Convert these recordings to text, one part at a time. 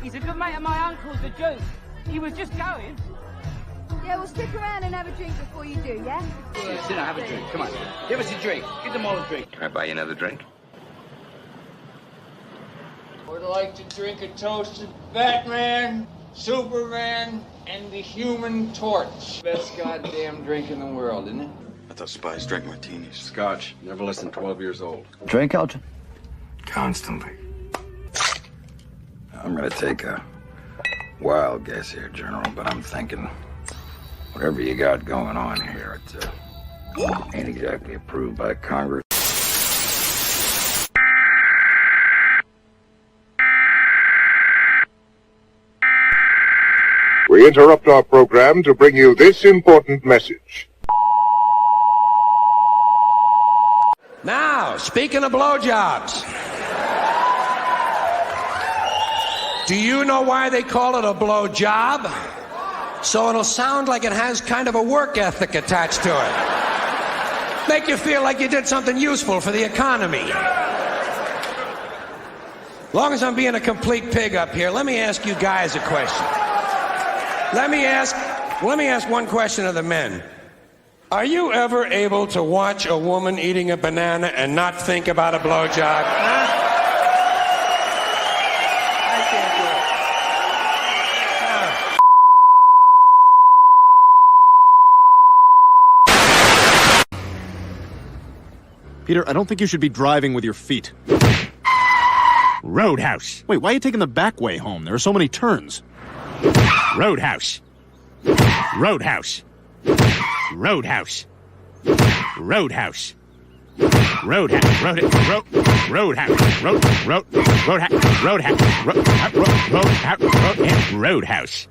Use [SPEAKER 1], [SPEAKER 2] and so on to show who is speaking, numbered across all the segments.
[SPEAKER 1] He's a good mate of my uncle's, the Duke. He was just going.
[SPEAKER 2] Yeah, well, stick around and have a drink before you do, yeah?
[SPEAKER 1] Yeah, sit down, have a drink. Come on. Give us a drink. Give them all a drink.
[SPEAKER 3] Can I buy you another drink?
[SPEAKER 4] Would like to drink a toast to Batman, Superman, and the Human Torch. Best goddamn drink in the world, isn't it?
[SPEAKER 5] I thought spies drank martinis.
[SPEAKER 6] Scotch, never less than 12 years old.
[SPEAKER 7] Drink, Elton?
[SPEAKER 5] Constantly.
[SPEAKER 3] I'm gonna take a wild guess here, General, but I'm thinking whatever you got going on here, it ain't exactly approved by Congress.
[SPEAKER 8] We interrupt our program to bring you this important message.
[SPEAKER 9] Now, speaking of blowjobs, do you know why they call it a blowjob? So it'll sound like it has kind of a work ethic attached to it. Make you feel like you did something useful for the economy. Long as I'm being a complete pig up here, let me ask you guys a question. Let me ask one question of the men. Are you ever able to watch a woman eating a banana and not think about a blowjob? Huh? I can't do it.
[SPEAKER 10] Peter, I don't think you should be driving with your feet. Roadhouse. Wait, why are you taking the back way home? There are so many turns. Roadhouse. Roadhouse. Roadhouse. Roadhouse. Roadhouse. Roadhouse. Roadhouse. Roadhouse.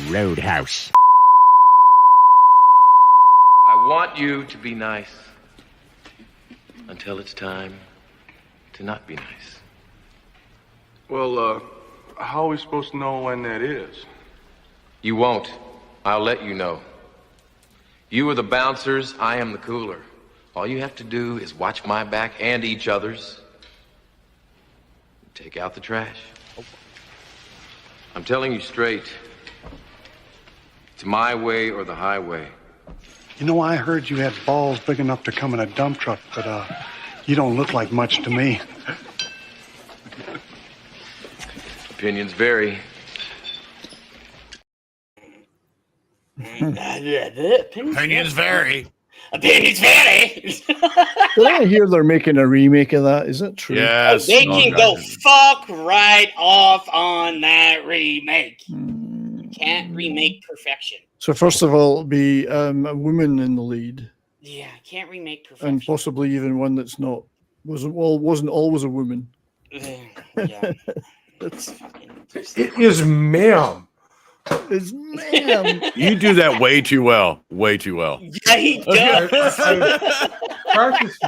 [SPEAKER 10] Roadhouse.
[SPEAKER 11] I want you to be nice until it's time to not be nice.
[SPEAKER 5] Well, how are we supposed to know when that is?
[SPEAKER 11] You won't. I'll let you know. You are the bouncers, I am the cooler. All you have to do is watch my back and each other's. Take out the trash. I'm telling you straight. It's my way or the highway.
[SPEAKER 12] You know, I heard you had balls big enough to come in a dump truck, but you don't look like much to me.
[SPEAKER 11] Opinions vary.
[SPEAKER 13] Opinions vary.
[SPEAKER 14] Opinions vary.
[SPEAKER 15] Did I hear they're making a remake of that? Is it true?
[SPEAKER 13] Yes.
[SPEAKER 14] They can go fuck right off on that remake. Can't remake perfection.
[SPEAKER 15] So first of all, it'll be a woman in the lead.
[SPEAKER 14] Yeah, can't remake perfection.
[SPEAKER 15] And possibly even one that's wasn't always a woman.
[SPEAKER 14] Yeah.
[SPEAKER 6] It is ma'am.
[SPEAKER 15] It's ma'am.
[SPEAKER 13] You do that way too well. Way too well.
[SPEAKER 14] Yeah, he does.
[SPEAKER 6] I practice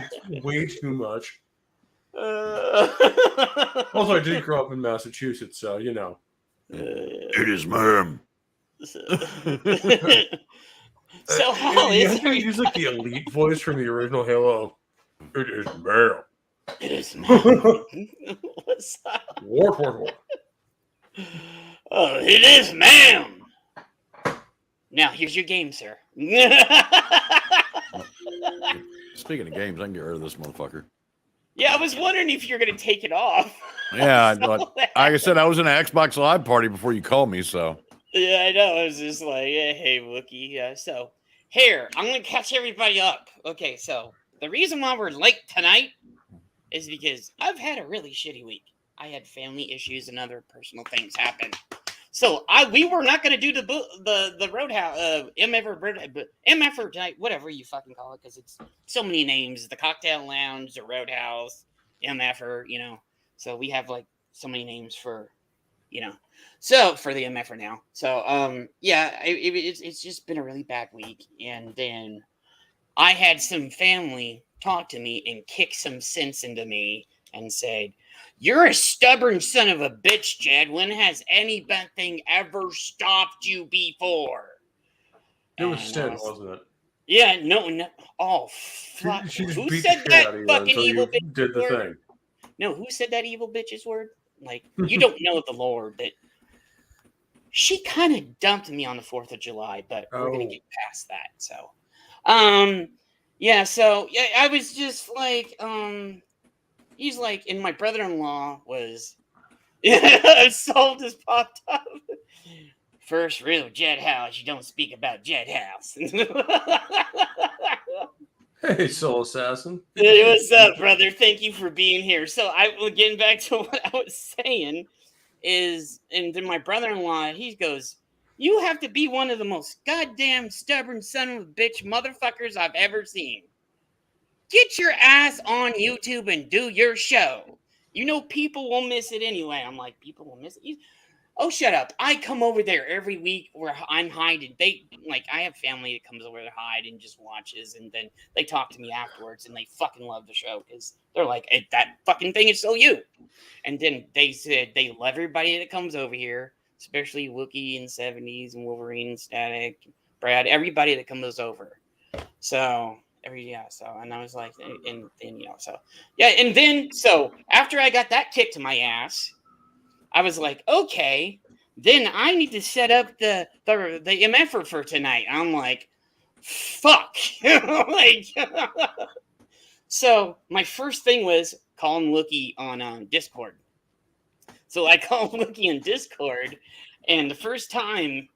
[SPEAKER 6] way too much. Also, I did grow up in Massachusetts, so you know.
[SPEAKER 13] It is ma'am.
[SPEAKER 14] So how is
[SPEAKER 6] you use like the elite voice from the original Halo? It is ma'am.
[SPEAKER 14] It is ma'am. What's that?
[SPEAKER 6] War.
[SPEAKER 14] Oh, it is ma'am. Now here's your game, sir.
[SPEAKER 13] Speaking of games, I can get rid of this motherfucker.
[SPEAKER 14] Yeah, I was wondering if you're gonna take it off.
[SPEAKER 13] Yeah, like I said, I was in an Xbox Live party before you called me, so.
[SPEAKER 14] Yeah, I know. I was just like, hey, Wookie. So, here, I'm going to catch everybody up. Okay, so the reason why we're late tonight is because I've had a really shitty week. I had family issues and other personal things happen. So, we were not going to do the Roadhouse, MFer tonight, whatever you fucking call it, because it's so many names. The Cocktail Lounge, the Roadhouse, MFer, you know. So, we have, like, so many names for, you know. So for the MFer now. So yeah, it's just been a really bad week. And then I had some family talk to me and kick some sense into me and said, "You're a stubborn son of a bitch, Jed. When has anything ever stopped you before?"
[SPEAKER 6] It was Sten, wasn't it?
[SPEAKER 14] Yeah, no. Oh fuck.
[SPEAKER 6] She
[SPEAKER 14] Who said that fucking evil bitch
[SPEAKER 6] did the
[SPEAKER 14] word?
[SPEAKER 6] thing.
[SPEAKER 14] No, who said that evil bitch's word? Like, you don't know the lore that she kind of dumped me on the 4th of July, but we're going to get past that. So, yeah, I was just like, he's like, and my brother-in-law was, Soul just popped up. First real Jet House, you don't speak about Jet House.
[SPEAKER 7] Hey, Soul Assassin.
[SPEAKER 14] Hey, what's up, brother? Thank you for being here. So, getting back to what I was saying is, and then my brother-in-law, he goes, you have to be one of the most goddamn stubborn son of a bitch motherfuckers I've ever seen. Get your ass on YouTube and do your show. You know people will miss it anyway. I'm like, people will miss it? Oh, shut up. I come over there every week where I'm hiding. I have family that comes over to hide and just watches, and then they talk to me afterwards, and they fucking love the show because they're like, hey, that fucking thing is so you. And then they said they love everybody that comes over here, especially Wookie and 70s and WolverineSnikkt, Brad, everybody that comes over. So, and I was like, and then, after I got that kicked to my ass, I was like, okay, then I need to set up the MFer for tonight. I'm like, fuck. So my first thing was calling Wookie on Discord. So I called Wookie on Discord, and the first time,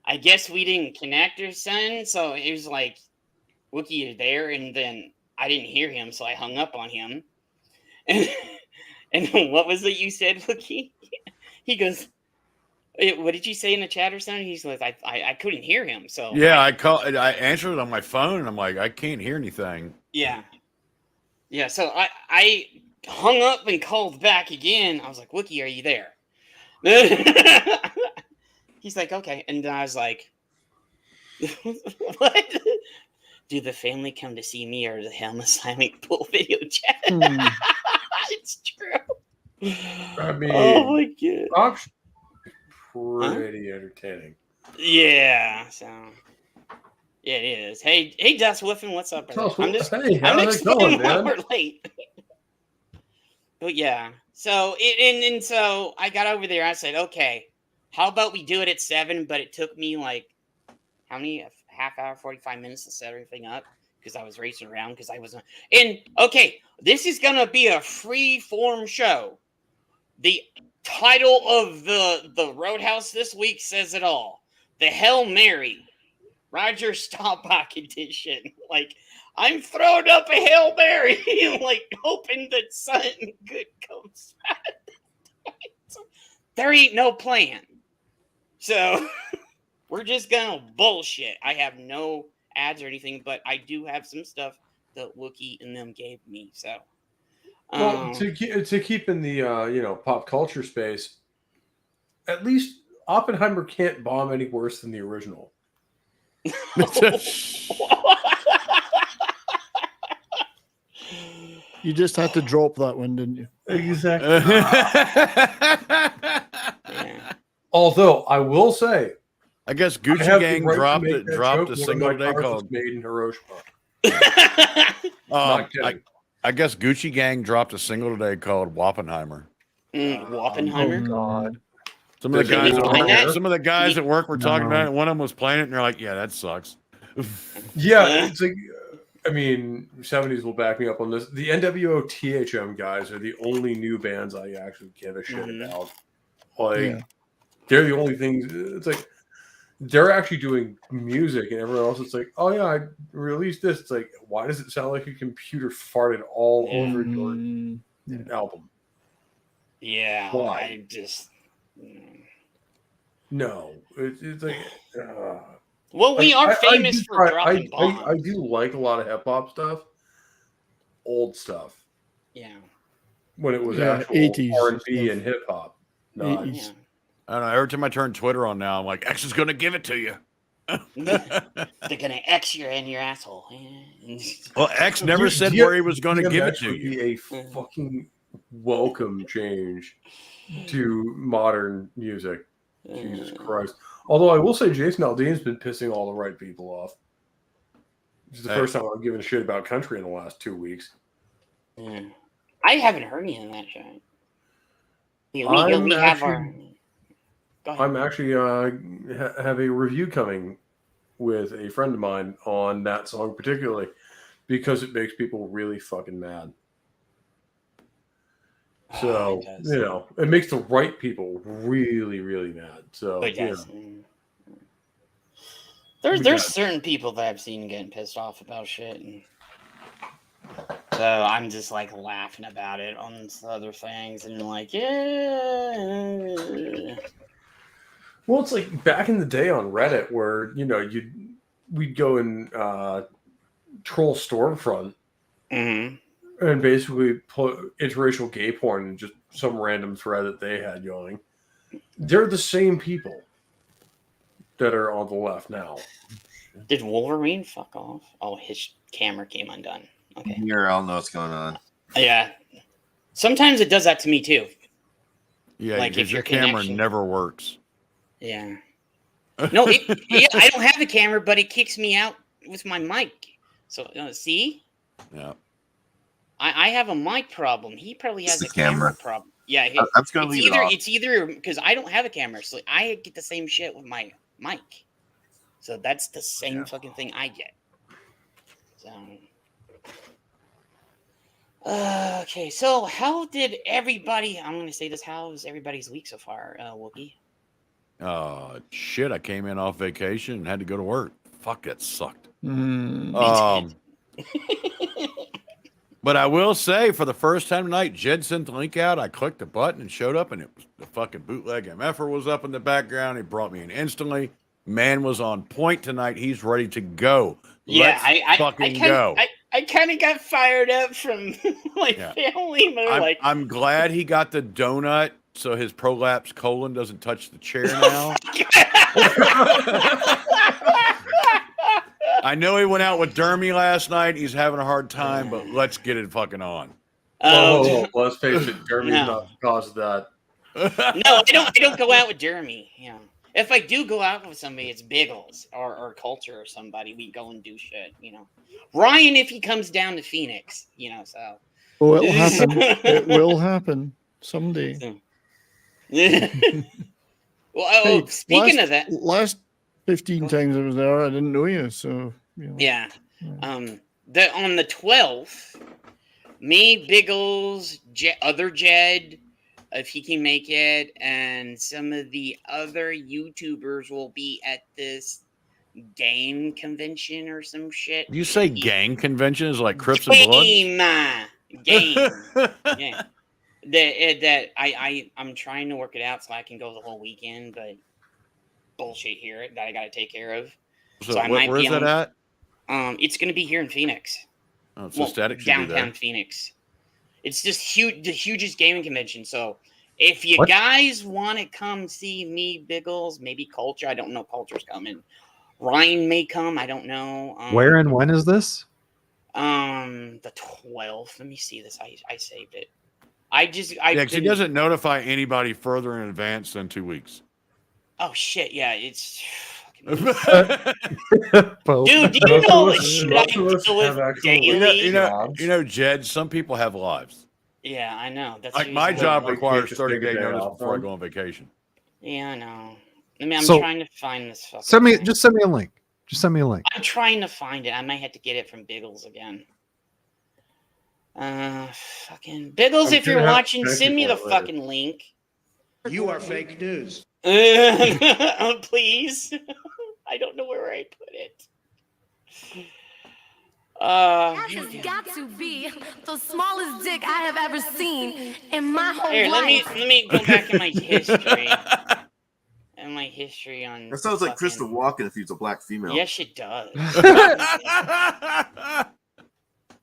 [SPEAKER 14] I guess we didn't connect or something. So it was like, Wookie is there, and then I didn't hear him, so I hung up on him. And what was it you said, Wookie? He goes, what did you say in the chat or something? He's like, I couldn't hear him. So
[SPEAKER 13] yeah, I answered it on my phone, and I'm like, I can't hear anything.
[SPEAKER 14] Yeah. So I hung up and called back again. I was like, Wookie, are you there? He's like, okay. And I was like, what? Do the family come to see me, or the Helm Silent Pool video chat? It's true.
[SPEAKER 7] I mean,
[SPEAKER 14] oh my god,
[SPEAKER 7] pretty entertaining.
[SPEAKER 14] Yeah, so yeah, it is. Hey, Dust Whiffin, what's up? I'm explaining why we're late. But yeah, so so I got over there. I said, okay, how about we do it at 7? But it took me like how many? Half hour, 45 minutes to set everything up because I was racing around because I wasn't. And okay, this is gonna be a free form show. The title of the Roadhouse this week says it all. The Hail Mary, Roger Staubach edition. Like, I'm throwing up a Hail Mary, like hoping that something good comes out. There ain't no plan. So we're just gonna bullshit. I have no ads or anything, but I do have some stuff that Wookie and them gave me. So,
[SPEAKER 7] well, to keep in the pop culture space, at least Oppenheimer can't bomb any worse than the original.
[SPEAKER 15] You just had to drop that one, didn't you?
[SPEAKER 7] Exactly. Although I will say,
[SPEAKER 13] I guess Gucci Gang dropped a single today called
[SPEAKER 7] Made in Hiroshima.
[SPEAKER 13] I guess Gucci Gang dropped a single today called Wappenheimer.
[SPEAKER 14] Wappenheimer?
[SPEAKER 7] Oh God.
[SPEAKER 13] Some of the guys at work were talking about it. One of them was playing it, and they're like, "Yeah, that sucks."
[SPEAKER 7] Yeah, it's like, I mean, 70s will back me up on this. The NWO THM guys are the only new bands I actually give a shit about. Like, they're the only things. It's like they're actually doing music, and everyone else is like, "Oh yeah, I released this." It's like, why does it sound like a computer farted all over your album?
[SPEAKER 14] Yeah,
[SPEAKER 7] why?
[SPEAKER 14] I just
[SPEAKER 7] no. It's like,
[SPEAKER 14] well, we are famous for dropping bombs.
[SPEAKER 7] I do like a lot of hip hop stuff, old stuff.
[SPEAKER 14] Yeah,
[SPEAKER 7] when it was actual
[SPEAKER 15] 80s
[SPEAKER 7] R&B and hip hop.
[SPEAKER 13] I don't know. Every time I turn Twitter on now, I'm like, X is going to give it to you.
[SPEAKER 14] They're going to X you in your asshole.
[SPEAKER 13] Well, X never said where he was going to give it to you.
[SPEAKER 7] Be a fucking welcome change to modern music. Jesus Christ. Although I will say Jason Aldean's been pissing all the right people off. This is the first time I've given a shit about country in the last 2 weeks.
[SPEAKER 14] I haven't heard any of that shit.
[SPEAKER 7] I'm
[SPEAKER 14] have our. Go ahead.
[SPEAKER 7] I'm actually have a review coming with a friend of mine on that song particularly because it makes people really fucking mad. So, it makes the right people really, really mad. So,
[SPEAKER 14] It does. There's certain people that I've seen getting pissed off about shit, and so I'm just like laughing about it on other things, and like, yeah.
[SPEAKER 7] Well, it's like back in the day on Reddit where we'd go and troll Stormfront and basically put interracial gay porn in just some random thread that they had going. They're the same people that are on the left now.
[SPEAKER 14] Did Wolverine fuck off? Oh, his camera came undone. Okay.
[SPEAKER 16] Here, I'll know what's going on.
[SPEAKER 14] Yeah. Sometimes it does that to me too.
[SPEAKER 13] Yeah,
[SPEAKER 14] like
[SPEAKER 13] because your camera never works.
[SPEAKER 14] Yeah. No, I don't have a camera, but it kicks me out with my mic. So, see?
[SPEAKER 13] Yeah.
[SPEAKER 14] I have a mic problem. He probably has
[SPEAKER 16] It's
[SPEAKER 14] a
[SPEAKER 16] the camera
[SPEAKER 14] problem. Yeah,
[SPEAKER 16] I'm just gonna leave it off.
[SPEAKER 14] It's either because I don't have a camera, so I get the same shit with my mic. So that's the same fucking thing I get. So, okay. So how did everybody? I'm gonna say this. How was everybody's week so far, Wookie?
[SPEAKER 13] Shit! I came in off vacation and had to go to work. Fuck, that sucked. But I will say, for the first time tonight, Jed sent the link out. I clicked the button and showed up, and it was the fucking bootleg MFer was up in the background. He brought me in instantly. Man was on point tonight. He's ready to go.
[SPEAKER 14] Yeah,
[SPEAKER 13] Let's fucking go.
[SPEAKER 14] I kind of got fired up from my family.
[SPEAKER 13] I'm glad he got the donut so his prolapsed colon doesn't touch the chair now. I know he went out with Dermy last night. He's having a hard time, but let's get it fucking on.
[SPEAKER 7] Let's face it, Dermy's not the cause of that.
[SPEAKER 14] No, I don't go out with Dermy. Yeah. If I do go out with somebody, it's Biggles or Culture or somebody. We go and do shit, Ryan, if he comes down to Phoenix, so.
[SPEAKER 15] Oh, it'll happen. It will happen someday.
[SPEAKER 14] Well, speaking of that.
[SPEAKER 15] Last 15 times I was there, I didn't know you, so.
[SPEAKER 14] Yeah. On the 12th, me, Biggles, other Jed, if he can make it, and some of the other YouTubers will be at this game convention or some shit.
[SPEAKER 13] You say gang conventions like Crips and Blood?
[SPEAKER 14] Game. Yeah. I'm trying to work it out so I can go the whole weekend, but bullshit here that I got to take care of.
[SPEAKER 13] So I might where's that at?
[SPEAKER 14] It's going to be here in Phoenix.
[SPEAKER 13] Oh, so Static should be
[SPEAKER 14] downtown
[SPEAKER 13] there.
[SPEAKER 14] Phoenix. It's just the hugest gaming convention. So if you guys want to come see me, Biggles, maybe Culture. I don't know if Culture's coming. Ryan may come. I don't know.
[SPEAKER 17] Where and when is this?
[SPEAKER 14] The 12th. Let me see this. I saved it.
[SPEAKER 13] He doesn't notify anybody further in advance than 2 weeks.
[SPEAKER 14] Oh shit! Yeah, it's. Dude, do you know what shit I deal with daily?
[SPEAKER 13] You know, Jed. Some people have lives.
[SPEAKER 14] Yeah, I know. That's
[SPEAKER 13] like my job requires 30-day notice before I go on vacation.
[SPEAKER 14] Yeah, I know. I mean, I'm trying to find this.
[SPEAKER 17] Just send me a link. Just send me a link.
[SPEAKER 14] I'm trying to find it. I might have to get it from Biggles again. Fucking Biggles, if you're watching, send me the fucking link.
[SPEAKER 18] You are fake news.
[SPEAKER 14] Please. I don't know where I put it.
[SPEAKER 19] That has got to be the smallest dick I have ever seen in my whole life.
[SPEAKER 14] Let me go back in my history. And my history on.
[SPEAKER 16] That sounds like Christopher Walken if he's a black female.
[SPEAKER 14] Yes, it does.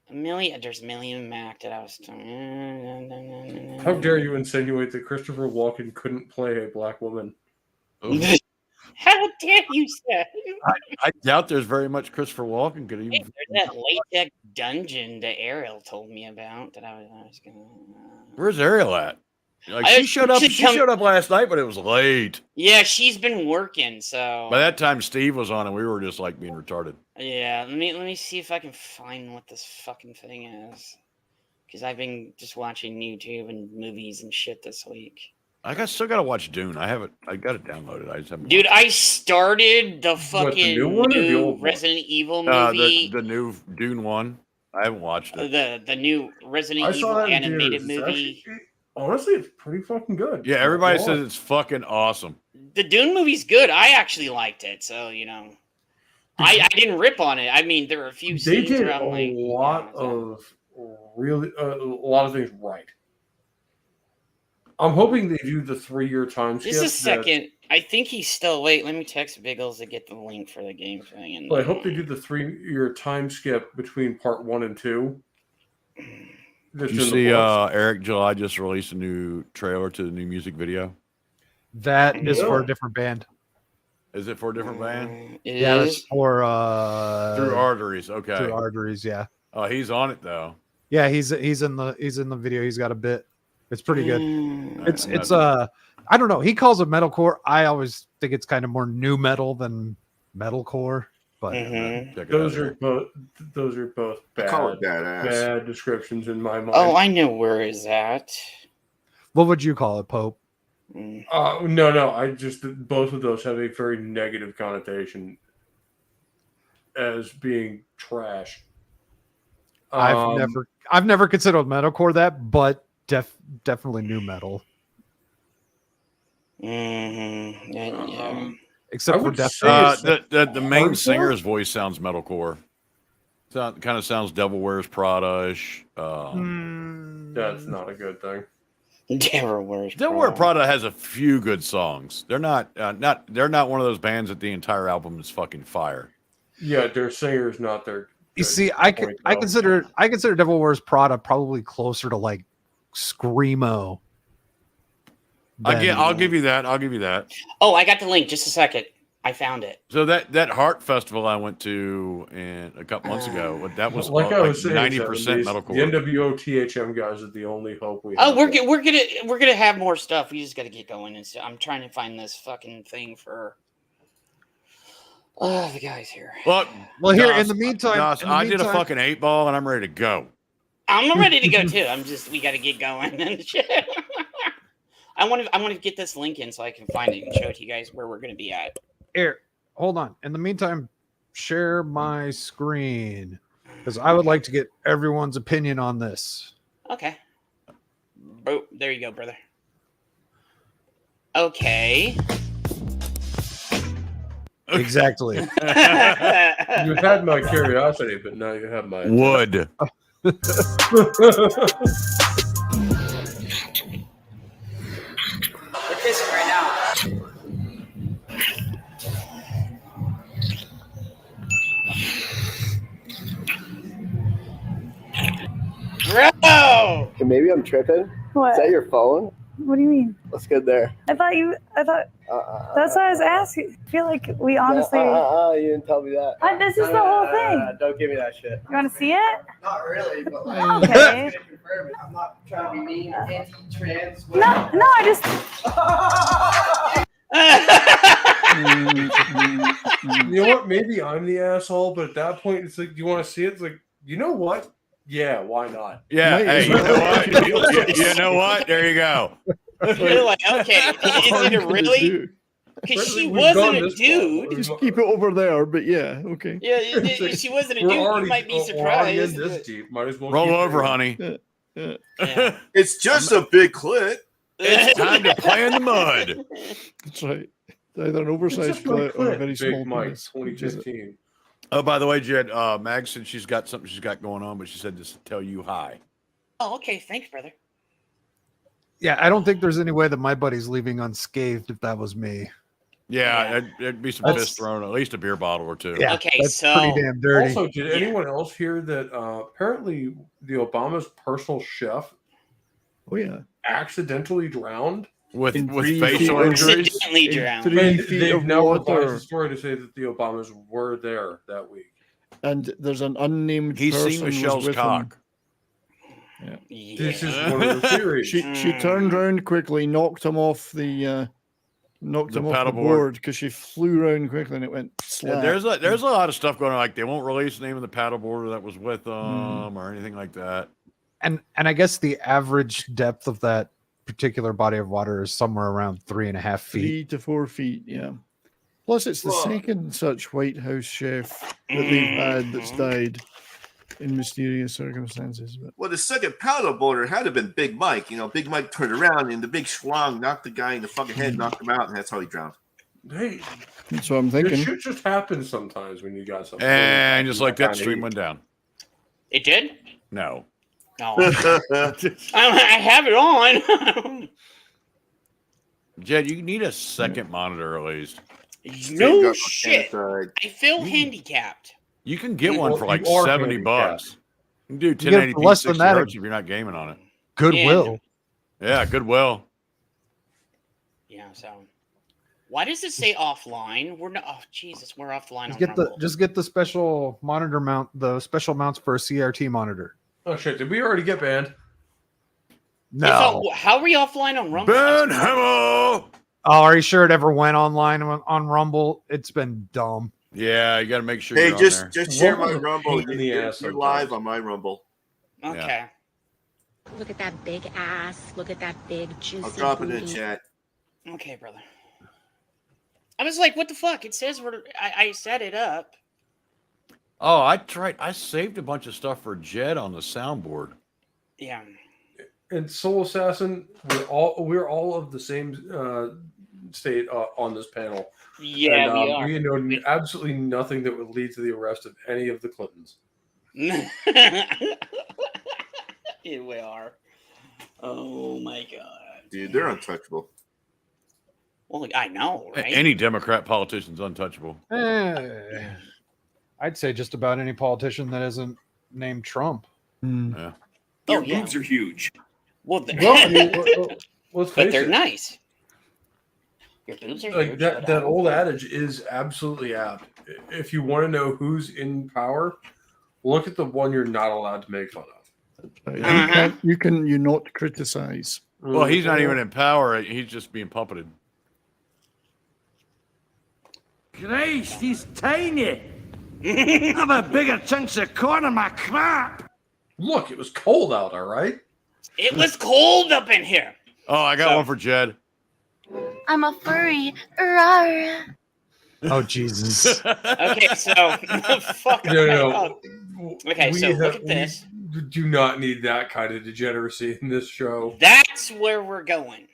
[SPEAKER 14] There's a million Mac that I was.
[SPEAKER 7] How dare you insinuate that Christopher Walken couldn't play a black woman?
[SPEAKER 14] How dare you, sir?
[SPEAKER 13] I doubt there's very much Christopher Walken could even.
[SPEAKER 14] Hey, there's that latex dungeon that Ariel told me about that I was gonna.
[SPEAKER 13] Where's Ariel at? Like she showed up. She showed up last night, but it was late.
[SPEAKER 14] Yeah, she's been working. So
[SPEAKER 13] by that time, Steve was on, and we were just like being retarded.
[SPEAKER 14] Yeah, let me see if I can find what this fucking thing is, because I've been just watching YouTube and movies and shit this week.
[SPEAKER 13] still got to watch Dune. I haven't. I got it downloaded. I just haven't.
[SPEAKER 14] Dude, I started the fucking
[SPEAKER 7] new one or the old one?
[SPEAKER 14] Resident Evil movie.
[SPEAKER 13] The new Dune one. I haven't watched it.
[SPEAKER 14] The new Resident
[SPEAKER 7] I saw
[SPEAKER 14] Evil
[SPEAKER 7] that in
[SPEAKER 14] animated
[SPEAKER 7] theaters.
[SPEAKER 14] movie.
[SPEAKER 7] Honestly, it's pretty fucking good.
[SPEAKER 13] Yeah, everybody says it's fucking awesome.
[SPEAKER 14] The Dune movie's good. I actually liked it, so I didn't rip on it. I mean, there were a few
[SPEAKER 7] They
[SPEAKER 14] scenes
[SPEAKER 7] did
[SPEAKER 14] where I'm like,
[SPEAKER 7] a lot of things right. I'm hoping they do the 3-year time skip.
[SPEAKER 14] just a second. I think he's still. Wait, let me text Biggles to get the link for the game thing. And
[SPEAKER 7] But I hope they do the 3-year time skip between part 1 and 2.
[SPEAKER 13] Did you see Eric July just released a new trailer to the new music video?
[SPEAKER 17] That is for a different band.
[SPEAKER 13] Is it for a different band?
[SPEAKER 17] Yeah, it's for
[SPEAKER 13] Through Arteries. Okay.
[SPEAKER 17] Through Arteries, yeah.
[SPEAKER 13] Oh, he's on it though.
[SPEAKER 17] Yeah, he's in the video. He's got a bit. It's pretty good. It's I don't know. He calls it metalcore. I always think it's kind of more new metal than metalcore. But
[SPEAKER 7] those are both
[SPEAKER 16] call it
[SPEAKER 7] bad descriptions in my mind.
[SPEAKER 14] Oh, I know where is that.
[SPEAKER 17] What would you call it, Pope?
[SPEAKER 7] No. I just both of those have a very negative connotation as being trash.
[SPEAKER 17] I've never considered metalcore that, but definitely new metal.
[SPEAKER 14] Yeah.
[SPEAKER 17] Except for death.
[SPEAKER 13] The main singer's voice sounds metalcore. Kind of sounds Devil Wears Prada-ish.
[SPEAKER 7] That's not a good thing.
[SPEAKER 14] Devil Wears
[SPEAKER 13] Prada has a few good songs. They're not one of those bands that the entire album is fucking fire.
[SPEAKER 7] Yeah, their singer's not their.
[SPEAKER 17] You see, I consider Devil Wears Prada probably closer to like screamo.
[SPEAKER 13] I'll give you that.
[SPEAKER 14] Oh, I got the link. Just a second. I found it.
[SPEAKER 13] So that Heart Festival I went to a couple months ago, that was
[SPEAKER 7] like I was saying,
[SPEAKER 13] 90% metalcore.
[SPEAKER 7] The NWO THM guys are the only hope we have.
[SPEAKER 14] Oh, we're gonna have more stuff. We just gotta get going. And so I'm trying to find this fucking thing for the guys here.
[SPEAKER 17] Well, here in the meantime,
[SPEAKER 13] I did a fucking 8-ball and I'm ready to go.
[SPEAKER 14] I'm ready to go too. We gotta get going and shit. I want to get this link in so I can find it and show it to you guys where we're gonna be at.
[SPEAKER 17] Here, hold on. In the meantime, share my screen because I would like to get everyone's opinion on this.
[SPEAKER 14] Okay. Oh, there you go, brother. Okay.
[SPEAKER 17] Exactly.
[SPEAKER 7] You had my curiosity, but now you have my
[SPEAKER 13] wood.
[SPEAKER 1] We're kissing right now.
[SPEAKER 14] Bro!
[SPEAKER 20] Okay, maybe I'm tripping.
[SPEAKER 21] What?
[SPEAKER 20] Is that your phone?
[SPEAKER 21] What do you mean?
[SPEAKER 20] What's good there?
[SPEAKER 21] I thought that's why I was asking. I feel like we honestly.
[SPEAKER 20] You didn't tell me that.
[SPEAKER 21] This is the whole thing.
[SPEAKER 20] Don't give me that shit.
[SPEAKER 21] You want to see it?
[SPEAKER 20] Not really, but
[SPEAKER 21] Okay.
[SPEAKER 20] I'm not trying to be mean, anti-trans.
[SPEAKER 21] No, I just.
[SPEAKER 7] You know what? Maybe I'm the asshole, but at that point, it's like, do you want to see it? It's like, you know what? Yeah, why not?
[SPEAKER 13] Yeah, hey, you know what? You know what? There you go.
[SPEAKER 14] You're like, okay, is it really? Because she wasn't a dude.
[SPEAKER 15] Just keep it over there, but yeah, okay.
[SPEAKER 14] Yeah, if she wasn't a dude, you might be surprised.
[SPEAKER 7] Might as well
[SPEAKER 13] roll over, honey.
[SPEAKER 14] Yeah.
[SPEAKER 16] It's just a big clit.
[SPEAKER 13] It's time to play in the mud.
[SPEAKER 15] That's right. Either an oversized clit or a very small
[SPEAKER 7] Mike,
[SPEAKER 15] penis.
[SPEAKER 7] 2015.
[SPEAKER 13] Oh, by the way, Jed, Mag said she's got something she's got going on, but she said just to tell you hi.
[SPEAKER 14] Oh, okay. Thanks, brother.
[SPEAKER 17] Yeah, I don't think there's any way that my buddy's leaving unscathed if that was me.
[SPEAKER 13] Yeah, it'd be some piss thrown, at least a beer bottle or two.
[SPEAKER 17] Yeah,
[SPEAKER 14] okay,
[SPEAKER 17] that's
[SPEAKER 14] so
[SPEAKER 17] pretty damn dirty.
[SPEAKER 7] Also, did anyone else hear that apparently the Obama's personal chef accidentally drowned?
[SPEAKER 13] With facial injuries?
[SPEAKER 14] Accidentally drowned.
[SPEAKER 15] 3 feet
[SPEAKER 7] They've
[SPEAKER 15] of
[SPEAKER 7] now
[SPEAKER 15] water.
[SPEAKER 7] revised the story to say that the Obamas were there that week.
[SPEAKER 15] And there's an unnamed
[SPEAKER 13] He's
[SPEAKER 15] person
[SPEAKER 13] seen
[SPEAKER 15] was
[SPEAKER 13] Michelle's
[SPEAKER 15] with
[SPEAKER 13] cock.
[SPEAKER 15] him.
[SPEAKER 14] Yeah.
[SPEAKER 7] This is one of the theories.
[SPEAKER 15] She turned around quickly, knocked him off the
[SPEAKER 13] paddleboard.
[SPEAKER 15] board because she flew around quickly and it went slap.
[SPEAKER 13] Yeah, there's a lot of stuff going on. Like they won't release the name of the paddleboarder that was with them or anything like that.
[SPEAKER 17] And I guess the average depth of that particular body of water is somewhere around 3.5 feet.
[SPEAKER 15] 3 to 4 feet, yeah. Plus, it's the second such White House chef that they've had that's died in mysterious circumstances. But
[SPEAKER 16] Well, the second paddleboarder had to have been Big Mike. You know, Big Mike turned around and the big schlong knocked the guy in the fucking head, knocked him out, and that's how he drowned.
[SPEAKER 7] Hey,
[SPEAKER 15] that's what I'm thinking.
[SPEAKER 7] Shit just happens sometimes when you got something.
[SPEAKER 13] And just like that, stream went down.
[SPEAKER 14] It did?
[SPEAKER 13] No.
[SPEAKER 14] No. I have it on.
[SPEAKER 13] Jed, you need a second monitor at least.
[SPEAKER 14] No shit. I feel handicapped.
[SPEAKER 13] You can get one for like
[SPEAKER 7] You are
[SPEAKER 13] $70.
[SPEAKER 7] handicapped.
[SPEAKER 13] You can do
[SPEAKER 17] You get it
[SPEAKER 13] 1080p
[SPEAKER 17] for less than
[SPEAKER 13] 60
[SPEAKER 17] that.
[SPEAKER 13] hertz if you're not gaming on it.
[SPEAKER 17] Goodwill.
[SPEAKER 13] Yeah, Goodwill.
[SPEAKER 14] Yeah, so why does it say offline? We're not. Oh Jesus, we're offline.
[SPEAKER 17] Just get the special monitor mount, the special mounts for a CRT monitor.
[SPEAKER 7] Oh shit! Did we already get banned?
[SPEAKER 17] No.
[SPEAKER 14] How are we offline on Rumble?
[SPEAKER 13] Ben Hammer!
[SPEAKER 17] Oh, are you sure it ever went online on Rumble? It's been dumb.
[SPEAKER 13] Yeah, you got to make sure.
[SPEAKER 16] Hey,
[SPEAKER 13] you're
[SPEAKER 16] just
[SPEAKER 13] on there.
[SPEAKER 16] share my
[SPEAKER 7] Rumble's a
[SPEAKER 16] Rumble.
[SPEAKER 7] pain in the
[SPEAKER 16] You're
[SPEAKER 7] ass
[SPEAKER 16] live
[SPEAKER 7] sometimes.
[SPEAKER 16] on my Rumble.
[SPEAKER 14] Okay.
[SPEAKER 2] Look at that big ass. Look at that big juicy
[SPEAKER 16] I'll drop it in
[SPEAKER 2] booty.
[SPEAKER 16] chat.
[SPEAKER 14] Okay, brother. I was like, what the fuck? It says I set it up.
[SPEAKER 13] Oh, I tried. I saved a bunch of stuff for Jed on the soundboard.
[SPEAKER 14] Yeah.
[SPEAKER 7] And Soul Assassin, we're all of the same state on this panel.
[SPEAKER 14] Yeah,
[SPEAKER 7] and,
[SPEAKER 14] we are.
[SPEAKER 7] We know absolutely nothing that would lead to the arrest of any of the Clintons.
[SPEAKER 14] Yeah, we are. Oh my god,
[SPEAKER 16] dude, they're untouchable.
[SPEAKER 14] Well, I know, right?
[SPEAKER 13] Any Democrat politician's untouchable.
[SPEAKER 17] I'd say just about any politician that isn't named Trump.
[SPEAKER 13] Yeah.
[SPEAKER 14] Your boobs
[SPEAKER 1] are huge.
[SPEAKER 14] Well,
[SPEAKER 7] Let's
[SPEAKER 14] but
[SPEAKER 7] face
[SPEAKER 14] they're
[SPEAKER 7] it.
[SPEAKER 14] nice. Your boobs are
[SPEAKER 7] Like
[SPEAKER 14] huge.
[SPEAKER 7] that old adage is absolutely apt. If you want to know who's in power, look at the one you're not allowed to make fun of.
[SPEAKER 15] You can not criticize.
[SPEAKER 13] Well, he's not even in power. He's just being puppeted.
[SPEAKER 1] Christ, he's tiny. Have a bigger chunks of corn in my crap.
[SPEAKER 7] Look, it was cold out, all right?
[SPEAKER 14] It was cold up in here.
[SPEAKER 13] Oh, I got one for Jed.
[SPEAKER 19] I'm a furry. Rawr.
[SPEAKER 17] Oh Jesus!
[SPEAKER 14] Okay, so fuck.
[SPEAKER 7] No.
[SPEAKER 14] Okay, so look at
[SPEAKER 7] we
[SPEAKER 14] this.
[SPEAKER 7] do not need that kind of degeneracy in this show.
[SPEAKER 14] That's where we're going.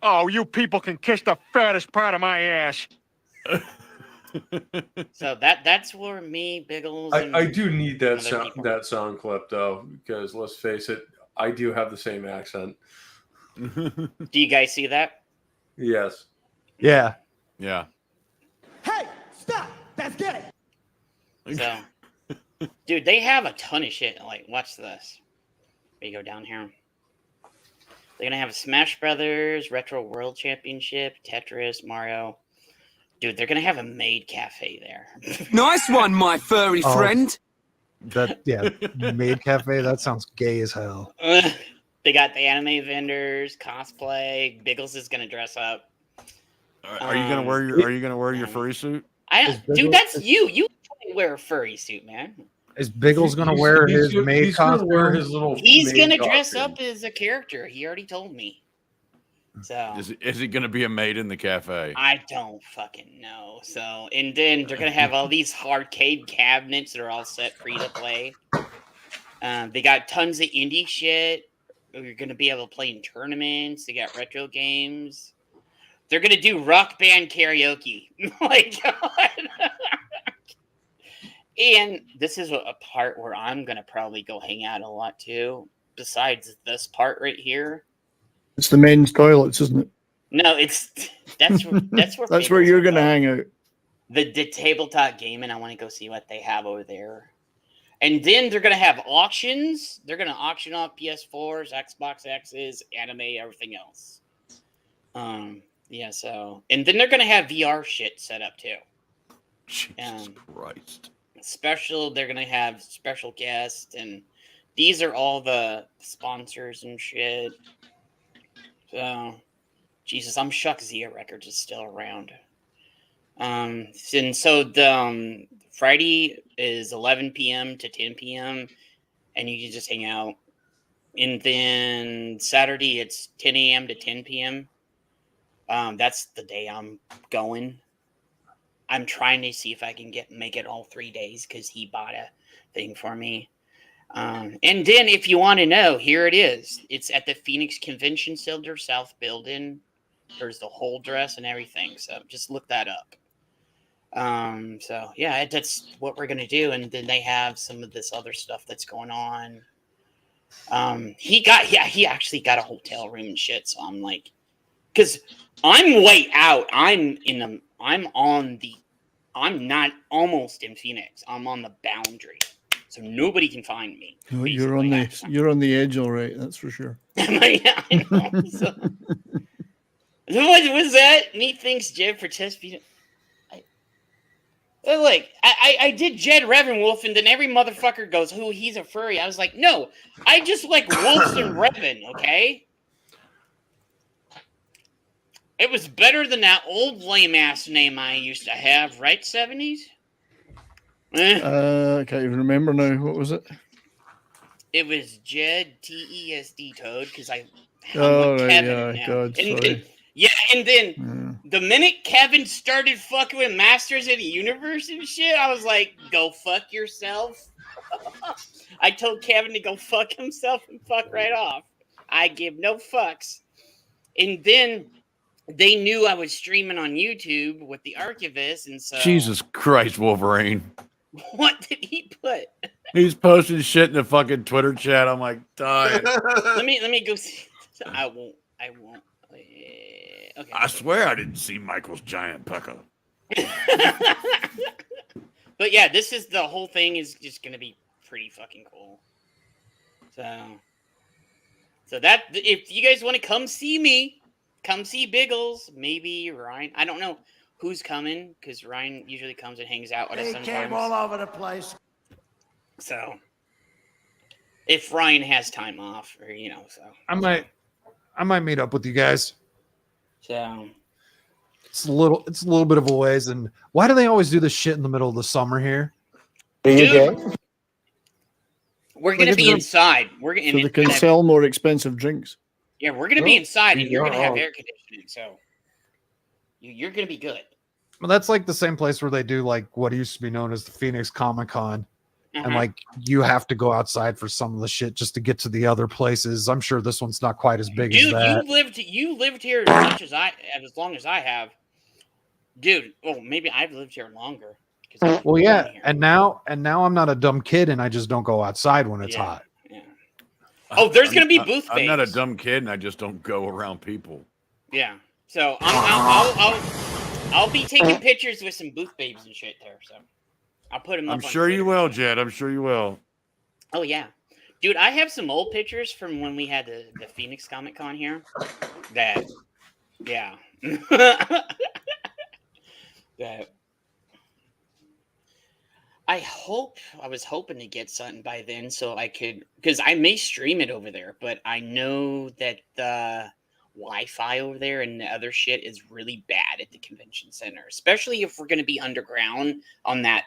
[SPEAKER 10] Oh, you people can kiss the fattest part of my ass.
[SPEAKER 14] So that's where me, Biggles. And
[SPEAKER 7] I do need that
[SPEAKER 14] other people.
[SPEAKER 7] sound clip though, because let's face it, I do have the same accent.
[SPEAKER 14] Do you guys see that?
[SPEAKER 7] Yes.
[SPEAKER 17] Yeah.
[SPEAKER 13] Yeah.
[SPEAKER 1] Hey, stop! That's gay.
[SPEAKER 14] So, dude, they have a ton of shit. Like, watch this. We go down here. They're gonna have a Smash Brothers Retro World Championship, Tetris, Mario. Dude, they're gonna have a maid cafe there.
[SPEAKER 1] Nice one, my furry friend.
[SPEAKER 17] Maid cafe. That sounds gay as hell.
[SPEAKER 14] They got the anime vendors, cosplay. Biggles is gonna dress up.
[SPEAKER 13] Are you gonna wear your furry suit?
[SPEAKER 14] Dude, that's you. You wear a furry suit, man.
[SPEAKER 17] Is Biggles gonna wear his maid costume?
[SPEAKER 14] He's gonna dress up as a character. He already told me. So
[SPEAKER 13] Is he gonna be a maid in the cafe?
[SPEAKER 14] I don't fucking know. So and then they're gonna have all these arcade cabinets that are all set free to play. They got tons of indie shit. You're gonna be able to play in tournaments. They got retro games. They're gonna do rock band karaoke. Like, and this is a part where I'm gonna probably go hang out a lot too. Besides this part right here.
[SPEAKER 15] It's the men's toilets, isn't it?
[SPEAKER 14] No, that's where
[SPEAKER 15] That's where you're gonna hang out.
[SPEAKER 14] the tabletop gaming. I want to go see what they have over there. And then they're going to have auctions. They're going to auction off PS4s, Xbox X's, anime, everything else. Yeah, so. And then they're going to have VR shit set up too.
[SPEAKER 13] Jesus Christ.
[SPEAKER 14] They're going to have special guests. And these are all the sponsors and shit. So, Jesus, I'm shocked Zia Records is still around. And so the Friday is 11 p.m. to 10 p.m. and you can just hang out. And then Saturday, it's 10 a.m. to 10 p.m. That's the day I'm going. I'm trying to see if I can make it all 3 days because he bought a thing for me. And then, if you want to know, here it is. It's at the Phoenix Convention Center South Building. There's the whole dress and everything. So just look that up. So yeah, that's what we're gonna do. And then they have some of this other stuff that's going on. He actually got a hotel room and shit. So I'm like, because I'm way out. I'm not almost in Phoenix. I'm on the boundary, so nobody can find me.
[SPEAKER 15] Oh, you're on the edge, all right. That's for sure.
[SPEAKER 14] Yeah, I know. So, what was that? Methinks Jed for test feed. Like, I did Jed Revenwolf, and then every motherfucker goes, "Who? He's a furry." I was like, no, I just like wolves and Revan. Okay. It was better than that old lame ass name I used to have, right? 70s?
[SPEAKER 15] I can't even remember now. What was it?
[SPEAKER 14] It was Jed TESD Toad because I
[SPEAKER 15] Oh, right,
[SPEAKER 14] Kevin
[SPEAKER 15] yeah,
[SPEAKER 14] now.
[SPEAKER 15] God, sorry.
[SPEAKER 14] And then the minute Kevin started fucking with Masters of the Universe and shit, I was like, go fuck yourself. I told Kevin to go fuck himself and fuck right off. I give no fucks. And then they knew I was streaming on YouTube with the Archivist, and so
[SPEAKER 13] Jesus Christ, Wolverine.
[SPEAKER 14] What did he put?
[SPEAKER 13] He's posting shit in the fucking Twitter chat. I'm like dying.
[SPEAKER 14] Let me go see. I won't. Okay.
[SPEAKER 13] I swear I didn't see Michael's giant pucker.
[SPEAKER 14] But yeah, this is the whole thing is just gonna be pretty fucking cool. So that if you guys want to come see me, come see Biggles, maybe Ryan. I don't know who's coming because Ryan usually comes and hangs out with us
[SPEAKER 1] They
[SPEAKER 14] sometimes.
[SPEAKER 1] came all over the place.
[SPEAKER 14] So if Ryan has time off, or so
[SPEAKER 17] I might meet up with you guys.
[SPEAKER 14] So
[SPEAKER 17] it's a little bit of a ways. And why do they always do this shit in the middle of the summer here?
[SPEAKER 14] Dude, we're gonna be inside.
[SPEAKER 15] So they can sell more expensive drinks.
[SPEAKER 14] Yeah, we're gonna be inside, and you're gonna have air conditioning, so you're gonna be good.
[SPEAKER 17] Well, that's like the same place where they do like what used to be known as the Phoenix Comic Con. And like you have to go outside for some of the shit just to get to the other places. I'm sure this one's not quite as big as that.
[SPEAKER 14] You lived here as long as I have, dude. Oh, maybe I've lived here longer.
[SPEAKER 17] Well, yeah, and now I'm not a dumb kid, and I just don't go outside when it's hot.
[SPEAKER 14] Yeah. Oh, there's gonna be booth.
[SPEAKER 13] I'm not a dumb kid, and I just don't go around people.
[SPEAKER 14] Yeah. So I'll be taking pictures with some booth babes and shit there. So. I'll put him up.
[SPEAKER 13] I'm sure you will, Jed. I'm sure you will.
[SPEAKER 14] Oh, yeah. Dude, I have some old pictures from when we had the Phoenix Comic Con here. That, yeah. That. I was hoping to get something by then so I could, because I may stream it over there, but I know that the Wi-Fi over there and the other shit is really bad at the convention center, especially if we're going to be underground on that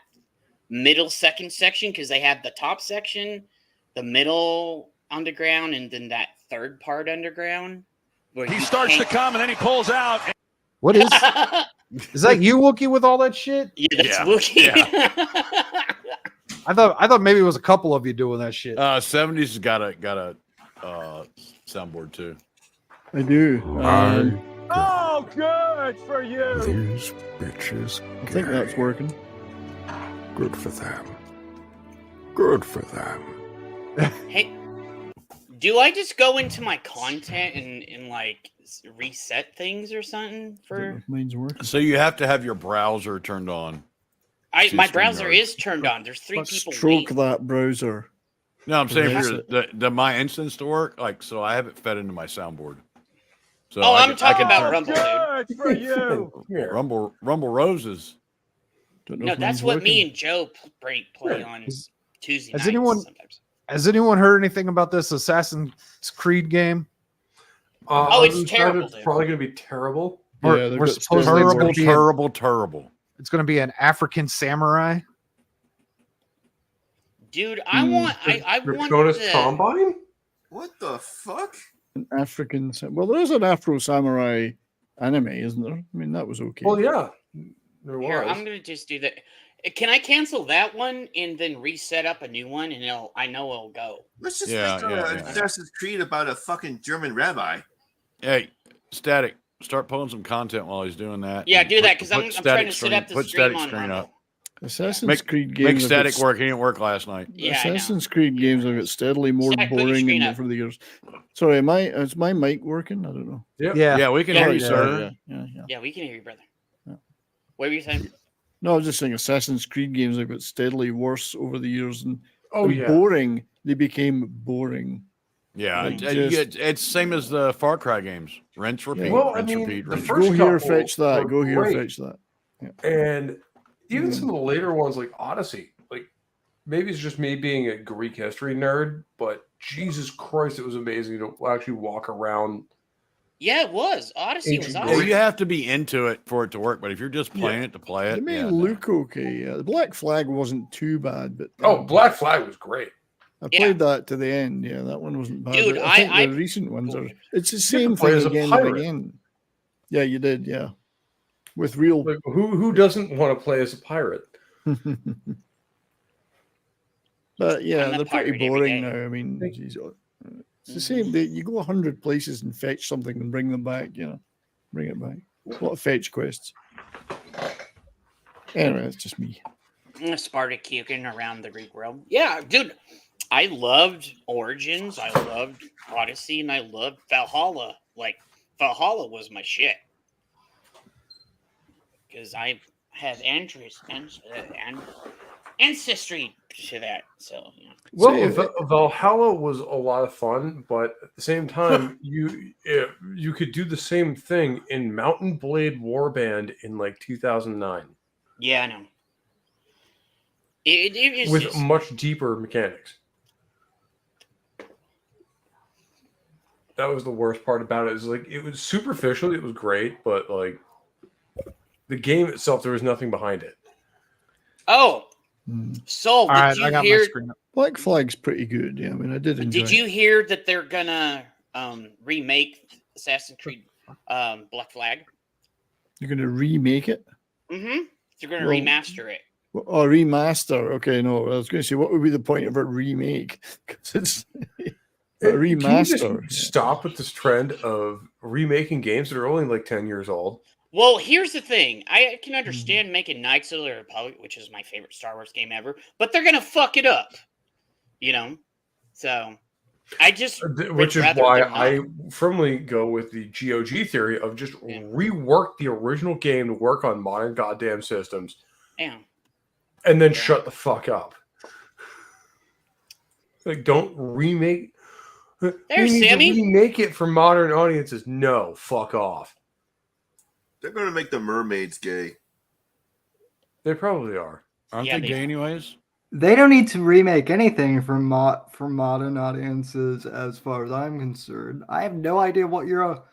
[SPEAKER 14] middle second section, because they have the top section, the middle underground, and then that third part underground. Where
[SPEAKER 1] he starts to come and then he pulls out.
[SPEAKER 17] What is that you, Wookie, with all that shit?
[SPEAKER 14] Yeah, that's Wookie.
[SPEAKER 17] Yeah. I thought maybe it was a couple of you doing that shit.
[SPEAKER 13] 70s got a soundboard too.
[SPEAKER 15] I do.
[SPEAKER 1] Oh, good for you.
[SPEAKER 3] These bitches.
[SPEAKER 15] I think that's working.
[SPEAKER 3] Good for them. Good for them.
[SPEAKER 14] Hey, do I just go into my content and like reset things or something for?
[SPEAKER 15] Mine's working.
[SPEAKER 13] So you have to have your browser turned on.
[SPEAKER 14] My browser is turned on. There's 3 people.
[SPEAKER 15] Stroke that browser.
[SPEAKER 13] No, I'm saying for the my instance to work. Like, so I have it fed into my soundboard. So
[SPEAKER 14] I'm talking about Rumble,
[SPEAKER 1] dude. Good for you.
[SPEAKER 13] Rumble Roses.
[SPEAKER 14] No, that's what me and Joe play on Tuesday nights.
[SPEAKER 17] Has anyone heard anything about this Assassin's Creed game?
[SPEAKER 14] It's terrible.
[SPEAKER 7] It's probably going to be terrible.
[SPEAKER 17] We're supposedly
[SPEAKER 13] terrible.
[SPEAKER 17] It's going to be an African samurai.
[SPEAKER 14] Dude, I want
[SPEAKER 7] Combine?
[SPEAKER 16] What the fuck?
[SPEAKER 15] An African. Well, there is an Afro Samurai anime, isn't there? I mean, that was okay.
[SPEAKER 7] Well, yeah, there
[SPEAKER 14] Here,
[SPEAKER 7] was.
[SPEAKER 14] I'm gonna just do that. Can I cancel that one and then reset up a new one, and I know it'll go.
[SPEAKER 16] Let's just make an Assassin's Creed about a fucking German rabbi.
[SPEAKER 13] Hey, Static, start pulling some content while he's doing that.
[SPEAKER 14] Yeah,
[SPEAKER 13] And
[SPEAKER 14] do that, 'cause
[SPEAKER 13] put
[SPEAKER 14] I'm
[SPEAKER 13] Static
[SPEAKER 14] trying to set up the
[SPEAKER 13] put
[SPEAKER 14] stream
[SPEAKER 13] Static
[SPEAKER 14] on
[SPEAKER 13] screen
[SPEAKER 14] Rumble.
[SPEAKER 13] up.
[SPEAKER 15] Assassin's Creed games.
[SPEAKER 13] Make Static work. He didn't work last night.
[SPEAKER 14] Yeah,
[SPEAKER 15] Assassin's Creed games have got steadily more
[SPEAKER 14] Static, put your
[SPEAKER 15] boring
[SPEAKER 14] screen
[SPEAKER 15] and
[SPEAKER 14] up.
[SPEAKER 15] over the years. Sorry, is my mic working? I don't know.
[SPEAKER 13] Yeah, we can hear you, sir.
[SPEAKER 14] Yeah, we can hear you, brother. What were you saying?
[SPEAKER 15] No, I was just saying Assassin's Creed games have got steadily worse over the years, and
[SPEAKER 7] Oh, yeah.
[SPEAKER 15] boring. They became boring.
[SPEAKER 13] Yeah,
[SPEAKER 15] Like,
[SPEAKER 13] it's same as the Far Cry games. Rinse, repeat,
[SPEAKER 7] Well, I
[SPEAKER 13] rinse,
[SPEAKER 7] mean,
[SPEAKER 13] repeat,
[SPEAKER 7] the
[SPEAKER 13] rinse,
[SPEAKER 7] first
[SPEAKER 13] repeat.
[SPEAKER 15] Go here,
[SPEAKER 7] couple
[SPEAKER 15] fetch that.
[SPEAKER 7] were
[SPEAKER 15] Go here,
[SPEAKER 7] great.
[SPEAKER 15] fetch that.
[SPEAKER 7] And even some of the later ones, like Odyssey, like maybe it's just me being a Greek history nerd, but Jesus Christ, it was amazing to actually walk around.
[SPEAKER 14] Yeah, it was. Odyssey was
[SPEAKER 7] Ancient
[SPEAKER 14] awesome.
[SPEAKER 13] Well, you have to be into it for it to work, but if you're just playing it to play
[SPEAKER 15] They
[SPEAKER 13] it,
[SPEAKER 15] may
[SPEAKER 13] yeah,
[SPEAKER 15] look okay. Yeah, the Black Flag wasn't too bad, but
[SPEAKER 7] Black Flag was great.
[SPEAKER 15] I played that to the end. Yeah, that one wasn't bad.
[SPEAKER 14] Dude,
[SPEAKER 15] but I think
[SPEAKER 14] I
[SPEAKER 15] the recent ones are. It's the
[SPEAKER 7] You
[SPEAKER 15] same
[SPEAKER 7] could play
[SPEAKER 15] thing
[SPEAKER 7] as a
[SPEAKER 15] again and
[SPEAKER 7] pirate.
[SPEAKER 15] again. Yeah, you did. Yeah, with real.
[SPEAKER 7] Like, who doesn't want to play as a pirate?
[SPEAKER 15] But yeah,
[SPEAKER 14] I'm a
[SPEAKER 15] they're pretty
[SPEAKER 14] pirate every
[SPEAKER 15] boring
[SPEAKER 14] day.
[SPEAKER 15] now. I mean, geez, it's the same. You go 100 places and fetch something and bring them back. You know, bring it back. A lot of fetch quests. Anyway, that's just me.
[SPEAKER 14] Spartacuking around the Greek world. Yeah, dude. I loved Origins, I loved Odyssey, and I loved Valhalla. Like, Valhalla was my shit. Because I have ancestry to that. So, yeah.
[SPEAKER 7] Well, Valhalla was a lot of fun, but at the same time, you could do the same thing in Mountain Blade Warband in like 2009.
[SPEAKER 14] Yeah, I know. It is
[SPEAKER 7] with
[SPEAKER 14] just,
[SPEAKER 7] much deeper mechanics. That was the worst part about it. Is like it was superficial. It was great, but like the game itself, there was nothing behind it.
[SPEAKER 14] Oh, Soul, did you hear?
[SPEAKER 15] Black Flag's pretty good. Yeah, I mean, I did enjoy.
[SPEAKER 14] Did you hear that they're gonna remake Assassin's Creed Black Flag?
[SPEAKER 15] You're going to remake it?
[SPEAKER 14] Mm-hmm. They're gonna
[SPEAKER 15] Well,
[SPEAKER 14] remaster it.
[SPEAKER 15] Oh, remaster. Okay, no, I was going to say, what would be the point of a remake? Because it's a
[SPEAKER 7] Can you
[SPEAKER 15] remaster.
[SPEAKER 7] just stop with this trend of remaking games that are only like 10 years old?
[SPEAKER 14] Well, here's the thing. I can understand making Knights of the Republic, which is my favorite Star Wars game ever, but they're gonna fuck it up. You know? So I just
[SPEAKER 7] Which is
[SPEAKER 14] rather
[SPEAKER 7] why
[SPEAKER 14] they're not.
[SPEAKER 7] I firmly go with the GOG theory of just rework the original game to work on modern goddamn systems.
[SPEAKER 14] Yeah.
[SPEAKER 7] And then shut the fuck up. Like, don't remake.
[SPEAKER 14] There,
[SPEAKER 7] You need to
[SPEAKER 14] Sammy.
[SPEAKER 7] remake it for modern audiences. No, fuck off.
[SPEAKER 16] They're going to make the mermaids gay.
[SPEAKER 7] They probably are.
[SPEAKER 13] Aren't
[SPEAKER 14] Yeah,
[SPEAKER 13] they
[SPEAKER 14] they
[SPEAKER 13] gay
[SPEAKER 14] are.
[SPEAKER 13] anyways?
[SPEAKER 4] They don't need to remake anything for modern audiences, as far as I'm concerned. I have no idea what you're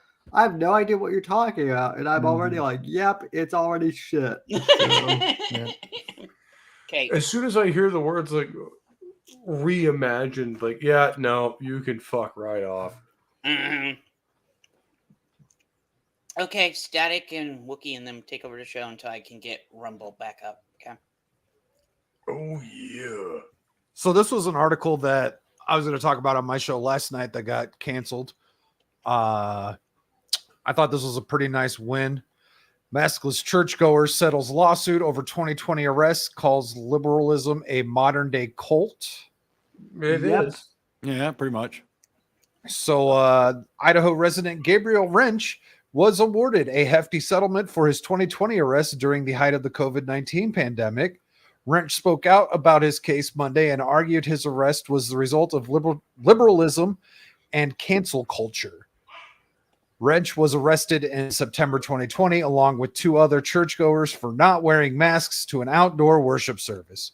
[SPEAKER 4] talking about, and I'm already like, yep, it's already shit.
[SPEAKER 14] Okay.
[SPEAKER 7] As soon as I hear the words like reimagined, like, yeah, no, you can fuck right off.
[SPEAKER 14] Okay, Static and Wookie and them take over the show until I can get Rumble back up. Okay.
[SPEAKER 7] Oh yeah.
[SPEAKER 17] So this was an article that I was going to talk about on my show last night that got canceled. I thought this was a pretty nice win. Maskless churchgoer settles lawsuit over 2020 arrests, calls liberalism a modern day cult.
[SPEAKER 7] It is.
[SPEAKER 13] Yeah, pretty much.
[SPEAKER 17] So Idaho resident Gabriel Wrench was awarded a hefty settlement for his 2020 arrest during the height of the COVID-19 pandemic. Wrench spoke out about his case Monday and argued his arrest was the result of liberalism and cancel culture. Wrench was arrested in September 2020 along with two other churchgoers for not wearing masks to an outdoor worship service.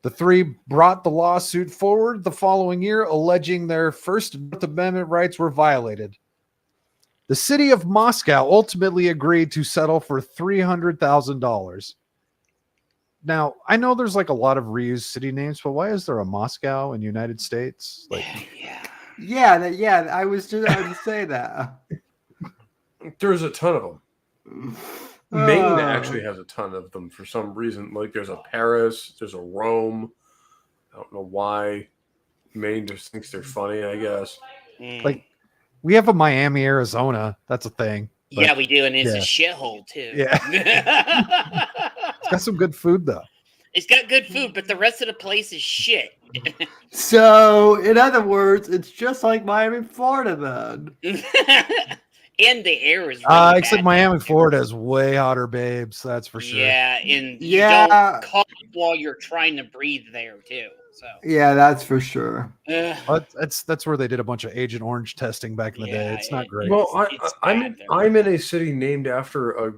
[SPEAKER 17] The three brought the lawsuit forward the following year, alleging their First Amendment rights were violated. The city of Moscow ultimately agreed to settle for $300,000. Now, I know there's like a lot of reused city names, but why is there a Moscow in the United States? Like,
[SPEAKER 4] yeah, I was just about to say that.
[SPEAKER 7] There's a ton of them. Maine actually has a ton of them for some reason. Like there's a Paris, there's a Rome. I don't know why. Maine just thinks they're funny, I guess.
[SPEAKER 17] like we have a Miami, Arizona. That's a thing. But,
[SPEAKER 14] Yeah, we do, and it's a shithole too.
[SPEAKER 17] Yeah. It's got some good food though.
[SPEAKER 14] It's got good food, but the rest of the place is shit.
[SPEAKER 4] So, in other words, it's just like Miami, Florida, then.
[SPEAKER 14] And the air is really
[SPEAKER 17] Except
[SPEAKER 14] bad.
[SPEAKER 17] Miami, Florida is way hotter, babes. That's for sure.
[SPEAKER 14] Yeah, and you don't cough while you're trying to breathe there too. So
[SPEAKER 4] Yeah, that's for sure.
[SPEAKER 17] But that's where they did a bunch of Agent Orange testing back in the day. It's not great.
[SPEAKER 7] Well, I'm in a city named after a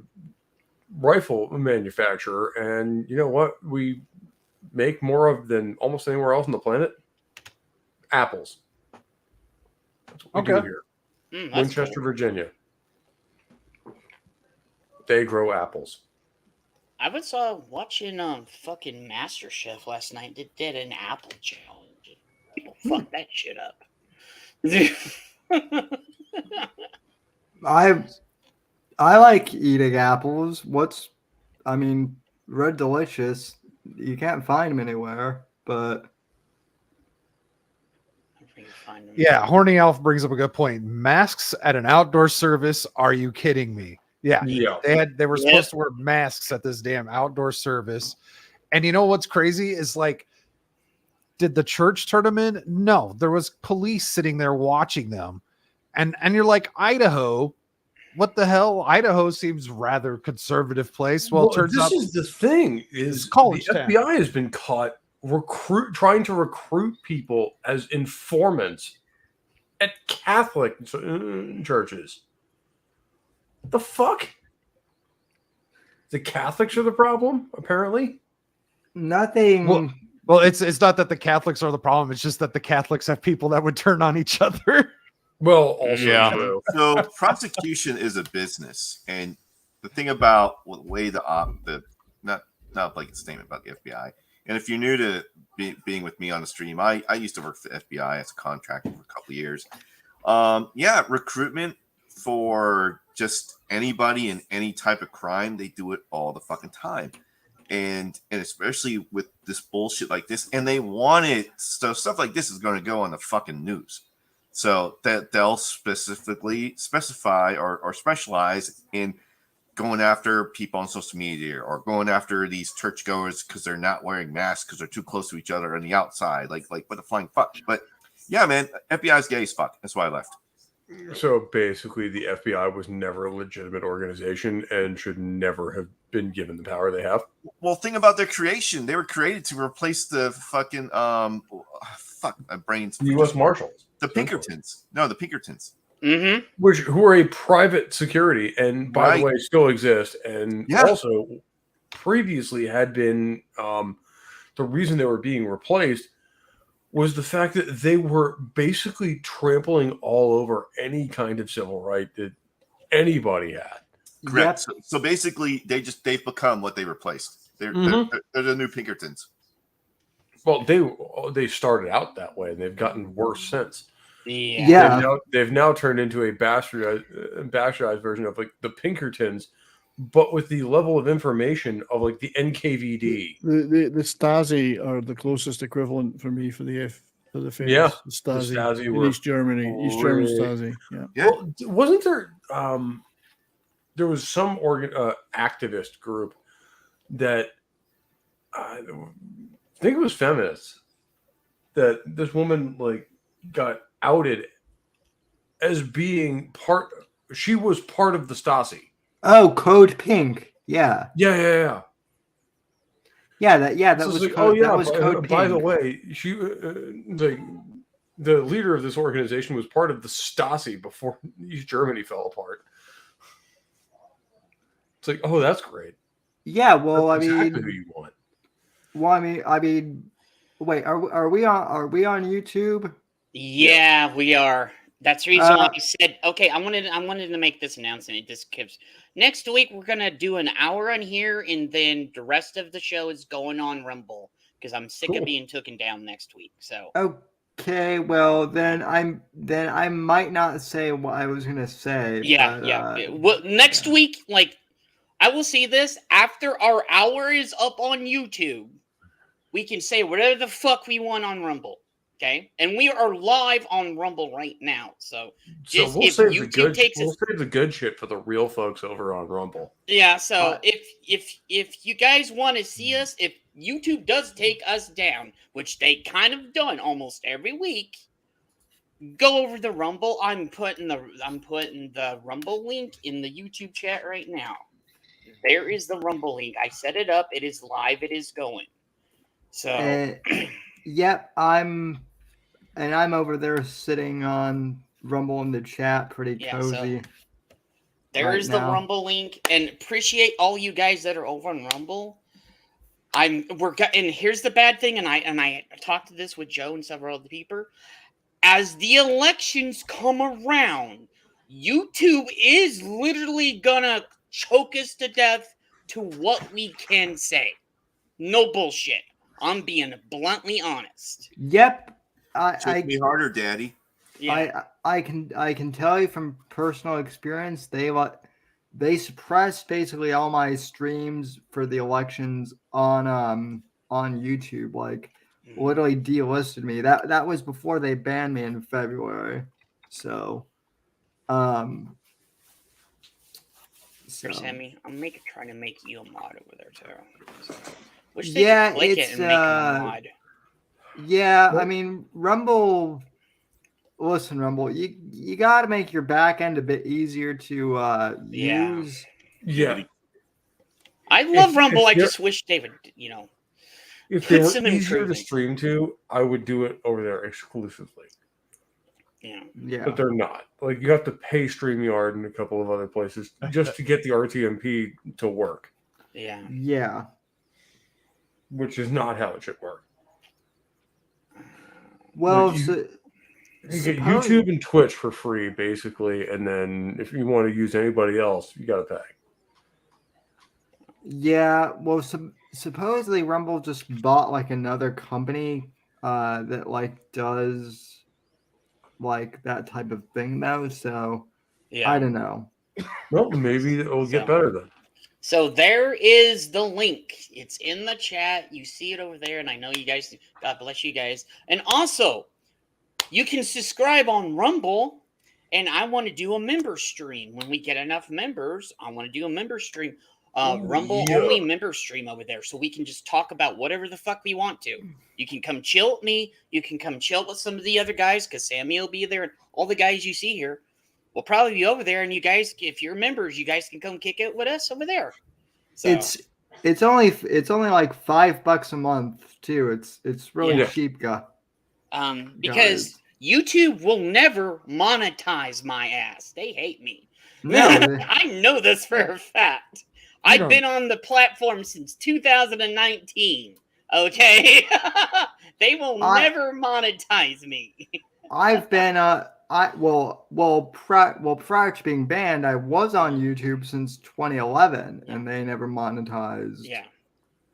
[SPEAKER 7] rifle manufacturer, and you know what? We make more of than almost anywhere else on the planet. Apples. That's what we do here. Winchester, Virginia. They grow apples.
[SPEAKER 14] I was watching fucking MasterChef last night. They did an apple challenge. People fuck that shit up.
[SPEAKER 4] I like eating apples. Red Delicious. You can't find them anywhere, but
[SPEAKER 17] Yeah, Horny Elf brings up a good point. Masks at an outdoor service? Are you kidding me? Yeah. They were supposed to wear masks at this damn outdoor service. And you know what's crazy is like, did the church turn them in? No, there was police sitting there watching them. And you're like, Idaho, what the hell? Idaho seems rather conservative place. Well, it turns out
[SPEAKER 7] this is the thing is
[SPEAKER 17] college
[SPEAKER 7] the
[SPEAKER 17] town.
[SPEAKER 7] FBI has been caught trying to recruit people as informants at Catholic churches. What the fuck? The Catholics are the problem, apparently.
[SPEAKER 4] Nothing.
[SPEAKER 17] Well, it's not that the Catholics are the problem. It's just that the Catholics have people that would turn on each other.
[SPEAKER 7] Well, also true.
[SPEAKER 16] So prosecution is a business, and the thing about the way not a blanket statement about the FBI. And if you're new to being with me on the stream, I used to work for the FBI as a contractor for a couple of years. Recruitment for just anybody in any type of crime, they do it all the fucking time. And especially with this bullshit like this, and they want it, so stuff like this is going to go on the fucking news. So that they'll specifically specify or specialize in going after people on social media or going after these churchgoers because they're not wearing masks because they're too close to each other on the outside. Like what the flying fuck. But yeah, man, FBI's gay as fuck. That's why I left.
[SPEAKER 7] So basically, the FBI was never a legitimate organization and should never have been given the power they have.
[SPEAKER 16] Well, think about their creation. They were created to replace the fucking my brain's
[SPEAKER 7] U.S. Marshals.
[SPEAKER 16] The Pinkertons. No, the Pinkertons.
[SPEAKER 14] Mm-hmm.
[SPEAKER 7] Who are a private security, and by the way, still exist, and also previously had been the reason they were being replaced was the fact that they were basically trampling all over any kind of civil right that anybody had.
[SPEAKER 16] Correct. Yep. So basically, they've become what they replaced. They're the new Pinkertons.
[SPEAKER 7] Well, they started out that way, and they've gotten worse since.
[SPEAKER 14] Yeah.
[SPEAKER 7] They've now turned into a bastardized version of like the Pinkertons, but with the level of information of like the NKVD.
[SPEAKER 15] The Stasi are the closest equivalent for me for the famous Stasi in East Germany, East German Stasi. Yeah.
[SPEAKER 7] Well, wasn't there? There was some activist group that I think it was feminists that this woman like got outed as being part. She was part of the Stasi.
[SPEAKER 4] Oh, Code Pink. Yeah.
[SPEAKER 7] Yeah.
[SPEAKER 4] That was
[SPEAKER 7] like,
[SPEAKER 4] Code, that was Code Pink.
[SPEAKER 7] By the way, she the leader of this organization was part of the Stasi before East Germany fell apart. It's like, oh, that's great.
[SPEAKER 4] Yeah, well,
[SPEAKER 7] that's exactly who you want.
[SPEAKER 4] Well, I mean, wait, are we on YouTube?
[SPEAKER 14] Yeah, we are. That's the reason why I said, okay, I wanted to make this announcement. This gives next week we're gonna do an hour on here, and then the rest of the show is going on Rumble because I'm sick of being taken down next week. So
[SPEAKER 4] Okay, well then I might not say what I was gonna say.
[SPEAKER 14] yeah,
[SPEAKER 4] but,
[SPEAKER 14] Well, next week, like I will see this after our hour is up on YouTube. We can say whatever the fuck we want on Rumble. Okay, and we are live on Rumble right now. So just
[SPEAKER 7] we'll
[SPEAKER 14] if
[SPEAKER 7] save
[SPEAKER 14] YouTube takes us,
[SPEAKER 7] save the good shit for the real folks over on Rumble.
[SPEAKER 14] yeah. So if you guys want to see us, if YouTube does take us down, which they kind of done almost every week, go over the Rumble. I'm putting the Rumble link in the YouTube chat right now. There is the Rumble link. I set it up. It is live. It is going. So
[SPEAKER 4] yep, I'm over there sitting on Rumble in the chat, pretty cozy.
[SPEAKER 14] There is the Rumble link, and appreciate all you guys that are over on Rumble. And here's the bad thing, and I talked to this with Joe and several other people. As the elections come around, YouTube is literally gonna choke us to death to what we can say. No bullshit. I'm being bluntly honest.
[SPEAKER 4] Yep.
[SPEAKER 16] Choke me harder, Daddy.
[SPEAKER 14] Yeah.
[SPEAKER 4] I can tell you from personal experience, they suppressed basically all my streams for the elections on YouTube. Like literally delisted me. That was before they banned me in February. So
[SPEAKER 14] Sammy, I'm trying to make you a mod over there too. So, wish they could click it and make him a mod.
[SPEAKER 4] Yeah, I mean Rumble. Listen, Rumble, you got to make your back end a bit easier to use.
[SPEAKER 7] Yeah,
[SPEAKER 14] I love Rumble. I just wish they would,
[SPEAKER 7] if they
[SPEAKER 14] put
[SPEAKER 7] were
[SPEAKER 14] some
[SPEAKER 7] easier to
[SPEAKER 14] improvement.
[SPEAKER 7] stream to, I would do it over there exclusively.
[SPEAKER 14] Yeah.
[SPEAKER 7] But they're not. Like you have to pay StreamYard and a couple of other places just to get the RTMP to work.
[SPEAKER 4] Yeah.
[SPEAKER 7] Which is not how it should work.
[SPEAKER 4] Well,
[SPEAKER 7] like you get YouTube and Twitch for free, basically, and then if you want to use anybody else, you got to pay.
[SPEAKER 4] Yeah, well, supposedly Rumble just bought like another company that like does like that type of thing though. So I don't know.
[SPEAKER 7] Well, maybe it will get better then.
[SPEAKER 14] So there is the link. It's in the chat. You see it over there, and I know you guys. God bless you guys. And also, you can subscribe on Rumble. And I want to do a member stream when we get enough members. I want to do a member stream, Rumble only member stream over there, so we can just talk about whatever the fuck we want to. You can come chill with me. You can come chill with some of the other guys because Sammy will be there, and all the guys you see here will probably be over there. And you guys, if you're members, you guys can come kick it with us over there. So
[SPEAKER 4] it's only like $5 a month too. It's really cheap, guy.
[SPEAKER 14] Because YouTube will never monetize my ass. They hate me.
[SPEAKER 4] No,
[SPEAKER 14] I know this for a fact. I've been on the platform since 2019. Okay, they will never monetize me.
[SPEAKER 4] I've been prior to being banned, I was on YouTube since 2011, and they never monetized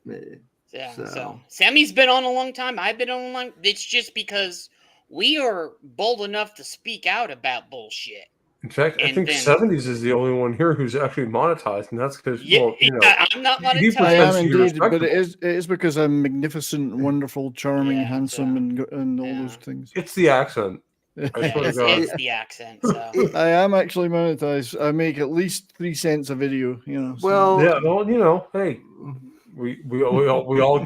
[SPEAKER 4] me.
[SPEAKER 14] Yeah. So Sammy's been on a long time. I've been on a long. It's just because we are bold enough to speak out about bullshit.
[SPEAKER 7] In fact, I think 70s is the only one here who's actually monetized, and that's because
[SPEAKER 14] I'm not monetized.
[SPEAKER 15] I am indeed, but it is because I'm magnificent, wonderful, charming, handsome, and all those things.
[SPEAKER 7] It's the accent.
[SPEAKER 14] It's the accent. So.
[SPEAKER 15] I am actually monetized. I make at least 3 cents a video.
[SPEAKER 7] Hey, we all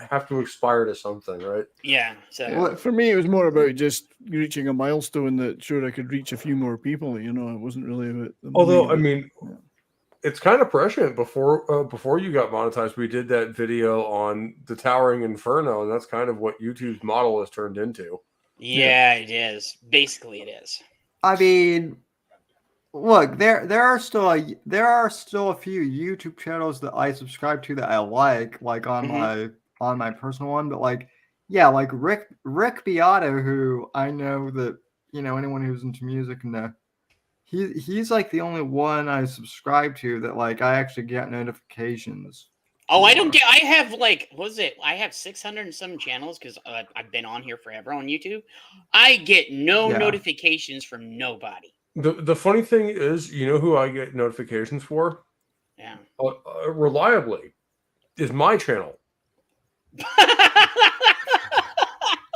[SPEAKER 7] have to aspire to something, right?
[SPEAKER 14] Yeah. So
[SPEAKER 15] well, for me, it was more about just reaching a milestone that sure I could reach a few more people. It wasn't really about.
[SPEAKER 7] Although I mean, it's kind of prescient. Before you got monetized, we did that video on the Towering Inferno, and that's kind of what YouTube's model has turned into.
[SPEAKER 14] Yeah, it is. Basically, it is.
[SPEAKER 4] I mean, look, there are still a few YouTube channels that I subscribe to that I like on my personal one, but like Rick Beato, who I know that anyone who's into music know. He's like the only one I subscribe to that like I actually get notifications.
[SPEAKER 14] Oh, I don't get. I have like, what was it? I have 600 and some channels because I've been on here forever on YouTube. I get no notifications from nobody.
[SPEAKER 7] The funny thing is, you know who I get notifications for?
[SPEAKER 14] Yeah.
[SPEAKER 7] Reliably, is my channel.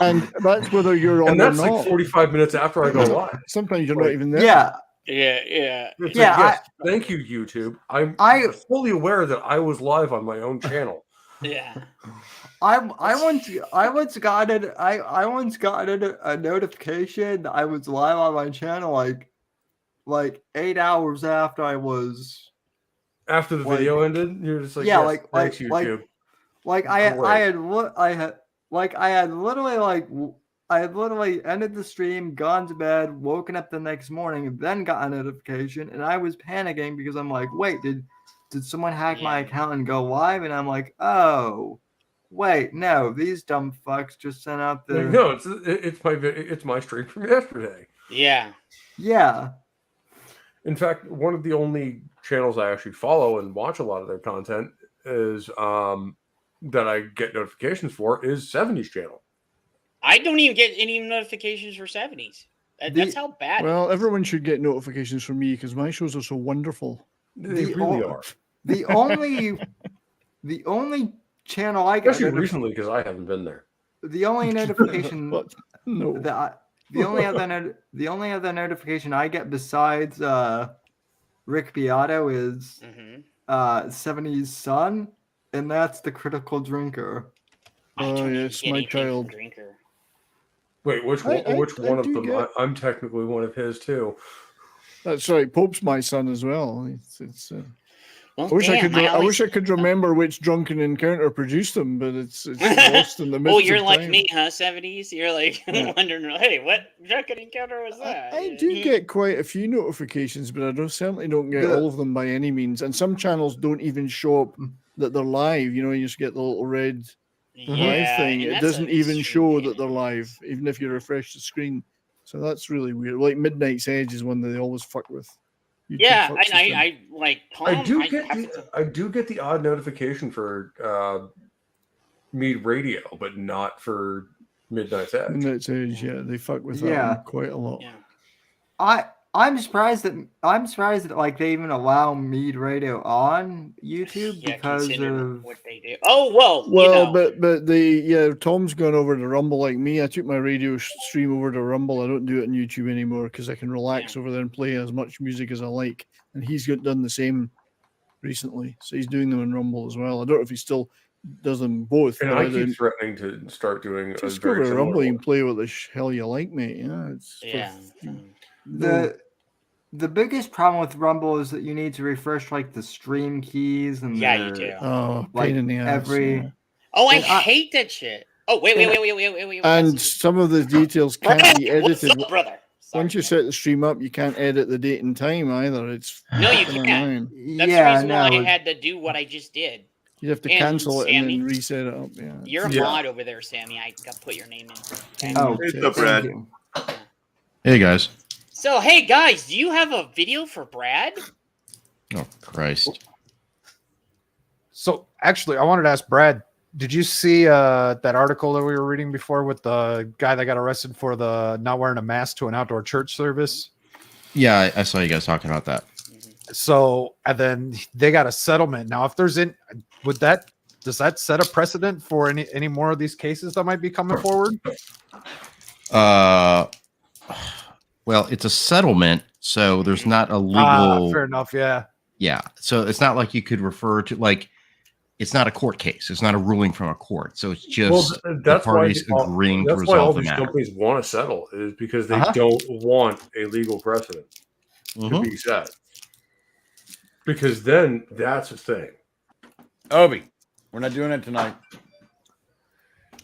[SPEAKER 15] And that's whether you're on
[SPEAKER 7] And that's
[SPEAKER 15] or not.
[SPEAKER 7] like 45 minutes after I go live.
[SPEAKER 15] Sometimes you're not even there.
[SPEAKER 4] Yeah.
[SPEAKER 14] Yeah.
[SPEAKER 7] It's like, yes, thank you, YouTube. I'm fully aware that I was live on my own channel.
[SPEAKER 14] Yeah.
[SPEAKER 4] I once got a notification that I was live on my channel like 8 hours after I was.
[SPEAKER 7] After the video ended, you're just like,
[SPEAKER 4] yeah,
[SPEAKER 7] yes, thanks, YouTube.
[SPEAKER 4] I had literally ended the stream, gone to bed, woken up the next morning, and then got a notification, and I was panicking because I'm like, wait, did someone hack my account and go live? And I'm like, oh, wait, no, these dumb fucks just sent out the.
[SPEAKER 7] No, it's my stream from yesterday.
[SPEAKER 14] Yeah.
[SPEAKER 4] Yeah.
[SPEAKER 7] In fact, one of the only channels I actually follow and watch a lot of their content is that I get notifications for is 70s channel.
[SPEAKER 14] I don't even get any notifications for 70s. That's how bad.
[SPEAKER 15] Well, everyone should get notifications from me because my shows are so wonderful.
[SPEAKER 7] They really are.
[SPEAKER 4] The only channel I get,
[SPEAKER 7] especially recently, because I haven't been there.
[SPEAKER 4] The only notification
[SPEAKER 15] no.
[SPEAKER 4] The only other notification I get besides Rick Beato is 70s Son, and that's the Critical Drinker.
[SPEAKER 15] Oh yes, my child.
[SPEAKER 7] Wait, which one of them?
[SPEAKER 15] get-
[SPEAKER 7] I'm technically one of his too.
[SPEAKER 15] That's right. Pope's my son as well. It's
[SPEAKER 14] Well,
[SPEAKER 15] I wish I
[SPEAKER 14] damn,
[SPEAKER 15] could. I
[SPEAKER 14] always-
[SPEAKER 15] wish I could remember which drunken encounter produced them, but it's lost in the midst.
[SPEAKER 14] Oh, you're
[SPEAKER 15] of
[SPEAKER 14] like
[SPEAKER 15] time.
[SPEAKER 14] me, huh? 70s. You're like wondering, hey, what drunken encounter was that?
[SPEAKER 15] I do get quite a few notifications, but I certainly don't get all of them by any means. And some channels don't even show up that they're live. You know, you just get the little red live thing.
[SPEAKER 14] and
[SPEAKER 15] It
[SPEAKER 14] that's
[SPEAKER 15] doesn't even show that they're live, even if you refresh the screen. So that's really weird. Like Midnight's Edge is one that they always fuck with. YouTube
[SPEAKER 14] Yeah,
[SPEAKER 15] fucks with them.
[SPEAKER 14] I like. Tom,
[SPEAKER 7] I do get the odd notification for Mead Radio, but not for Midnight's Edge.
[SPEAKER 15] Midnight's Edge, yeah, they fuck with that
[SPEAKER 4] Yeah.
[SPEAKER 15] one quite a lot.
[SPEAKER 4] I'm surprised that like they even allow Mead Radio on YouTube because of
[SPEAKER 14] what they do. Oh well,
[SPEAKER 15] Well, but Tom's gone over to Rumble like me. I took my radio stream over to Rumble. I don't do it on YouTube anymore because I can relax over there and play as much music as I like. And he's done the same recently, so he's doing them in Rumble as well. I don't know if he still does them both.
[SPEAKER 7] And
[SPEAKER 15] but
[SPEAKER 7] I
[SPEAKER 15] don't-
[SPEAKER 7] keep threatening to start doing a
[SPEAKER 15] just go
[SPEAKER 7] very
[SPEAKER 15] over to
[SPEAKER 7] similar
[SPEAKER 15] Rumble
[SPEAKER 7] one.
[SPEAKER 15] and play what the hell you like, mate. Yeah, it's
[SPEAKER 4] the biggest problem with Rumble is that you need to refresh like the stream keys and
[SPEAKER 14] Yeah, you do.
[SPEAKER 15] Oh,
[SPEAKER 4] like
[SPEAKER 15] pain in the ass,
[SPEAKER 4] every.
[SPEAKER 15] yeah.
[SPEAKER 14] Oh, I
[SPEAKER 4] And
[SPEAKER 14] hate that shit. Oh, wait.
[SPEAKER 15] And some of the details can't be
[SPEAKER 14] What's
[SPEAKER 15] edited.
[SPEAKER 14] up, brother?
[SPEAKER 15] Once you set the stream up, you can't edit the date and time either. It's
[SPEAKER 14] No, you
[SPEAKER 15] fucking
[SPEAKER 14] can't.
[SPEAKER 15] annoying.
[SPEAKER 14] That's the reason why I had to do what I just did.
[SPEAKER 15] You have to
[SPEAKER 14] And
[SPEAKER 15] cancel it
[SPEAKER 14] Sammy,
[SPEAKER 15] and then reset it up. Yeah.
[SPEAKER 14] You're a
[SPEAKER 15] Yeah.
[SPEAKER 14] mod over there, Sammy. I got to put your name in.
[SPEAKER 4] Oh,
[SPEAKER 16] What's up, Brad?
[SPEAKER 8] Hey guys.
[SPEAKER 14] So, hey guys, do you have a video for Brad?
[SPEAKER 8] Oh Christ.
[SPEAKER 17] So actually, I wanted to ask Brad, did you see that article that we were reading before with the guy that got arrested for the not wearing a mask to an outdoor church service?
[SPEAKER 8] Yeah, I saw you guys talking about that.
[SPEAKER 17] So, and then they got a settlement. Now, if there's does that set a precedent for any more of these cases that might be coming forward?
[SPEAKER 8] Well, it's a settlement, so there's not a legal.
[SPEAKER 17] Fair enough. Yeah.
[SPEAKER 8] Yeah, so it's not like you could refer to it's not a court case. It's not a ruling from a court. So it's just the parties agreeing to
[SPEAKER 7] That's why all
[SPEAKER 8] resolve the
[SPEAKER 7] these
[SPEAKER 8] matter.
[SPEAKER 7] companies want to settle is because they
[SPEAKER 8] Uh-huh.
[SPEAKER 7] don't want a legal precedent to
[SPEAKER 8] Mhm.
[SPEAKER 7] be set. Because then that's a thing.
[SPEAKER 13] Obi, we're not doing it tonight.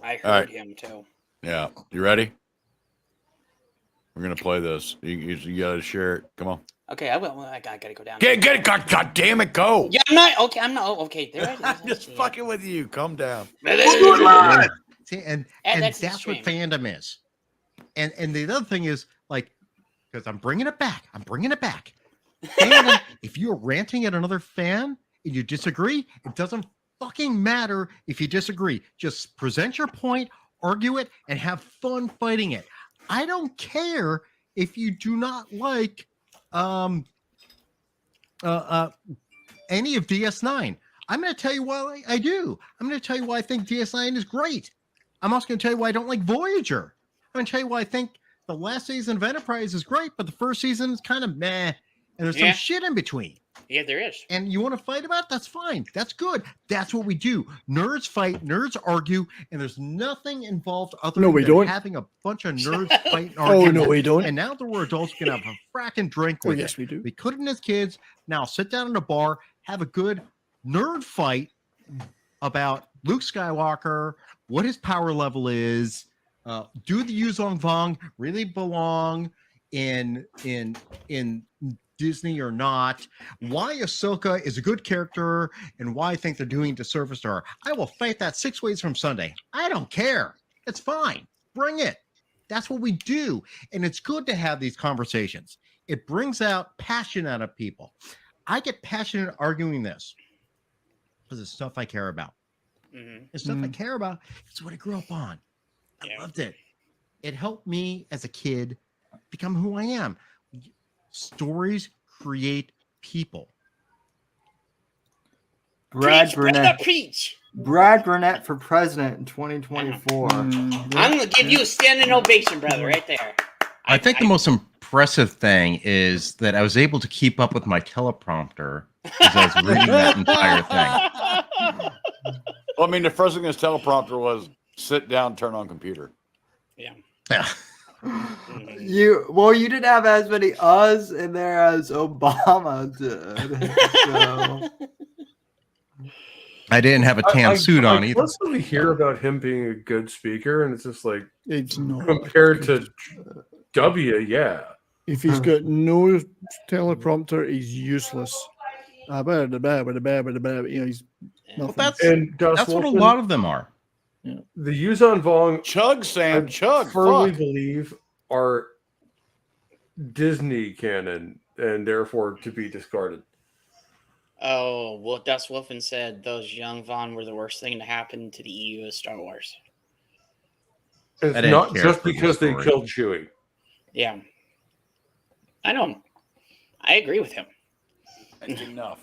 [SPEAKER 14] I heard
[SPEAKER 13] All right.
[SPEAKER 14] him too.
[SPEAKER 13] Yeah, you ready? We're gonna play this. You gotta share it. Come on.
[SPEAKER 14] Okay, I will. I gotta go down.
[SPEAKER 13] Get it! God damn it, go!
[SPEAKER 14] Yeah, I'm not. Okay, I'm not. Oh, okay, there it is.
[SPEAKER 13] I'm just fucking with you. Calm down.
[SPEAKER 8] See, and
[SPEAKER 14] And
[SPEAKER 8] that's
[SPEAKER 14] that's
[SPEAKER 8] what fandom is. And the other thing is, like, because I'm bringing it back. And if you're ranting at another fan and you disagree, it doesn't fucking matter if you disagree. Just present your point, argue it, and have fun fighting it. I don't care if you do not like any of DS9. I'm going to tell you why I do. I'm going to tell you why I think DS9 is great. I'm also going to tell you why I don't like Voyager. I'm going to tell you why I think the last season of Enterprise is great, but the first season is kind of meh, and there's some shit in between.
[SPEAKER 14] Yeah, there is.
[SPEAKER 8] And you want to fight about it? That's fine. That's good. That's what we do. Nerds fight, nerds argue, and there's nothing involved other than having a bunch of nerds fight and argue.
[SPEAKER 15] Oh, no, we don't.
[SPEAKER 8] And now that we're adults, we can have a fracking drink with
[SPEAKER 15] yes,
[SPEAKER 8] it.
[SPEAKER 15] we do.
[SPEAKER 8] We couldn't as kids. Now sit down in a bar, have a good nerd fight about Luke Skywalker, what his power level is. Do the Yuzong Vong really belong in Disney or not? Why Ahsoka is a good character and why I think they're doing disservice to her. I will fight that 6 ways from Sunday. I don't care. It's fine. Bring it. That's what we do. And it's good to have these conversations. It brings out passion out of people. I get passionate arguing this because it's stuff I care about. It's stuff I care about. It's what I grew up on. I loved it. It helped me as a kid become who I am. Stories create people.
[SPEAKER 4] Brad Burnette.
[SPEAKER 14] Preach.
[SPEAKER 4] Brad Burnette for president in 2024.
[SPEAKER 14] I'm gonna give you a standing ovation, brother, right there.
[SPEAKER 8] I think the most impressive thing is that I was able to keep up with my teleprompter as I was reading that entire thing.
[SPEAKER 13] Well, I mean, the first thing his teleprompter was sit down, turn on computer.
[SPEAKER 14] Yeah.
[SPEAKER 4] You didn't have as many us in there as Obama did. So.
[SPEAKER 8] I didn't have a tan suit on either.
[SPEAKER 7] Constantly hear about him being a good speaker, and it's just like
[SPEAKER 15] it's not
[SPEAKER 7] compared to W. Yeah,
[SPEAKER 15] if he's got no teleprompter, he's useless. You know, he's nothing.
[SPEAKER 8] Well, that's what a lot of them are.
[SPEAKER 15] Yeah.
[SPEAKER 7] The Yuzon Vong
[SPEAKER 13] chug, Sam, chug.
[SPEAKER 7] Firmly believe are Disney canon and therefore to be discarded.
[SPEAKER 14] Oh, well, Dust Wolfen said those young Vaughn were the worst thing to happen to the EU of Star Wars.
[SPEAKER 7] It's not just because they killed Chewie.
[SPEAKER 14] Yeah. I know. I agree with him.
[SPEAKER 13] That's enough.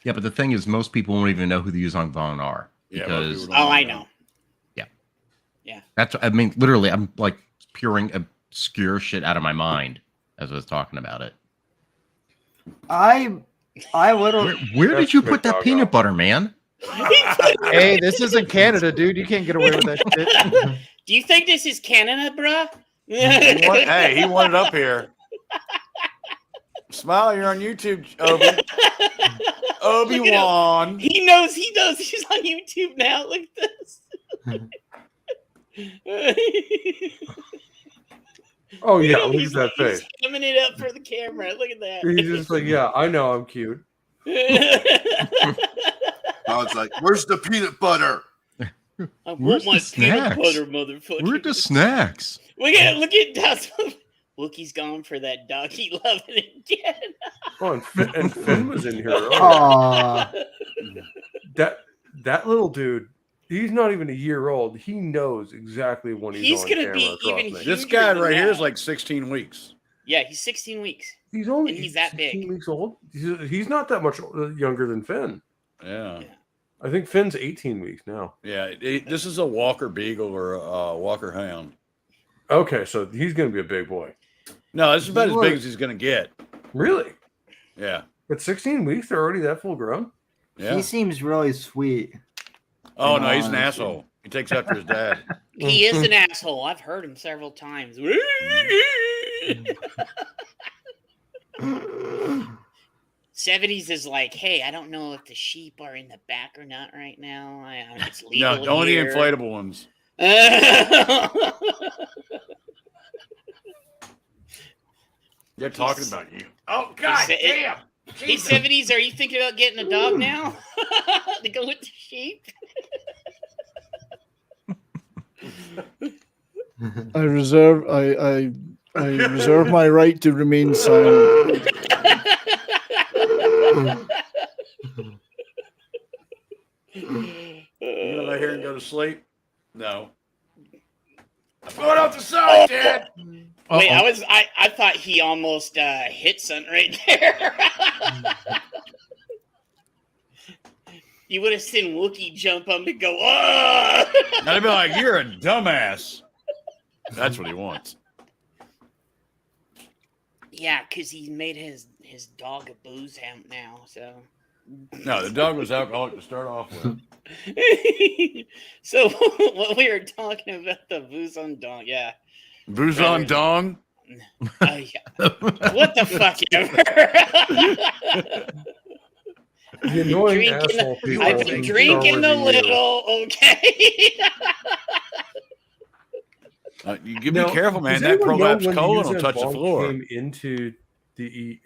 [SPEAKER 8] Yeah, but the thing is, most people won't even know who the Yuzong Vong are. Because,
[SPEAKER 14] I know.
[SPEAKER 8] Yeah.
[SPEAKER 14] Yeah.
[SPEAKER 8] I mean, literally, I'm like peering obscure shit out of my mind as I was talking about it.
[SPEAKER 4] I literally.
[SPEAKER 8] Where did you put that peanut butter, man?
[SPEAKER 17] Hey, this isn't Canada, dude. You can't get away with that shit.
[SPEAKER 14] Do you think this is Canada, bruh?
[SPEAKER 13] Hey, he wanted up here. Smile, you're on YouTube, Obi-Wan.
[SPEAKER 14] He knows he's on YouTube now. Look at this.
[SPEAKER 7] Oh yeah, look at that face.
[SPEAKER 14] He's hamming it up for the camera. Look at that.
[SPEAKER 7] He's just like, yeah, I know I'm cute.
[SPEAKER 16] I was like, where's the peanut butter?
[SPEAKER 14] I want my peanut butter, motherfucker.
[SPEAKER 8] Where's the snacks?
[SPEAKER 14] Look at Dust. Wookie's gone for that doggy loving again.
[SPEAKER 7] Oh, and Finn was in here earlier. That little dude, he's not even a year old. He knows exactly when he's on
[SPEAKER 14] gonna
[SPEAKER 7] camera
[SPEAKER 14] be
[SPEAKER 7] across
[SPEAKER 14] even
[SPEAKER 7] me.
[SPEAKER 13] This guy right here is like 16 weeks.
[SPEAKER 14] Yeah, he's 16 weeks.
[SPEAKER 7] He's only
[SPEAKER 14] and he's that
[SPEAKER 7] 16
[SPEAKER 14] big.
[SPEAKER 7] weeks old. He's not that much younger than Finn.
[SPEAKER 13] Yeah.
[SPEAKER 7] I think Finn's 18 weeks now.
[SPEAKER 13] Yeah, this is a Walker Beagle or a Walker Hound.
[SPEAKER 7] Okay, so he's going to be a big boy.
[SPEAKER 13] No, this is about as big as he's going to get.
[SPEAKER 7] Really?
[SPEAKER 13] Yeah.
[SPEAKER 7] At 16 weeks, they're already that full grown?
[SPEAKER 13] Yeah.
[SPEAKER 4] He seems really sweet.
[SPEAKER 13] Oh, no, he's an asshole. He takes after his dad.
[SPEAKER 14] He is an asshole. I've heard him several times. 70s is like, hey, I don't know if the sheep are in the back or not right now. It's legal.
[SPEAKER 13] No, only the inflatable ones. They're talking about you.
[SPEAKER 14] Oh, God damn. Hey, 70s, are you thinking about getting a dog now? To go with the sheep?
[SPEAKER 15] I I reserve my right to remain silent.
[SPEAKER 13] You gonna lay here and go to sleep? No. I'm going off the side, Dad.
[SPEAKER 14] Wait, I thought he almost hit something right there. You would have seen Wookie jump up and go, "Oh!"
[SPEAKER 13] I'd be like, "You're a dumbass." That's what he wants.
[SPEAKER 14] Yeah, because he made his dog a booze hound now. So
[SPEAKER 13] No, the dog was alcoholic to start off with.
[SPEAKER 14] So what we were talking about the booze on dong, yeah.
[SPEAKER 13] Booze on dong.
[SPEAKER 14] Yeah. What the fuck ever?
[SPEAKER 7] The annoying asshole people
[SPEAKER 14] I've been
[SPEAKER 7] in
[SPEAKER 14] drinking
[SPEAKER 7] Star
[SPEAKER 14] a
[SPEAKER 7] Wars
[SPEAKER 14] little, okay.
[SPEAKER 13] You be careful, man. That prolapsed colon will touch the floor.
[SPEAKER 7] Came into the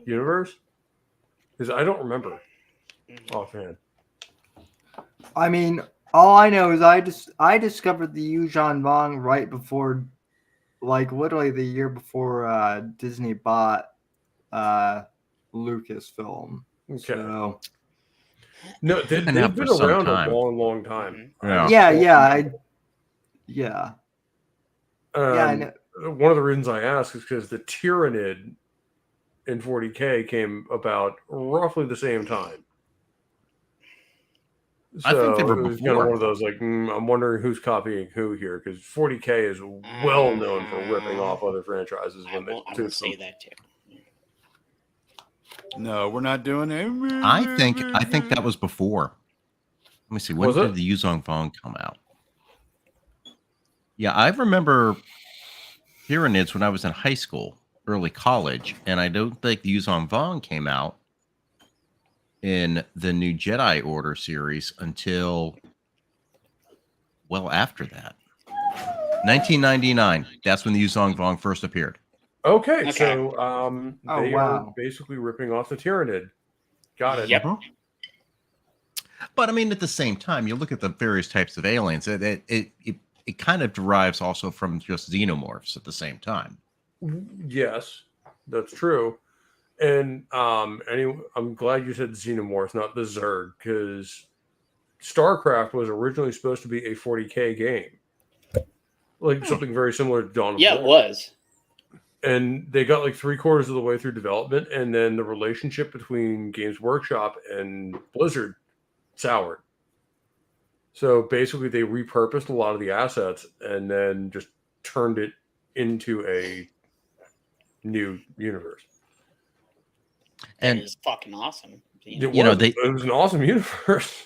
[SPEAKER 7] universe, because I don't remember offhand.
[SPEAKER 4] I mean, all I know is I discovered the Yuuzhan Vong right before, like literally the year before Disney bought Lucasfilm.
[SPEAKER 7] Okay.
[SPEAKER 4] So,
[SPEAKER 7] no, they've been around a long time.
[SPEAKER 4] Yeah.
[SPEAKER 7] I know. One of the reasons I ask is because the Tyranid in 40K came about roughly the same time. So
[SPEAKER 8] I think they were
[SPEAKER 7] it was kind of
[SPEAKER 8] before.
[SPEAKER 7] one of those like, I'm wondering who's copying who here, because 40K is well known for ripping off other franchises when they do
[SPEAKER 14] say that too.
[SPEAKER 13] No, we're not doing it.
[SPEAKER 8] I think that was before. Let me see. When
[SPEAKER 7] Was
[SPEAKER 8] did
[SPEAKER 7] it?
[SPEAKER 8] the Yuuzhan Vong come out? Yeah, I remember Tyranids when I was in high school, early college, and I don't think the Yuuzhan Vong came out in the new Jedi Order series until well after that. 1999. That's when the Yuuzhan Vong first appeared.
[SPEAKER 7] Okay, so they
[SPEAKER 4] wow.
[SPEAKER 7] are basically ripping off the Tyranid. Got it.
[SPEAKER 14] Yep.
[SPEAKER 8] But I mean, at the same time, you look at the various types of aliens. It kind of derives also from just xenomorphs at the same time.
[SPEAKER 7] Yes, that's true. And I'm glad you said xenomorphs, not the Zerg, because StarCraft was originally supposed to be a 40K game, like something very similar to Dawn of
[SPEAKER 14] Yeah,
[SPEAKER 7] War.
[SPEAKER 14] it was.
[SPEAKER 7] And they got like 3/4 of the way through development, and then the relationship between Games Workshop and Blizzard soured. So basically, they repurposed a lot of the assets and then just turned it into a new universe.
[SPEAKER 8] And
[SPEAKER 14] it's fucking awesome.
[SPEAKER 7] It was an awesome universe.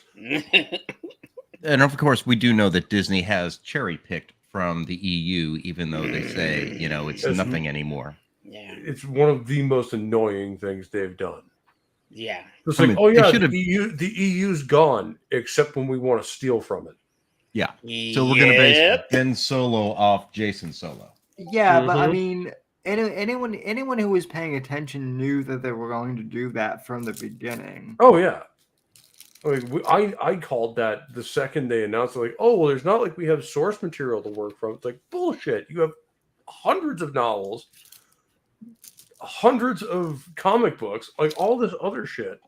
[SPEAKER 8] And of course, we do know that Disney has cherry picked from the EU, even though they say, it's nothing anymore.
[SPEAKER 14] Yeah.
[SPEAKER 7] It's one of the most annoying things they've done.
[SPEAKER 14] Yeah.
[SPEAKER 7] It's like, the EU's gone, except when we want to steal from it.
[SPEAKER 8] Yeah. So we're going to base Ben Solo off Jason Solo.
[SPEAKER 4] yeah, but I mean, anyone who was paying attention knew that they were going to do that from the beginning.
[SPEAKER 7] Oh, yeah. Like I called that the second they announced, like, oh, well, there's not like we have source material to work from. It's like, bullshit. You have hundreds of novels, hundreds of comic books, like all this other shit.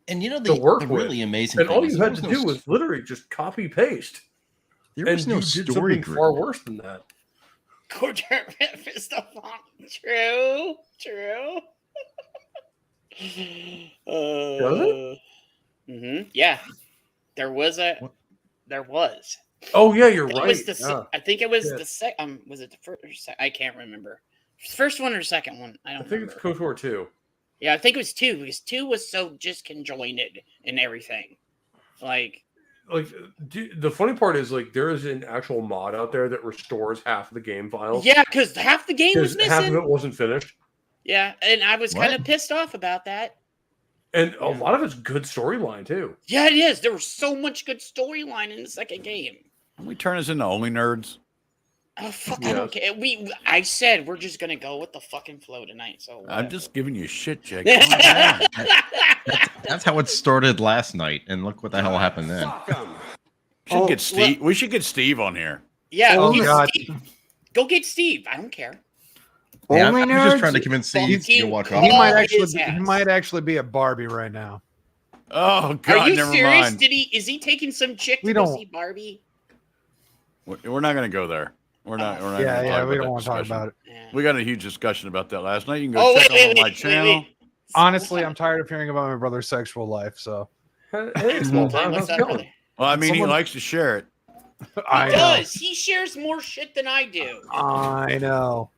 [SPEAKER 8] And
[SPEAKER 7] to work
[SPEAKER 8] the
[SPEAKER 7] with.
[SPEAKER 8] really amazing
[SPEAKER 7] and
[SPEAKER 8] thing
[SPEAKER 7] all
[SPEAKER 8] is
[SPEAKER 7] you
[SPEAKER 8] there
[SPEAKER 7] had to
[SPEAKER 8] was no
[SPEAKER 7] do was literally just copy paste.
[SPEAKER 8] There was
[SPEAKER 7] and
[SPEAKER 8] no
[SPEAKER 7] you did
[SPEAKER 8] story
[SPEAKER 7] something far
[SPEAKER 8] driven.
[SPEAKER 7] worse than that.
[SPEAKER 14] True.
[SPEAKER 7] Does it?
[SPEAKER 14] Yeah. There was.
[SPEAKER 7] Oh yeah, you're
[SPEAKER 14] It
[SPEAKER 7] right.
[SPEAKER 14] was
[SPEAKER 7] Yeah.
[SPEAKER 14] I think it was
[SPEAKER 7] Yeah.
[SPEAKER 14] the second. Was it the first or second? I can't remember. First one or second one? I don't.
[SPEAKER 7] I think it's KOTOR 2.
[SPEAKER 14] Yeah, I think it was 2 because 2 was so just conjoined and everything. Like
[SPEAKER 7] The funny part is, like, there is an actual mod out there that restores half of the game files.
[SPEAKER 14] yeah, because half the game was
[SPEAKER 7] 'Cause half of
[SPEAKER 14] missing.
[SPEAKER 7] it wasn't finished,
[SPEAKER 14] Yeah, and I was kind
[SPEAKER 8] What?
[SPEAKER 14] of pissed off about that.
[SPEAKER 7] and a lot of it's good storyline too.
[SPEAKER 14] Yeah, it is. There was so much good storyline in the second game.
[SPEAKER 13] Can we turn this into only nerds?
[SPEAKER 14] Oh fuck! I don't care. I said we're just gonna go with the fucking flow tonight. So
[SPEAKER 13] I'm just giving you shit, Jake.
[SPEAKER 8] That's how it started last night, and look what the hell happened then.
[SPEAKER 13] We should get Steve on here.
[SPEAKER 14] Yeah.
[SPEAKER 17] Oh
[SPEAKER 14] he's
[SPEAKER 17] God.
[SPEAKER 14] Steve. Go get Steve. I don't care.
[SPEAKER 8] Yeah,
[SPEAKER 4] Only
[SPEAKER 8] I'm just
[SPEAKER 4] nerds?
[SPEAKER 8] trying to convince Steve to go watch
[SPEAKER 17] He
[SPEAKER 8] Roadhouse.
[SPEAKER 17] might actually be a Barbie right now.
[SPEAKER 13] Oh God,
[SPEAKER 14] Are you
[SPEAKER 13] never
[SPEAKER 14] serious?
[SPEAKER 13] mind.
[SPEAKER 14] Is he taking some chick
[SPEAKER 17] We
[SPEAKER 14] to go
[SPEAKER 17] don't-
[SPEAKER 14] see Barbie?
[SPEAKER 13] We're not going to go there. We're not. We're not
[SPEAKER 17] Yeah,
[SPEAKER 13] gonna
[SPEAKER 17] yeah,
[SPEAKER 13] talk
[SPEAKER 17] we
[SPEAKER 13] about
[SPEAKER 17] don't
[SPEAKER 13] that
[SPEAKER 17] want to talk
[SPEAKER 13] discussion.
[SPEAKER 17] about it.
[SPEAKER 13] We got a huge discussion about that last night. You can go
[SPEAKER 14] Oh,
[SPEAKER 13] check
[SPEAKER 14] wait,
[SPEAKER 13] out
[SPEAKER 14] wait,
[SPEAKER 13] my
[SPEAKER 14] wait,
[SPEAKER 13] channel.
[SPEAKER 17] Honestly, I'm tired of hearing about my brother's sexual life. So,
[SPEAKER 7] Hey, small time.
[SPEAKER 14] What's
[SPEAKER 7] How's it
[SPEAKER 14] up,
[SPEAKER 7] going?
[SPEAKER 14] brother?
[SPEAKER 13] Well, I mean, he
[SPEAKER 17] Someone-
[SPEAKER 13] likes to share it.
[SPEAKER 17] I
[SPEAKER 14] He
[SPEAKER 17] know.
[SPEAKER 14] does. He shares more shit than I do.
[SPEAKER 17] I know.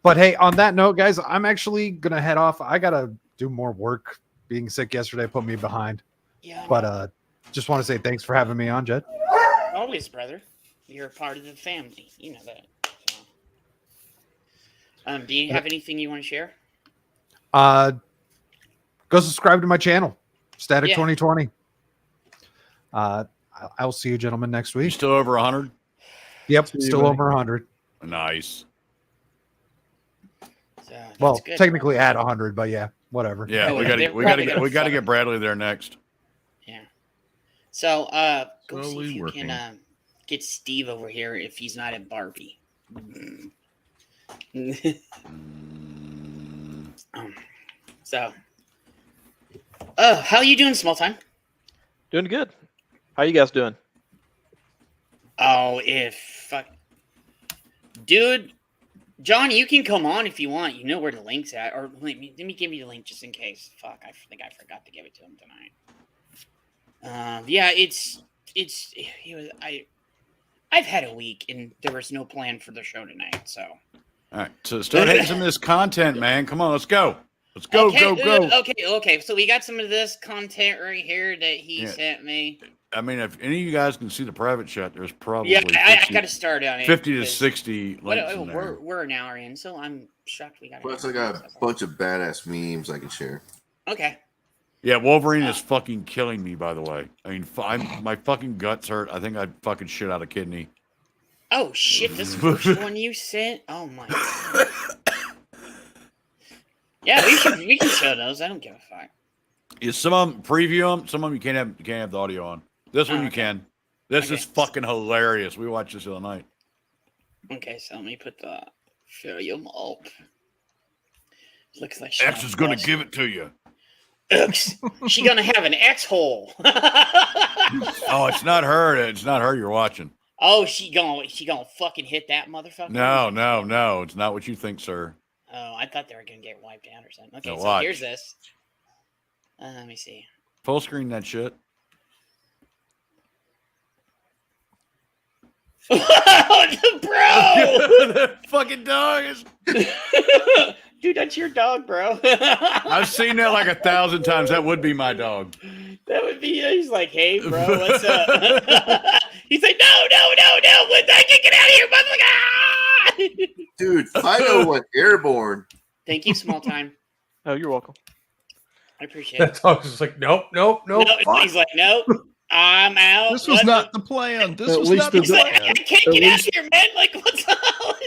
[SPEAKER 17] But hey, on that note, guys, I'm actually gonna head off. I gotta do more work. Being sick yesterday put me behind.
[SPEAKER 14] Yeah.
[SPEAKER 17] But just want to say thanks for having me on, Jed.
[SPEAKER 14] Always, brother. You're a part of the family. You know that. So. Do you have anything you want to share?
[SPEAKER 17] Go subscribe to my channel, Static
[SPEAKER 14] Yeah.
[SPEAKER 17] 2020. I'll see you gentlemen next week.
[SPEAKER 13] You still over 100?
[SPEAKER 17] Yep,
[SPEAKER 15] See you,
[SPEAKER 17] still
[SPEAKER 15] buddy.
[SPEAKER 17] over 100.
[SPEAKER 13] Nice.
[SPEAKER 17] Well,
[SPEAKER 14] good.
[SPEAKER 17] technically at 100, but yeah, whatever.
[SPEAKER 13] Yeah,
[SPEAKER 14] Oh,
[SPEAKER 13] we
[SPEAKER 14] they're
[SPEAKER 13] got to
[SPEAKER 14] probably gonna
[SPEAKER 13] get Bradley there next.
[SPEAKER 14] Yeah. So, go see
[SPEAKER 8] Slowly
[SPEAKER 14] if you
[SPEAKER 8] working.
[SPEAKER 14] can get Steve over here if he's not at Barbie. So, how you doing, small time?
[SPEAKER 9] Doing good. How you guys doing?
[SPEAKER 14] Oh, fuck, dude, John, you can come on if you want. You know where the link's at, or let me give you the link just in case. Fuck, I think I forgot to give it to him tonight. Yeah, I've had a week and there was no plan for the show tonight, so.
[SPEAKER 13] All right, so start hitting some of this content, man. Come on, let's go. Let's go,
[SPEAKER 14] Okay,
[SPEAKER 13] go.
[SPEAKER 14] Okay. So we got some of this content right here that he sent me.
[SPEAKER 13] I mean, if any of you guys can see the private chat, there's probably
[SPEAKER 14] Yeah, I
[SPEAKER 13] 50
[SPEAKER 14] got to start on it.
[SPEAKER 13] 50 to
[SPEAKER 14] because
[SPEAKER 13] 60 links in there.
[SPEAKER 14] we're an hour in, so I'm shocked we got.
[SPEAKER 16] Plus, I got a bunch of badass memes I can share.
[SPEAKER 14] Okay.
[SPEAKER 13] Yeah, Wolverine is fucking killing me, by the way. I mean, my fucking guts hurt. I think I'd fucking shit out a kidney.
[SPEAKER 14] Oh shit! This first one you sent. Oh my god. Yeah, we can show those. I don't give a fuck.
[SPEAKER 13] Yeah, some of them preview them. Some of them you can't have the audio on. This one you can. This is fucking hilarious. We watched this the other night.
[SPEAKER 14] Okay, so let me put the film up. Looks like
[SPEAKER 13] X is gonna give it to you.
[SPEAKER 14] X. She gonna have an X hole.
[SPEAKER 13] Oh, it's not her. It's not her you're watching.
[SPEAKER 14] Oh, she gonna fucking hit that motherfucker.
[SPEAKER 13] No. It's not what you think, sir.
[SPEAKER 14] Oh, I thought they were gonna get wiped out or something. Okay,
[SPEAKER 13] Now
[SPEAKER 14] so
[SPEAKER 13] watch.
[SPEAKER 14] here's this. Let me see.
[SPEAKER 13] Full screen that shit.
[SPEAKER 14] Bro,
[SPEAKER 13] that fucking dog is.
[SPEAKER 14] Dude, that's your dog, bro.
[SPEAKER 13] I've seen that like 1,000 times. That would be my dog.
[SPEAKER 14] That would be. He's like, hey, bro, what's up? He's like, no, what? Get out of here, motherfucker!
[SPEAKER 16] Dude, Fido went airborne.
[SPEAKER 14] Thank you, small time.
[SPEAKER 9] Oh, you're welcome.
[SPEAKER 14] I appreciate it.
[SPEAKER 7] That dog's just like, nope.
[SPEAKER 14] No, he's like, nope, I'm out.
[SPEAKER 8] This was not the plan. This was not the
[SPEAKER 14] He's like,
[SPEAKER 8] plan.
[SPEAKER 14] I can't get out of here, man. Like, what's up?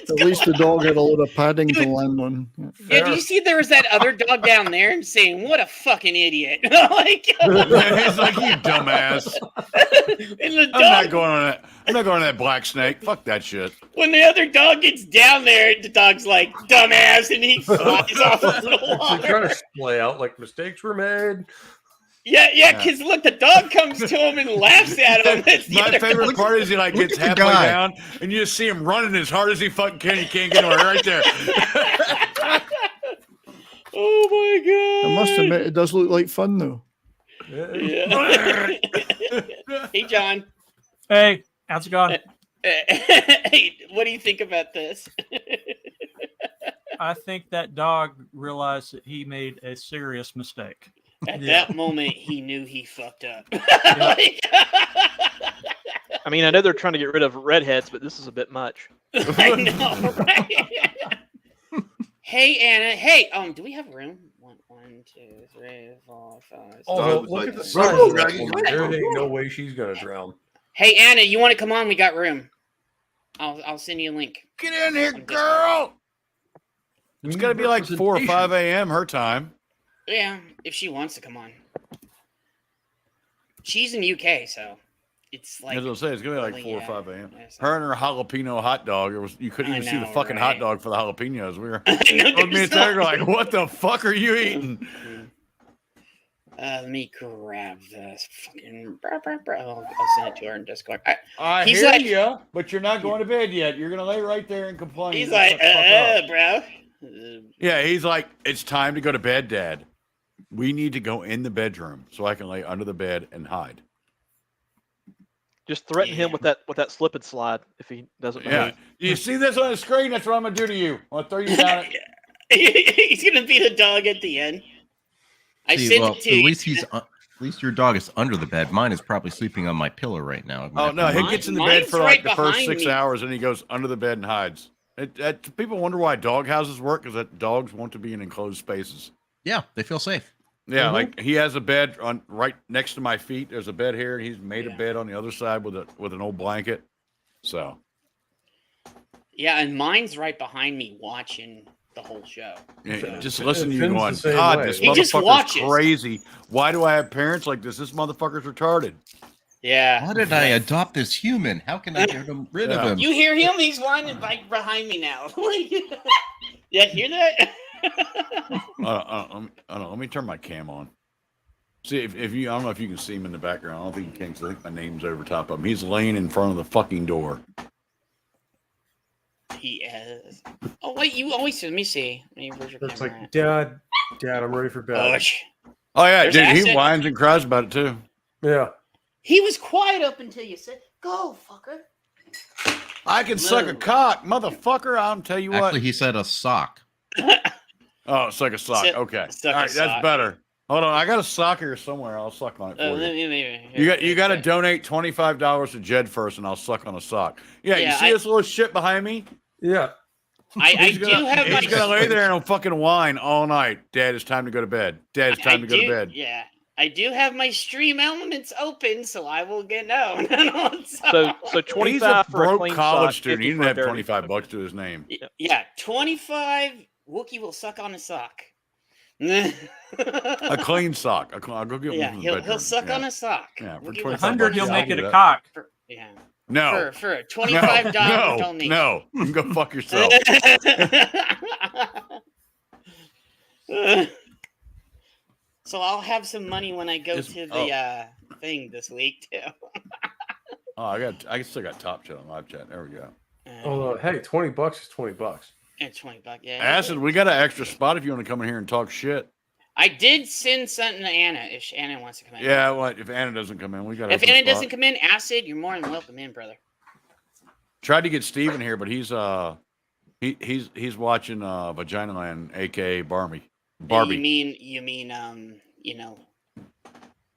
[SPEAKER 15] At least the dog had a lot of padding to land on.
[SPEAKER 14] Yeah, do you see there was that other dog down there and saying, what a fucking idiot? Like,
[SPEAKER 13] It's like, you dumbass.
[SPEAKER 14] and the
[SPEAKER 13] I'm not going on that. I'm not going on that black snake. Fuck that shit.
[SPEAKER 14] when the other dog gets down there, the dog's like, dumbass, and he flies off into the
[SPEAKER 7] They're
[SPEAKER 14] water.
[SPEAKER 7] trying to play out like mistakes were made.
[SPEAKER 14] Yeah, because look, the dog comes to him and laughs at him. It's the
[SPEAKER 13] My
[SPEAKER 14] other
[SPEAKER 13] favorite
[SPEAKER 14] dog.
[SPEAKER 13] part is he like gets
[SPEAKER 8] at the
[SPEAKER 13] halfway
[SPEAKER 8] guy.
[SPEAKER 13] down and you just see him running as hard as he fucking can. He can't get anywhere right there.
[SPEAKER 14] Oh my god!
[SPEAKER 15] I must admit, it does look like fun though.
[SPEAKER 14] Yeah. Hey, John.
[SPEAKER 22] Hey, how's it going?
[SPEAKER 14] Hey, what do you think about this?
[SPEAKER 22] I think that dog realized that he made a serious mistake.
[SPEAKER 14] At that moment, he knew he fucked up.
[SPEAKER 9] I mean, I know they're trying to get rid of redheads, but this is a bit much.
[SPEAKER 14] I know, right? Hey, Anna. Hey, do we have room? One, two, three, 4, 5.
[SPEAKER 7] Oh, look at the size. There ain't no way she's gonna drown.
[SPEAKER 14] Hey, Anna, you want to come on? We got room. I'll send you a link.
[SPEAKER 13] Get in here, girl. It's got to be like 4 or 5 a.m. her time.
[SPEAKER 14] Yeah, if she wants to come on. She's in UK, so it's like
[SPEAKER 13] As I say, it's gonna be like
[SPEAKER 14] really,
[SPEAKER 13] 4 or 5 a.m.
[SPEAKER 14] yeah, so-
[SPEAKER 13] Her and her jalapeno hot dog. You couldn't
[SPEAKER 14] I
[SPEAKER 13] even see the
[SPEAKER 14] know,
[SPEAKER 13] fucking
[SPEAKER 14] right?
[SPEAKER 13] hot dog for the jalapenos. We were
[SPEAKER 14] know,
[SPEAKER 13] me
[SPEAKER 14] there's
[SPEAKER 13] and Tiger like, what the fuck are you eating?
[SPEAKER 14] Let me grab this fucking. I'll send it to her in Discord.
[SPEAKER 13] I
[SPEAKER 14] He's
[SPEAKER 13] hear
[SPEAKER 14] like-
[SPEAKER 13] you, but you're not going to bed yet. You're gonna lay right there and complain.
[SPEAKER 14] He's
[SPEAKER 13] and
[SPEAKER 14] like,
[SPEAKER 13] shut the fuck up.
[SPEAKER 14] bro.
[SPEAKER 13] Yeah, he's like, it's time to go to bed, Dad. We need to go in the bedroom so I can lay under the bed and hide.
[SPEAKER 9] Just threaten him with that slip and slide if he doesn't.
[SPEAKER 13] Yeah.
[SPEAKER 9] behave.
[SPEAKER 13] You see this on the screen? That's what I'm gonna do to you. I'm gonna throw you down.
[SPEAKER 14] He's gonna be the dog at the end. I sent it to
[SPEAKER 5] at
[SPEAKER 14] you.
[SPEAKER 5] least your dog is under the bed. Mine is probably sleeping on my pillow right now.
[SPEAKER 13] Oh no, he gets in the bed for
[SPEAKER 14] Mine's
[SPEAKER 13] like
[SPEAKER 14] right
[SPEAKER 13] the first
[SPEAKER 14] behind
[SPEAKER 13] 6
[SPEAKER 14] me.
[SPEAKER 13] hours, and he goes under the bed and hides. People wonder why dog houses work, because that dogs want to be in enclosed spaces.
[SPEAKER 5] Yeah, they feel safe.
[SPEAKER 13] Yeah, like he has a bed on right next to my feet. There's a bed here, and he's made a bed on the other side with an old blanket. So
[SPEAKER 14] Yeah, and mine's right behind me watching the whole show.
[SPEAKER 13] yeah,
[SPEAKER 14] So-
[SPEAKER 13] just listen to you
[SPEAKER 7] Finn's
[SPEAKER 13] going,
[SPEAKER 7] the same
[SPEAKER 13] God,
[SPEAKER 7] way.
[SPEAKER 13] this
[SPEAKER 14] He just
[SPEAKER 13] motherfucker's
[SPEAKER 14] watches.
[SPEAKER 13] crazy. Why do I have parents like this? This motherfucker's retarded.
[SPEAKER 14] Yeah.
[SPEAKER 5] Why did I adopt this human? How can I get rid of him?
[SPEAKER 14] You hear him? He's whining right behind me now. Yeah, hear that?
[SPEAKER 13] Let me turn my cam on. See if you. I don't know if you can see him in the background. I don't think you can. 'Cause I think my name's over top of him. He's laying in front of the fucking door.
[SPEAKER 14] He is. Oh wait, you always let me see. Where's your
[SPEAKER 7] It's
[SPEAKER 14] camera
[SPEAKER 7] like, Dad, I'm ready for bed.
[SPEAKER 14] at?
[SPEAKER 13] Oh yeah,
[SPEAKER 14] There's
[SPEAKER 13] dude. He
[SPEAKER 14] acid.
[SPEAKER 13] whines and cries about it too.
[SPEAKER 7] Yeah.
[SPEAKER 14] He was quiet up until you said, "Go, fucker."
[SPEAKER 13] I can suck a cock, motherfucker. I'll tell you what.
[SPEAKER 5] Actually, he said a sock.
[SPEAKER 13] Oh, suck a sock.
[SPEAKER 14] Suck-
[SPEAKER 13] Okay.
[SPEAKER 14] suck
[SPEAKER 13] All
[SPEAKER 14] a
[SPEAKER 13] right, that's
[SPEAKER 14] sock.
[SPEAKER 13] better. Hold on, I got a sock here somewhere. I'll suck on it for
[SPEAKER 14] Let
[SPEAKER 13] you.
[SPEAKER 14] me-
[SPEAKER 13] You got to donate $25 to Jed first, and I'll suck on a sock. Yeah, you
[SPEAKER 14] Yeah,
[SPEAKER 13] see this little shit behind me?
[SPEAKER 7] Yeah.
[SPEAKER 14] I do have my.
[SPEAKER 13] He's gonna lay there and he'll fucking whine all night. Dad, it's time to go to bed. Dad, it's time to go to bed.
[SPEAKER 14] Yeah, I do have my stream elements open, so I will get known.
[SPEAKER 9] So
[SPEAKER 13] He's a
[SPEAKER 9] 25 for a
[SPEAKER 13] broke
[SPEAKER 9] clean
[SPEAKER 13] college
[SPEAKER 9] sock,
[SPEAKER 13] student. He
[SPEAKER 9] 50
[SPEAKER 13] didn't
[SPEAKER 9] for a
[SPEAKER 13] have
[SPEAKER 9] dirty.
[SPEAKER 13] $25 to his name.
[SPEAKER 14] Yeah, 25. Wookie will suck on a sock.
[SPEAKER 13] A clean sock. I'll go get one
[SPEAKER 14] Yeah,
[SPEAKER 13] from the
[SPEAKER 14] he'll
[SPEAKER 13] bedroom.
[SPEAKER 14] suck
[SPEAKER 13] Yeah.
[SPEAKER 14] on a sock.
[SPEAKER 13] Yeah, for
[SPEAKER 14] Wookie will
[SPEAKER 13] 25
[SPEAKER 14] suck
[SPEAKER 22] 100,
[SPEAKER 14] on
[SPEAKER 22] he'll
[SPEAKER 14] a
[SPEAKER 22] make
[SPEAKER 14] sock.
[SPEAKER 22] it a cock.
[SPEAKER 14] Yeah.
[SPEAKER 13] No.
[SPEAKER 14] For a $25
[SPEAKER 13] No,
[SPEAKER 14] donation.
[SPEAKER 13] no. You can go fuck yourself.
[SPEAKER 14] So I'll have some money when I go to the thing this week too.
[SPEAKER 13] Oh, I still got top chat on live chat. There we go.
[SPEAKER 7] Although, hey, $20 is $20.
[SPEAKER 14] And $20, yeah.
[SPEAKER 13] Acid, we got an extra spot if you want to come in here and talk shit.
[SPEAKER 14] I did send something to Anna if Anna wants to come in.
[SPEAKER 13] Yeah, what if Anna doesn't come in? We got.
[SPEAKER 14] If Anna doesn't come in, Acid, you're more than welcome in, brother.
[SPEAKER 13] Tried to get Steven here, but he's he's watching Vagina Land, aka Barbie.
[SPEAKER 14] You mean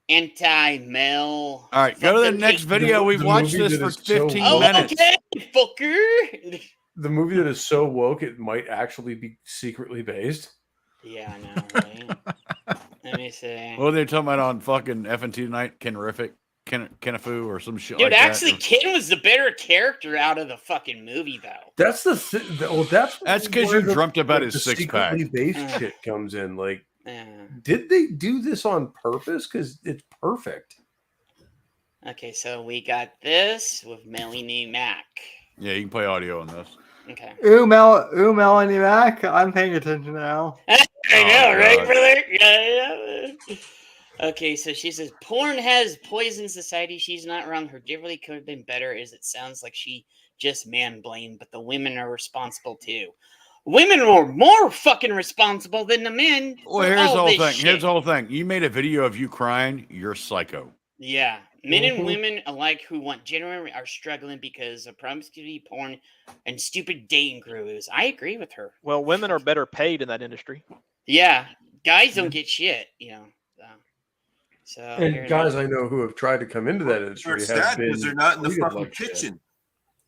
[SPEAKER 14] anti-male.
[SPEAKER 13] All right, go to the
[SPEAKER 14] fucking
[SPEAKER 13] next
[SPEAKER 14] hate-
[SPEAKER 13] video. We've
[SPEAKER 7] The
[SPEAKER 13] watched
[SPEAKER 7] movie
[SPEAKER 13] this
[SPEAKER 7] that
[SPEAKER 13] for
[SPEAKER 7] is so
[SPEAKER 13] 15
[SPEAKER 14] Oh,
[SPEAKER 13] minutes.
[SPEAKER 14] okay, fucker.
[SPEAKER 7] The movie that is so woke it might actually be secretly based.
[SPEAKER 14] Yeah, I know, right? Let me see.
[SPEAKER 13] What are they talking about on fucking FNT tonight? Kenrific, Kenafu, or some shit
[SPEAKER 14] Dude,
[SPEAKER 13] like
[SPEAKER 14] actually,
[SPEAKER 13] that?
[SPEAKER 14] Ken was the better character out of the fucking movie, though.
[SPEAKER 7] That's that's
[SPEAKER 13] because
[SPEAKER 7] where
[SPEAKER 13] you
[SPEAKER 7] the-
[SPEAKER 13] dreamt about
[SPEAKER 7] like,
[SPEAKER 13] his
[SPEAKER 7] the
[SPEAKER 13] six-pack.
[SPEAKER 7] secretly based shit comes in. Like,
[SPEAKER 14] Yeah.
[SPEAKER 7] did they do this on purpose? Because it's perfect.
[SPEAKER 14] Okay, so we got this with Melanie Mac.
[SPEAKER 13] Yeah, you can play audio on this.
[SPEAKER 14] Okay.
[SPEAKER 4] Melanie Mac. I'm paying attention now.
[SPEAKER 14] I know, right,
[SPEAKER 13] God.
[SPEAKER 14] brother? Yeah. Okay, so she says, porn has poisoned society. She's not wrong. Her differently could have been better, as it sounds like she just man-blamed, but the women are responsible too. Women are more fucking responsible than the men.
[SPEAKER 13] Well,
[SPEAKER 14] for
[SPEAKER 13] here's the
[SPEAKER 14] all
[SPEAKER 13] whole
[SPEAKER 14] this
[SPEAKER 13] thing.
[SPEAKER 14] shit.
[SPEAKER 13] Here's the whole thing. You made a video of you crying. You're psycho.
[SPEAKER 14] Yeah, men and
[SPEAKER 13] Mhm.
[SPEAKER 14] women alike who want genuine are struggling because of promiscuity, porn, and stupid dating gurus. I agree with her.
[SPEAKER 9] Well, women are better paid in that industry.
[SPEAKER 14] Yeah, guys don't get shit, you know. So here
[SPEAKER 7] And
[SPEAKER 14] it
[SPEAKER 7] guys
[SPEAKER 14] is.
[SPEAKER 7] I know who have tried to come into that industry
[SPEAKER 16] They're
[SPEAKER 7] have
[SPEAKER 16] sad
[SPEAKER 7] been
[SPEAKER 16] because they're not in the
[SPEAKER 7] treated
[SPEAKER 16] fucking
[SPEAKER 7] like shit.
[SPEAKER 16] kitchen.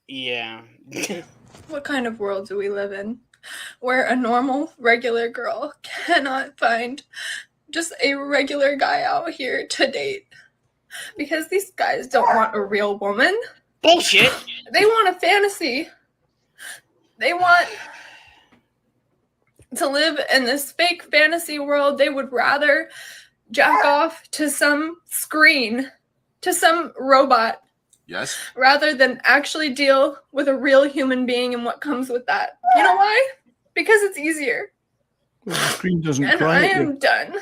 [SPEAKER 14] Yeah.
[SPEAKER 12] What kind of world do we live in where a normal, regular girl cannot find just a regular guy out here to date? Because these guys don't want a real woman.
[SPEAKER 14] Bullshit.
[SPEAKER 12] They want a fantasy. They want to live in this fake fantasy world. They would rather jack off to some screen, to some robot
[SPEAKER 16] Yes.
[SPEAKER 12] rather than actually deal with a real human being and what comes with that. You know why? Because it's easier.
[SPEAKER 15] The screen doesn't
[SPEAKER 12] And
[SPEAKER 15] cry
[SPEAKER 12] I
[SPEAKER 15] at you.
[SPEAKER 12] am done.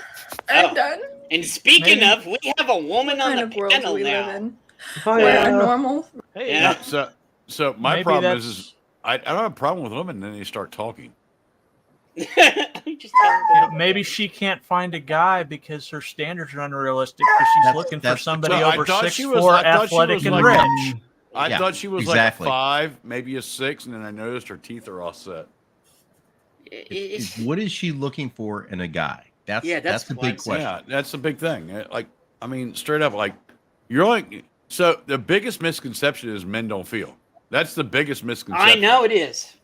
[SPEAKER 12] I'm done.
[SPEAKER 14] And speaking
[SPEAKER 12] Maybe-
[SPEAKER 14] of, we have a woman
[SPEAKER 12] What
[SPEAKER 14] on
[SPEAKER 12] kind
[SPEAKER 14] the
[SPEAKER 12] of world do
[SPEAKER 14] panel
[SPEAKER 12] we
[SPEAKER 14] now.
[SPEAKER 12] live in?
[SPEAKER 7] I,
[SPEAKER 12] Where a normal.
[SPEAKER 14] Yeah.
[SPEAKER 13] So my
[SPEAKER 22] Maybe
[SPEAKER 13] problem
[SPEAKER 22] that's-
[SPEAKER 13] is I don't have a problem with women, then they start talking.
[SPEAKER 22] Maybe she can't find a guy because her standards are unrealistic because she's looking for somebody
[SPEAKER 13] So I
[SPEAKER 22] over
[SPEAKER 13] thought
[SPEAKER 22] 6'4",
[SPEAKER 13] she was- I thought she
[SPEAKER 22] athletic,
[SPEAKER 13] was
[SPEAKER 22] and
[SPEAKER 13] like-
[SPEAKER 22] rich.
[SPEAKER 13] I
[SPEAKER 5] Yeah,
[SPEAKER 13] thought she was
[SPEAKER 5] exactly.
[SPEAKER 13] like a 5, maybe a 6, and then I noticed her teeth are all set.
[SPEAKER 5] What is she looking for in a guy? That's the big question.
[SPEAKER 13] Yeah, that's the big thing. Like, I mean, straight up, like, you're like, so the biggest misconception is men don't feel. That's the biggest misconception.
[SPEAKER 14] I know it is.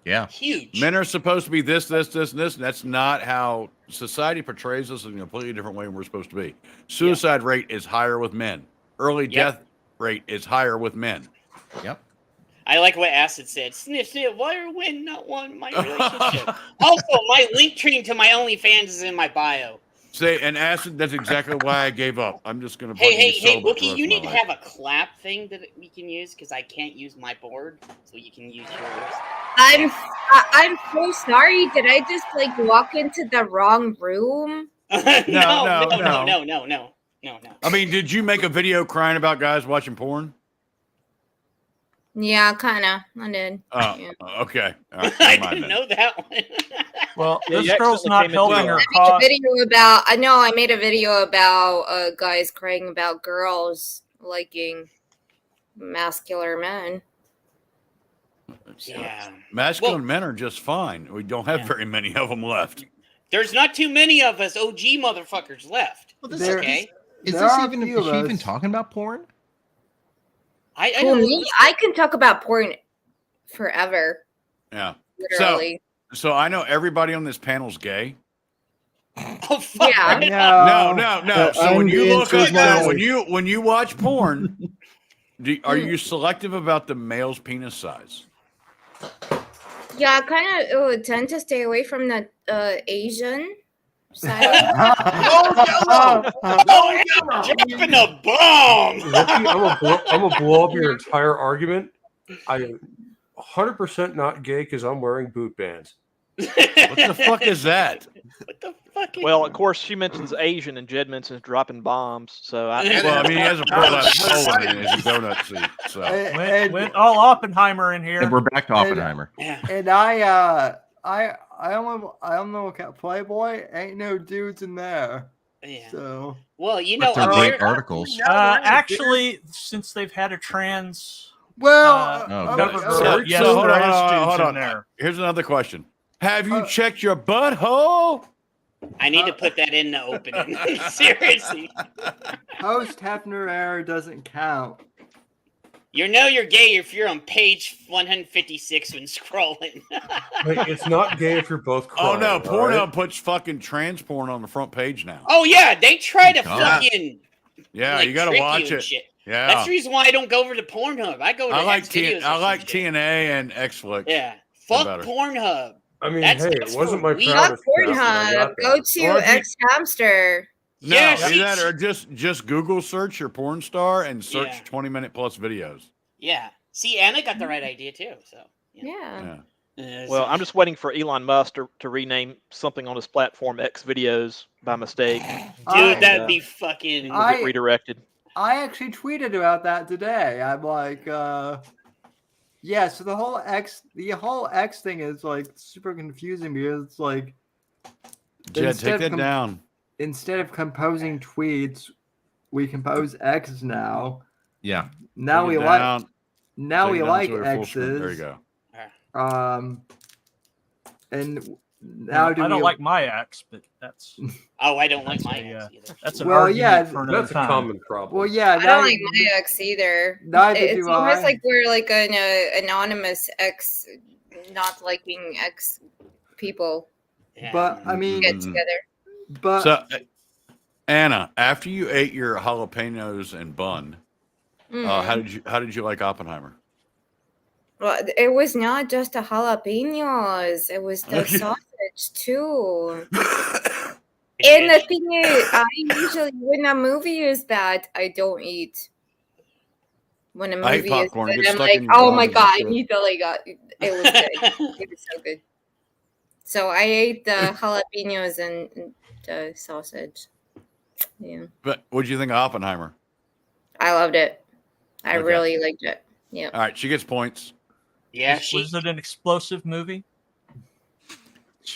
[SPEAKER 5] Yeah.
[SPEAKER 14] Huge.
[SPEAKER 13] Men are supposed to be this, and this, and that's not how society portrays us in a completely different way than we're supposed to be. Suicide rate is higher with men. Early death rate is higher with men.
[SPEAKER 5] Yep.
[SPEAKER 14] I like what Acid said. Sniff, sniff. Why are women not wanting my relationship? Also, my link tree to my OnlyFans is in my bio.
[SPEAKER 13] Say, and Acid, that's exactly why I gave up. I'm just going to
[SPEAKER 14] Hey, Wookie, you need to have a clap thing that we can use because I can't use my board, so you can use yours.
[SPEAKER 6] I'm so sorry. Did I just like walk into the wrong room?
[SPEAKER 14] No.
[SPEAKER 13] I mean, did you make a video crying about guys watching porn?
[SPEAKER 6] Yeah, kind of. I did.
[SPEAKER 13] Oh,
[SPEAKER 6] Yeah.
[SPEAKER 13] okay. All right,
[SPEAKER 14] I
[SPEAKER 13] never mind
[SPEAKER 14] didn't
[SPEAKER 13] then.
[SPEAKER 14] know that one.
[SPEAKER 22] Well,
[SPEAKER 9] Yeah,
[SPEAKER 22] this
[SPEAKER 9] you
[SPEAKER 22] girl's
[SPEAKER 9] accidentally
[SPEAKER 22] not
[SPEAKER 9] came into
[SPEAKER 22] helping
[SPEAKER 9] the-
[SPEAKER 22] her
[SPEAKER 6] I
[SPEAKER 22] cause.
[SPEAKER 6] made a video about. I know I made a video about guys crying about girls liking muscular men.
[SPEAKER 14] Yeah.
[SPEAKER 13] Masculine men are just fine. We don't have very many of them left.
[SPEAKER 14] There's not too many of us OG motherfuckers left. Okay.
[SPEAKER 5] Is
[SPEAKER 4] There
[SPEAKER 5] this
[SPEAKER 4] are a
[SPEAKER 5] even?
[SPEAKER 4] few
[SPEAKER 5] Is
[SPEAKER 4] of
[SPEAKER 5] she even
[SPEAKER 4] us.
[SPEAKER 5] talking about porn?
[SPEAKER 14] I
[SPEAKER 6] Well,
[SPEAKER 14] don't
[SPEAKER 6] me, I can talk about porn forever.
[SPEAKER 13] Yeah.
[SPEAKER 6] Literally.
[SPEAKER 13] So I know everybody on this panel's gay.
[SPEAKER 14] Oh fuck.
[SPEAKER 6] Yeah.
[SPEAKER 13] No. So when
[SPEAKER 15] I'm
[SPEAKER 13] you
[SPEAKER 15] gay,
[SPEAKER 13] look
[SPEAKER 15] so's my
[SPEAKER 13] at
[SPEAKER 15] wife.
[SPEAKER 13] when you watch porn, are you selective about the male's penis size?
[SPEAKER 6] Yeah, I kind of tend to stay away from the Asian side.
[SPEAKER 14] Dropping a bomb.
[SPEAKER 7] Wookie, I'm gonna blow up your entire argument. I am 100% not gay because I'm wearing boot bands.
[SPEAKER 13] What the fuck is that?
[SPEAKER 9] Well, of course, she mentions Asian and Jed mentions dropping bombs. So I,
[SPEAKER 13] Well, I mean, he has a Poland in his donut seat. So
[SPEAKER 22] Went all Oppenheimer in here.
[SPEAKER 5] And we're back to Oppenheimer.
[SPEAKER 4] And I look at Playboy. Ain't no dudes in there.
[SPEAKER 14] Yeah.
[SPEAKER 4] So
[SPEAKER 14] Well, you
[SPEAKER 5] But
[SPEAKER 14] know,
[SPEAKER 5] they're great articles.
[SPEAKER 22] Actually, since they've had a trans
[SPEAKER 4] well,
[SPEAKER 22] government,
[SPEAKER 13] So
[SPEAKER 22] yes,
[SPEAKER 13] hold
[SPEAKER 22] there
[SPEAKER 13] on,
[SPEAKER 22] is
[SPEAKER 13] hold
[SPEAKER 22] dudes
[SPEAKER 13] on.
[SPEAKER 22] in there.
[SPEAKER 13] Here's another question. Have you checked your butthole?
[SPEAKER 14] I need to put that in the opening. Seriously.
[SPEAKER 4] Post Hefner error doesn't count.
[SPEAKER 14] You know you're gay if you're on page 156 when scrolling.
[SPEAKER 7] Like, it's not gay if you're both
[SPEAKER 13] Oh
[SPEAKER 7] crying.
[SPEAKER 13] no,
[SPEAKER 7] all
[SPEAKER 13] Pornhub
[SPEAKER 7] right?
[SPEAKER 13] puts fucking trans porn on the front page now.
[SPEAKER 14] Oh yeah, they try to
[SPEAKER 13] God.
[SPEAKER 14] fucking
[SPEAKER 13] Yeah, you
[SPEAKER 14] trick
[SPEAKER 13] gotta watch
[SPEAKER 14] and
[SPEAKER 13] it.
[SPEAKER 14] shit.
[SPEAKER 13] Yeah,
[SPEAKER 14] That's the reason why I don't go over to Pornhub. I go to
[SPEAKER 13] I like
[SPEAKER 14] Xvideos or
[SPEAKER 13] I
[SPEAKER 14] some
[SPEAKER 13] like
[SPEAKER 14] shit.
[SPEAKER 13] TNA and Xflix.
[SPEAKER 14] Yeah,
[SPEAKER 13] They're
[SPEAKER 14] fuck
[SPEAKER 13] better.
[SPEAKER 14] Pornhub.
[SPEAKER 7] I mean,
[SPEAKER 14] That's
[SPEAKER 7] hey,
[SPEAKER 14] that's
[SPEAKER 7] it wasn't
[SPEAKER 14] for
[SPEAKER 7] my
[SPEAKER 14] weak.
[SPEAKER 7] proudest.
[SPEAKER 6] Not
[SPEAKER 7] moment, I
[SPEAKER 6] Pornhub.
[SPEAKER 7] got
[SPEAKER 6] Go
[SPEAKER 7] that.
[SPEAKER 6] to
[SPEAKER 13] Or if you-
[SPEAKER 6] X Hamster.
[SPEAKER 13] No,
[SPEAKER 14] Yeah,
[SPEAKER 13] either
[SPEAKER 14] she-
[SPEAKER 13] that or just Google search your porn star and search
[SPEAKER 14] Yeah.
[SPEAKER 13] 20-minute plus videos.
[SPEAKER 14] Yeah. See, Anna got the right idea too. So
[SPEAKER 6] Yeah.
[SPEAKER 9] well, I'm just waiting for Elon Musk to rename something on his platform X videos by mistake.
[SPEAKER 14] dude, that'd be fucking.
[SPEAKER 9] We'll get redirected.
[SPEAKER 4] I actually tweeted about that today. I'm like, yeah. So the whole X thing is like super confusing because it's like,
[SPEAKER 13] Jed,
[SPEAKER 4] instead
[SPEAKER 13] take
[SPEAKER 4] of
[SPEAKER 13] that down.
[SPEAKER 4] Instead of composing tweets, we compose X now.
[SPEAKER 5] Yeah.
[SPEAKER 4] Now
[SPEAKER 13] Take
[SPEAKER 4] we
[SPEAKER 13] it
[SPEAKER 4] like.
[SPEAKER 13] down.
[SPEAKER 4] Now
[SPEAKER 13] Take
[SPEAKER 4] we
[SPEAKER 13] it down
[SPEAKER 4] like
[SPEAKER 13] to a full screen. There you
[SPEAKER 4] X's.
[SPEAKER 13] go.
[SPEAKER 4] And now
[SPEAKER 22] I
[SPEAKER 4] do
[SPEAKER 22] don't
[SPEAKER 4] we
[SPEAKER 22] like my ex, but that's
[SPEAKER 14] Oh, I don't like
[SPEAKER 22] that's
[SPEAKER 14] my
[SPEAKER 22] a,
[SPEAKER 14] ex either.
[SPEAKER 22] that's an
[SPEAKER 4] Well,
[SPEAKER 22] argument
[SPEAKER 4] yeah,
[SPEAKER 22] for another
[SPEAKER 7] That's a
[SPEAKER 22] time.
[SPEAKER 7] common problem.
[SPEAKER 4] Well, yeah.
[SPEAKER 6] I don't like my ex either.
[SPEAKER 4] Neither
[SPEAKER 6] It's
[SPEAKER 4] do
[SPEAKER 6] almost
[SPEAKER 4] I.
[SPEAKER 6] like we're like an anonymous ex, not liking ex people
[SPEAKER 4] But I mean,
[SPEAKER 6] get together.
[SPEAKER 4] but
[SPEAKER 13] So, Anna, after you ate your jalapenos and bun, how did you like Oppenheimer?
[SPEAKER 6] Well, it was not just the jalapenos; it was the sausage too. And the thing is, I usually when a movie is bad, I don't eat when a
[SPEAKER 13] I hate
[SPEAKER 6] movie is
[SPEAKER 13] popcorn. It
[SPEAKER 6] good,
[SPEAKER 13] gets
[SPEAKER 6] I'm
[SPEAKER 13] stuck
[SPEAKER 6] like,
[SPEAKER 13] in your
[SPEAKER 6] oh
[SPEAKER 13] jaws
[SPEAKER 6] my
[SPEAKER 13] and
[SPEAKER 6] god,
[SPEAKER 13] shit.
[SPEAKER 6] you totally got it. Was good. It was so good. So I ate the jalapenos and the sausage. Yeah,
[SPEAKER 13] But what do you think of Oppenheimer?
[SPEAKER 6] I loved it. I
[SPEAKER 13] Okay.
[SPEAKER 6] really liked it. Yeah.
[SPEAKER 13] All right, she gets points.
[SPEAKER 14] Yeah,
[SPEAKER 22] Was it an explosive movie?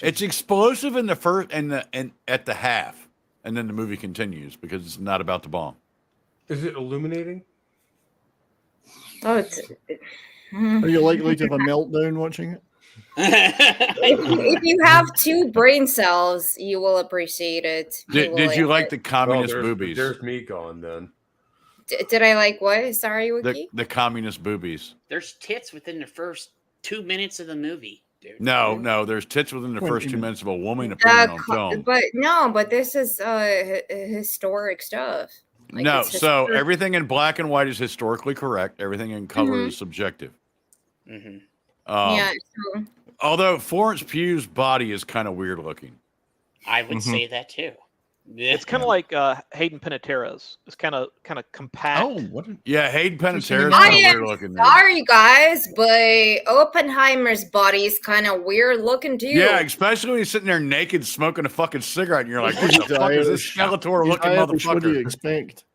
[SPEAKER 13] It's explosive in the first and at the half, and then the movie continues because it's not about the bomb.
[SPEAKER 7] Is it illuminating?
[SPEAKER 6] Oh, it's.
[SPEAKER 15] Are you likely to have a meltdown watching it?
[SPEAKER 6] If you have 2 brain cells, you will appreciate it.
[SPEAKER 13] Did you like the communist
[SPEAKER 7] there's,
[SPEAKER 13] boobies?
[SPEAKER 7] There's me gone then.
[SPEAKER 6] Did I like what? Sorry, Wookie?
[SPEAKER 13] The communist boobies.
[SPEAKER 14] There's tits within the first 2 minutes of the movie, dude.
[SPEAKER 13] No, there's tits within the first 2 minutes of a woman appearing on film.
[SPEAKER 6] But this is historic stuff. Like,
[SPEAKER 13] No,
[SPEAKER 6] it's
[SPEAKER 13] so
[SPEAKER 6] historic.
[SPEAKER 13] everything in black and white is historically correct. Everything in color
[SPEAKER 6] Mhm.
[SPEAKER 13] is subjective.
[SPEAKER 14] Mm-hmm.
[SPEAKER 6] Yeah. So,
[SPEAKER 13] Although Florence Pugh's body is kind of weird looking.
[SPEAKER 14] I would say that too.
[SPEAKER 9] It's kind of like Hayden Panettera's. It's kind of compact.
[SPEAKER 5] Oh, what?
[SPEAKER 13] Yeah, Hayden Panettera's
[SPEAKER 6] I
[SPEAKER 13] kind of
[SPEAKER 6] am
[SPEAKER 13] weird looking.
[SPEAKER 6] sorry, guys, but Oppenheimer's body is kind of weird looking too.
[SPEAKER 13] Yeah, especially when he's sitting there naked smoking a fucking cigarette, and you're like, "What the fuck is this Skeletor looking
[SPEAKER 15] Irish, what do you
[SPEAKER 13] motherfucker?"
[SPEAKER 15] expect?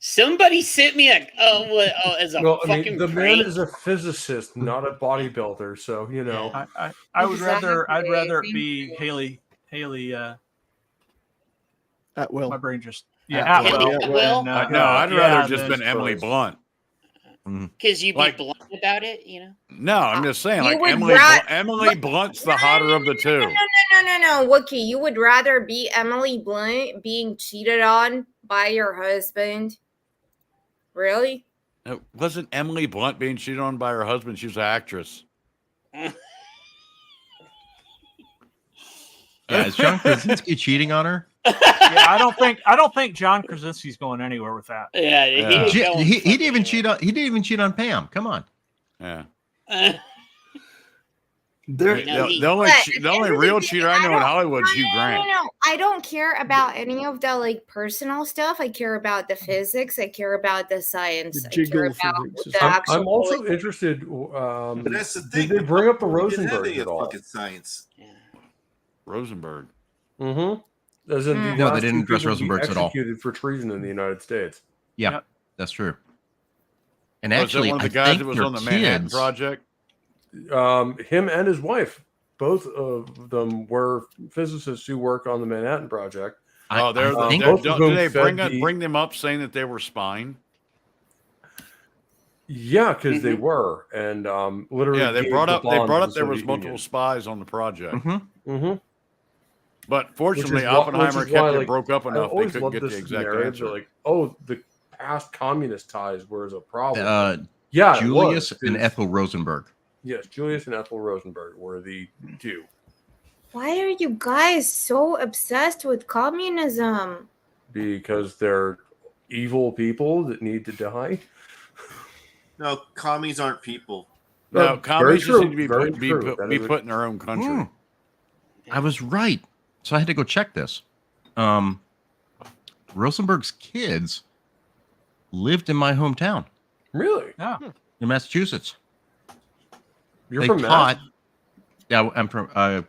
[SPEAKER 14] Somebody sent me as a
[SPEAKER 7] Well, I
[SPEAKER 14] fucking
[SPEAKER 7] mean, the man
[SPEAKER 14] prank.
[SPEAKER 7] is a physicist, not a bodybuilder, so you know.
[SPEAKER 22] I would rather it be Haley.
[SPEAKER 15] Atwell.
[SPEAKER 22] My brain just
[SPEAKER 14] Atwell.
[SPEAKER 22] Atwell.
[SPEAKER 13] No, I'd rather just been Emily Blunt.
[SPEAKER 14] Because you'd be blunt about it, you know.
[SPEAKER 13] No, I'm just saying,
[SPEAKER 6] You
[SPEAKER 13] like
[SPEAKER 6] would
[SPEAKER 13] Emily Blunt's the hotter of the two.
[SPEAKER 6] No, Wookie, you would rather be Emily Blunt being cheated on by your husband? Really?
[SPEAKER 13] It wasn't Emily Blunt being cheated on by her husband. She was an actress.
[SPEAKER 5] Yeah, is John Krasinski cheating on her?
[SPEAKER 22] Yeah, I don't think John Krasinski's going anywhere with that.
[SPEAKER 14] Yeah,
[SPEAKER 5] He didn't even cheat on. He didn't even cheat on Pam. Come on.
[SPEAKER 13] Yeah. The only real cheater I know in Hollywood is Hugh Grant.
[SPEAKER 6] No. I don't care about any of the like personal stuff. I care about the physics. I care about the science. I care about the actual.
[SPEAKER 7] I'm also interested.
[SPEAKER 16] But that's the
[SPEAKER 7] Did
[SPEAKER 16] thing.
[SPEAKER 7] they bring up the
[SPEAKER 16] We didn't have
[SPEAKER 7] Rosenberg
[SPEAKER 16] any
[SPEAKER 7] at all?
[SPEAKER 16] fucking science.
[SPEAKER 13] Rosenberg.
[SPEAKER 7] Mm-hmm. As in the
[SPEAKER 5] No,
[SPEAKER 7] last
[SPEAKER 5] they didn't
[SPEAKER 7] two
[SPEAKER 5] address
[SPEAKER 7] people
[SPEAKER 5] Rosenbergs at all.
[SPEAKER 7] executed for treason in the United States.
[SPEAKER 5] Yeah, that's true. And
[SPEAKER 13] Was
[SPEAKER 5] actually,
[SPEAKER 13] that one of the
[SPEAKER 5] I
[SPEAKER 13] guys
[SPEAKER 5] think
[SPEAKER 13] that was
[SPEAKER 5] their
[SPEAKER 13] on the Manhattan
[SPEAKER 5] kids-
[SPEAKER 13] Project?
[SPEAKER 7] Him and his wife, both of them were physicists who work on the Manhattan Project.
[SPEAKER 13] Oh,
[SPEAKER 7] both of
[SPEAKER 13] do they
[SPEAKER 7] whom
[SPEAKER 13] bring them up saying that they were spying?
[SPEAKER 7] Yeah, because they were, and literally,
[SPEAKER 13] Yeah, they
[SPEAKER 7] gave
[SPEAKER 13] brought
[SPEAKER 7] the
[SPEAKER 13] up
[SPEAKER 7] bomb to the
[SPEAKER 13] there was
[SPEAKER 7] Soviet
[SPEAKER 13] multiple
[SPEAKER 7] Union.
[SPEAKER 13] spies on the project.
[SPEAKER 7] Mm-hmm.
[SPEAKER 13] But fortunately,
[SPEAKER 7] Which is
[SPEAKER 13] Oppenheimer
[SPEAKER 7] which is
[SPEAKER 13] kept
[SPEAKER 7] why,
[SPEAKER 13] it
[SPEAKER 7] like,
[SPEAKER 13] broke up
[SPEAKER 7] I
[SPEAKER 13] enough they
[SPEAKER 7] always
[SPEAKER 13] couldn't
[SPEAKER 7] loved
[SPEAKER 13] get the
[SPEAKER 7] this
[SPEAKER 13] exact
[SPEAKER 7] narrative.
[SPEAKER 13] answer.
[SPEAKER 7] They're like, oh, the past communist ties was a problem.
[SPEAKER 5] Julius
[SPEAKER 7] it was,
[SPEAKER 5] and
[SPEAKER 7] 'cause-
[SPEAKER 5] Ethel Rosenberg.
[SPEAKER 7] Yes, Julius and Ethel Rosenberg were the two.
[SPEAKER 6] Why are you guys so obsessed with communism?
[SPEAKER 7] Because they're evil people that need to die.
[SPEAKER 16] No, commies aren't people.
[SPEAKER 13] No,
[SPEAKER 7] Very
[SPEAKER 13] commies
[SPEAKER 7] true,
[SPEAKER 13] just need to
[SPEAKER 7] very
[SPEAKER 13] be
[SPEAKER 7] true. That is
[SPEAKER 13] put in their own country.
[SPEAKER 5] I was right. So I had to go check this. Rosenberg's kids lived in my hometown
[SPEAKER 7] Really?
[SPEAKER 22] Yeah.
[SPEAKER 5] in Massachusetts.
[SPEAKER 7] You're
[SPEAKER 5] They
[SPEAKER 7] from
[SPEAKER 5] taught.
[SPEAKER 7] Mass?
[SPEAKER 5] Yeah, I'm from. I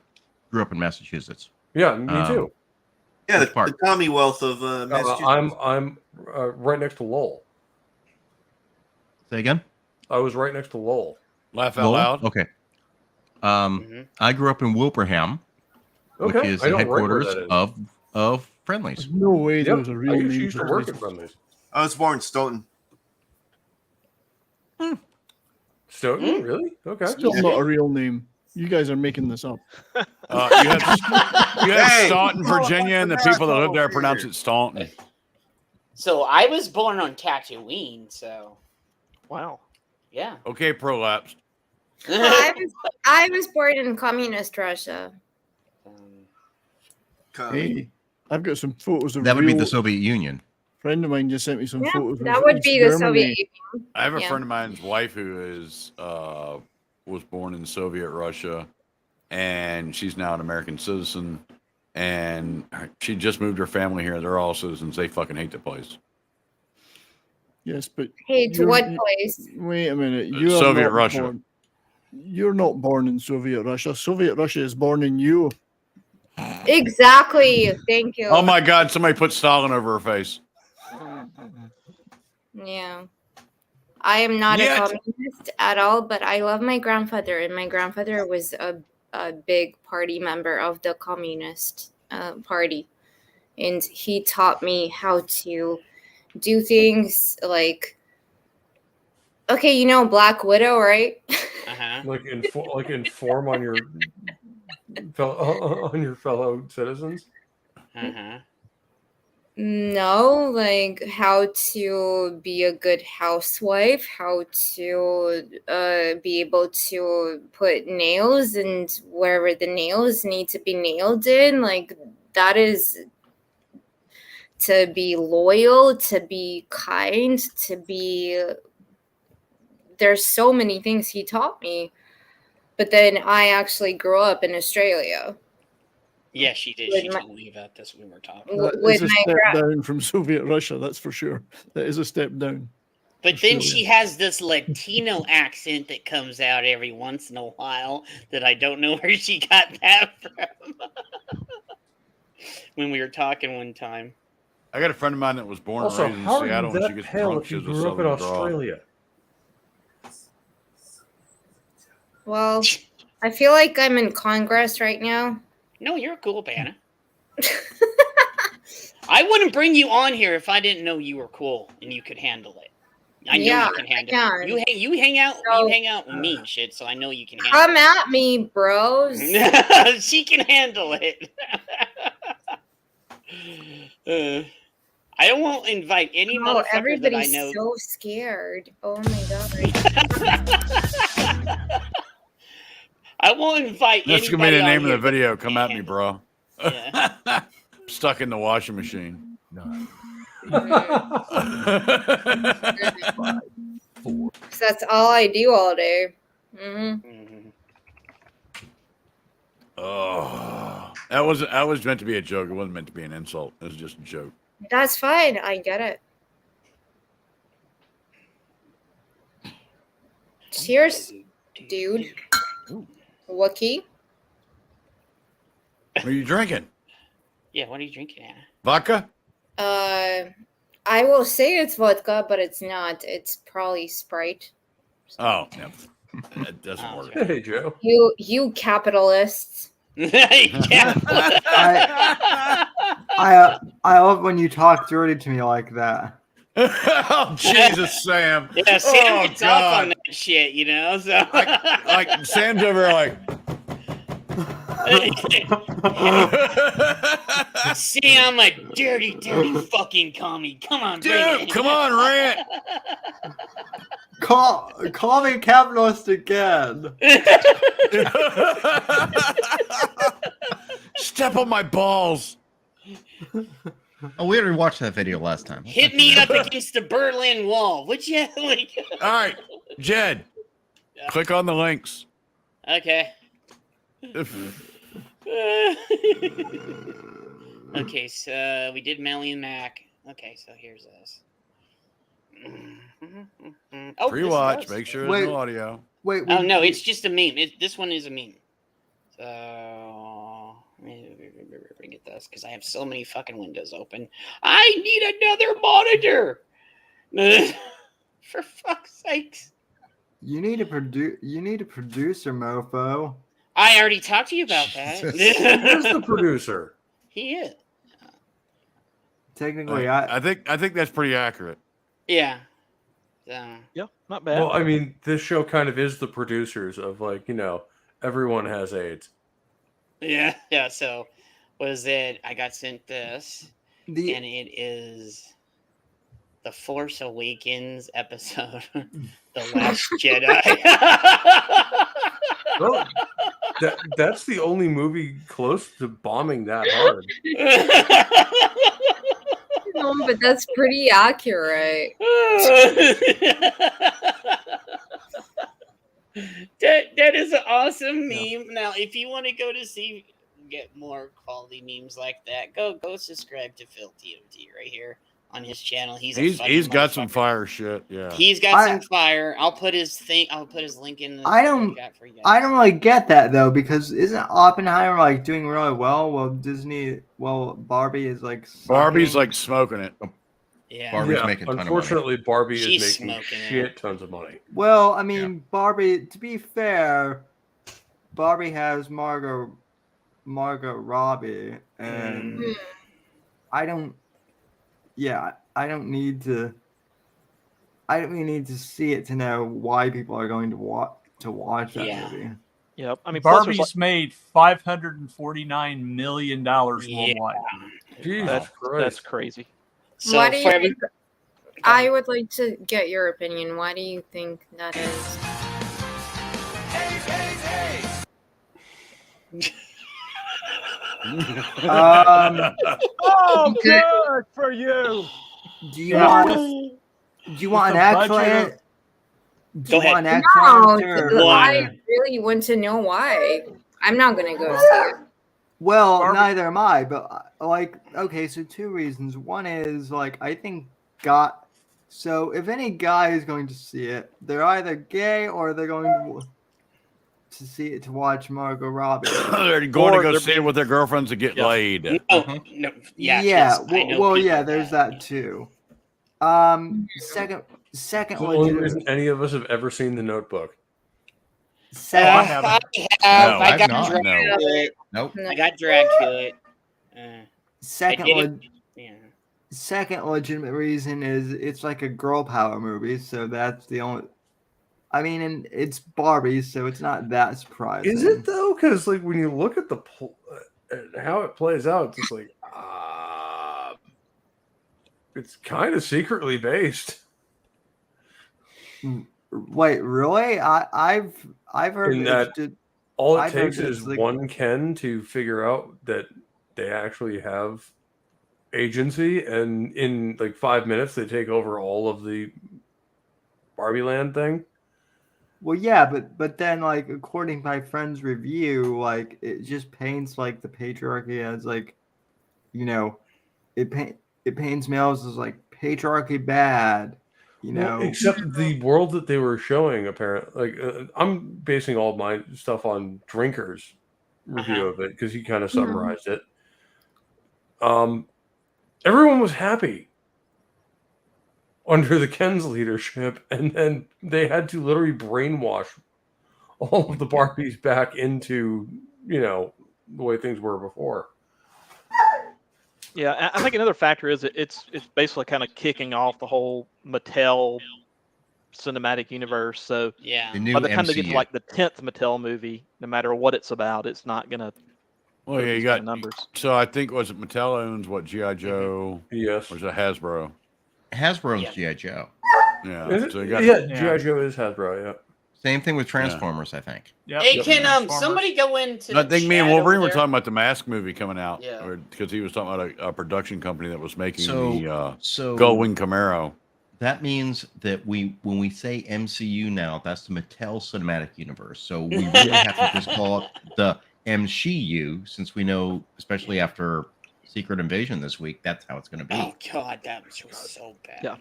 [SPEAKER 5] grew up in Massachusetts.
[SPEAKER 7] Yeah, me too.
[SPEAKER 16] Yeah,
[SPEAKER 5] Which
[SPEAKER 16] the
[SPEAKER 5] part?
[SPEAKER 16] Commonwealth of Massachusetts.
[SPEAKER 7] I'm right next to Lowell.
[SPEAKER 5] Say again.
[SPEAKER 7] I was right next to Lowell.
[SPEAKER 13] Laugh out
[SPEAKER 5] Lowell?
[SPEAKER 13] loud.
[SPEAKER 5] Okay. I grew up in Wilbraham, which
[SPEAKER 7] Okay,
[SPEAKER 5] is
[SPEAKER 7] I
[SPEAKER 5] the
[SPEAKER 7] don't remember where
[SPEAKER 5] headquarters
[SPEAKER 7] that is.
[SPEAKER 5] of Friendlies.
[SPEAKER 15] No way there
[SPEAKER 7] Yep,
[SPEAKER 15] was a
[SPEAKER 7] I
[SPEAKER 15] real name.
[SPEAKER 7] used to
[SPEAKER 15] for
[SPEAKER 7] work
[SPEAKER 15] this.
[SPEAKER 7] at Friendly's.
[SPEAKER 16] I was born in Stoughton.
[SPEAKER 7] Stoughton, really? Okay.
[SPEAKER 15] Still not a real name. You guys are making this up.
[SPEAKER 13] You had
[SPEAKER 16] Hey!
[SPEAKER 13] Staunton, Virginia, and the people that live there pronounce it Staunton.
[SPEAKER 14] So I was born on Tatooine, so
[SPEAKER 9] Wow.
[SPEAKER 14] yeah.
[SPEAKER 13] Okay, prolapsed.
[SPEAKER 6] I was born in communist Russia.
[SPEAKER 15] Hey, I've got some photos of
[SPEAKER 5] That would be
[SPEAKER 15] real-
[SPEAKER 5] the Soviet Union.
[SPEAKER 15] friend of mine just sent me some
[SPEAKER 6] Yeah,
[SPEAKER 15] photos.
[SPEAKER 6] that
[SPEAKER 15] of
[SPEAKER 6] would
[SPEAKER 15] East
[SPEAKER 6] be the
[SPEAKER 15] Germany.
[SPEAKER 6] Soviet Union.
[SPEAKER 13] I have a
[SPEAKER 6] Yeah.
[SPEAKER 13] friend of mine's wife who is was born in Soviet Russia, and she's now an American citizen. And she just moved her family here. They're all citizens. They fucking hate the place.
[SPEAKER 15] Yes, but
[SPEAKER 6] Hey, to
[SPEAKER 15] you're-
[SPEAKER 6] what
[SPEAKER 15] you-
[SPEAKER 6] place?
[SPEAKER 15] Wait a minute. You're
[SPEAKER 13] Soviet
[SPEAKER 15] not
[SPEAKER 13] Russia.
[SPEAKER 15] born- You're not born in Soviet Russia. Soviet Russia is born in you.
[SPEAKER 6] Exactly. Thank you.
[SPEAKER 13] Oh my God! Somebody put Stalin over her face.
[SPEAKER 6] Yeah. I am not
[SPEAKER 13] Yet.
[SPEAKER 6] a communist at all, but I love my grandfather, and my grandfather was a big party member of the Communist Party. And he taught me how to do things like, okay, you know Black Widow, right?
[SPEAKER 14] Uh-huh.
[SPEAKER 7] Like inform on your fellow citizens.
[SPEAKER 14] Uh-huh.
[SPEAKER 6] No, like how to be a good housewife, how to be able to put nails and wherever the nails need to be nailed in. Like that is to be loyal, to be kind, to be. There's so many things he taught me. But then I actually grew up in Australia.
[SPEAKER 14] Yeah, she did.
[SPEAKER 6] With
[SPEAKER 14] She
[SPEAKER 6] my-
[SPEAKER 14] told me about this when we were talking.
[SPEAKER 15] That
[SPEAKER 6] with
[SPEAKER 15] is a
[SPEAKER 6] my
[SPEAKER 15] step
[SPEAKER 6] gra-
[SPEAKER 15] down from Soviet Russia, that's for sure. That is a step down.
[SPEAKER 14] But then she has this Latino accent that comes out every once in a while that I don't know where she got that from. When we were talking one time.
[SPEAKER 13] I got a friend of mine that was born
[SPEAKER 7] Also,
[SPEAKER 13] and raised in
[SPEAKER 7] how are
[SPEAKER 13] Seattle,
[SPEAKER 7] you
[SPEAKER 13] and she
[SPEAKER 7] that
[SPEAKER 13] gets
[SPEAKER 7] pale
[SPEAKER 13] drunk.
[SPEAKER 7] if you
[SPEAKER 13] She's a
[SPEAKER 7] grew up in
[SPEAKER 13] Southern draw.
[SPEAKER 7] Australia?
[SPEAKER 6] Well, I feel like I'm in Congress right now.
[SPEAKER 14] No, you're cool, Banna. I wouldn't bring you on here if I didn't know you were cool and you could handle it. I know
[SPEAKER 6] Yeah,
[SPEAKER 14] you can
[SPEAKER 6] I
[SPEAKER 14] handle
[SPEAKER 6] can.
[SPEAKER 14] it. You hang out with me and shit, so I know you can handle
[SPEAKER 6] Come at me, bros.
[SPEAKER 14] it. She can handle it. I won't invite any
[SPEAKER 6] Oh,
[SPEAKER 14] motherfucker that I
[SPEAKER 6] everybody's
[SPEAKER 14] know.
[SPEAKER 6] so scared. Oh my god.
[SPEAKER 14] I won't invite
[SPEAKER 13] That's gonna be
[SPEAKER 14] anybody
[SPEAKER 13] the
[SPEAKER 14] on
[SPEAKER 13] name of
[SPEAKER 14] here
[SPEAKER 13] the video. Come at me, bro.
[SPEAKER 14] Yeah.
[SPEAKER 13] Stuck in the washing machine.
[SPEAKER 6] So that's all I do all day. Hmm.
[SPEAKER 13] Oh, that was meant to be a joke. It wasn't meant to be an insult. It was just a joke.
[SPEAKER 6] That's fine. I get it. Cheers, dude. Wookie.
[SPEAKER 13] What are you drinking?
[SPEAKER 14] Yeah, what are you drinking, Anna?
[SPEAKER 13] Vodka?
[SPEAKER 6] I will say it's vodka, but it's not. It's probably Sprite.
[SPEAKER 13] Oh, yeah. That doesn't work.
[SPEAKER 7] Hey, Joe.
[SPEAKER 6] You capitalists.
[SPEAKER 4] I love when you talk dirty to me like that.
[SPEAKER 13] Oh, Jesus, Sam.
[SPEAKER 14] Yeah, Sam
[SPEAKER 13] Oh,
[SPEAKER 14] gets off on
[SPEAKER 13] God.
[SPEAKER 14] that shit, you know. So
[SPEAKER 13] Like Sam's over there like,
[SPEAKER 14] Sam, a dirty, dirty fucking commie. Come on, bring
[SPEAKER 13] dude,
[SPEAKER 14] it.
[SPEAKER 13] come on, rant.
[SPEAKER 4] Call me capitalist again.
[SPEAKER 13] Step on my balls.
[SPEAKER 5] Oh, we already watched that video last time.
[SPEAKER 14] Hit me up against the Berlin Wall, would you? Like,
[SPEAKER 13] All right, Jed, click on the links.
[SPEAKER 14] okay. Okay, so we did Melly and Mac. Okay, so here's this. Oh,
[SPEAKER 13] Pre-watch,
[SPEAKER 14] this
[SPEAKER 13] make sure
[SPEAKER 4] Wait.
[SPEAKER 13] there's no audio.
[SPEAKER 4] Wait.
[SPEAKER 14] Oh no, it's just a meme. This one is a meme. So let me get this because I have so many fucking windows open. I need another monitor. For fuck's sakes!
[SPEAKER 4] You need a producer, mofo.
[SPEAKER 14] I already talked to you about that.
[SPEAKER 7] Who's the producer?
[SPEAKER 14] He is.
[SPEAKER 4] Technically,
[SPEAKER 13] I think that's pretty accurate.
[SPEAKER 14] Yeah. So.
[SPEAKER 9] Yeah, not bad.
[SPEAKER 7] Well, I mean, this show kind of is the producers of, like, you know, everyone has AIDS.
[SPEAKER 14] Yeah, yeah. So, was it? I got sent this, and it is the Force Awakens episode, The Last Jedi.
[SPEAKER 7] Well, that's the only movie close to bombing that hard.
[SPEAKER 6] No, but that's pretty accurate.
[SPEAKER 14] That is an awesome meme. Now, if you want to go to get more quality memes like that, go subscribe to Phil TOT right here on his channel. He's
[SPEAKER 13] got some fire shit. Yeah,
[SPEAKER 14] he's got some fire. I'll put his link in the chat for you guys.
[SPEAKER 4] I don't really get that though, because isn't Oppenheimer like doing really well? Well, Barbie is like
[SPEAKER 13] Barbie's like smoking it.
[SPEAKER 14] Yeah,
[SPEAKER 5] Barbie's making a ton of money.
[SPEAKER 7] Unfortunately, Barbie
[SPEAKER 14] She's
[SPEAKER 7] is making
[SPEAKER 14] smoking
[SPEAKER 7] shit tons of money.
[SPEAKER 4] Well, I mean, Barbie. To be fair, Barbie has Margot Robbie, and I don't. Yeah, I don't need to. I don't really need to see it to know why people are going to watch that movie.
[SPEAKER 9] Yep. I mean,
[SPEAKER 22] Barbie's made $549 million worldwide.
[SPEAKER 9] That's crazy.
[SPEAKER 14] So
[SPEAKER 6] Why do you think, I would like to get your opinion. Why do you think that is?
[SPEAKER 10] Oh, good for you.
[SPEAKER 4] Do you want an actual?
[SPEAKER 14] Go ahead.
[SPEAKER 6] No, I really want to know why. I'm not gonna go see it.
[SPEAKER 4] Well, neither am I, but like, okay, so two reasons. One is like, I think so if any guy is going to see it, they're either gay or they're going to see it to watch Margot Robbie.
[SPEAKER 13] They're going to go see it with their girlfriends to get laid.
[SPEAKER 14] No,
[SPEAKER 4] yeah. Well, yeah. There's that too. Second.
[SPEAKER 7] The only reason any of us have ever seen The Notebook.
[SPEAKER 14] I have. I got
[SPEAKER 5] not.
[SPEAKER 14] dragged to it.
[SPEAKER 5] Nope.
[SPEAKER 14] I got dragged to it.
[SPEAKER 4] Second legitimate reason is it's like a girl power movie, so that's the only. I mean, and it's Barbie, so it's not that surprising.
[SPEAKER 7] Is it though? Because like when you look at how it plays out, it's just like it's kind of secretly based.
[SPEAKER 4] Wait, really? I've heard
[SPEAKER 7] that all it takes is one Ken to figure out that they actually have agency, and in like 5 minutes they take over all of the Barbie Land thing.
[SPEAKER 4] Well, yeah, but then like according to my friend's review, like it just paints like the patriarchy as like, you know, it paints males as like patriarchy bad. You know,
[SPEAKER 7] except the world that they were showing, apparently, like I'm basing all my stuff on Drinker's review of it because he kind of summarized it. Everyone was happy under the Ken's leadership, and then they had to literally brainwash all of the Barbies back into, you know, the way things were before.
[SPEAKER 9] Yeah, I think another factor is it's basically kind of kicking off the whole Mattel cinematic universe. So
[SPEAKER 14] yeah,
[SPEAKER 9] by the time they get to like the 10th Mattel movie, no matter what it's about, it's not gonna.
[SPEAKER 13] Well, yeah, you got
[SPEAKER 9] numbers.
[SPEAKER 13] So I think was it Mattel owns what G.I. Joe?
[SPEAKER 7] Yes,
[SPEAKER 13] or is it Hasbro?
[SPEAKER 5] Hasbro's G.I. Joe.
[SPEAKER 13] Yeah, so you got
[SPEAKER 7] G.I. Joe is Hasbro. Yeah.
[SPEAKER 5] Same thing with Transformers, I think.
[SPEAKER 14] Hey, can somebody go into?
[SPEAKER 13] I think me and Wolverine were
[SPEAKER 14] there?
[SPEAKER 13] talking about the Mask movie coming out,
[SPEAKER 14] Yeah.
[SPEAKER 13] because he was talking about a production company that was making
[SPEAKER 5] So
[SPEAKER 13] the Gullwing Camaro.
[SPEAKER 5] That means that when we say MCU now, that's the Mattel Cinematic Universe. So we really have to just call it the MCU, since we know, especially after Secret Invasion this week, that's how it's going to be.
[SPEAKER 14] Oh God, that was so bad.
[SPEAKER 9] Yeah,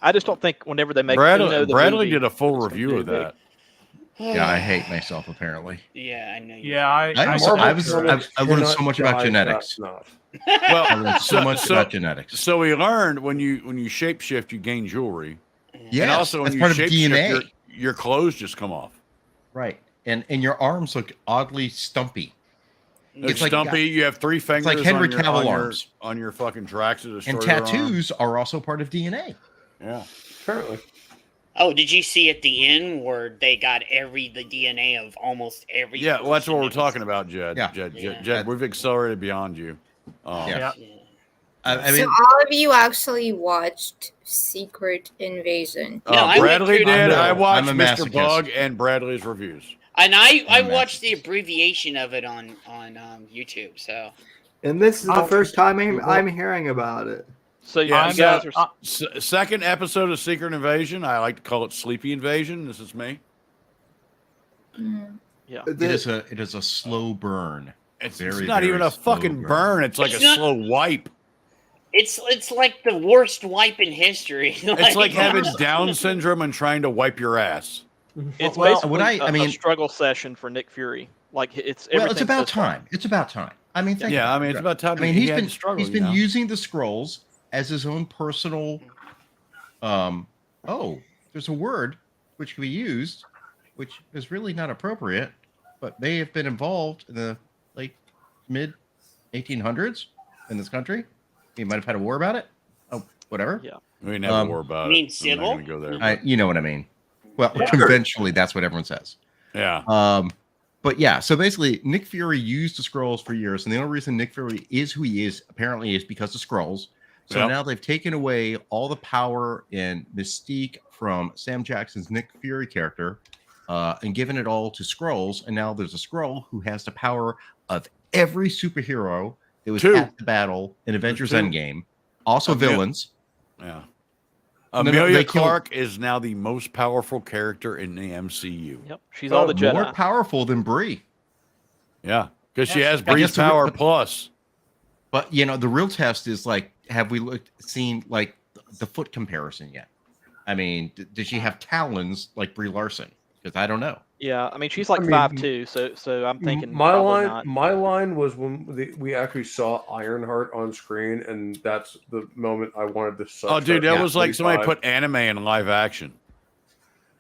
[SPEAKER 9] I just don't think whenever they make
[SPEAKER 13] Bradley did a full review of that.
[SPEAKER 5] Yeah, I hate myself apparently.
[SPEAKER 14] Yeah, I know.
[SPEAKER 22] Yeah,
[SPEAKER 5] I learned so much about genetics.
[SPEAKER 13] Well,
[SPEAKER 5] I learned so much about genetics.
[SPEAKER 13] So we learned when you shapeshift, you gain jewelry.
[SPEAKER 5] Yeah,
[SPEAKER 13] and also
[SPEAKER 5] that's
[SPEAKER 13] when
[SPEAKER 5] part
[SPEAKER 13] you
[SPEAKER 5] of
[SPEAKER 13] shapeshift,
[SPEAKER 5] DNA.
[SPEAKER 13] your clothes just come off.
[SPEAKER 5] Right, and your arms look oddly stumpy.
[SPEAKER 13] It's like stumpy. You have three fingers.
[SPEAKER 5] It's like Henry
[SPEAKER 13] on your,
[SPEAKER 5] Cavill
[SPEAKER 13] on your,
[SPEAKER 5] arms.
[SPEAKER 13] on your fucking tracks.
[SPEAKER 5] And tattoos are also part of DNA.
[SPEAKER 13] Yeah, apparently.
[SPEAKER 14] Oh, did you see at the end where they got the DNA of almost every?
[SPEAKER 13] Yeah, well, that's what we're talking about, Jed.
[SPEAKER 5] Yeah.
[SPEAKER 13] Jed, we've accelerated beyond you.
[SPEAKER 5] I
[SPEAKER 6] So
[SPEAKER 5] mean,
[SPEAKER 6] all of you actually watched Secret Invasion?
[SPEAKER 13] Bradley did. I watched
[SPEAKER 5] I'm a
[SPEAKER 13] Mr.
[SPEAKER 5] masochist.
[SPEAKER 13] Bug and Bradley's reviews.
[SPEAKER 14] And I watched the abbreviation of it on YouTube. So.
[SPEAKER 4] And this is the first time I'm hearing about it.
[SPEAKER 9] So
[SPEAKER 13] Yeah,
[SPEAKER 9] you guys are.
[SPEAKER 13] second episode of Secret Invasion. I like to call it Sleepy Invasion. This is me.
[SPEAKER 9] Yeah,
[SPEAKER 5] it is a slow burn.
[SPEAKER 13] It's
[SPEAKER 5] Very,
[SPEAKER 13] not
[SPEAKER 5] very
[SPEAKER 13] even a
[SPEAKER 5] slow
[SPEAKER 13] fucking burn. It's like
[SPEAKER 14] It's
[SPEAKER 13] a
[SPEAKER 14] not-
[SPEAKER 13] slow wipe.
[SPEAKER 14] It's like the worst wipe in history.
[SPEAKER 13] It's like having Down syndrome and trying to wipe your ass.
[SPEAKER 9] It's
[SPEAKER 5] Well,
[SPEAKER 9] basically
[SPEAKER 5] I mean-
[SPEAKER 9] a struggle session for Nick Fury. Like it's
[SPEAKER 5] Well, it's
[SPEAKER 9] everything
[SPEAKER 5] about
[SPEAKER 9] this far.
[SPEAKER 5] time. It's about time. I mean, think
[SPEAKER 13] Yeah,
[SPEAKER 5] about
[SPEAKER 13] I mean,
[SPEAKER 5] it.
[SPEAKER 13] it's about time
[SPEAKER 5] I mean,
[SPEAKER 13] he
[SPEAKER 5] he's
[SPEAKER 13] had
[SPEAKER 5] been
[SPEAKER 13] to struggle,
[SPEAKER 5] he's
[SPEAKER 13] you
[SPEAKER 5] been
[SPEAKER 13] know?
[SPEAKER 5] using the scrolls as his own personal. Oh, there's a word which can be used, which is really not appropriate, but may have been involved in the late mid 1800s in this country. He might have had a war about it. Oh, whatever.
[SPEAKER 9] Yeah,
[SPEAKER 13] we didn't have a war about
[SPEAKER 14] You mean
[SPEAKER 13] it. I'm not
[SPEAKER 14] civil?
[SPEAKER 13] gonna go there.
[SPEAKER 5] You know what I mean. Well,
[SPEAKER 13] Yeah.
[SPEAKER 5] conventionally, that's what everyone says.
[SPEAKER 13] Yeah.
[SPEAKER 5] But yeah, so basically, Nick Fury used the scrolls for years, and the only reason Nick Fury is who he is apparently is because of scrolls. So
[SPEAKER 13] Yep.
[SPEAKER 5] now they've taken away all the power and mystique from Sam Jackson's Nick Fury character, and given it all to scrolls. And now there's a scroll who has the power of every superhero that was at the battle in Avengers
[SPEAKER 13] two.
[SPEAKER 5] Endgame, also
[SPEAKER 13] Amelia-
[SPEAKER 5] villains.
[SPEAKER 13] Yeah.
[SPEAKER 5] And then
[SPEAKER 13] Amelia
[SPEAKER 5] they killed-
[SPEAKER 13] Clark is now the most powerful character in the MCU.
[SPEAKER 9] Yep, she's all the
[SPEAKER 5] more
[SPEAKER 9] Jedi.
[SPEAKER 5] powerful than Brie.
[SPEAKER 13] Yeah, because she
[SPEAKER 9] Yeah,
[SPEAKER 13] has
[SPEAKER 5] I
[SPEAKER 13] Brie's
[SPEAKER 5] guess the-
[SPEAKER 13] power
[SPEAKER 5] but-
[SPEAKER 13] plus.
[SPEAKER 5] But you know, the real test is like, have we seen like the foot comparison yet? I mean, did she have talons like Brie Larson? Because I don't know.
[SPEAKER 9] Yeah, I mean she's like
[SPEAKER 7] I mean,
[SPEAKER 9] 5'2", so I'm thinking
[SPEAKER 7] my
[SPEAKER 9] probably
[SPEAKER 7] line.
[SPEAKER 9] not.
[SPEAKER 7] My line was when we actually saw Ironheart on screen, and that's the moment I wanted to.
[SPEAKER 13] Oh, dude, that was like somebody
[SPEAKER 7] 45.
[SPEAKER 13] put anime in live action.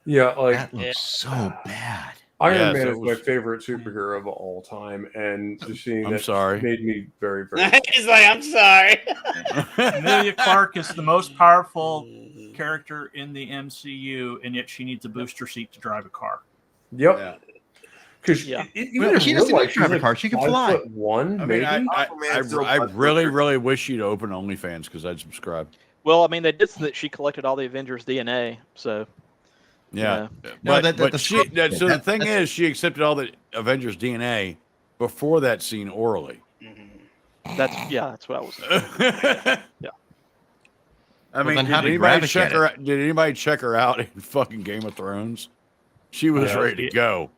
[SPEAKER 7] Yeah, like
[SPEAKER 5] That looks so bad.
[SPEAKER 7] Iron
[SPEAKER 13] Yes,
[SPEAKER 7] Man
[SPEAKER 13] it
[SPEAKER 7] is my
[SPEAKER 13] was-
[SPEAKER 7] favorite superhero of all time, and just seeing
[SPEAKER 13] I'm
[SPEAKER 7] that
[SPEAKER 13] sorry.
[SPEAKER 7] made me very, very.
[SPEAKER 14] He's like, I'm sorry.
[SPEAKER 22] Amelia Clark is the most powerful character in the MCU, and yet she needs a booster seat to drive a car.
[SPEAKER 7] Yep. Because
[SPEAKER 9] Yeah.
[SPEAKER 5] Well, she doesn't need to drive a car. She can fly.
[SPEAKER 7] 5'1",
[SPEAKER 13] I
[SPEAKER 7] maybe.
[SPEAKER 13] mean, I
[SPEAKER 16] Aquaman's still
[SPEAKER 13] really, really wish you'd open OnlyFans because I'd subscribe.
[SPEAKER 9] Well, I mean they did say that she collected all the Avengers DNA, so
[SPEAKER 13] Yeah,
[SPEAKER 5] No,
[SPEAKER 13] but
[SPEAKER 5] the
[SPEAKER 13] she.
[SPEAKER 5] script-
[SPEAKER 13] So the
[SPEAKER 5] that-
[SPEAKER 13] thing
[SPEAKER 5] that's-
[SPEAKER 13] is, she accepted all the Avengers DNA before that scene orally.
[SPEAKER 9] that's what I was saying. Yeah.
[SPEAKER 13] I mean,
[SPEAKER 5] then
[SPEAKER 13] did
[SPEAKER 5] how did
[SPEAKER 13] anybody
[SPEAKER 5] Gravik
[SPEAKER 13] check
[SPEAKER 5] get
[SPEAKER 13] her? Did anybody check her out in fucking Game of Thrones? She was
[SPEAKER 7] Yeah.
[SPEAKER 13] ready to go.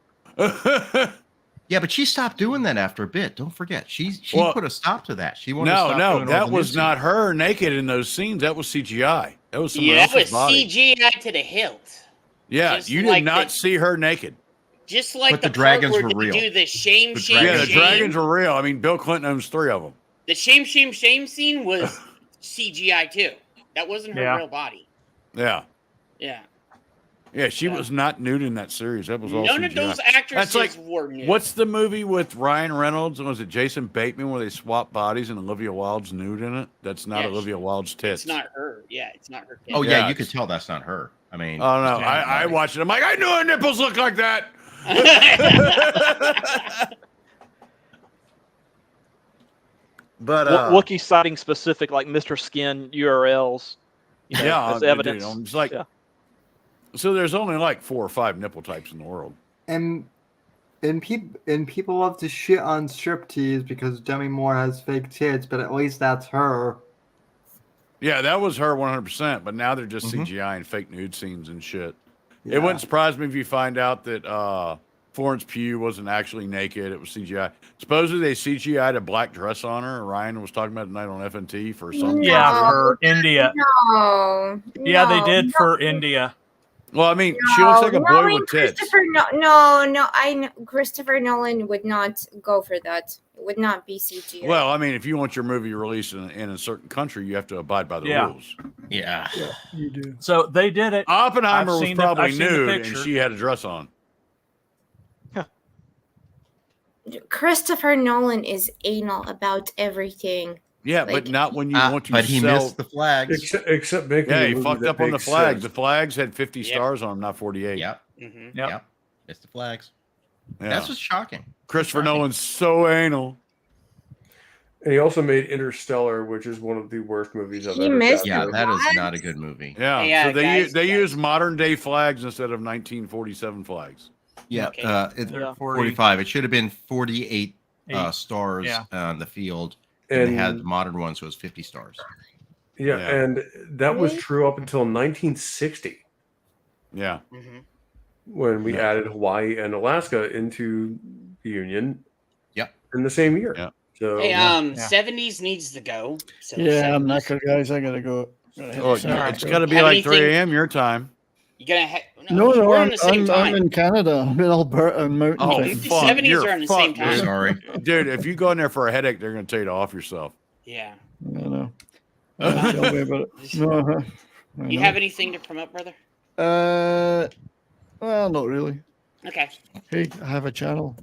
[SPEAKER 5] Yeah, but she stopped doing that after a bit. Don't forget, she
[SPEAKER 13] Well,
[SPEAKER 5] put a stop to that. She wanted to
[SPEAKER 13] No,
[SPEAKER 5] stop
[SPEAKER 13] no,
[SPEAKER 5] doing all
[SPEAKER 13] that
[SPEAKER 5] the
[SPEAKER 13] was
[SPEAKER 5] nude
[SPEAKER 13] not her naked in those scenes. That was CGI. That was someone
[SPEAKER 14] Yeah, that
[SPEAKER 13] else's
[SPEAKER 14] was
[SPEAKER 13] body.
[SPEAKER 14] CGI to the hilt.
[SPEAKER 13] Yeah,
[SPEAKER 14] Just
[SPEAKER 13] you did
[SPEAKER 14] like
[SPEAKER 13] not
[SPEAKER 14] the-
[SPEAKER 13] see her naked.
[SPEAKER 14] Just like
[SPEAKER 5] But the
[SPEAKER 14] part
[SPEAKER 5] dragons
[SPEAKER 14] where
[SPEAKER 5] were
[SPEAKER 14] they
[SPEAKER 5] real.
[SPEAKER 14] do the shame,
[SPEAKER 5] The
[SPEAKER 14] shame,
[SPEAKER 13] Yeah, the
[SPEAKER 14] shame.
[SPEAKER 13] dragons were real. I mean, Bill Clinton owns 3 of them.
[SPEAKER 14] The shame, shame, shame scene was CGI too. That wasn't her
[SPEAKER 22] Yeah.
[SPEAKER 14] real body.
[SPEAKER 13] Yeah,
[SPEAKER 14] Yeah.
[SPEAKER 13] yeah, she was not nude in that series. That was all
[SPEAKER 14] None
[SPEAKER 13] CGI.
[SPEAKER 14] of those
[SPEAKER 13] That's
[SPEAKER 14] actresses
[SPEAKER 13] like
[SPEAKER 14] were nude.
[SPEAKER 13] what's the movie with Ryan Reynolds and was it Jason Bateman where they swap bodies and Olivia Wilde's nude in it? That's not
[SPEAKER 14] Yeah,
[SPEAKER 13] Olivia Wilde's tits.
[SPEAKER 14] It's not her. Yeah, it's not her.
[SPEAKER 5] Oh yeah,
[SPEAKER 13] Yeah,
[SPEAKER 5] you
[SPEAKER 13] it's-
[SPEAKER 5] could tell that's not her. I mean,
[SPEAKER 13] Oh no,
[SPEAKER 5] just
[SPEAKER 13] I
[SPEAKER 5] body.
[SPEAKER 13] watched it. I'm like, I knew her nipples looked like that. But
[SPEAKER 9] Wookie citing specific like Mr. Skin URLs. You know,
[SPEAKER 13] yeah,
[SPEAKER 9] as evidence.
[SPEAKER 13] I'm just like,
[SPEAKER 9] Yeah.
[SPEAKER 13] so there's only like 4 or 5 nipple types in the world.
[SPEAKER 4] And people love to shit on striptease because Demi Moore has fake tits, but at least that's her.
[SPEAKER 13] Yeah, that was her 100%. But now they're just
[SPEAKER 5] Mhm.
[SPEAKER 13] CGI and fake nude scenes and shit.
[SPEAKER 4] Yeah.
[SPEAKER 13] It wouldn't surprise me if you find out that Florence Pugh wasn't actually naked. It was CGI. Supposedly they CGI'd a black dress on her. Ryan was talking about tonight on FNT for some.
[SPEAKER 22] Yeah, for India.
[SPEAKER 6] No.
[SPEAKER 22] Yeah, they
[SPEAKER 6] no,
[SPEAKER 22] did
[SPEAKER 6] no,
[SPEAKER 22] for India.
[SPEAKER 13] Well, I mean, she looks like a boy
[SPEAKER 6] knowing
[SPEAKER 13] with tits.
[SPEAKER 6] Christopher Nolan would not go for that. It would not be CGI.
[SPEAKER 13] Well, I mean, if you want your movie released in a certain country, you have to abide by the
[SPEAKER 22] Yeah.
[SPEAKER 13] rules.
[SPEAKER 5] Yeah.
[SPEAKER 15] You do.
[SPEAKER 22] So they did it.
[SPEAKER 13] Oppenheimer
[SPEAKER 22] I've
[SPEAKER 13] was
[SPEAKER 22] seen the-
[SPEAKER 13] probably
[SPEAKER 22] I've seen the
[SPEAKER 13] nude, and
[SPEAKER 22] picture.
[SPEAKER 13] she had a dress on.
[SPEAKER 6] Christopher Nolan is anal about everything.
[SPEAKER 13] Yeah,
[SPEAKER 6] Like-
[SPEAKER 13] but not when you want to
[SPEAKER 5] But he
[SPEAKER 13] sell.
[SPEAKER 5] missed the flags.
[SPEAKER 7] Except making
[SPEAKER 13] Yeah,
[SPEAKER 7] a
[SPEAKER 13] he
[SPEAKER 7] movie
[SPEAKER 13] fucked
[SPEAKER 7] that
[SPEAKER 13] up on the
[SPEAKER 7] makes
[SPEAKER 13] flags.
[SPEAKER 7] sense.
[SPEAKER 13] The flags had 50
[SPEAKER 14] Yep.
[SPEAKER 13] stars on them, not 48.
[SPEAKER 5] Yep.
[SPEAKER 14] Mm-hmm.
[SPEAKER 22] Yep.
[SPEAKER 5] Yep. Missed the flags.
[SPEAKER 13] Yeah.
[SPEAKER 5] That's what's shocking.
[SPEAKER 13] Christopher Nolan's so anal.
[SPEAKER 7] And he also made Interstellar, which is one of the worst movies I've
[SPEAKER 6] He
[SPEAKER 7] ever
[SPEAKER 6] missed
[SPEAKER 7] seen.
[SPEAKER 5] Yeah, that is
[SPEAKER 6] What?
[SPEAKER 5] not a good movie.
[SPEAKER 13] Yeah,
[SPEAKER 14] Yeah,
[SPEAKER 13] so they
[SPEAKER 14] guys,
[SPEAKER 13] they
[SPEAKER 14] guys.
[SPEAKER 13] use modern day flags instead of 1947 flags.
[SPEAKER 5] Yeah,
[SPEAKER 14] Okay.
[SPEAKER 5] it's
[SPEAKER 22] Yeah.
[SPEAKER 5] 45. It should have been 48
[SPEAKER 22] Eight.
[SPEAKER 5] stars
[SPEAKER 22] Yeah.
[SPEAKER 5] on the field, and they had
[SPEAKER 7] And
[SPEAKER 5] the modern one, so it was 50 stars.
[SPEAKER 7] yeah,
[SPEAKER 13] Yeah.
[SPEAKER 7] and that was true up until 1960
[SPEAKER 13] Yeah,
[SPEAKER 14] Mm-hmm.
[SPEAKER 7] when we
[SPEAKER 13] Yeah.
[SPEAKER 7] added Hawaii and Alaska into the Union.
[SPEAKER 5] Yep.
[SPEAKER 7] In the same year.
[SPEAKER 13] Yeah.
[SPEAKER 7] So
[SPEAKER 14] Hey, 70s needs to go. So
[SPEAKER 15] Yeah, I'm
[SPEAKER 14] 70s.
[SPEAKER 15] knackered, guys. I gotta go. Gotta hit
[SPEAKER 13] Oh,
[SPEAKER 15] the sack.
[SPEAKER 13] it's got to be
[SPEAKER 14] Have
[SPEAKER 13] like 3
[SPEAKER 14] anything-
[SPEAKER 13] a.m. your time.
[SPEAKER 14] You gonna
[SPEAKER 15] No,
[SPEAKER 14] we're on
[SPEAKER 15] I'm,
[SPEAKER 14] the same
[SPEAKER 15] I'm,
[SPEAKER 14] time.
[SPEAKER 15] I'm in Canada. I'm in Alberta and Mountain
[SPEAKER 13] Oh,
[SPEAKER 15] Time.
[SPEAKER 13] fuck.
[SPEAKER 14] 70s
[SPEAKER 13] You're
[SPEAKER 14] are on the same
[SPEAKER 13] fucked,
[SPEAKER 14] time.
[SPEAKER 13] dude.
[SPEAKER 5] Sorry.
[SPEAKER 13] Dude, if you go in there for a headache, they're going to tell you to off yourself.
[SPEAKER 14] Yeah.
[SPEAKER 15] I know. Tell me about it. No, I
[SPEAKER 14] You
[SPEAKER 15] know.
[SPEAKER 14] have anything to promote, brother?
[SPEAKER 15] Well, not really.
[SPEAKER 14] Okay.
[SPEAKER 15] Hey, I have a channel.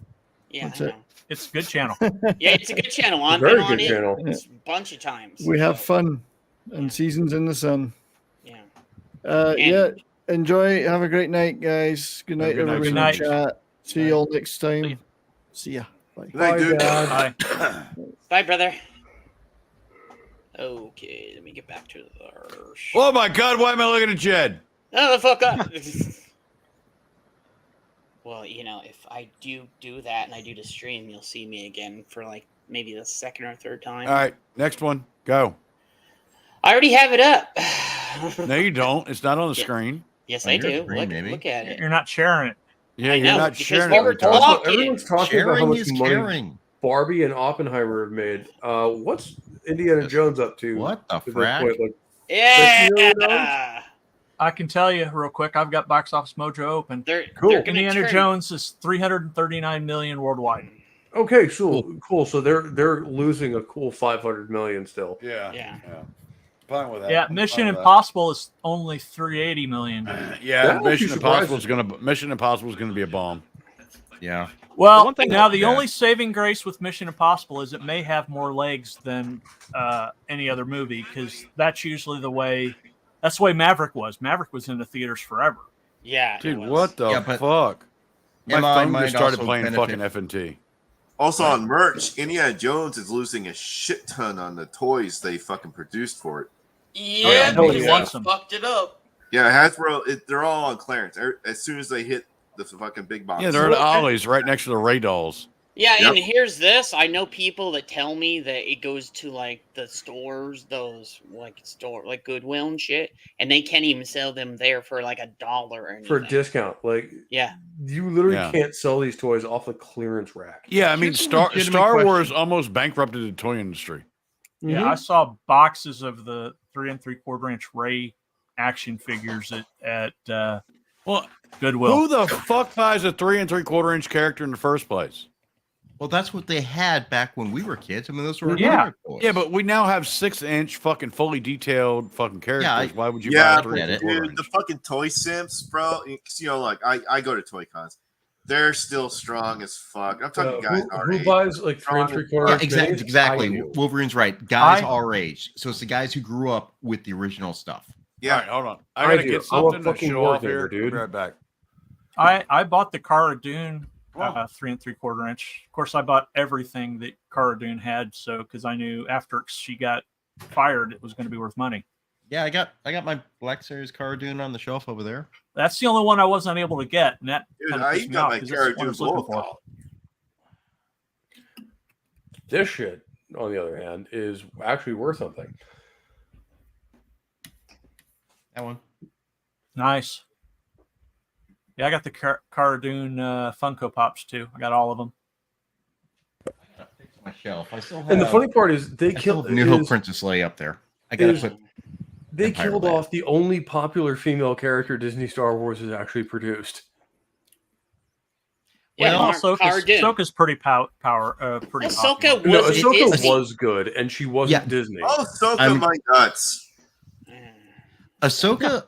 [SPEAKER 14] Yeah,
[SPEAKER 15] That's
[SPEAKER 14] I
[SPEAKER 15] it.
[SPEAKER 14] know.
[SPEAKER 22] It's a good channel.
[SPEAKER 14] Yeah, it's a good channel. I've
[SPEAKER 7] Very
[SPEAKER 14] been on
[SPEAKER 7] good
[SPEAKER 14] it
[SPEAKER 7] channel.
[SPEAKER 14] a bunch of times.
[SPEAKER 15] We have fun and seasons in the sun.
[SPEAKER 14] Yeah.
[SPEAKER 15] Yeah. Enjoy. Have a great night, guys. Good night,
[SPEAKER 13] good night,
[SPEAKER 15] everyone. in
[SPEAKER 22] guys.
[SPEAKER 15] the chat. See you all next time. See ya. Bye.
[SPEAKER 16] Good night, dude.
[SPEAKER 22] Bye.
[SPEAKER 14] Bye, brother. Okay, let me get back to the.
[SPEAKER 13] Oh, my God. Why am I looking at Jed?
[SPEAKER 14] Oh, the fuck up. Well, if I do that and I do the stream, you'll see me again for like maybe the second or third time.
[SPEAKER 13] All right. Next one. Go.
[SPEAKER 14] I already have it up.
[SPEAKER 13] No, you don't. It's not on the screen.
[SPEAKER 14] Yes,
[SPEAKER 5] On
[SPEAKER 14] I
[SPEAKER 5] your
[SPEAKER 14] do.
[SPEAKER 5] screen,
[SPEAKER 14] Look at it.
[SPEAKER 22] You're not sharing it.
[SPEAKER 13] Yeah,
[SPEAKER 14] I
[SPEAKER 13] you're
[SPEAKER 14] know,
[SPEAKER 13] not
[SPEAKER 14] because
[SPEAKER 13] sharing
[SPEAKER 14] we're
[SPEAKER 13] it. retard.
[SPEAKER 14] talking.
[SPEAKER 7] Everyone's talking about how
[SPEAKER 5] Sharing
[SPEAKER 7] much
[SPEAKER 5] is
[SPEAKER 7] money
[SPEAKER 5] caring.
[SPEAKER 7] Barbie and Oppenheimer have made. What's Indiana Jones up to?
[SPEAKER 5] What the
[SPEAKER 7] at this
[SPEAKER 5] frack?
[SPEAKER 7] point? Like,
[SPEAKER 14] Yeah.
[SPEAKER 7] $50 million?
[SPEAKER 22] I can tell you real quick. I've got Box Office Mojo open.
[SPEAKER 14] They're gonna
[SPEAKER 22] Indiana
[SPEAKER 14] turn-
[SPEAKER 22] Jones is 339 million worldwide.
[SPEAKER 7] Okay, cool. So they're losing a cool 500 million still.
[SPEAKER 14] Yeah.
[SPEAKER 13] Fine with that.
[SPEAKER 22] Yeah,
[SPEAKER 13] I'm
[SPEAKER 22] Mission
[SPEAKER 13] fine with that.
[SPEAKER 22] Impossible is only 380 million.
[SPEAKER 13] Yeah,
[SPEAKER 7] That won't be
[SPEAKER 13] Mission Impossible is gonna be a bomb.
[SPEAKER 5] Yeah.
[SPEAKER 22] Well,
[SPEAKER 9] one thing
[SPEAKER 22] now
[SPEAKER 9] that-
[SPEAKER 22] the only saving grace with Mission Impossible is it may have more legs than any other movie because that's usually the way. That's the way Maverick was. Maverick was in the theaters forever.
[SPEAKER 14] Yeah.
[SPEAKER 13] Dude, what the fuck? My
[SPEAKER 5] MI
[SPEAKER 13] phone
[SPEAKER 5] might
[SPEAKER 13] just started
[SPEAKER 5] also
[SPEAKER 13] playing
[SPEAKER 5] benefit-
[SPEAKER 13] fucking FNT.
[SPEAKER 16] Also on merch, Indiana Jones is losing a shit ton on the toys they fucking produced for it.
[SPEAKER 14] Yeah,
[SPEAKER 22] Oh, yeah.
[SPEAKER 14] because
[SPEAKER 22] Wants
[SPEAKER 14] they
[SPEAKER 22] them.
[SPEAKER 14] fucked it up.
[SPEAKER 16] Yeah, Hasbro, they're all on clearance. As soon as they hit the fucking big box.
[SPEAKER 13] Yeah, they're at Ollie's right next to the Ray dolls.
[SPEAKER 14] Yeah,
[SPEAKER 16] Yep.
[SPEAKER 14] and here's this. I know people that tell me that it goes to like the stores, those like Goodwill and shit, and they can't even sell them there for like $1 or anything.
[SPEAKER 7] For a discount. Like,
[SPEAKER 14] Yeah.
[SPEAKER 7] you literally
[SPEAKER 13] Yeah.
[SPEAKER 7] can't sell these toys off the clearance rack.
[SPEAKER 13] Yeah, I mean,
[SPEAKER 5] Here's a
[SPEAKER 13] Star
[SPEAKER 5] legitimate
[SPEAKER 13] Wars
[SPEAKER 5] question.
[SPEAKER 13] almost bankrupted the toy industry.
[SPEAKER 22] Yeah, I saw boxes of the 3 3/4 inch Ray action figures at
[SPEAKER 13] Well,
[SPEAKER 22] Goodwill.
[SPEAKER 13] who the fuck buys a 3 3/4 inch character in the first place?
[SPEAKER 5] Well, that's what they had back when we were kids. I mean, those were
[SPEAKER 22] Yeah.
[SPEAKER 5] our toys.
[SPEAKER 13] Yeah, but we now have 6-inch fucking fully detailed fucking characters. Why would you buy
[SPEAKER 16] Yeah,
[SPEAKER 13] a 3
[SPEAKER 5] get it.
[SPEAKER 13] 3/4
[SPEAKER 16] dude,
[SPEAKER 13] inch?
[SPEAKER 16] the fucking toy simps, bro. Like I go to toy cons. They're still strong as fuck. I'm talking guys our
[SPEAKER 7] who
[SPEAKER 16] age.
[SPEAKER 7] buys like 3 3/4
[SPEAKER 5] Yeah,
[SPEAKER 7] inch
[SPEAKER 5] exactly.
[SPEAKER 7] minis?
[SPEAKER 5] Exactly.
[SPEAKER 7] I do.
[SPEAKER 5] Wolverine's right. Guys
[SPEAKER 22] I-
[SPEAKER 5] our age. So it's the guys who grew up with the original stuff.
[SPEAKER 16] Yeah.
[SPEAKER 13] All right, hold on. I
[SPEAKER 7] I
[SPEAKER 13] gotta
[SPEAKER 7] do.
[SPEAKER 13] get
[SPEAKER 7] I'm a
[SPEAKER 13] something to
[SPEAKER 7] fucking
[SPEAKER 13] show off
[SPEAKER 7] wargamer,
[SPEAKER 13] here.
[SPEAKER 7] dude.
[SPEAKER 13] I'll be right back.
[SPEAKER 22] I bought the Cara Dune
[SPEAKER 13] Wow.
[SPEAKER 22] 3 3/4 inch. Of course, I bought everything that Cara Dune had, so because I knew after she got fired, it was going to be worth money.
[SPEAKER 5] Yeah, I got my Black Series Cara Dune on the shelf over there.
[SPEAKER 22] That's the only one I wasn't able to get, and that
[SPEAKER 16] Dude,
[SPEAKER 22] kind of
[SPEAKER 16] I
[SPEAKER 22] pissed me
[SPEAKER 16] got
[SPEAKER 22] off
[SPEAKER 16] my
[SPEAKER 22] because that's what I
[SPEAKER 16] Cara
[SPEAKER 22] was
[SPEAKER 16] Dune
[SPEAKER 22] looking
[SPEAKER 16] blow
[SPEAKER 22] for.
[SPEAKER 7] This shit, on the other hand, is actually worth something.
[SPEAKER 5] That one.
[SPEAKER 22] Nice. Yeah, I got the Cara Dune Funko Pops too. I got all of them.
[SPEAKER 5] My shelf. I still have.
[SPEAKER 7] And the funny part is they
[SPEAKER 5] I still
[SPEAKER 7] killed
[SPEAKER 5] have New Hope Princess Leia up there. I gotta put.
[SPEAKER 7] They
[SPEAKER 5] Empire
[SPEAKER 7] killed
[SPEAKER 5] Leia.
[SPEAKER 7] off the only popular female character Disney Star Wars has actually produced.
[SPEAKER 14] Yeah,
[SPEAKER 22] Well,
[SPEAKER 14] Cara Dune.
[SPEAKER 22] Ahsoka's pretty pretty
[SPEAKER 14] Ahsoka
[SPEAKER 22] popular.
[SPEAKER 7] No,
[SPEAKER 14] was
[SPEAKER 7] Ahsoka
[SPEAKER 14] Disney.
[SPEAKER 7] was good, and she wasn't Disney.
[SPEAKER 16] Oh, Ahsoka,
[SPEAKER 5] I'm-
[SPEAKER 16] my nuts.
[SPEAKER 5] Ahsoka,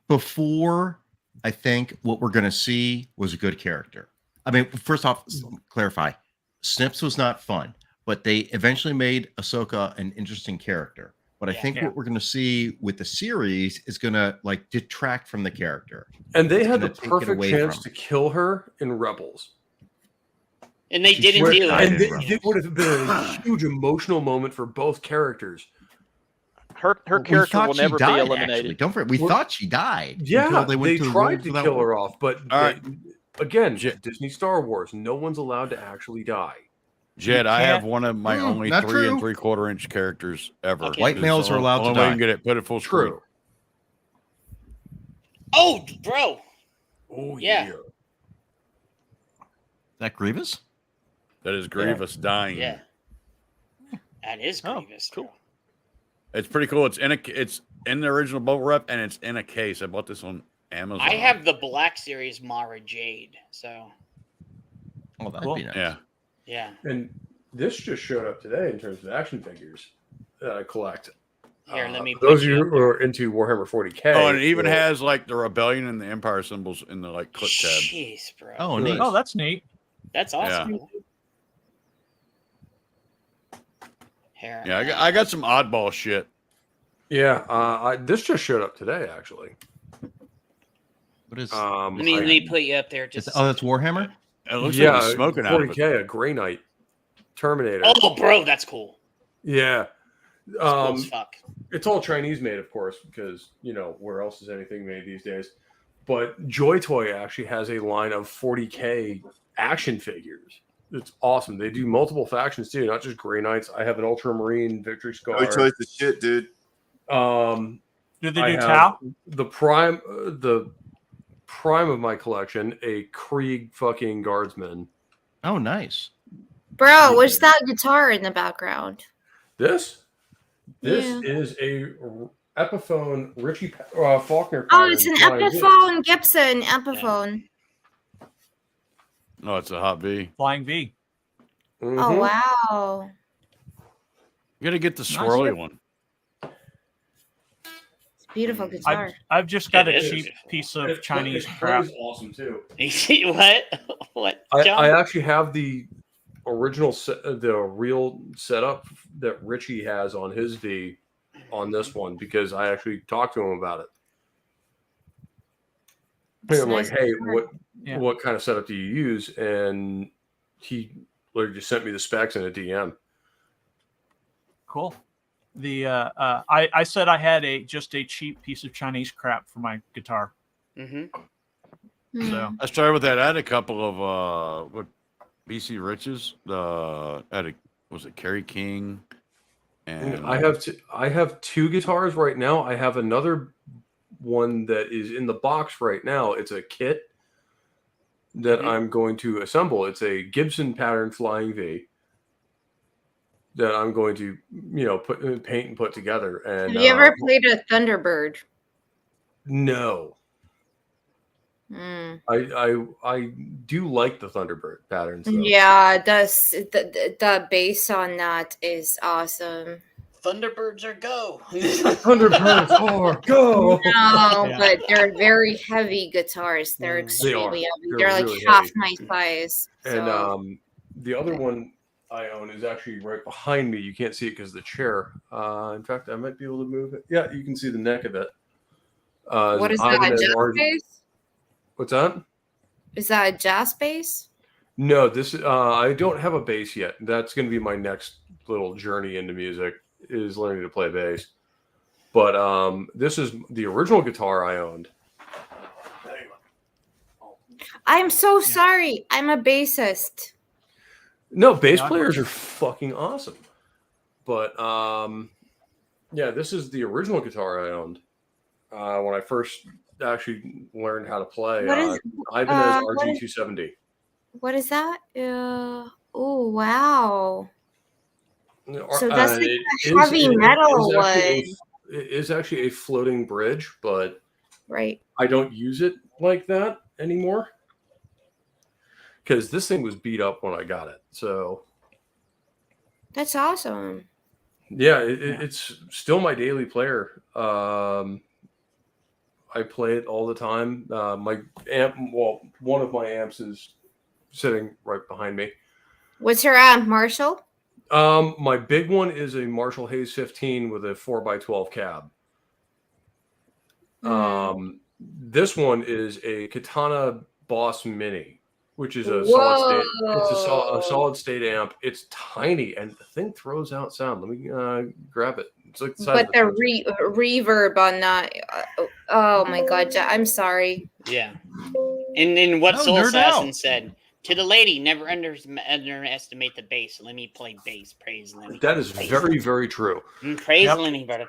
[SPEAKER 5] before I think what we're going to see was a good character. I mean, first off, clarify, Snips was not fun, but they eventually made Ahsoka an interesting character. But I think what we're going to see with the series is going to like detract from the character.
[SPEAKER 7] And they
[SPEAKER 5] It's
[SPEAKER 7] had
[SPEAKER 5] gonna
[SPEAKER 7] the
[SPEAKER 5] take it
[SPEAKER 7] perfect
[SPEAKER 5] away
[SPEAKER 7] chance
[SPEAKER 5] from
[SPEAKER 7] to kill her in Rebels.
[SPEAKER 14] And they didn't
[SPEAKER 7] Where-
[SPEAKER 14] do
[SPEAKER 7] and
[SPEAKER 14] it.
[SPEAKER 7] it would have been a huge emotional moment for both characters.
[SPEAKER 9] Her
[SPEAKER 5] We
[SPEAKER 9] character
[SPEAKER 5] thought
[SPEAKER 9] will
[SPEAKER 5] she
[SPEAKER 9] never
[SPEAKER 5] died,
[SPEAKER 9] be eliminated.
[SPEAKER 5] Actually. Don't forget, we thought she died.
[SPEAKER 7] Yeah,
[SPEAKER 5] until
[SPEAKER 7] they
[SPEAKER 5] went to the
[SPEAKER 7] tried
[SPEAKER 5] Wolves
[SPEAKER 7] to
[SPEAKER 5] Without
[SPEAKER 7] kill her
[SPEAKER 5] Wolves.
[SPEAKER 7] off, but again, Disney Star Wars, no one's allowed to actually die.
[SPEAKER 13] Jed, I have
[SPEAKER 7] can't-
[SPEAKER 13] one of my only
[SPEAKER 7] not
[SPEAKER 13] 3
[SPEAKER 7] true.
[SPEAKER 13] 3/4 inch characters ever.
[SPEAKER 14] Okay.
[SPEAKER 5] White
[SPEAKER 13] It's
[SPEAKER 5] males
[SPEAKER 13] the
[SPEAKER 5] are allowed to
[SPEAKER 13] only way you
[SPEAKER 5] die.
[SPEAKER 13] can get it. Put it full screen.
[SPEAKER 7] True.
[SPEAKER 14] Oh, bro.
[SPEAKER 7] Oh
[SPEAKER 14] yeah.
[SPEAKER 5] Is that Grievous?
[SPEAKER 13] That is Grievous dying.
[SPEAKER 14] Yeah. That is Grievous.
[SPEAKER 9] Cool.
[SPEAKER 13] It's pretty cool. It's in the original bubble wrap, and it's in a case. I bought this on Amazon.
[SPEAKER 14] I have the Black Series Mara Jade, so.
[SPEAKER 5] Oh, that'd be nice.
[SPEAKER 13] Yeah.
[SPEAKER 14] Yeah.
[SPEAKER 7] And this just showed up today in terms of action figures that I collect.
[SPEAKER 14] Here, let me.
[SPEAKER 7] Those of you who are into Warhammer 40K.
[SPEAKER 13] Oh, and it even has like the Rebellion and the Empire symbols in the like clip tab.
[SPEAKER 14] Jeez, bro.
[SPEAKER 5] Oh, neat.
[SPEAKER 22] Oh, that's neat.
[SPEAKER 14] That's awesome.
[SPEAKER 13] Yeah.
[SPEAKER 14] Here.
[SPEAKER 13] Yeah, I got some oddball shit.
[SPEAKER 7] Yeah, this just showed up today, actually.
[SPEAKER 5] What is?
[SPEAKER 14] Let me put you up there. Just.
[SPEAKER 5] That's Warhammer.
[SPEAKER 13] It looks like it's smoking out of
[SPEAKER 7] 40K,
[SPEAKER 13] it.
[SPEAKER 7] a Grey Knight Terminator.
[SPEAKER 14] Oh, bro, that's cool.
[SPEAKER 7] Yeah.
[SPEAKER 14] Cool as fuck.
[SPEAKER 7] It's all Chinese made, of course, because, where else is anything made these days? But Joy Toy actually has a line of 40K action figures. It's awesome. They do multiple factions, too, not just Grey Knights. I have an Ultramarine Victory Scar.
[SPEAKER 16] Joy Toy's the shit, dude.
[SPEAKER 22] Do they do
[SPEAKER 7] I have
[SPEAKER 22] Tau?
[SPEAKER 7] The prime of my collection, a Krieg fucking Guardsman.
[SPEAKER 5] Oh, nice.
[SPEAKER 6] Bro, what's that guitar in the background?
[SPEAKER 7] This is a Epiphone Richie Faulkner.
[SPEAKER 6] Oh, it's an
[SPEAKER 7] pattern flying
[SPEAKER 6] Epiphone Gibson Epiphone.
[SPEAKER 13] No, it's a Hot V.
[SPEAKER 22] Flying V.
[SPEAKER 7] V.
[SPEAKER 6] Oh wow!
[SPEAKER 13] You got to get the swirly one.
[SPEAKER 6] It's a beautiful guitar.
[SPEAKER 22] I've just got
[SPEAKER 14] It
[SPEAKER 22] a
[SPEAKER 14] is.
[SPEAKER 22] cheap piece of
[SPEAKER 7] It
[SPEAKER 22] Chinese
[SPEAKER 7] plays
[SPEAKER 22] crap.
[SPEAKER 7] awesome too.
[SPEAKER 14] What? What? John?
[SPEAKER 7] I actually have the original the real setup that Richie has on his V on this one because I actually talked to him about it. And I'm like, hey, what kind of setup do you use? And he literally just sent me the specs in a DM.
[SPEAKER 22] Cool. I said I had just a cheap piece of Chinese crap for my guitar.
[SPEAKER 14] Mm-hmm.
[SPEAKER 22] So
[SPEAKER 13] I started with that. I had a couple of what BC Riches. Was it Kerry King? And
[SPEAKER 7] I have two guitars right now. I have another one that is in the box right now. It's a kit that I'm going to assemble. It's a Gibson pattern Flying V that I'm going to, paint and put together. And
[SPEAKER 6] Have you ever played a Thunderbird?
[SPEAKER 7] No.
[SPEAKER 6] Mm.
[SPEAKER 7] I do like the Thunderbird patterns. Though.
[SPEAKER 6] Yeah, the bass on that is awesome.
[SPEAKER 14] Thunderbirds are go.
[SPEAKER 7] Thunderbirds are go.
[SPEAKER 6] No, but they're very heavy guitars. They're extremely heavy. They're like
[SPEAKER 7] really
[SPEAKER 6] half
[SPEAKER 7] heavy.
[SPEAKER 6] my size.
[SPEAKER 7] And
[SPEAKER 6] So.
[SPEAKER 7] the other one I own is actually right behind me. You can't see it because of the chair. In fact, I might be able to move it. Yeah, you can see the neck of it.
[SPEAKER 6] What is that? A jazz bass?
[SPEAKER 7] What's that?
[SPEAKER 6] Is that a jazz bass?
[SPEAKER 7] No, this I don't have a bass yet. That's going to be my next little journey into music is learning to play bass. But this is the original guitar I owned.
[SPEAKER 6] I'm so sorry. I'm a bassist.
[SPEAKER 7] No, bass players are fucking awesome. But yeah, this is the original guitar I owned when I first actually learned how to play.
[SPEAKER 6] What is
[SPEAKER 7] Ibanez
[SPEAKER 6] what is-
[SPEAKER 7] RG270.
[SPEAKER 6] What is that? Oh wow. So that's like a heavy metal one.
[SPEAKER 7] It is actually a floating bridge, but
[SPEAKER 6] Right.
[SPEAKER 7] I don't use it like that anymore because this thing was beat up when I got it. So
[SPEAKER 6] That's awesome.
[SPEAKER 7] yeah, it's still my daily player. I play it all the time. My amp, well, one of my amps is sitting right behind me.
[SPEAKER 6] What's your amp, Marshall?
[SPEAKER 7] My big one is a Marshall Hayes 15 with a 4x12 cab. This one is a Katana Boss Mini, which is a solid state. It's a solid state amp. It's tiny and the thing throws out sound. Let me grab it. It's like the size
[SPEAKER 6] But
[SPEAKER 7] of
[SPEAKER 6] the reverb on that. Oh my god, I'm sorry.
[SPEAKER 14] Yeah. And what
[SPEAKER 6] Oh,
[SPEAKER 14] Soul
[SPEAKER 6] nerd
[SPEAKER 14] Assassin
[SPEAKER 6] out.
[SPEAKER 14] said to the lady, never underestimate the bass. Let me play bass. Praise Lenny.
[SPEAKER 7] That is very, very true.
[SPEAKER 14] Praise Lenny, brother.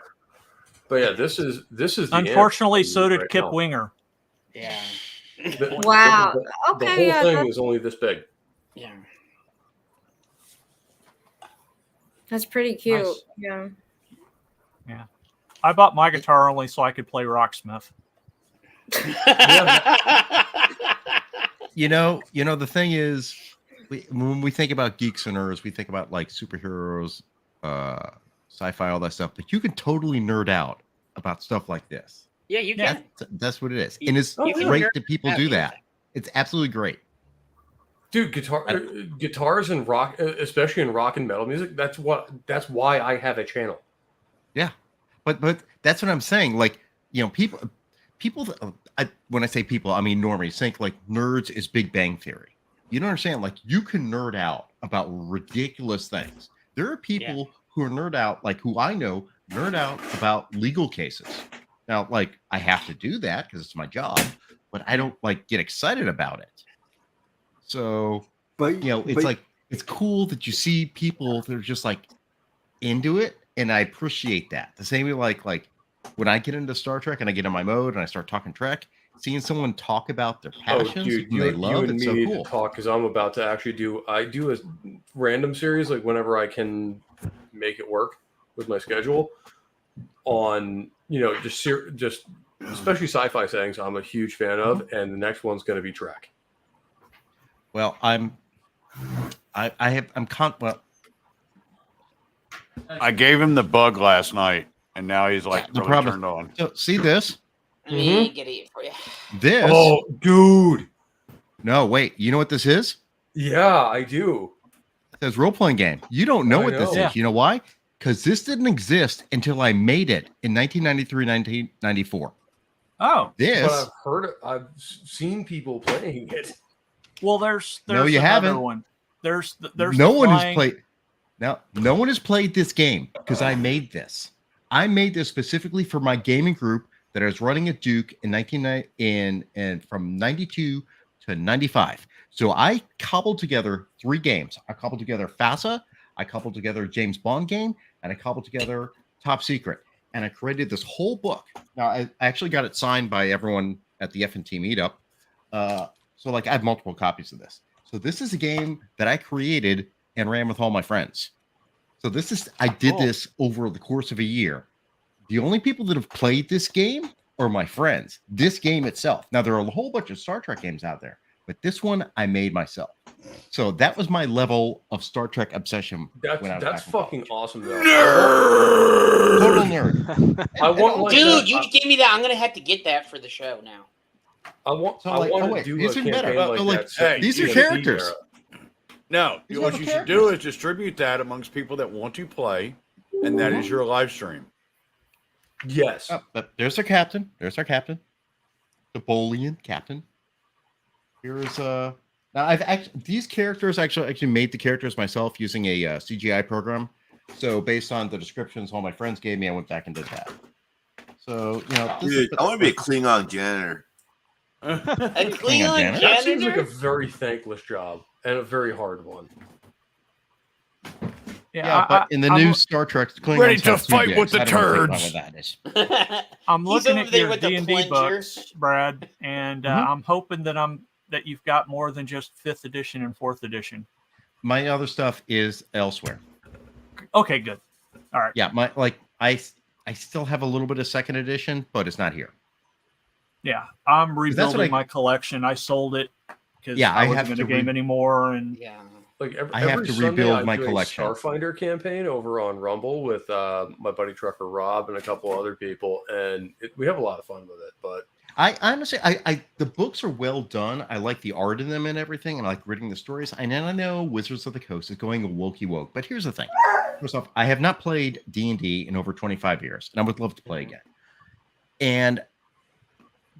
[SPEAKER 7] But yeah, this is the amp
[SPEAKER 22] Unfortunately, so did
[SPEAKER 7] right
[SPEAKER 22] Kip
[SPEAKER 7] now.
[SPEAKER 22] Winger.
[SPEAKER 14] Yeah.
[SPEAKER 6] Wow.
[SPEAKER 7] The
[SPEAKER 6] Okay,
[SPEAKER 7] whole
[SPEAKER 6] yeah,
[SPEAKER 7] thing
[SPEAKER 6] that's-
[SPEAKER 7] is only this big.
[SPEAKER 14] Yeah.
[SPEAKER 6] That's pretty cute.
[SPEAKER 22] Nice.
[SPEAKER 6] Yeah.
[SPEAKER 22] Yeah. I bought my guitar only so I could play Rocksmith.
[SPEAKER 5] You know, the thing is, when we think about geeks and nerds, we think about like superheroes, sci-fi, all that stuff. But you can totally nerd out about stuff like this.
[SPEAKER 14] Yeah, you can.
[SPEAKER 5] That's what it is, and it's
[SPEAKER 14] You can
[SPEAKER 5] great
[SPEAKER 14] nerd
[SPEAKER 5] that people
[SPEAKER 14] out
[SPEAKER 5] do
[SPEAKER 14] anything.
[SPEAKER 5] that. It's absolutely great.
[SPEAKER 7] Dude, guitars and rock, especially in rock and metal music. That's why I have a channel.
[SPEAKER 5] Yeah, but that's what I'm saying. Like, you know, people. When I say people, I mean normies. Think like nerds is Big Bang Theory. You don't understand? Like, you can nerd out about ridiculous things. There are people who are nerd out, like who I know, nerd out about legal cases. Now, like, I have to do that because it's my job, but I don't like get excited about it. So,
[SPEAKER 4] but
[SPEAKER 5] you know, it's like it's cool that you see people that are just like into it, and I appreciate that. The same way, like when I get into Star Trek and I get in my mode and I start talking Trek, seeing someone talk about their passions,
[SPEAKER 7] dude,
[SPEAKER 5] who they love,
[SPEAKER 7] and
[SPEAKER 5] it's
[SPEAKER 7] me
[SPEAKER 5] so
[SPEAKER 7] need
[SPEAKER 5] cool.
[SPEAKER 7] to talk because I'm about to actually do a random series, like whenever I can make it work with my schedule on, you know, just especially sci-fi settings I'm a huge fan of, and the next one's going to be Trek.
[SPEAKER 5] Well,
[SPEAKER 13] I gave him the bug last night, and now he's like
[SPEAKER 5] the
[SPEAKER 13] really
[SPEAKER 5] problem.
[SPEAKER 13] turned on.
[SPEAKER 5] So, see this?
[SPEAKER 14] Let me get it for you.
[SPEAKER 5] This?
[SPEAKER 7] Oh, dude.
[SPEAKER 5] No, wait. You know what this is?
[SPEAKER 7] Yeah, I do.
[SPEAKER 5] It says role-playing game. You don't know
[SPEAKER 7] I
[SPEAKER 5] what this
[SPEAKER 7] know.
[SPEAKER 5] is. You know why? Because this didn't exist until I made it in 1993, 1994.
[SPEAKER 22] Oh,
[SPEAKER 5] This?
[SPEAKER 7] But I've seen people playing it.
[SPEAKER 22] Well, there's
[SPEAKER 5] No, you
[SPEAKER 22] another
[SPEAKER 5] haven't.
[SPEAKER 22] one. There's
[SPEAKER 5] No
[SPEAKER 22] the
[SPEAKER 5] one has
[SPEAKER 22] flying-
[SPEAKER 5] played. Now, no one has played this game because I made this. I made this specifically for my gaming group that I was running at Duke in from 92 to 95. So I cobbled together 3 games. I cobbled together FASA, I cobbled together a James Bond game, and I cobbled together Top Secret. And I created this whole book. Now, I actually got it signed by everyone at the F&T meetup. So like I have multiple copies of this. So this is a game that I created and ran with all my friends. So I did this over the course of a year. The only people that have played this game are my friends. This game itself. Now there are a whole bunch of Star Trek games out there, but this one I made myself. So that was my level of Star Trek obsession.
[SPEAKER 7] That's fucking awesome, though.
[SPEAKER 5] Total nerd.
[SPEAKER 7] I want, like,
[SPEAKER 14] Dude, you give me that. I'm gonna have to get that for the show now.
[SPEAKER 7] I want
[SPEAKER 5] wait,
[SPEAKER 7] to do
[SPEAKER 5] these
[SPEAKER 7] a
[SPEAKER 5] are
[SPEAKER 7] campaign
[SPEAKER 5] better.
[SPEAKER 7] like that.
[SPEAKER 5] These are
[SPEAKER 7] DMC
[SPEAKER 5] characters.
[SPEAKER 7] era.
[SPEAKER 13] No,
[SPEAKER 5] These are
[SPEAKER 13] what
[SPEAKER 5] the
[SPEAKER 13] you should do is distribute that amongst people that want to play, and that is your live stream.
[SPEAKER 7] Yes.
[SPEAKER 5] But there's our captain. There's our captain. The Bolian captain. Here's now I've actually these characters actually made the characters myself using a CGI program. So based on the descriptions all my friends gave me, I went back and did that. So you know,
[SPEAKER 16] Dude, I want to be a Klingon janitor.
[SPEAKER 14] A Klingon
[SPEAKER 7] That
[SPEAKER 14] janitor?
[SPEAKER 7] seems like a very thankless job and a very hard one.
[SPEAKER 5] Yeah, but in the new Star Trek, Klingons
[SPEAKER 13] ready to
[SPEAKER 5] have 2
[SPEAKER 13] fight
[SPEAKER 5] dicks.
[SPEAKER 13] with the
[SPEAKER 5] I don't know what
[SPEAKER 13] turds.
[SPEAKER 5] that is.
[SPEAKER 22] I'm
[SPEAKER 14] He's
[SPEAKER 22] looking
[SPEAKER 14] over
[SPEAKER 22] at
[SPEAKER 14] there
[SPEAKER 22] your
[SPEAKER 14] with the
[SPEAKER 22] D&D
[SPEAKER 14] plunger.
[SPEAKER 22] books, Brad, and I'm hoping that you've got more than just 5th edition and 4th edition.
[SPEAKER 5] My other stuff is elsewhere.
[SPEAKER 22] Okay, good. All right.
[SPEAKER 5] Yeah, I still have a little bit of 2nd edition, but it's not here.
[SPEAKER 22] Yeah, I'm
[SPEAKER 5] that's what
[SPEAKER 22] rebuilding
[SPEAKER 5] I-
[SPEAKER 22] my collection. I sold it because
[SPEAKER 5] Yeah,
[SPEAKER 22] I
[SPEAKER 5] I
[SPEAKER 22] wasn't
[SPEAKER 5] have
[SPEAKER 22] going
[SPEAKER 5] to
[SPEAKER 22] to game anymore, and
[SPEAKER 7] Like
[SPEAKER 5] I have
[SPEAKER 7] every
[SPEAKER 5] to
[SPEAKER 7] Sunday
[SPEAKER 5] rebuild
[SPEAKER 7] I
[SPEAKER 5] my
[SPEAKER 7] do a
[SPEAKER 5] collection.
[SPEAKER 7] Starfinder campaign over on Rumble with my buddy trucker Rob and a couple other people, and we have a lot of fun with it. But
[SPEAKER 5] I honestly, the books are well done. I like the art in them and everything, and I like reading the stories. And then I know Wizards of the Coast is going woke, but here's the thing. First off, I have not played D&D in over 25 years, and I would love to play again. And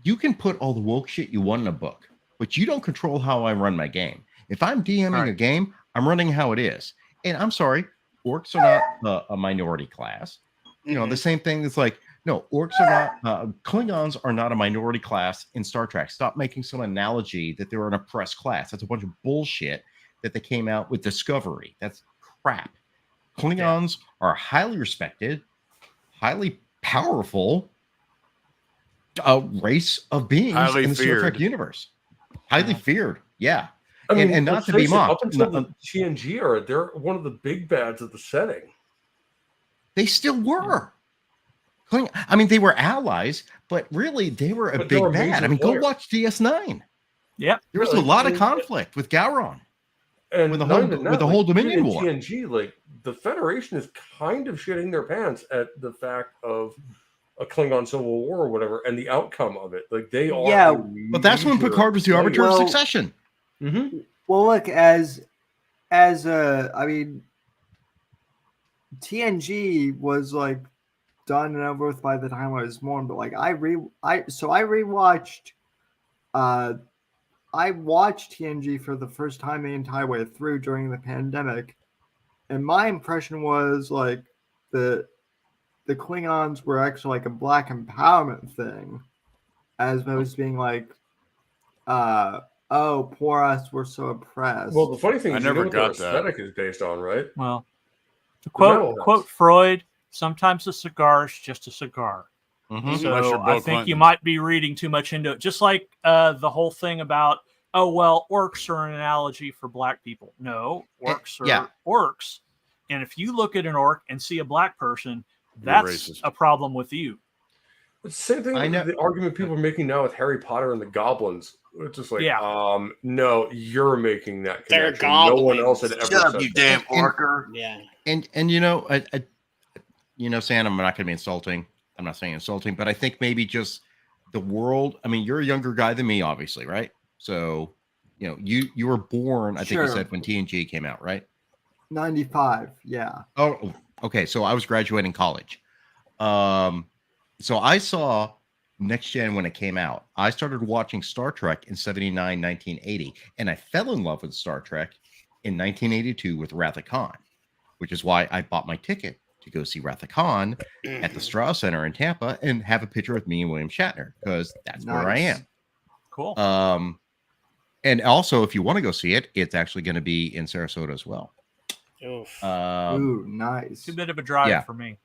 [SPEAKER 5] you can put all the woke shit you want in a book, but you don't control how I run my game. If I'm DMing a game, I'm running how it is. And I'm sorry, orcs are not a minority class. You know, the same thing is like, no, orcs are not, Klingons are not a minority class in Star Trek. Stop making some analogy that they're an oppressed class. That's a bunch of bullshit that they came out with Discovery. That's crap. Klingons are highly respected, highly powerful race of beings
[SPEAKER 13] Highly
[SPEAKER 5] in the Star Trek
[SPEAKER 13] feared.
[SPEAKER 5] universe. Highly feared, yeah.
[SPEAKER 7] I mean,
[SPEAKER 5] and not
[SPEAKER 7] let's
[SPEAKER 5] to be
[SPEAKER 7] face it,
[SPEAKER 5] mocked.
[SPEAKER 7] up until the TNG era, they're one of the big bads of the setting.
[SPEAKER 5] They still were. I mean, they were allies, but really, they were a
[SPEAKER 7] But they
[SPEAKER 5] big
[SPEAKER 7] were
[SPEAKER 5] bad.
[SPEAKER 7] major
[SPEAKER 5] I mean, go
[SPEAKER 7] players.
[SPEAKER 5] watch DS9.
[SPEAKER 22] Yeah,
[SPEAKER 5] There was a
[SPEAKER 7] Like,
[SPEAKER 5] lot of
[SPEAKER 7] and-
[SPEAKER 5] conflict with Gowron.
[SPEAKER 7] And
[SPEAKER 5] With the
[SPEAKER 7] not
[SPEAKER 5] whole-
[SPEAKER 7] even
[SPEAKER 5] with
[SPEAKER 7] that,
[SPEAKER 5] the
[SPEAKER 7] like,
[SPEAKER 5] whole
[SPEAKER 7] even
[SPEAKER 5] Dominion
[SPEAKER 7] in
[SPEAKER 5] War.
[SPEAKER 7] TNG, like the Federation is kind of shitting their pants at the fact of a Klingon Civil War or whatever, and the outcome of it. Like they are.
[SPEAKER 4] Yeah,
[SPEAKER 5] but that's when Picard was the arbiter of succession.
[SPEAKER 7] Mm-hmm.
[SPEAKER 4] Well, look, I mean, TNG was like done and over with by the time I was born. But like I rewatched. I watched TNG for the first time the entire way through during the pandemic, and my impression was like the Klingons were actually like a black empowerment thing, as opposed to being like, oh, poor us, we're so oppressed.
[SPEAKER 7] Well, the funny thing
[SPEAKER 13] I
[SPEAKER 7] is, you know
[SPEAKER 13] never
[SPEAKER 7] what their
[SPEAKER 13] got that.
[SPEAKER 7] aesthetic is based on, right?
[SPEAKER 22] Well, to
[SPEAKER 7] metal
[SPEAKER 22] quote Freud, sometimes a cigar is just a cigar.
[SPEAKER 13] Unless you're
[SPEAKER 22] So
[SPEAKER 13] Bill
[SPEAKER 22] I think you
[SPEAKER 13] Clinton.
[SPEAKER 22] might be reading too much into it. Just like the whole thing about, oh, well, orcs are an analogy for black people. No, orcs
[SPEAKER 5] yeah.
[SPEAKER 22] are orcs. And if you look at an orc and see a black person,
[SPEAKER 13] You're
[SPEAKER 22] that's
[SPEAKER 13] racist.
[SPEAKER 22] a problem with you.
[SPEAKER 7] It's the same thing.
[SPEAKER 5] I know-
[SPEAKER 7] The argument people are making now with Harry Potter and the goblins. It's just like,
[SPEAKER 22] Yeah.
[SPEAKER 7] no, you're making that
[SPEAKER 14] They're
[SPEAKER 7] connection. No one
[SPEAKER 14] goblins.
[SPEAKER 7] else had ever
[SPEAKER 16] Shut up,
[SPEAKER 7] said
[SPEAKER 16] you
[SPEAKER 7] that.
[SPEAKER 16] damn orker.
[SPEAKER 14] Yeah.
[SPEAKER 5] And you know, Sam, I'm not going to be insulting. I'm not saying insulting, but I think maybe just the world. I mean, you're a younger guy than me, obviously, right? So, you know, you were born, I think you
[SPEAKER 4] Sure.
[SPEAKER 5] said, when TNG came out, right?
[SPEAKER 4] 95, yeah.
[SPEAKER 5] Oh, okay. So I was graduating college. So I saw Next Gen when it came out. I started watching Star Trek in 79, 1980, and I fell in love with Star Trek in 1982 with Wrath of Khan, which is why I bought my ticket to go see Wrath of Khan at the Strauss Center in Tampa and have a picture with me and William Shatner, because that's where I
[SPEAKER 4] Nice.
[SPEAKER 5] am.
[SPEAKER 22] Cool.
[SPEAKER 5] And also, if you want to go see it, it's actually going to be in Sarasota as well.
[SPEAKER 14] Oof.
[SPEAKER 4] Ooh, nice.
[SPEAKER 22] Too bit of a drive
[SPEAKER 5] yeah.
[SPEAKER 22] for me.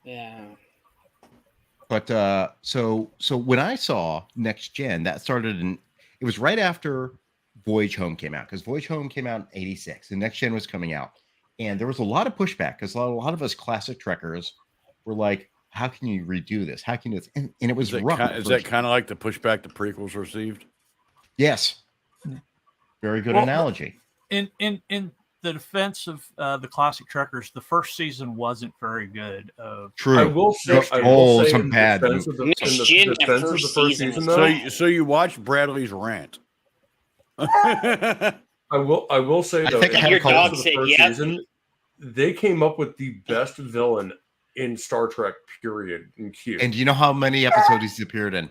[SPEAKER 14] Yeah.
[SPEAKER 5] But so when I saw Next Gen, that started it was right after Voyage Home came out, because Voyage Home came out in 86 and Next Gen was coming out. And there was a lot of pushback because a lot of us classic Trekkers were like, how can you redo this? How can you? And it was rough.
[SPEAKER 13] Is that kind of like the pushback the prequels received?
[SPEAKER 5] Yes. Very good
[SPEAKER 22] Well,
[SPEAKER 5] analogy.
[SPEAKER 22] In the defense of the classic Trekkers, the first season wasn't very good.
[SPEAKER 5] True.
[SPEAKER 7] I will say,
[SPEAKER 5] some
[SPEAKER 7] in
[SPEAKER 5] bad.
[SPEAKER 7] defense of the first season, though,
[SPEAKER 13] So you watched Bradley's rant.
[SPEAKER 7] I will say though,
[SPEAKER 5] think I
[SPEAKER 7] in
[SPEAKER 5] had a
[SPEAKER 7] defense
[SPEAKER 5] call.
[SPEAKER 7] of the first season, they came up with the best villain in Star Trek. Period. In Q.
[SPEAKER 5] And do you know how many episodes he's appeared in?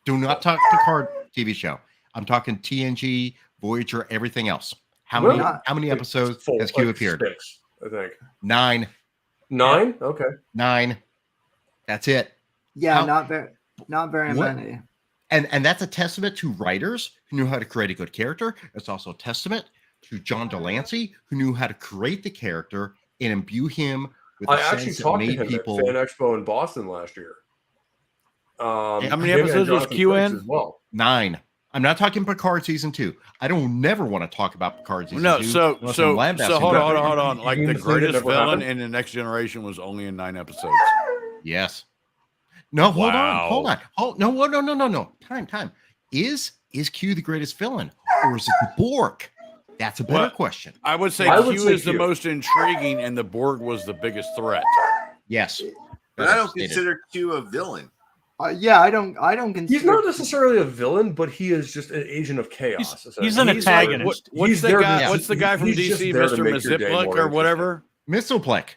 [SPEAKER 5] Do not talk Picard TV show. I'm talking TNG, Voyager, everything else. How many episodes has Q appeared?
[SPEAKER 7] 6, I think.
[SPEAKER 5] 9.
[SPEAKER 7] 9? Okay.
[SPEAKER 5] 9. That's it.
[SPEAKER 4] Yeah,
[SPEAKER 5] How-
[SPEAKER 4] not very
[SPEAKER 5] What?
[SPEAKER 4] many.
[SPEAKER 5] And that's a testament to writers who knew how to create a good character. It's also a testament to John Delancey, who knew how to create the character and imbue him with a
[SPEAKER 7] I actually
[SPEAKER 5] sense that
[SPEAKER 7] talked to
[SPEAKER 5] made
[SPEAKER 7] him
[SPEAKER 5] people.
[SPEAKER 7] at Fan Expo in Boston last year.
[SPEAKER 13] How many
[SPEAKER 7] him and
[SPEAKER 13] episodes was
[SPEAKER 7] Jonathan
[SPEAKER 13] Q
[SPEAKER 7] Frakes
[SPEAKER 13] in?
[SPEAKER 7] as well.
[SPEAKER 5] 9. I'm not talking Picard season 2. I don't never want to talk about Picard season
[SPEAKER 13] No,
[SPEAKER 5] 2.
[SPEAKER 13] so
[SPEAKER 5] unless I'm lambasting
[SPEAKER 13] hold
[SPEAKER 5] about it.
[SPEAKER 13] on. Like
[SPEAKER 7] mean
[SPEAKER 13] the
[SPEAKER 7] the thing that
[SPEAKER 13] greatest
[SPEAKER 7] never
[SPEAKER 13] villain
[SPEAKER 7] happened?
[SPEAKER 13] in the Next Generation was only in 9 episodes.
[SPEAKER 5] Yes. No, hold
[SPEAKER 13] Wow.
[SPEAKER 5] on. No. Time. Is Q the greatest villain, or is it the Borg? That's a better
[SPEAKER 13] Well,
[SPEAKER 5] question.
[SPEAKER 13] I would say
[SPEAKER 7] I would
[SPEAKER 13] Q
[SPEAKER 7] say
[SPEAKER 13] is the
[SPEAKER 7] Q.
[SPEAKER 13] most intriguing, and the Borg was the biggest threat.
[SPEAKER 5] Yes.
[SPEAKER 16] But I don't
[SPEAKER 5] Stated.
[SPEAKER 16] consider Q a villain.
[SPEAKER 4] Yeah, I don't consider.
[SPEAKER 7] He's not necessarily a villain, but he is just an agent of chaos.
[SPEAKER 22] He's an antagonist.
[SPEAKER 13] What's
[SPEAKER 7] He's
[SPEAKER 13] the
[SPEAKER 7] there
[SPEAKER 13] guy?
[SPEAKER 7] to-
[SPEAKER 13] What's the guy from
[SPEAKER 7] he's just
[SPEAKER 13] DC,
[SPEAKER 7] there to
[SPEAKER 13] Mr.
[SPEAKER 7] make your day
[SPEAKER 13] Miziplik
[SPEAKER 7] more
[SPEAKER 13] or whatever?
[SPEAKER 5] Mitzvahplek.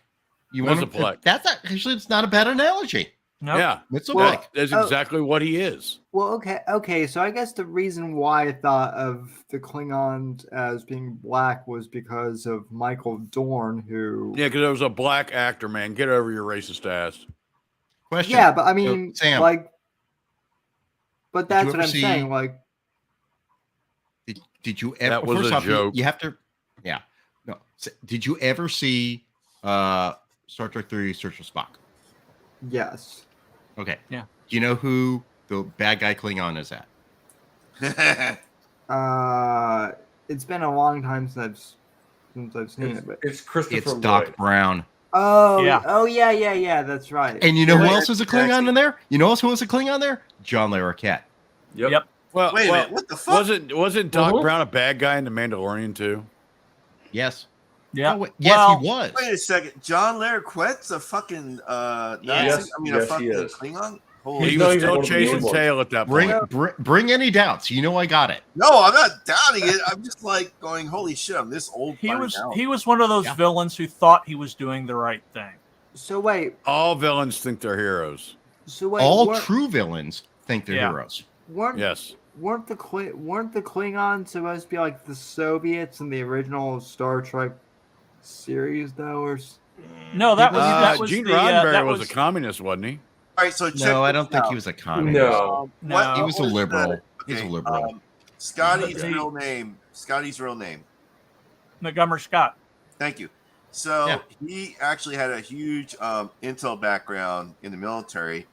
[SPEAKER 5] You want
[SPEAKER 13] Mitzvahplek.
[SPEAKER 5] That's actually it's not a bad analogy.
[SPEAKER 22] Nope.
[SPEAKER 13] Yeah,
[SPEAKER 5] Mitzvahplek.
[SPEAKER 13] that's exactly what he is.
[SPEAKER 4] Well, okay. So I guess the reason why I thought of the Klingons as being black was because of Michael Dorn, who.
[SPEAKER 13] Yeah, because there was a black actor, man. Get over your racist ass.
[SPEAKER 5] Question.
[SPEAKER 4] Yeah, but I mean,
[SPEAKER 5] Sam,
[SPEAKER 4] like. But
[SPEAKER 5] Did you
[SPEAKER 4] that's what
[SPEAKER 5] ever
[SPEAKER 4] I'm
[SPEAKER 5] see-
[SPEAKER 4] saying. Like,
[SPEAKER 5] Did you ever?
[SPEAKER 13] That was
[SPEAKER 5] first
[SPEAKER 13] a
[SPEAKER 5] off,
[SPEAKER 13] joke.
[SPEAKER 5] You have to. Yeah. No. Did you ever see Star Trek 3: Search for Spock?
[SPEAKER 4] yes.
[SPEAKER 5] Okay.
[SPEAKER 22] Yeah.
[SPEAKER 5] Do you know who the bad guy Klingon is at?
[SPEAKER 4] It's been a long time since I've seen it, but
[SPEAKER 7] It's Christopher
[SPEAKER 5] It's
[SPEAKER 7] Lloyd.
[SPEAKER 5] Doc Brown.
[SPEAKER 4] Oh,
[SPEAKER 22] Yeah.
[SPEAKER 4] yeah. That's right.
[SPEAKER 5] And you know who else was a Klingon in there? You know who else was a Klingon there? John Larroquette.
[SPEAKER 22] Yep.
[SPEAKER 13] Well,
[SPEAKER 16] Wait a minute, what the fuck?
[SPEAKER 13] Wasn't Doc Brown a bad guy in The Mandalorian too?
[SPEAKER 5] Yes.
[SPEAKER 22] Yeah.
[SPEAKER 5] Yes, he was.
[SPEAKER 16] Wait a second. John Larroquette's a fucking Nazi?
[SPEAKER 7] Yes.
[SPEAKER 16] I mean,
[SPEAKER 7] Yes,
[SPEAKER 16] a fucking
[SPEAKER 7] he is.
[SPEAKER 16] Klingon?
[SPEAKER 13] He was still chasing tail at that point.
[SPEAKER 5] Bring any doubts. You know I got it.
[SPEAKER 16] No, I'm not doubting it. I'm just like going, holy shit, I'm this old.
[SPEAKER 22] He was
[SPEAKER 16] now.
[SPEAKER 22] he was one of those villains who thought he was doing the right thing.
[SPEAKER 4] So wait.
[SPEAKER 13] All villains think they're heroes.
[SPEAKER 4] So wait.
[SPEAKER 5] All true villains think they're heroes.
[SPEAKER 13] Yes.
[SPEAKER 4] Weren't the Klingons supposed to be like the Soviets in the original Star Trek series, though? Or
[SPEAKER 22] no, that was
[SPEAKER 13] Gene
[SPEAKER 22] the,
[SPEAKER 13] Roddenberry
[SPEAKER 22] that
[SPEAKER 13] was a communist, wasn't he?
[SPEAKER 16] All right, so check
[SPEAKER 5] No, I
[SPEAKER 16] this
[SPEAKER 5] don't think
[SPEAKER 16] out.
[SPEAKER 5] he was a communist.
[SPEAKER 22] No.
[SPEAKER 5] He was a
[SPEAKER 16] was
[SPEAKER 5] liberal.
[SPEAKER 16] the-
[SPEAKER 5] He's a
[SPEAKER 16] okay,
[SPEAKER 5] liberal.
[SPEAKER 16] Scotty's real name.
[SPEAKER 22] Montgomery Scott.
[SPEAKER 16] Thank you. So he actually had a huge intel background in the military,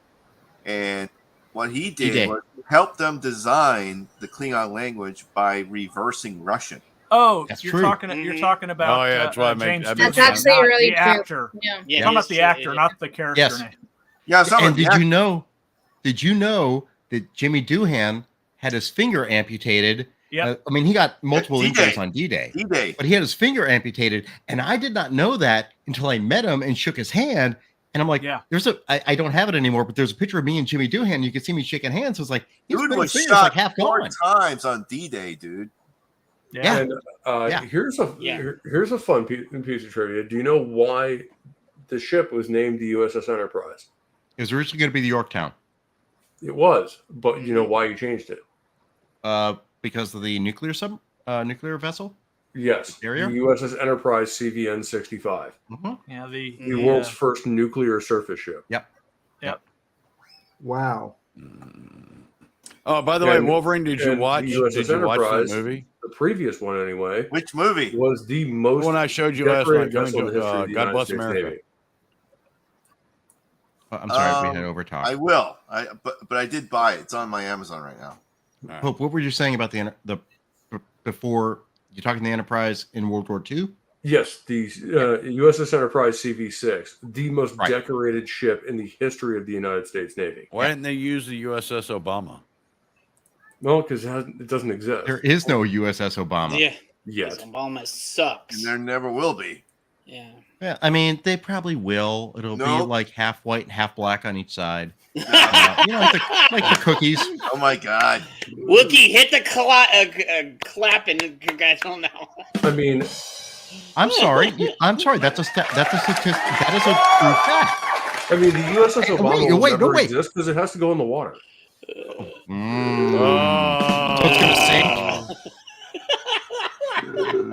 [SPEAKER 16] and what he did was help them design the Klingon language by reversing Russian.
[SPEAKER 22] Oh,
[SPEAKER 5] That's
[SPEAKER 22] you're
[SPEAKER 5] true.
[SPEAKER 22] talking about.
[SPEAKER 13] Oh, yeah, that's why I
[SPEAKER 22] James.
[SPEAKER 13] make-
[SPEAKER 22] Stewart,
[SPEAKER 6] That's actually
[SPEAKER 22] not
[SPEAKER 6] really
[SPEAKER 22] the
[SPEAKER 6] true.
[SPEAKER 22] actor.
[SPEAKER 6] Yeah.
[SPEAKER 22] You're talking about the actor, not the character
[SPEAKER 5] Yes.
[SPEAKER 22] name.
[SPEAKER 16] Yeah, so
[SPEAKER 5] And did you know that Jimmy Doohan had his finger amputated?
[SPEAKER 22] Yep.
[SPEAKER 5] I mean, he got multiple
[SPEAKER 16] D-Day.
[SPEAKER 5] injuries on D-Day.
[SPEAKER 16] D-Day.
[SPEAKER 5] But he had his finger amputated, and I did not know that until I met him and shook his hand. And I'm like, I don't have it anymore, but there's a picture of me and Jimmy Doohan. You can see me shaking hands. So it's like, his
[SPEAKER 16] Dude
[SPEAKER 5] middle
[SPEAKER 16] was
[SPEAKER 5] finger's
[SPEAKER 16] shot
[SPEAKER 5] like half
[SPEAKER 16] 4
[SPEAKER 5] gone.
[SPEAKER 16] times on D-Day, dude.
[SPEAKER 22] Yeah.
[SPEAKER 7] And here's a fun piece of trivia. Do you know why the ship was named the USS Enterprise?
[SPEAKER 5] It was originally going to be the Yorktown.
[SPEAKER 7] It was, but you know why you changed it?
[SPEAKER 5] Because of the nuclear vessel?
[SPEAKER 7] Yes. The
[SPEAKER 5] Carrier?
[SPEAKER 7] USS Enterprise CVN 65.
[SPEAKER 22] Yeah,
[SPEAKER 7] The world's first nuclear surface ship.
[SPEAKER 22] Yep.
[SPEAKER 4] Wow.
[SPEAKER 13] Oh, by the way,
[SPEAKER 7] And-
[SPEAKER 13] Wolverine, did you
[SPEAKER 7] and
[SPEAKER 13] watch
[SPEAKER 7] the USS
[SPEAKER 13] the
[SPEAKER 7] Enterprise,
[SPEAKER 13] movie?
[SPEAKER 7] The previous one, anyway.
[SPEAKER 16] Which movie?
[SPEAKER 7] Was the most
[SPEAKER 13] The one I showed you last
[SPEAKER 7] decorated
[SPEAKER 13] night,
[SPEAKER 7] vessel in the history of the
[SPEAKER 13] God
[SPEAKER 7] United
[SPEAKER 13] Bless
[SPEAKER 7] States
[SPEAKER 13] America.
[SPEAKER 7] Navy.
[SPEAKER 5] I'm sorry, we had overtalk.
[SPEAKER 16] I will. But I did buy it. It's on my Amazon right now.
[SPEAKER 5] Hope, what were you saying about the before you talking the Enterprise in World War II?
[SPEAKER 7] Yes, the USS Enterprise CV6, the most decorated ship in the history of the United States Navy.
[SPEAKER 13] Why didn't they use the USS Obama?
[SPEAKER 7] No, because it doesn't exist.
[SPEAKER 5] There is no USS Obama.
[SPEAKER 14] Yeah.
[SPEAKER 7] Yes.
[SPEAKER 14] Obama sucks.
[SPEAKER 16] And there never will be.
[SPEAKER 14] Yeah.
[SPEAKER 5] Yeah, I mean, they probably will. It'll be
[SPEAKER 16] Nope.
[SPEAKER 5] like half white and half black on each side. Like the cookies.
[SPEAKER 16] Oh my God.
[SPEAKER 14] Wookie, hit the clap and congratulations now.
[SPEAKER 7] I mean,
[SPEAKER 5] I'm sorry. That's a statistic. That is a true fact.
[SPEAKER 7] I mean, the USS Obama will never
[SPEAKER 5] wait.
[SPEAKER 7] exist because it has to go in the water.
[SPEAKER 5] So it's gonna sink.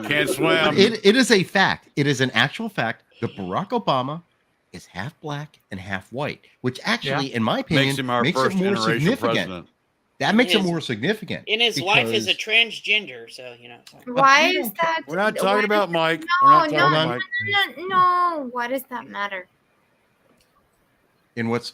[SPEAKER 13] Can't swim.
[SPEAKER 5] It is a fact. It is an actual fact that Barack Obama is half black and half white, which actually, in my opinion,
[SPEAKER 13] Makes him our
[SPEAKER 5] makes
[SPEAKER 13] first
[SPEAKER 5] it more
[SPEAKER 13] interracial
[SPEAKER 5] significant.
[SPEAKER 13] president.
[SPEAKER 5] That makes it
[SPEAKER 14] His-
[SPEAKER 5] more significant.
[SPEAKER 14] And his wife is a
[SPEAKER 5] because-
[SPEAKER 14] transgender, so you know.
[SPEAKER 6] Why is that?
[SPEAKER 13] We're not
[SPEAKER 6] why
[SPEAKER 13] talking
[SPEAKER 6] does-
[SPEAKER 13] about Mike.
[SPEAKER 6] No,
[SPEAKER 13] We're not
[SPEAKER 6] no,
[SPEAKER 13] talking
[SPEAKER 6] no,
[SPEAKER 13] about Mike.
[SPEAKER 6] no. Why does that matter?
[SPEAKER 5] In what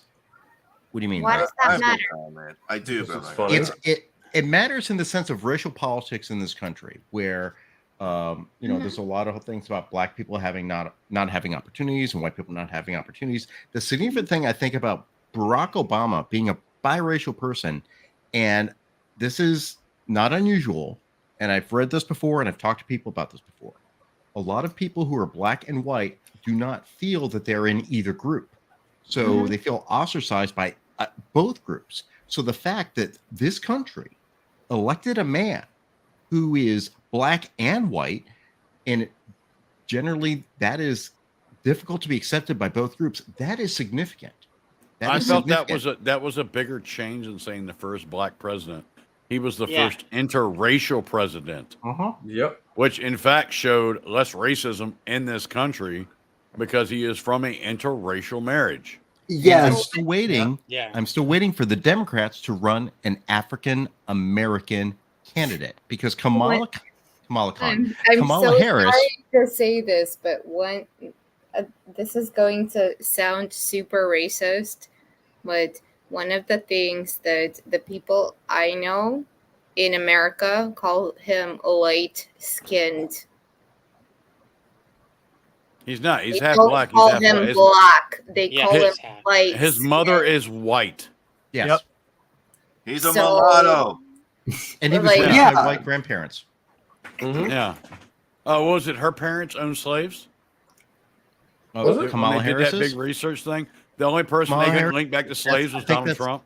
[SPEAKER 5] do you mean?
[SPEAKER 6] Why
[SPEAKER 5] by
[SPEAKER 6] does
[SPEAKER 5] that?
[SPEAKER 6] that matter?
[SPEAKER 16] Man. I do.
[SPEAKER 7] This
[SPEAKER 16] But
[SPEAKER 7] is funny.
[SPEAKER 5] It matters in the sense of racial politics in this country, where there's a lot of things about black people having not having opportunities and white people not having opportunities. The significant thing I think about Barack Obama being a biracial person, and this is not unusual, and I've read this before and I've talked to people about this before. A lot of people who are black and white do not feel that they're in either group. So they feel ostracized by both groups. So the fact that this country elected a man who is black and white, and generally that is difficult to be accepted by both groups, that is significant.
[SPEAKER 13] I felt that was a bigger change than saying the first black president. He was the first interracial president.
[SPEAKER 7] Yep.
[SPEAKER 13] Which in fact showed less racism in this country because he is from an interracial marriage.
[SPEAKER 4] Yes.
[SPEAKER 5] I'm still waiting.
[SPEAKER 14] Yeah.
[SPEAKER 5] I'm still waiting for the Democrats to run an African American candidate because Kamala
[SPEAKER 6] I'm
[SPEAKER 5] Harris.
[SPEAKER 6] sorry to say this, but this is going to sound super racist, but one of the things that the people I know in America call him light-skinned.
[SPEAKER 13] He's not. He's
[SPEAKER 6] They
[SPEAKER 13] half
[SPEAKER 6] don't
[SPEAKER 13] black.
[SPEAKER 6] call
[SPEAKER 13] He's half
[SPEAKER 6] him
[SPEAKER 13] his,
[SPEAKER 6] black. They
[SPEAKER 14] Yeah,
[SPEAKER 6] call him
[SPEAKER 13] his-
[SPEAKER 6] white.
[SPEAKER 13] His mother is white.
[SPEAKER 5] Yes.
[SPEAKER 22] Yep.
[SPEAKER 16] He's a
[SPEAKER 6] So-
[SPEAKER 16] mulatto.
[SPEAKER 5] And he was
[SPEAKER 6] Like-
[SPEAKER 5] raised
[SPEAKER 4] Yeah.
[SPEAKER 5] by white grandparents.
[SPEAKER 13] Yeah. Oh, was it her parents owned slaves?
[SPEAKER 5] Oh,
[SPEAKER 13] Was it?
[SPEAKER 5] Kamala
[SPEAKER 13] When they did that
[SPEAKER 5] Harris's?
[SPEAKER 13] big research thing? The only person
[SPEAKER 5] Kamala
[SPEAKER 13] they could
[SPEAKER 5] Harris-
[SPEAKER 13] link back to slaves was
[SPEAKER 5] I think
[SPEAKER 13] Donald
[SPEAKER 5] that's-
[SPEAKER 13] Trump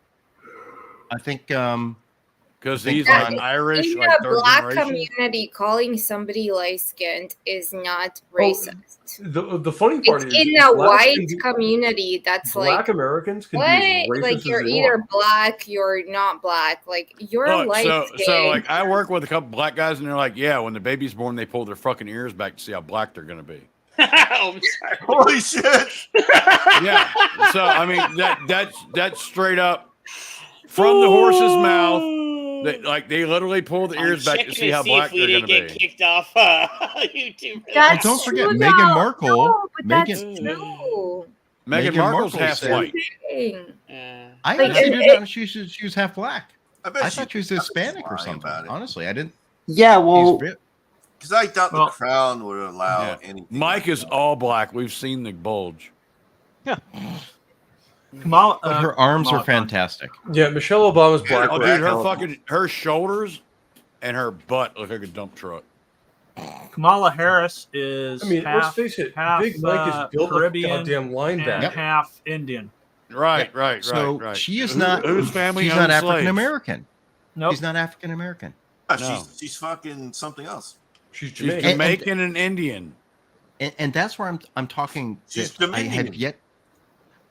[SPEAKER 5] I think
[SPEAKER 13] because
[SPEAKER 5] think
[SPEAKER 13] he's
[SPEAKER 5] on-
[SPEAKER 13] like Irish,
[SPEAKER 6] In
[SPEAKER 13] like
[SPEAKER 6] the
[SPEAKER 13] third
[SPEAKER 6] black
[SPEAKER 13] generation.
[SPEAKER 6] community, calling somebody light-skinned is not racist.
[SPEAKER 7] The funny part
[SPEAKER 6] It's
[SPEAKER 7] is
[SPEAKER 6] in the
[SPEAKER 7] blacks
[SPEAKER 6] white
[SPEAKER 7] can be-
[SPEAKER 6] community that's
[SPEAKER 7] Black
[SPEAKER 6] like,
[SPEAKER 7] Americans can
[SPEAKER 6] what?
[SPEAKER 7] be as racist
[SPEAKER 6] Like
[SPEAKER 7] as
[SPEAKER 6] you're
[SPEAKER 7] they
[SPEAKER 6] either
[SPEAKER 7] want.
[SPEAKER 6] black, you're not black. Like you're
[SPEAKER 13] Look,
[SPEAKER 6] light-skinned.
[SPEAKER 13] so like I work with a couple black guys, and they're like, "Yeah, when the baby's born, they pull their fucking ears back to see how black they're gonna be."
[SPEAKER 14] Oh, I'm sorry.
[SPEAKER 16] Holy shit!
[SPEAKER 13] Yeah. So I mean that's straight up from the horse's mouth. They literally pull the
[SPEAKER 14] I'm
[SPEAKER 13] ears back to
[SPEAKER 14] checking
[SPEAKER 13] see how
[SPEAKER 14] if
[SPEAKER 13] black
[SPEAKER 14] we
[SPEAKER 13] they're
[SPEAKER 14] didn't
[SPEAKER 13] gonna
[SPEAKER 14] get
[SPEAKER 13] be.
[SPEAKER 14] kicked off YouTube.
[SPEAKER 5] And
[SPEAKER 6] That's
[SPEAKER 5] don't forget
[SPEAKER 6] true,
[SPEAKER 5] Meghan
[SPEAKER 6] though.
[SPEAKER 5] Markle.
[SPEAKER 6] No, but that's
[SPEAKER 5] Meghan,
[SPEAKER 6] true.
[SPEAKER 13] Meghan Markle's half
[SPEAKER 5] said-
[SPEAKER 13] white.
[SPEAKER 6] Dang.
[SPEAKER 5] I
[SPEAKER 6] Like,
[SPEAKER 5] actually
[SPEAKER 6] it-
[SPEAKER 5] did not. She was half black.
[SPEAKER 16] I bet
[SPEAKER 5] I thought she was Hispanic or
[SPEAKER 16] lying
[SPEAKER 5] something.
[SPEAKER 16] about it.
[SPEAKER 5] Honestly, I didn't.
[SPEAKER 4] Yeah, well,
[SPEAKER 16] Because I doubt
[SPEAKER 22] Well-
[SPEAKER 16] the Crown would allow
[SPEAKER 13] Yeah.
[SPEAKER 16] anything.
[SPEAKER 13] Mike is all black. We've seen the bulge.
[SPEAKER 22] Kamala,
[SPEAKER 5] But her arms
[SPEAKER 22] Kamala
[SPEAKER 5] are fantastic.
[SPEAKER 7] Yeah, Michelle Obama's black.
[SPEAKER 13] Oh,
[SPEAKER 7] would
[SPEAKER 13] dude,
[SPEAKER 7] count.
[SPEAKER 13] her shoulders and her butt look like a dump truck.
[SPEAKER 22] Kamala Harris is
[SPEAKER 7] I mean,
[SPEAKER 22] half,
[SPEAKER 7] let's face it,
[SPEAKER 22] half
[SPEAKER 7] Big Mike is built like a
[SPEAKER 22] Caribbean
[SPEAKER 7] goddamn
[SPEAKER 22] and
[SPEAKER 7] linebacker.
[SPEAKER 22] half Indian.
[SPEAKER 13] Right.
[SPEAKER 5] So she is
[SPEAKER 13] Who-
[SPEAKER 5] not.
[SPEAKER 13] whose family
[SPEAKER 5] She's
[SPEAKER 13] owns
[SPEAKER 5] not
[SPEAKER 13] slaves?
[SPEAKER 5] African American.
[SPEAKER 22] Nope.
[SPEAKER 5] She's not African American.
[SPEAKER 16] Ah,
[SPEAKER 13] No.
[SPEAKER 16] she's fucking something else.
[SPEAKER 7] She's
[SPEAKER 13] She's
[SPEAKER 7] Jamaican.
[SPEAKER 13] Jamaican and Indian.
[SPEAKER 5] And that's where I'm talking.
[SPEAKER 16] She's
[SPEAKER 5] that I
[SPEAKER 16] Dominion.
[SPEAKER 5] have yet.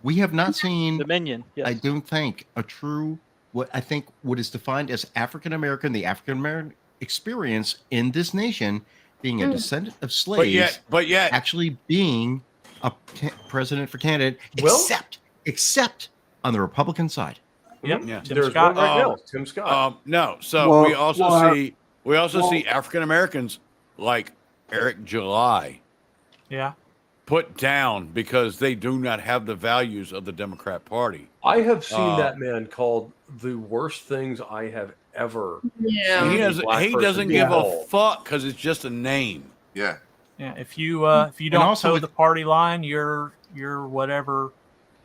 [SPEAKER 5] We have not seen.
[SPEAKER 9] Dominion. Yes.
[SPEAKER 5] I don't think a true what I think what is defined as African American, the African American experience in this nation, being a descendant of slaves,
[SPEAKER 13] But yet,
[SPEAKER 5] actually being a president for candidate,
[SPEAKER 7] Well-
[SPEAKER 5] except on the Republican side.
[SPEAKER 22] Yep.
[SPEAKER 13] Yeah.
[SPEAKER 22] Tim
[SPEAKER 7] There's
[SPEAKER 22] Scott.
[SPEAKER 7] one right now. Tim Scott.
[SPEAKER 13] no. So
[SPEAKER 4] Well,
[SPEAKER 13] we also
[SPEAKER 4] well,
[SPEAKER 13] see African Americans like Eric July
[SPEAKER 22] Yeah.
[SPEAKER 13] put down because they do not have the values of the Democrat Party.
[SPEAKER 7] I have seen
[SPEAKER 13] uh,
[SPEAKER 7] that man called the worst things I have ever.
[SPEAKER 6] Yeah.
[SPEAKER 13] And he
[SPEAKER 7] seen a
[SPEAKER 13] doesn't.
[SPEAKER 7] black
[SPEAKER 13] He
[SPEAKER 7] person
[SPEAKER 13] doesn't
[SPEAKER 7] be
[SPEAKER 13] give a
[SPEAKER 7] called.
[SPEAKER 13] fuck because it's just a name.
[SPEAKER 16] Yeah.
[SPEAKER 22] Yeah. If you don't
[SPEAKER 5] also
[SPEAKER 22] toe
[SPEAKER 5] with-
[SPEAKER 22] the party line, you're whatever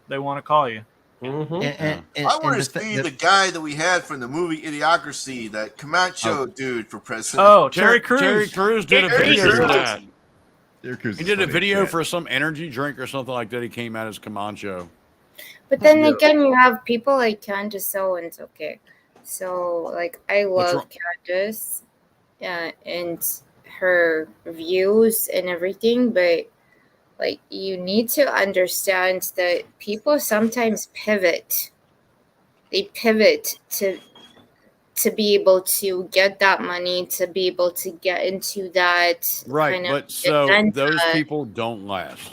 [SPEAKER 22] they want to call you.
[SPEAKER 7] Mhm.
[SPEAKER 16] I want to see the guy that we had from the movie Idiocracy, that Camacho dude for president.
[SPEAKER 22] Oh, Terry Crews.
[SPEAKER 13] Terry Crews did a
[SPEAKER 16] Terry
[SPEAKER 13] video for
[SPEAKER 16] Crews.
[SPEAKER 13] that.
[SPEAKER 5] Terry Crews
[SPEAKER 13] He
[SPEAKER 5] is
[SPEAKER 13] did a
[SPEAKER 5] funny.
[SPEAKER 13] video
[SPEAKER 5] Yeah.
[SPEAKER 13] for some energy drink or something like that. He came out as Camacho.
[SPEAKER 6] But then
[SPEAKER 7] Yeah.
[SPEAKER 6] again, you have people like Candace Owens, okay? So, like, I
[SPEAKER 13] What's
[SPEAKER 6] love Candace and her views and everything, but, like, you need to understand that people sometimes pivot. They pivot to be able to get that money, to be able to get into that
[SPEAKER 13] Right,
[SPEAKER 6] kind of
[SPEAKER 13] but so
[SPEAKER 6] agenda.
[SPEAKER 13] those people don't last.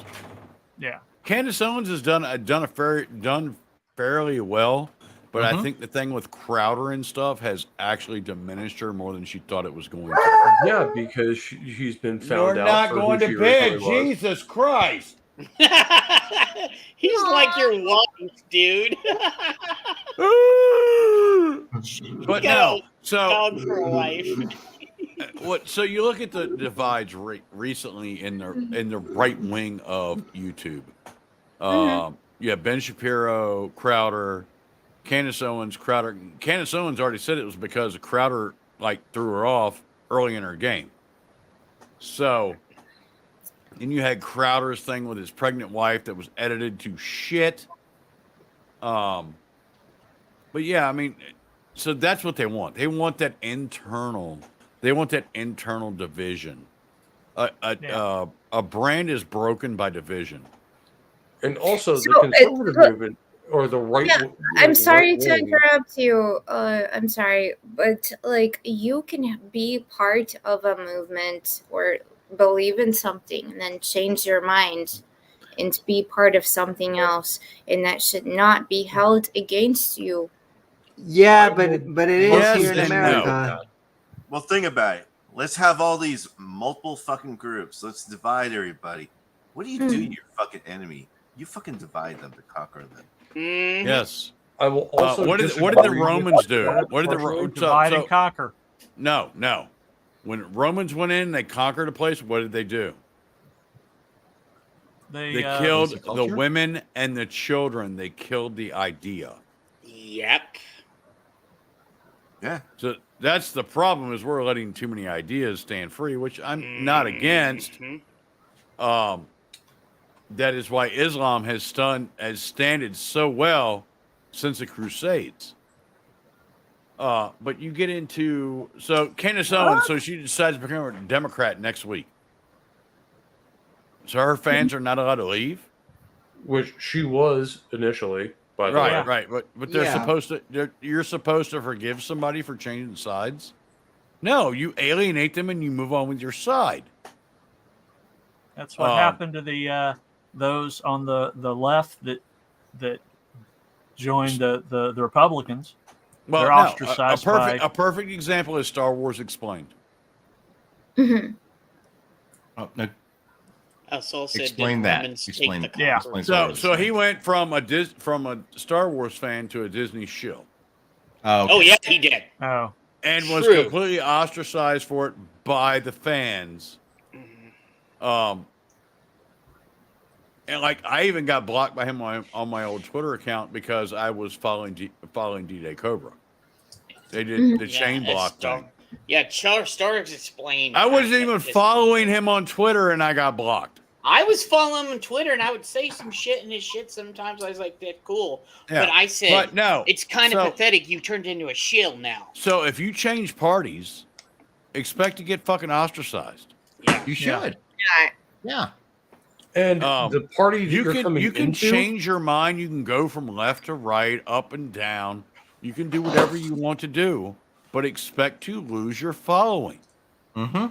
[SPEAKER 22] Yeah.
[SPEAKER 13] Candace Owens has done fairly well, but I think the thing with Crowder and stuff has actually diminished her more than she thought it was going to.
[SPEAKER 7] Yeah, because she's been found
[SPEAKER 13] You're
[SPEAKER 7] out.
[SPEAKER 13] not
[SPEAKER 7] for who
[SPEAKER 13] going
[SPEAKER 7] she
[SPEAKER 13] to bed,
[SPEAKER 7] originally was.
[SPEAKER 13] Jesus Christ!
[SPEAKER 14] He's like your wife, dude.
[SPEAKER 13] But
[SPEAKER 14] got
[SPEAKER 13] no,
[SPEAKER 14] a
[SPEAKER 13] so
[SPEAKER 14] dog for a wife.
[SPEAKER 13] what? So you look at the divides recently in the right wing of YouTube. Yeah, Ben Shapiro, Crowder, Candace Owens, Crowder. Candace Owens already said it was because Crowder threw her off early in her game. So, and you had Crowder's thing with his pregnant wife that was edited to shit. But yeah, I mean, so that's what they want. They want that internal. They want that internal division. A brand is broken by division.
[SPEAKER 7] And also,
[SPEAKER 6] So,
[SPEAKER 7] the conservative movement or the right.
[SPEAKER 6] Yeah, I'm sorry to
[SPEAKER 7] right-wing-
[SPEAKER 6] interrupt you. I'm sorry, but like you can be part of a movement or believe in something and then change your mind and be part of something else, and that should not be held against you.
[SPEAKER 4] Yeah, but it is
[SPEAKER 13] Yes
[SPEAKER 4] here in
[SPEAKER 13] and no.
[SPEAKER 4] America.
[SPEAKER 16] Well, think about it. Let's have all these multiple fucking groups. Let's divide everybody. What do you do to your fucking enemy? You fucking divide them to conquer them.
[SPEAKER 13] Yes.
[SPEAKER 7] I will also.
[SPEAKER 13] what did the
[SPEAKER 7] disagree
[SPEAKER 13] Romans
[SPEAKER 7] with
[SPEAKER 13] do?
[SPEAKER 7] that
[SPEAKER 13] What did the
[SPEAKER 7] partially.
[SPEAKER 22] Divide and conquer.
[SPEAKER 13] No. When Romans went in, they conquered a place. What did they do? They killed the women and the children. They killed the idea.
[SPEAKER 14] Yep.
[SPEAKER 16] Yeah.
[SPEAKER 13] So that's the problem, is we're letting too many ideas stand free, which I'm not against. That is why Islam has standed so well since the Crusades. But you get into Candace Owens, so she decides to become a Democrat next week. So her fans are not allowed to leave,
[SPEAKER 7] which she was initially. By the way.
[SPEAKER 13] Right. But they're supposed to. You're supposed to forgive somebody for changing sides. No, you alienate them and you move on with your side.
[SPEAKER 22] That's what happened to the those on the left that joined the Republicans.
[SPEAKER 13] Well,
[SPEAKER 22] they're ostracized
[SPEAKER 13] a perfect example is Star Wars Explained.
[SPEAKER 5] Oh, no.
[SPEAKER 14] Saul said,
[SPEAKER 5] Explain that. Explain that.
[SPEAKER 22] Yeah.
[SPEAKER 13] So he went from a Star Wars fan to a Disney shill.
[SPEAKER 14] Oh yeah, he did.
[SPEAKER 22] Oh,
[SPEAKER 13] and was completely ostracized for it by the fans. And like I even got blocked by him on my old Twitter account because I was following D-Day Cobra. They did the chain block thing.
[SPEAKER 14] Yeah, Star Wars Explained.
[SPEAKER 13] I wasn't even following him on Twitter, and I got blocked.
[SPEAKER 14] I was following him on Twitter, and I would say some shit in his shit sometimes. I was like, "That's cool,"
[SPEAKER 13] Yeah,
[SPEAKER 14] but I said,
[SPEAKER 13] no,
[SPEAKER 14] it's kind of pathetic. You turned into a shill now.
[SPEAKER 13] So if you change parties, expect to get fucking ostracized.
[SPEAKER 14] Yeah,
[SPEAKER 5] you should. Yeah.
[SPEAKER 7] And the party that
[SPEAKER 13] you
[SPEAKER 7] coming
[SPEAKER 13] can
[SPEAKER 7] into,
[SPEAKER 13] change your mind. You can go from left to right, up and down. You can do whatever you want to do, but expect to lose your following.
[SPEAKER 7] and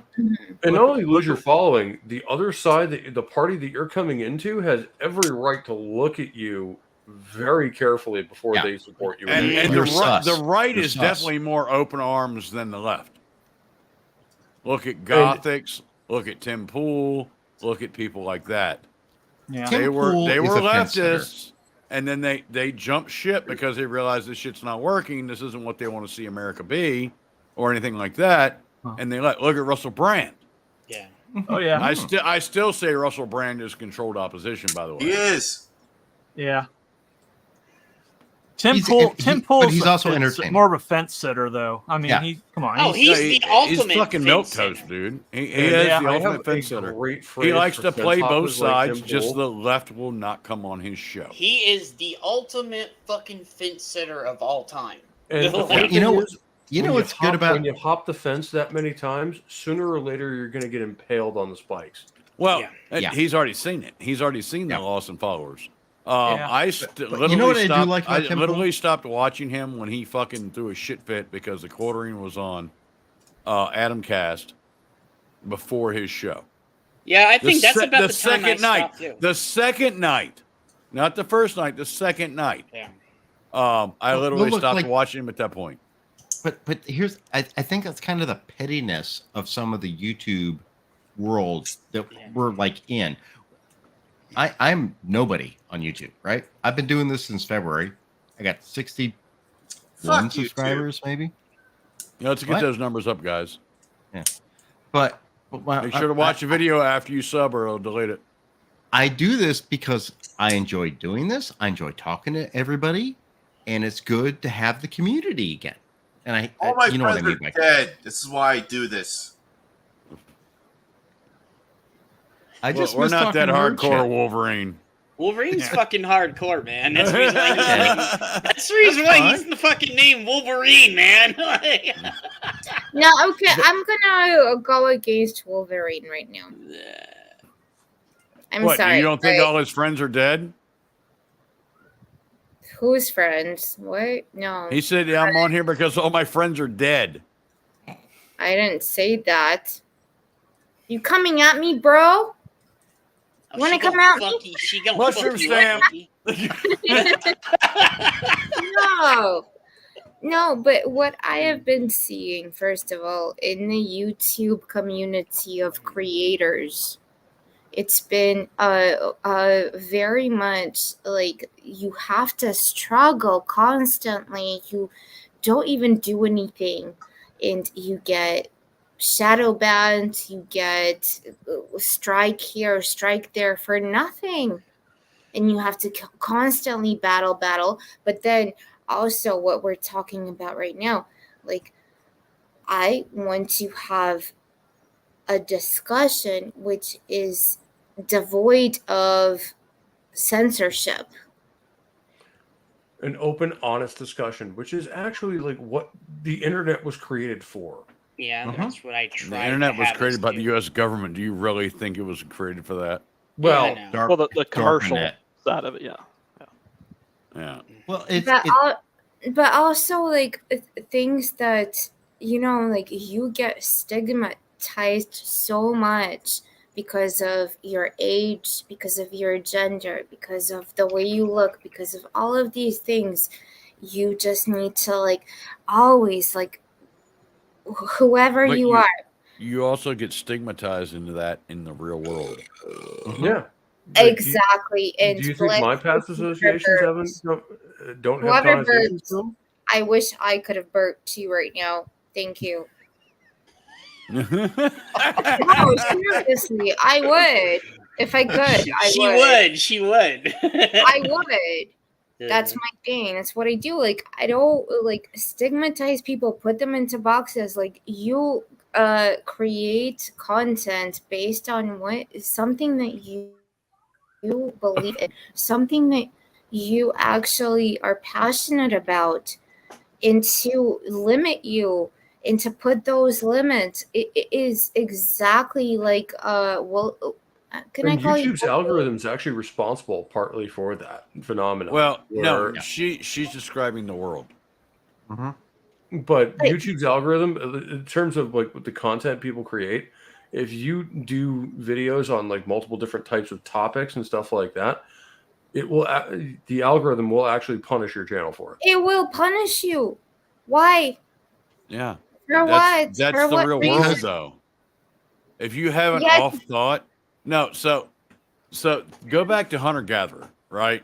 [SPEAKER 7] not only lose your following, the other side, the party that you're coming into, has every right to look at you very carefully before they support you.
[SPEAKER 13] And the right is definitely more open arms than the left. Look at Gothics. Look at Tim Pool. Look at people like that.
[SPEAKER 22] Yeah.
[SPEAKER 13] They were
[SPEAKER 5] is a fence
[SPEAKER 13] leftists, and then they jumped ship because they realized this shit's not working. This isn't what they want to see America be, or anything like that. And they look at Russell Brand.
[SPEAKER 14] Yeah.
[SPEAKER 22] Oh yeah.
[SPEAKER 13] I still say Russell Brand is controlled opposition. By the way,
[SPEAKER 16] He is.
[SPEAKER 22] Yeah. Tim Pool.
[SPEAKER 5] He's also entertaining.
[SPEAKER 22] More of a fence sitter, though. I mean,
[SPEAKER 5] Yeah.
[SPEAKER 22] come on.
[SPEAKER 14] Oh, he's the ultimate
[SPEAKER 13] He's fucking
[SPEAKER 14] fence
[SPEAKER 13] milquetoast, dude. He
[SPEAKER 7] And
[SPEAKER 13] is the
[SPEAKER 7] I have
[SPEAKER 13] ultimate fence
[SPEAKER 7] a
[SPEAKER 13] sitter.
[SPEAKER 7] great
[SPEAKER 13] He
[SPEAKER 7] phrase
[SPEAKER 13] likes
[SPEAKER 7] for
[SPEAKER 13] to play
[SPEAKER 7] fence
[SPEAKER 13] both
[SPEAKER 7] hoppers like
[SPEAKER 13] sides.
[SPEAKER 7] Tim
[SPEAKER 13] Just
[SPEAKER 7] Pool.
[SPEAKER 13] the left will not come on his show.
[SPEAKER 14] He is the ultimate fucking fence sitter of all time.
[SPEAKER 7] And the
[SPEAKER 14] Like,
[SPEAKER 7] thing is,
[SPEAKER 5] you know
[SPEAKER 7] when
[SPEAKER 5] what's good about
[SPEAKER 7] when you hop the fence that many times, sooner or later you're going to get impaled on the spikes.
[SPEAKER 13] Well,
[SPEAKER 5] Yeah.
[SPEAKER 13] he's already seen it. He's already seen the loss in followers. I literally
[SPEAKER 5] you know what I do
[SPEAKER 13] stopped,
[SPEAKER 5] like about Tim
[SPEAKER 13] literally stopped watching him when he fucking threw a shit fit because the quartering was on Adam Cast before his show.
[SPEAKER 14] yeah, I think that's about the time I
[SPEAKER 13] second night.
[SPEAKER 14] stopped too.
[SPEAKER 13] The second night, not the first night. The second night.
[SPEAKER 14] Yeah.
[SPEAKER 13] I literally
[SPEAKER 5] look,
[SPEAKER 13] stopped
[SPEAKER 5] like-
[SPEAKER 13] watching him at that point.
[SPEAKER 5] But here's I think that's kind of the pettiness of some of the YouTube world that we're like in. I'm nobody on YouTube, right? I've been doing this since February. I got 61
[SPEAKER 16] Fuck
[SPEAKER 5] subscribers, maybe.
[SPEAKER 13] Let's get
[SPEAKER 5] What?
[SPEAKER 13] those numbers up, guys.
[SPEAKER 5] Yeah, but
[SPEAKER 13] Make sure to watch the video after you sub, or I'll delete it.
[SPEAKER 5] I do this because I enjoy doing this. I enjoy talking to everybody, and it's good to have the community again. And
[SPEAKER 16] All my
[SPEAKER 5] you know what I
[SPEAKER 16] friends
[SPEAKER 5] mean
[SPEAKER 16] are
[SPEAKER 5] by
[SPEAKER 16] dead. This is why I do this.
[SPEAKER 5] I just
[SPEAKER 13] we're
[SPEAKER 5] miss
[SPEAKER 13] not that
[SPEAKER 5] talking word
[SPEAKER 13] hardcore,
[SPEAKER 5] shit.
[SPEAKER 13] Wolverine.
[SPEAKER 14] Wolverine's fucking hardcore, man. That's the reason why that's the reason why he's the fucking name Wolverine, man.
[SPEAKER 6] No, okay, I'm gonna go against Wolverine right now. I'm
[SPEAKER 13] What,
[SPEAKER 6] sorry.
[SPEAKER 13] you don't think
[SPEAKER 6] but
[SPEAKER 13] all his friends are dead?
[SPEAKER 6] whose friends? What? No.
[SPEAKER 13] He said, yeah, I'm on here because all my friends are dead.
[SPEAKER 6] I didn't say that. You coming at me, bro? You want to come at me?
[SPEAKER 14] She gonna
[SPEAKER 13] Mushroom
[SPEAKER 14] fuck you
[SPEAKER 13] stamp.
[SPEAKER 6] No. No, but what I have been seeing, first of all, in the YouTube community of creators, it's been very much like you have to struggle constantly. You don't even do anything, and you get shadow bans, you get strike here, strike there for nothing. And you have to constantly battle. But then also what we're talking about right now, like, I want to have a discussion which is devoid of censorship.
[SPEAKER 7] An open, honest discussion, which is actually like what the internet was created for.
[SPEAKER 14] Yeah, that's what I
[SPEAKER 13] The
[SPEAKER 14] tried.
[SPEAKER 13] internet
[SPEAKER 14] to
[SPEAKER 13] was
[SPEAKER 14] have
[SPEAKER 13] created
[SPEAKER 14] us
[SPEAKER 13] by
[SPEAKER 14] do.
[SPEAKER 13] the U.S. government. Do you really think it was created for that?
[SPEAKER 7] Well,
[SPEAKER 9] well, the commercial
[SPEAKER 5] Burnette.
[SPEAKER 9] side of it, yeah.
[SPEAKER 13] Yeah.
[SPEAKER 5] Well,
[SPEAKER 6] But also like things that, you know, like you get stigmatized so much because of your age, because of your gender, because of the way you look, because of all of these things. You just need to like always like whoever
[SPEAKER 13] But
[SPEAKER 6] you are.
[SPEAKER 13] You also get stigmatized into that in the real world.
[SPEAKER 7] Yeah.
[SPEAKER 6] Exactly. And
[SPEAKER 7] Do you think my past associations don't have
[SPEAKER 6] whoever
[SPEAKER 7] connotations
[SPEAKER 6] burps,
[SPEAKER 7] to them?
[SPEAKER 6] I wish I could have burped to you right now. Thank you. No, seriously, I would. If I could, I would.
[SPEAKER 14] She would.
[SPEAKER 6] I would. That's my thing. That's what I do. Like, I don't like stigmatize people, put them into boxes. Like, you create content based on what something that you believe in, something that you actually are passionate about, and to limit you and to put those limits, it is exactly like can I
[SPEAKER 7] And
[SPEAKER 6] call you
[SPEAKER 7] YouTube's algorithm is actually responsible partly for that phenomenon.
[SPEAKER 13] Well, no,
[SPEAKER 7] where-
[SPEAKER 13] she's describing the world.
[SPEAKER 7] But YouTube's algorithm, in terms of like the content people create, if you do videos on like multiple different types of topics and stuff like that, it will the algorithm will actually punish your channel for it.
[SPEAKER 6] It will punish you. Why?
[SPEAKER 13] Yeah.
[SPEAKER 6] For what?
[SPEAKER 13] That's
[SPEAKER 6] For
[SPEAKER 13] the
[SPEAKER 6] what
[SPEAKER 13] real
[SPEAKER 6] reason?
[SPEAKER 13] world, though. If you have an
[SPEAKER 6] Yes.
[SPEAKER 13] off thought, no. So go back to hunter gatherer, right?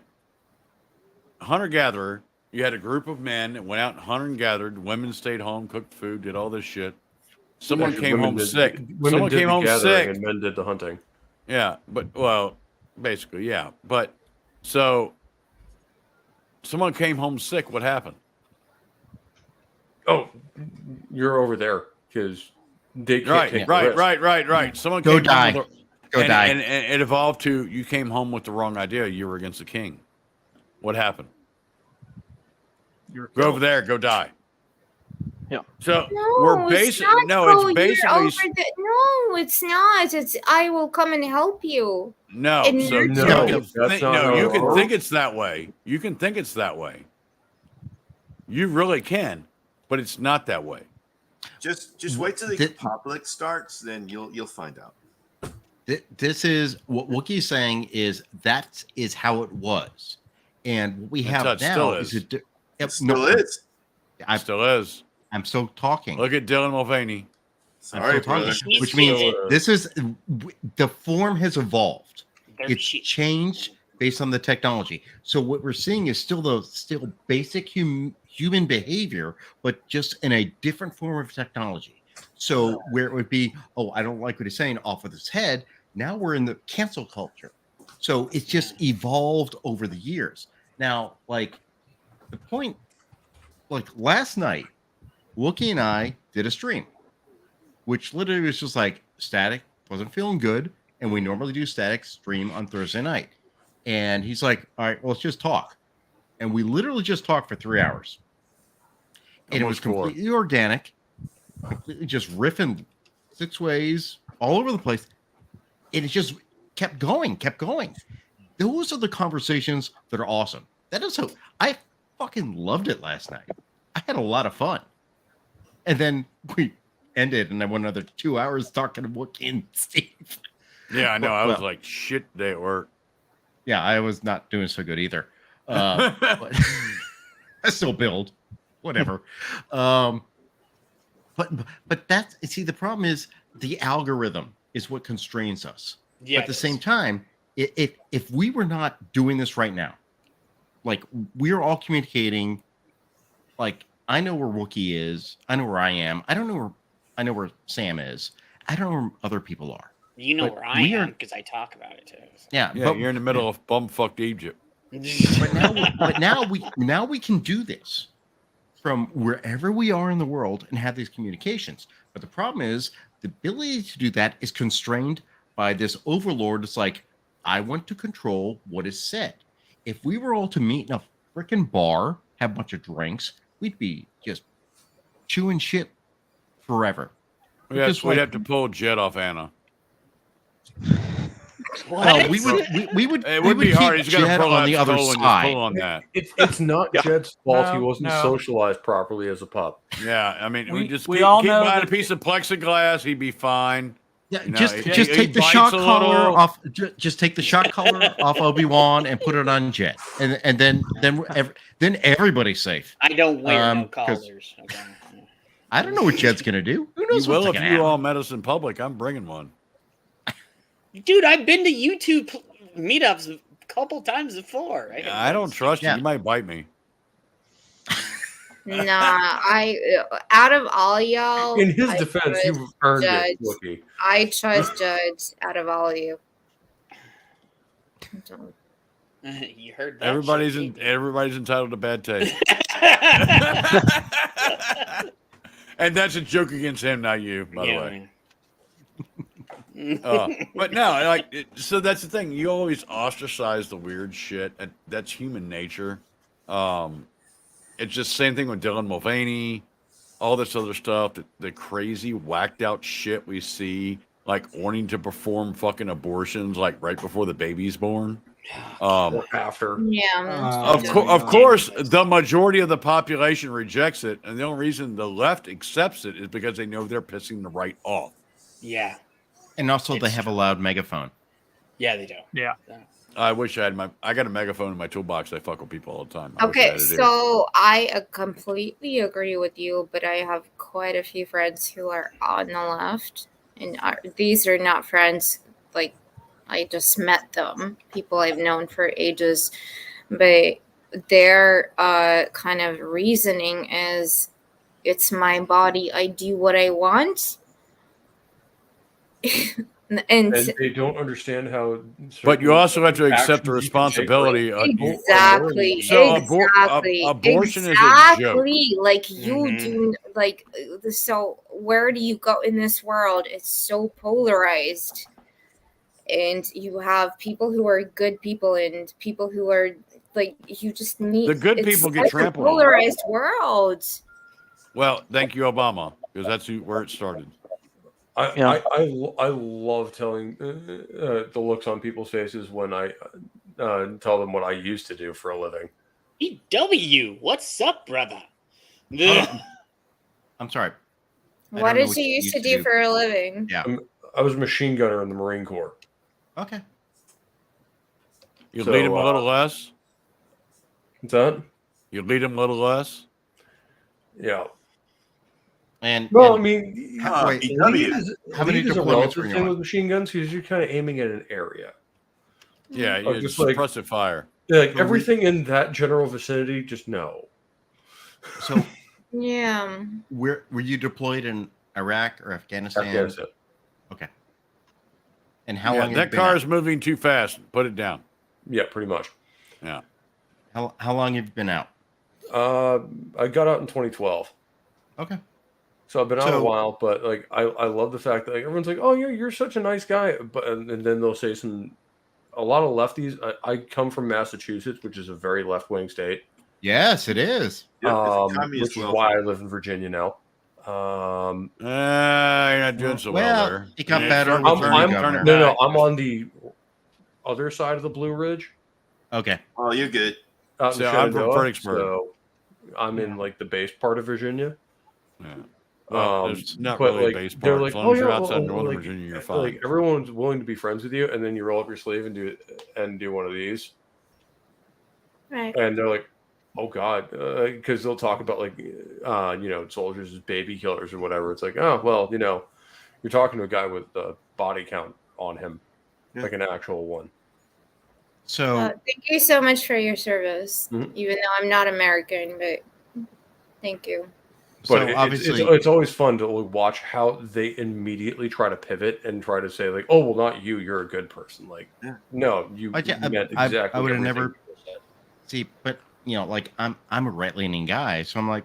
[SPEAKER 13] Hunter gatherer. You had a group of men that went out and hunted and gathered. Women stayed home, cooked food, did all this shit. Someone
[SPEAKER 7] Actually,
[SPEAKER 13] came
[SPEAKER 7] women
[SPEAKER 13] home
[SPEAKER 7] did-
[SPEAKER 13] sick.
[SPEAKER 7] women
[SPEAKER 13] Someone
[SPEAKER 7] did
[SPEAKER 13] came
[SPEAKER 7] the
[SPEAKER 13] home
[SPEAKER 7] gathering
[SPEAKER 13] sick.
[SPEAKER 7] and men did the hunting.
[SPEAKER 13] Yeah, but well, basically, yeah. But so someone came home sick. What happened?
[SPEAKER 7] Oh, you're over there because they can't take the risk.
[SPEAKER 13] Right. Someone
[SPEAKER 5] Go
[SPEAKER 13] came
[SPEAKER 5] die.
[SPEAKER 13] home with
[SPEAKER 5] Go
[SPEAKER 13] and,
[SPEAKER 5] die.
[SPEAKER 13] And it evolved to you came home with the wrong idea. You were against the king. What happened?
[SPEAKER 22] You're
[SPEAKER 13] Go over
[SPEAKER 22] killed.
[SPEAKER 13] there. Go die.
[SPEAKER 9] Yeah.
[SPEAKER 13] So
[SPEAKER 6] No,
[SPEAKER 13] we're
[SPEAKER 6] it's
[SPEAKER 13] basic.
[SPEAKER 6] not.
[SPEAKER 13] No,
[SPEAKER 6] Go
[SPEAKER 13] it's
[SPEAKER 6] here
[SPEAKER 13] basically
[SPEAKER 6] over no, it's not. It's I will come and help you.
[SPEAKER 13] no.
[SPEAKER 6] And
[SPEAKER 13] So
[SPEAKER 6] nurture
[SPEAKER 7] No,
[SPEAKER 6] you.
[SPEAKER 7] that's not how
[SPEAKER 13] you
[SPEAKER 7] it
[SPEAKER 13] can
[SPEAKER 7] works.
[SPEAKER 13] think it's that way. You can think it's that way. You really can, but it's not that way.
[SPEAKER 16] Just wait till the public starts, then you'll find out.
[SPEAKER 5] This is what Wookie's saying is that is how it was, and what we
[SPEAKER 13] That's how
[SPEAKER 5] have
[SPEAKER 13] it
[SPEAKER 5] now
[SPEAKER 13] still
[SPEAKER 5] is
[SPEAKER 13] is.
[SPEAKER 16] Still is.
[SPEAKER 13] Still is.
[SPEAKER 5] I'm still talking.
[SPEAKER 13] Look at Dylan Mulvaney.
[SPEAKER 5] I'm still talking, which means this is the form has evolved. It's changed based on the technology. So what we're seeing is still basic human behavior, but just in a different form of technology. So where it would be, oh, I don't like what he's saying, off with his head. Now we're in the cancel culture. So it's just evolved over the years. Now, like the point, like last night, Wookie and I did a stream, which literally was just like static, wasn't feeling good. And we normally do static stream on Thursday night. And he's like, all right, well, let's just talk. And we literally just talked for 3 hours. And it was completely organic, completely just riffing 6 ways all over the place. And it just kept going. Those are the conversations that are awesome. That is so I fucking loved it last night. I had a lot of fun. And then we ended and I went another 2 hours talking to Wookie and Steve.
[SPEAKER 13] Yeah, I know. I was
[SPEAKER 5] Well,
[SPEAKER 13] like, shit, they were.
[SPEAKER 5] yeah, I was not doing so good either. But I still build, whatever. But that's see, the problem is the algorithm is what constrains us.
[SPEAKER 14] Yeah,
[SPEAKER 5] But at the same time, if we were not doing this right now, like we're all communicating, like I know where Wookie is, I know where I am. I don't know where I know where Sam is. I don't know where other people are.
[SPEAKER 14] You know
[SPEAKER 5] But
[SPEAKER 14] where I
[SPEAKER 5] we are-
[SPEAKER 14] am because I talk about it too.
[SPEAKER 5] Yeah,
[SPEAKER 13] Yeah,
[SPEAKER 5] but
[SPEAKER 13] you're in the middle of bumfucked Egypt.
[SPEAKER 5] but now we can do this from wherever we are in the world and have these communications. But the problem is the ability to do that is constrained by this overlord. It's like, I want to control what is said. If we were all to meet in a freaking bar, have a bunch of drinks, we'd be just chewing shit forever.
[SPEAKER 13] We'd have to pull Jet off Anna.
[SPEAKER 5] No, we would.
[SPEAKER 13] It
[SPEAKER 5] we
[SPEAKER 13] would
[SPEAKER 5] would
[SPEAKER 13] be hard.
[SPEAKER 5] keep
[SPEAKER 13] He's got to
[SPEAKER 5] Jed
[SPEAKER 13] pull
[SPEAKER 5] on the other
[SPEAKER 13] Just
[SPEAKER 5] side.
[SPEAKER 13] pull on that.
[SPEAKER 7] It's not Jed's fault. He
[SPEAKER 22] No,
[SPEAKER 7] wasn't
[SPEAKER 22] no.
[SPEAKER 7] socialized properly as a pup.
[SPEAKER 13] Yeah, I mean, we just
[SPEAKER 22] we
[SPEAKER 13] keep,
[SPEAKER 22] all
[SPEAKER 13] keep
[SPEAKER 22] know
[SPEAKER 13] buying a
[SPEAKER 22] that-
[SPEAKER 13] piece of plexiglass. He'd be fine.
[SPEAKER 5] Yeah,
[SPEAKER 13] You know,
[SPEAKER 5] just
[SPEAKER 13] he
[SPEAKER 5] take the
[SPEAKER 13] bites
[SPEAKER 5] shock
[SPEAKER 13] a
[SPEAKER 5] collar
[SPEAKER 13] little.
[SPEAKER 5] off. Just take the shock collar off Obi-Wan and put it on Jet, and then everybody's safe.
[SPEAKER 14] I don't wear no
[SPEAKER 5] 'cause
[SPEAKER 14] collars. Okay.
[SPEAKER 5] I don't know what Jed's gonna do. Who knows
[SPEAKER 13] You will
[SPEAKER 5] what's
[SPEAKER 13] if
[SPEAKER 5] gonna
[SPEAKER 13] you all
[SPEAKER 5] happen?
[SPEAKER 13] met us in public. I'm bringing one.
[SPEAKER 14] Dude, I've been to YouTube meetups a couple times before.
[SPEAKER 13] I don't trust you. You might bite me.
[SPEAKER 6] Nah, out of all y'all,
[SPEAKER 7] In his
[SPEAKER 6] I
[SPEAKER 7] defense,
[SPEAKER 6] trust
[SPEAKER 7] you've earned it,
[SPEAKER 6] Judge.
[SPEAKER 7] Wookie.
[SPEAKER 6] I trust Judge out of all of you.
[SPEAKER 14] You heard that?
[SPEAKER 13] Everybody's entitled to bad taste. And that's a joke against him, not you, by the way. But no, so that's the thing. You always ostracize the weird shit. And that's human nature. It's just same thing with Dylan Mulvaney, all this other stuff. The crazy whacked out shit we see, like wanting to perform fucking abortions, like right before the baby's born.
[SPEAKER 7] Or after.
[SPEAKER 6] Yeah.
[SPEAKER 13] Of course, the majority of the population rejects it, and the only reason the left accepts it is because they know they're pissing the right off.
[SPEAKER 14] Yeah.
[SPEAKER 5] And also, they have a loud megaphone.
[SPEAKER 14] Yeah, they do.
[SPEAKER 22] Yeah.
[SPEAKER 13] I wish I got a megaphone in my toolbox. I fuck with people all the time. I wish I
[SPEAKER 6] Okay,
[SPEAKER 13] had it here.
[SPEAKER 6] so I completely agree with you, but I have quite a few friends who are on the left, and these are not friends. Like, I just met them, people I've known for ages, but their kind of reasoning is, it's my body, I do what I want. and
[SPEAKER 7] they don't understand how.
[SPEAKER 13] But you also have to accept the
[SPEAKER 7] actions you can take,
[SPEAKER 13] responsibility.
[SPEAKER 7] right?
[SPEAKER 6] Exactly.
[SPEAKER 13] So
[SPEAKER 6] exactly.
[SPEAKER 13] abortion
[SPEAKER 6] exactly.
[SPEAKER 13] is a joke.
[SPEAKER 6] Like you do. Like so. Where do you go in this world? It's so polarized, and you have people who are good people and people who are like you just need.
[SPEAKER 13] The good
[SPEAKER 6] it's
[SPEAKER 13] people get
[SPEAKER 6] such a
[SPEAKER 13] trampled on.
[SPEAKER 6] polarized world.
[SPEAKER 13] Well, thank you, Obama, because that's where it started.
[SPEAKER 7] I love telling the looks on people's faces when I tell them what I used to do for a living.
[SPEAKER 14] EW, what's up, brother?
[SPEAKER 5] I'm sorry.
[SPEAKER 6] What did you used to do for a living?
[SPEAKER 5] Yeah.
[SPEAKER 7] I was a machine gunner in the Marine Corps.
[SPEAKER 5] Okay.
[SPEAKER 13] You lead them a little less.
[SPEAKER 7] What's that?
[SPEAKER 13] You lead them a little less.
[SPEAKER 7] Yeah.
[SPEAKER 5] And
[SPEAKER 7] well, I mean,
[SPEAKER 5] how many
[SPEAKER 7] lead is a
[SPEAKER 5] deployments
[SPEAKER 7] relative
[SPEAKER 5] were you
[SPEAKER 7] thing
[SPEAKER 5] on?
[SPEAKER 7] with machine guns because you're kind of aiming at an area.
[SPEAKER 13] Yeah,
[SPEAKER 7] Of
[SPEAKER 13] you
[SPEAKER 7] just
[SPEAKER 13] suppressive fire.
[SPEAKER 7] Like everything in that general vicinity, just no.
[SPEAKER 5] So,
[SPEAKER 6] Yeah.
[SPEAKER 5] were you deployed in Iraq or Afghanistan?
[SPEAKER 7] Afghanistan.
[SPEAKER 5] Okay. And how
[SPEAKER 13] Yeah,
[SPEAKER 5] long? have you
[SPEAKER 13] that
[SPEAKER 5] been
[SPEAKER 13] car
[SPEAKER 5] out?
[SPEAKER 13] is moving too fast. Put it down.
[SPEAKER 7] Yeah, pretty much.
[SPEAKER 13] Yeah.
[SPEAKER 5] How long have you been out?
[SPEAKER 7] I got out in 2012.
[SPEAKER 5] Okay.
[SPEAKER 7] So I've been out a
[SPEAKER 5] So-
[SPEAKER 7] while, but like I love the fact that like, everyone's like, "Oh, you're such a nice guy," but and then they'll say a lot of lefties. I come from Massachusetts, which is a very left wing state.
[SPEAKER 5] Yes, it is.
[SPEAKER 7] Which is why I live in Virginia now.
[SPEAKER 13] You're not doing so well there.
[SPEAKER 5] It got
[SPEAKER 13] Yeah,
[SPEAKER 5] better
[SPEAKER 13] turn-
[SPEAKER 5] with
[SPEAKER 13] turn-
[SPEAKER 5] Bernie
[SPEAKER 13] turn
[SPEAKER 5] governor.
[SPEAKER 13] it
[SPEAKER 7] No,
[SPEAKER 13] back.
[SPEAKER 7] I'm on the other side of the Blue Ridge.
[SPEAKER 5] Okay.
[SPEAKER 16] Oh, you're good.
[SPEAKER 7] Out in
[SPEAKER 13] So I'm from
[SPEAKER 7] Shenandoah,
[SPEAKER 13] Fredericksburg.
[SPEAKER 7] so I'm in like the base part of Virginia.
[SPEAKER 13] Yeah. Well, there's not really a base
[SPEAKER 7] they're
[SPEAKER 13] part.
[SPEAKER 7] like,
[SPEAKER 13] As long as you're
[SPEAKER 7] yeah,
[SPEAKER 13] outside
[SPEAKER 7] well,
[SPEAKER 13] Northern
[SPEAKER 7] like,
[SPEAKER 13] Virginia, you're fine.
[SPEAKER 7] Like everyone's willing to be friends with you, and then you roll up your sleeve and do one of these,
[SPEAKER 6] Right.
[SPEAKER 7] and they're like, "Oh God," because they'll talk about like, soldiers as baby killers or whatever. It's like, oh well, you're talking to a guy with a body count on him, like an actual one.
[SPEAKER 5] So
[SPEAKER 6] Thank you so much for your service.
[SPEAKER 7] Mhm.
[SPEAKER 6] Even though I'm not American, but thank you.
[SPEAKER 7] But
[SPEAKER 5] So obviously,
[SPEAKER 7] it's always fun to watch how they immediately try to pivot and try to say like, "Oh, well, not you. You're a good person." Like, no, you meant exactly
[SPEAKER 5] I would have
[SPEAKER 7] everything
[SPEAKER 5] never
[SPEAKER 7] you said.
[SPEAKER 5] see, but like I'm a right leaning guy, so I'm like,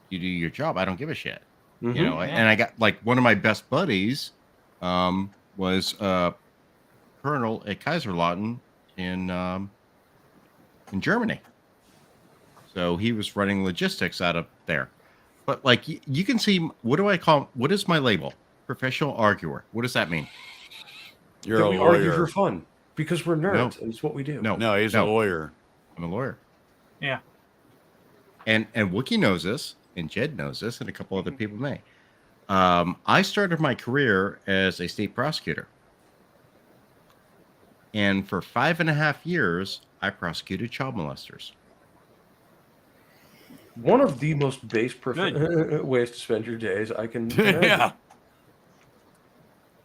[SPEAKER 5] you do your job. I don't give a shit.
[SPEAKER 7] Mhm.
[SPEAKER 5] You know, and I got like one of my best buddies was Colonel at Kaiserlautern in Germany. So he was running logistics out of there. But like you can see, what do I call? What is my label? Professional arguer. What does that mean?
[SPEAKER 13] You're
[SPEAKER 7] That
[SPEAKER 13] a
[SPEAKER 7] we argue
[SPEAKER 13] lawyer.
[SPEAKER 7] for fun because we're nerds and it's what we do.
[SPEAKER 13] No, he's a lawyer.
[SPEAKER 5] I'm a lawyer.
[SPEAKER 22] Yeah.
[SPEAKER 5] And Wookie knows this, and Jed knows this, and a couple other people may. I started my career as a state prosecutor. And for 5.5 years, I prosecuted child molesters.
[SPEAKER 7] One of the most base ways to spend your days I can imagine.
[SPEAKER 13] Yeah.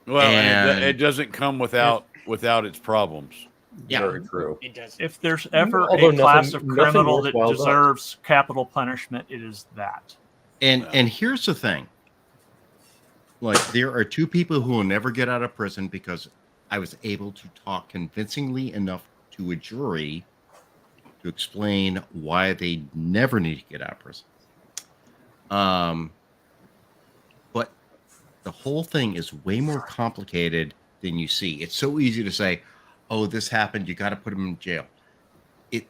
[SPEAKER 13] Well,
[SPEAKER 5] And-
[SPEAKER 13] it doesn't come without its problems.
[SPEAKER 5] Yeah.
[SPEAKER 7] Very true.
[SPEAKER 14] It does.
[SPEAKER 22] If there's ever
[SPEAKER 7] Although
[SPEAKER 22] a class of
[SPEAKER 7] nothing
[SPEAKER 22] criminal that
[SPEAKER 7] worthwhile does.
[SPEAKER 22] deserves capital punishment, it is that.
[SPEAKER 5] And here's the thing. Like, there are two people who will never get out of prison because I was able to talk convincingly enough to a jury to explain why they never need to get out of prison. But the whole thing is way more complicated than you see. It's so easy to say, "Oh, this happened. You got to put him in jail." It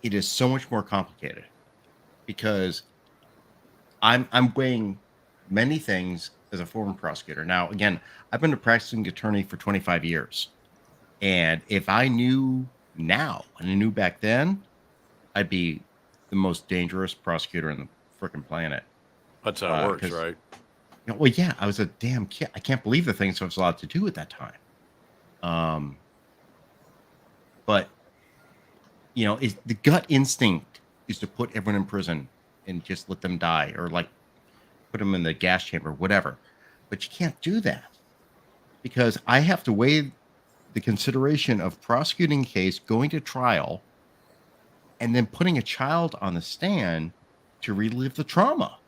[SPEAKER 5] is so much more complicated because I'm weighing many things as a former prosecutor. Now, again, I've been a practicing attorney for 25 years, and if I knew now and I knew back then, I'd be the most dangerous prosecutor on the freaking planet.
[SPEAKER 13] That's how it works, right?
[SPEAKER 5] Well, yeah, I was a damn kid. I can't believe the things I was allowed to do at that time. But the gut instinct is to put everyone in prison and just let them die, or like put them in the gas chamber, whatever. But you can't do that because I have to weigh the consideration of prosecuting a case, going to trial, and then putting a child on the stand to relive the trauma.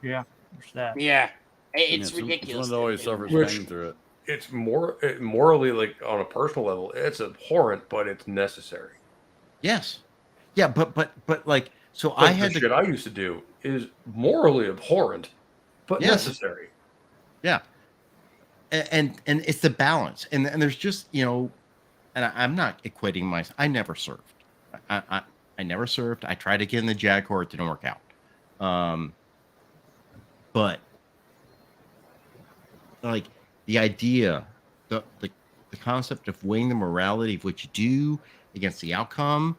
[SPEAKER 22] Yeah, there's that.
[SPEAKER 14] Yeah, it's
[SPEAKER 13] Someone
[SPEAKER 14] ridiculous.
[SPEAKER 13] always suffers
[SPEAKER 7] Which-
[SPEAKER 13] pain through it.
[SPEAKER 7] It's morally, like on a personal level, it's abhorrent, but it's necessary.
[SPEAKER 5] Yes. Yeah, but like, so
[SPEAKER 7] But
[SPEAKER 5] I had
[SPEAKER 7] the
[SPEAKER 5] to.
[SPEAKER 7] shit I used to do is morally abhorrent, but
[SPEAKER 5] Yes.
[SPEAKER 7] necessary.
[SPEAKER 5] Yeah. And it's the balance. And there's just, and I'm not equating myself. I never served. I never served. I tried to get in the JAG Corps. It didn't work out. But like the idea, the concept of weighing the morality of what you do against the outcome,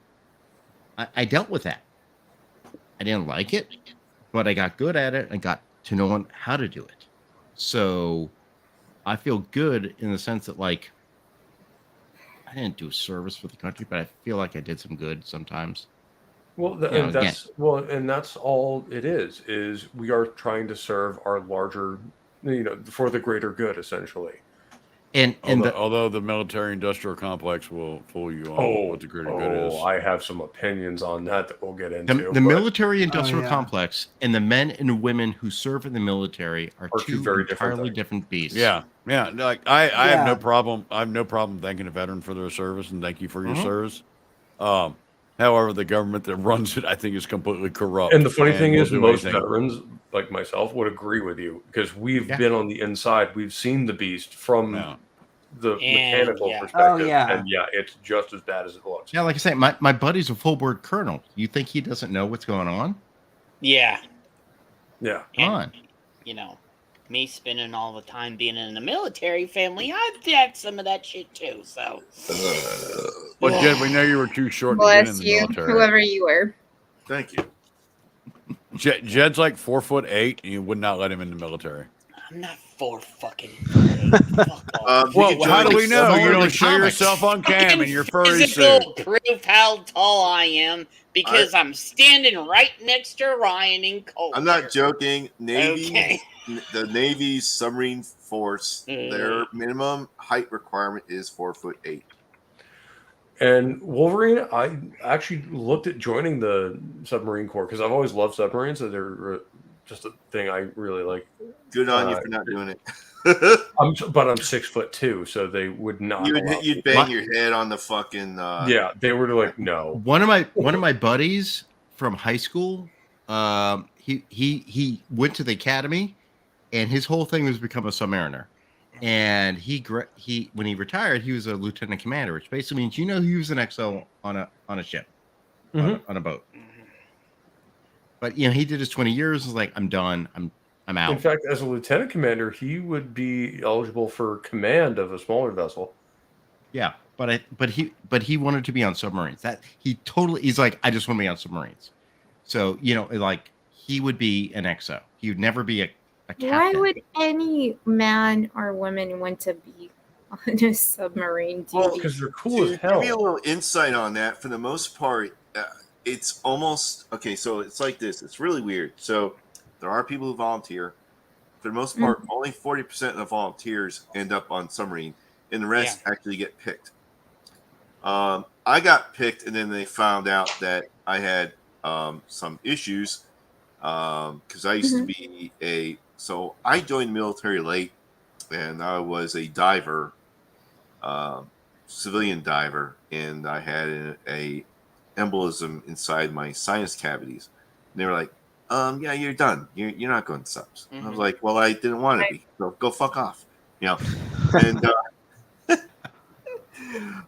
[SPEAKER 5] I dealt with that. I didn't like it, but I got good at it. I got to know how to do it. So I feel good in the sense that, like, I didn't do service for the country, but I feel like I did some good sometimes.
[SPEAKER 7] Well,
[SPEAKER 5] You know,
[SPEAKER 7] and that's all it is. Is we are trying to serve our larger, for the greater good, essentially.
[SPEAKER 5] And
[SPEAKER 13] although the military-industrial complex will fool you on what the greater good is.
[SPEAKER 7] I have some opinions on that we'll get into.
[SPEAKER 5] The
[SPEAKER 7] but-
[SPEAKER 5] military-industrial complex and the men and women who serve in the military are two
[SPEAKER 7] very
[SPEAKER 5] entirely different beasts.
[SPEAKER 13] Yeah. Like I have no problem. I have no problem thanking a veteran for their service and thank you for your
[SPEAKER 5] Mhm.
[SPEAKER 13] service. However, the government that runs it, I think, is completely corrupt.
[SPEAKER 7] And the funny thing
[SPEAKER 13] will
[SPEAKER 7] is,
[SPEAKER 13] do
[SPEAKER 7] most
[SPEAKER 13] anything.
[SPEAKER 7] veterans like myself would agree with you because we've been on the inside. We've seen the beast from the mechanical perspective. And it's just as bad as it looks.
[SPEAKER 5] Yeah, like I say, my buddy's a full-board colonel. You think he doesn't know what's going on?
[SPEAKER 14] Yeah.
[SPEAKER 7] Yeah.
[SPEAKER 5] Come on.
[SPEAKER 14] Me spending all the time being in the military family, I've had some of that shit too. So,
[SPEAKER 13] But Jed, we know you were too short to get in
[SPEAKER 6] Bless
[SPEAKER 13] the
[SPEAKER 6] you,
[SPEAKER 13] military.
[SPEAKER 6] whoever you were.
[SPEAKER 16] Thank you.
[SPEAKER 13] Jed's like 4'8", and you would not let him in the military.
[SPEAKER 14] I'm not 4 fucking.
[SPEAKER 13] Well, how do we know? You don't show yourself on cam in your furry suit.
[SPEAKER 14] Physical proof how tall I am because I'm standing right next to Ryan in cold.
[SPEAKER 16] I'm not joking. Navy,
[SPEAKER 14] Okay.
[SPEAKER 16] the Navy's submarine force, their minimum height requirement is 4'8".
[SPEAKER 7] And Wolverine, I actually looked at joining the submarine corps because I've always loved submarines. So they're just a thing I really like.
[SPEAKER 16] Good on you for not doing it.
[SPEAKER 7] I'm 6'2", so they would not.
[SPEAKER 16] You'd bang your head on the fucking.
[SPEAKER 7] Yeah, they were like, no.
[SPEAKER 5] One of my buddies from high school, he went to the academy, and his whole thing was become a submariner. And he when he retired, he was a lieutenant commander, which basically means he was an XO on a ship, on a boat. But he did his 20 years. Was like, I'm done. I'm out.
[SPEAKER 7] In fact, as a lieutenant commander, he would be eligible for command of a smaller vessel.
[SPEAKER 5] Yeah, but he wanted to be on submarines. He's like, I just want to be on submarines. So like he would be an XO. He would never be a captain.
[SPEAKER 6] Why would any man or woman want to be on a submarine?
[SPEAKER 16] Well,
[SPEAKER 7] because they're cool as hell.
[SPEAKER 16] Give me a little insight on that. For the most part, it's almost okay. So it's like this. It's really weird. So there are people who volunteer. For the most part, only 40% of the volunteers end up on submarine, and the rest actually get picked. I got picked, and then they found out that I had some issues because I used to be So I joined the military late, and I was a diver, civilian diver, and I had a embolism inside my sinus cavities. And they were like, yeah, you're done. You're not going to subs. I was like, well, I didn't want to be. So go fuck off. And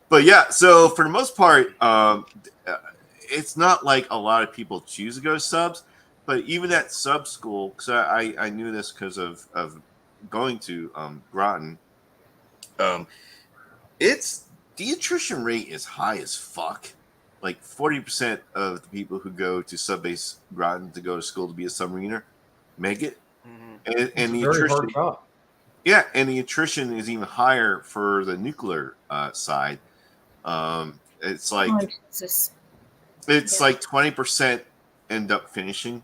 [SPEAKER 16] but yeah, so for the most part, it's not like a lot of people choose to go to subs. But even at sub school, because I knew this because of going to Groton, the attrition rate is high as fuck. Like 40% of the people who go to subbase Groton to go to school to be a submariner make it, and the attrition, yeah, and the attrition is even higher for the nuclear side. It's like like 20% end up finishing.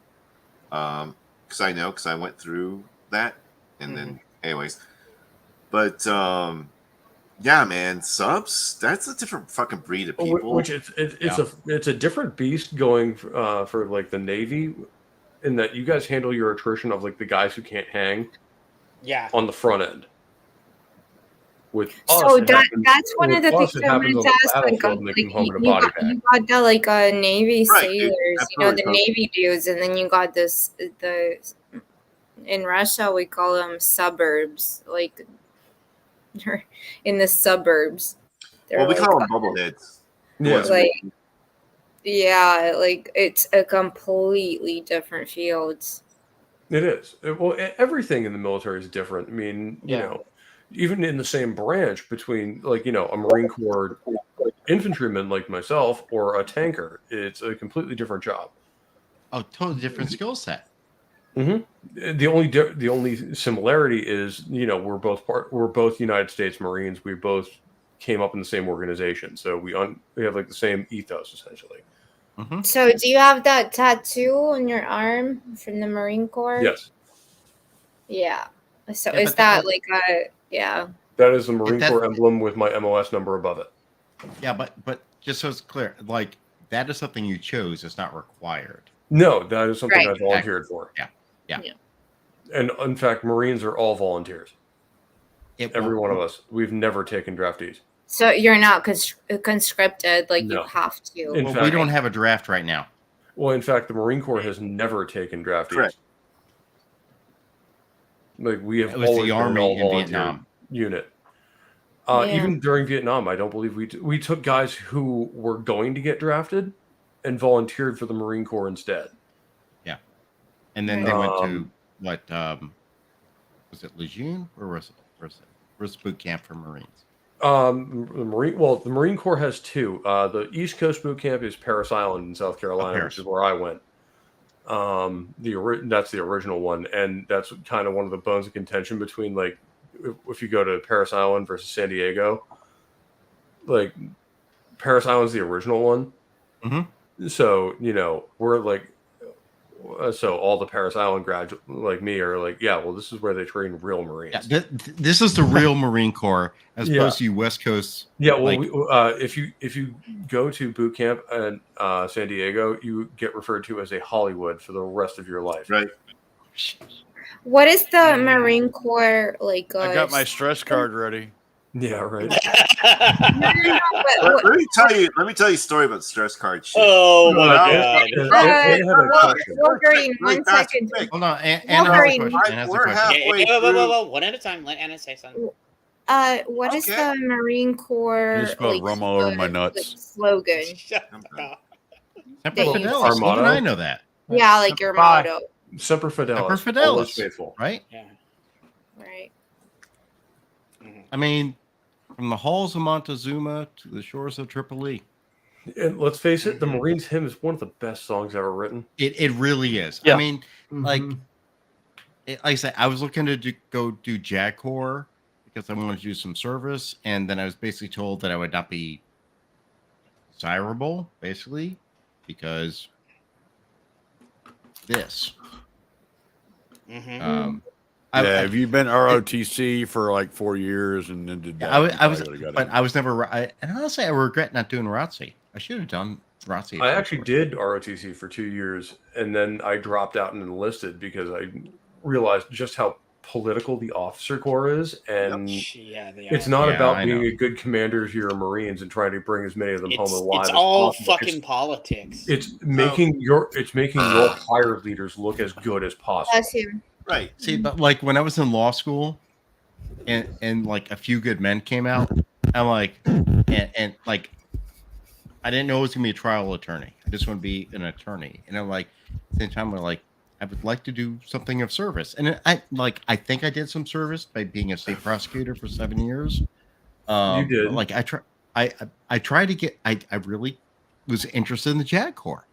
[SPEAKER 16] Because I went through that, and then anyways, but yeah, man, subs, that's a different fucking breed of people.
[SPEAKER 7] Which it's a different beast going for like the Navy, in that you guys handle your attrition of like the guys who can't hang, on the front end. With
[SPEAKER 6] so that's one of the things I wanted to ask. Like you got the like Navy sailors, the Navy dudes, and then you got the in Russia we call them suburbs, like they're in the suburbs.
[SPEAKER 16] Well, we call them bubbleheads.
[SPEAKER 6] Yeah, like it's a completely different field.
[SPEAKER 7] It is. Well, everything in the military is different. I mean, even in the same branch between like, a Marine Corps infantryman like myself or a tanker, it's a completely different job.
[SPEAKER 5] Oh, totally different skill set.
[SPEAKER 7] The only similarity is, we're both United States Marines. We both came up in the same organization. So we have like the same ethos essentially.
[SPEAKER 6] So do you have that tattoo on your arm from the Marine Corps?
[SPEAKER 7] Yes.
[SPEAKER 6] Yeah. So is that like a
[SPEAKER 7] That is the Marine Corps emblem with my MOS number above it.
[SPEAKER 5] Yeah, but just so it's clear, like that is something you chose. It's not required.
[SPEAKER 7] No, that is something I volunteered for.
[SPEAKER 5] Yeah.
[SPEAKER 7] And in fact, Marines are all volunteers. Every one of us. We've never taken draftees.
[SPEAKER 6] So you're not conscripted, like you have to.
[SPEAKER 5] In fact, we don't have a draft right now.
[SPEAKER 7] Well, in fact, the Marine Corps has never taken draftees. Correct. Like we have always
[SPEAKER 5] the Army in Vietnam
[SPEAKER 7] unit. Even during Vietnam, I don't believe we took guys who were going to get drafted and volunteered for the Marine Corps instead. Yeah,
[SPEAKER 5] and then they went to what was it Lejeune or was it boot camp for Marines?
[SPEAKER 7] The Marine Corps has two. The East Coast boot camp is Parris Island in South Carolina, which is where I went. That's the original one, and that's kind of one of the bones of contention between like if you go to Parris Island versus San Diego. Like Parris Island's the original one, so we're like, so all the Parris Island graduates like me are like, yeah, well, this is where they train real Marines.
[SPEAKER 5] Yeah, this is the real Marine Corps as opposed to West Coast.
[SPEAKER 7] Yeah, well, if you go to boot camp in San Diego, you get referred to as a Hollywood for the rest of your life.
[SPEAKER 16] Right.
[SPEAKER 6] What is the Marine Corps like?
[SPEAKER 13] I got my stress card ready.
[SPEAKER 7] Yeah, right.
[SPEAKER 16] Let me tell you a story about the stress card shit.
[SPEAKER 14] Oh my god.
[SPEAKER 6] Wolverine, 1 second.
[SPEAKER 5] Hold on,
[SPEAKER 6] Wolverine.
[SPEAKER 16] We're halfway
[SPEAKER 14] Whoa. One at a time. Let Anna say something.
[SPEAKER 6] What is the Marine Corps
[SPEAKER 13] You spelled rum all over my nuts.
[SPEAKER 6] slogan?
[SPEAKER 5] Semper Fidelis. Even I know that.
[SPEAKER 6] Yeah, like your motto.
[SPEAKER 7] Semper Fidelis.
[SPEAKER 5] Semper Fidelis.
[SPEAKER 7] Always faithful.
[SPEAKER 5] Right?
[SPEAKER 14] Yeah.
[SPEAKER 6] Right.
[SPEAKER 5] I mean, from the halls of Montezuma to the shores of Tripoli.
[SPEAKER 7] And let's face it, the Marines hymn is one of the best songs ever written.
[SPEAKER 5] It really is.
[SPEAKER 7] Yeah.
[SPEAKER 5] I mean, like I said, I was looking to go do JAG Corps because I wanted to do some service, and then I was basically told that I would not be desirable, basically, because this.
[SPEAKER 13] Have you been ROTC for like 4 years and then did that?
[SPEAKER 5] I was never. And honestly, I regret not doing ROTC. I should have done ROTC.
[SPEAKER 7] I actually did ROTC for 2 years, and then I dropped out and enlisted because I realized just how political the officer corps is, and it's not about being a good commander to your Marines and trying to bring as many of them home alive.
[SPEAKER 14] It's
[SPEAKER 7] as
[SPEAKER 14] all
[SPEAKER 7] possible.
[SPEAKER 14] fucking politics.
[SPEAKER 7] It's making your higher leaders look as good as possible.
[SPEAKER 6] Bless him.
[SPEAKER 16] Right.
[SPEAKER 5] See, but like when I was in law school, and like a few good men came out, I'm like, and like, I didn't know it was gonna be a trial attorney. I just want to be an attorney, and I'm like, at the same time, we're like, I would like to do something of service, and I think I did some service by being a state prosecutor for 7 years.
[SPEAKER 7] You did.
[SPEAKER 5] But, like I tried to get. I really was interested in the JAG Corps.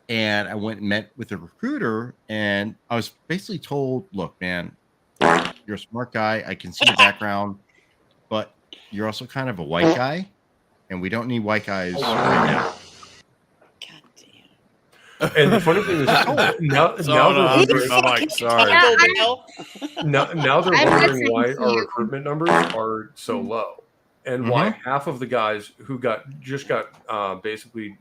[SPEAKER 5] And I went and met with a recruiter, and I was basically told, look, man, you're a smart guy. I can see your background, but you're also kind of a white guy, and we don't need white guys right now.
[SPEAKER 7] And the funny thing is, now they're wondering why our recruitment numbers are so low, and why half of the guys who just got basically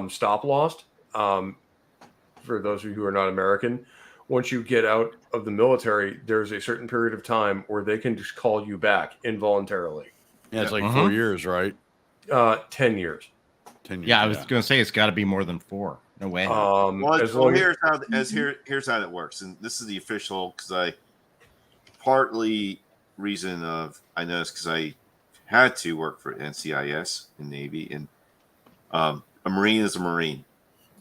[SPEAKER 7] stop lost. For those of you who are not American, once you get out of the military, there's a certain period of time where they can just call you back involuntarily.
[SPEAKER 13] Yeah, it's like 4 years, right?
[SPEAKER 7] 10 years.
[SPEAKER 13] 10 years.
[SPEAKER 5] Yeah, I was going to say it's got to be more than 4. No way.
[SPEAKER 16] Here's how that works, and this is the official because partly reason of I noticed because I had to work for NCIS in Navy, and a Marine is a Marine.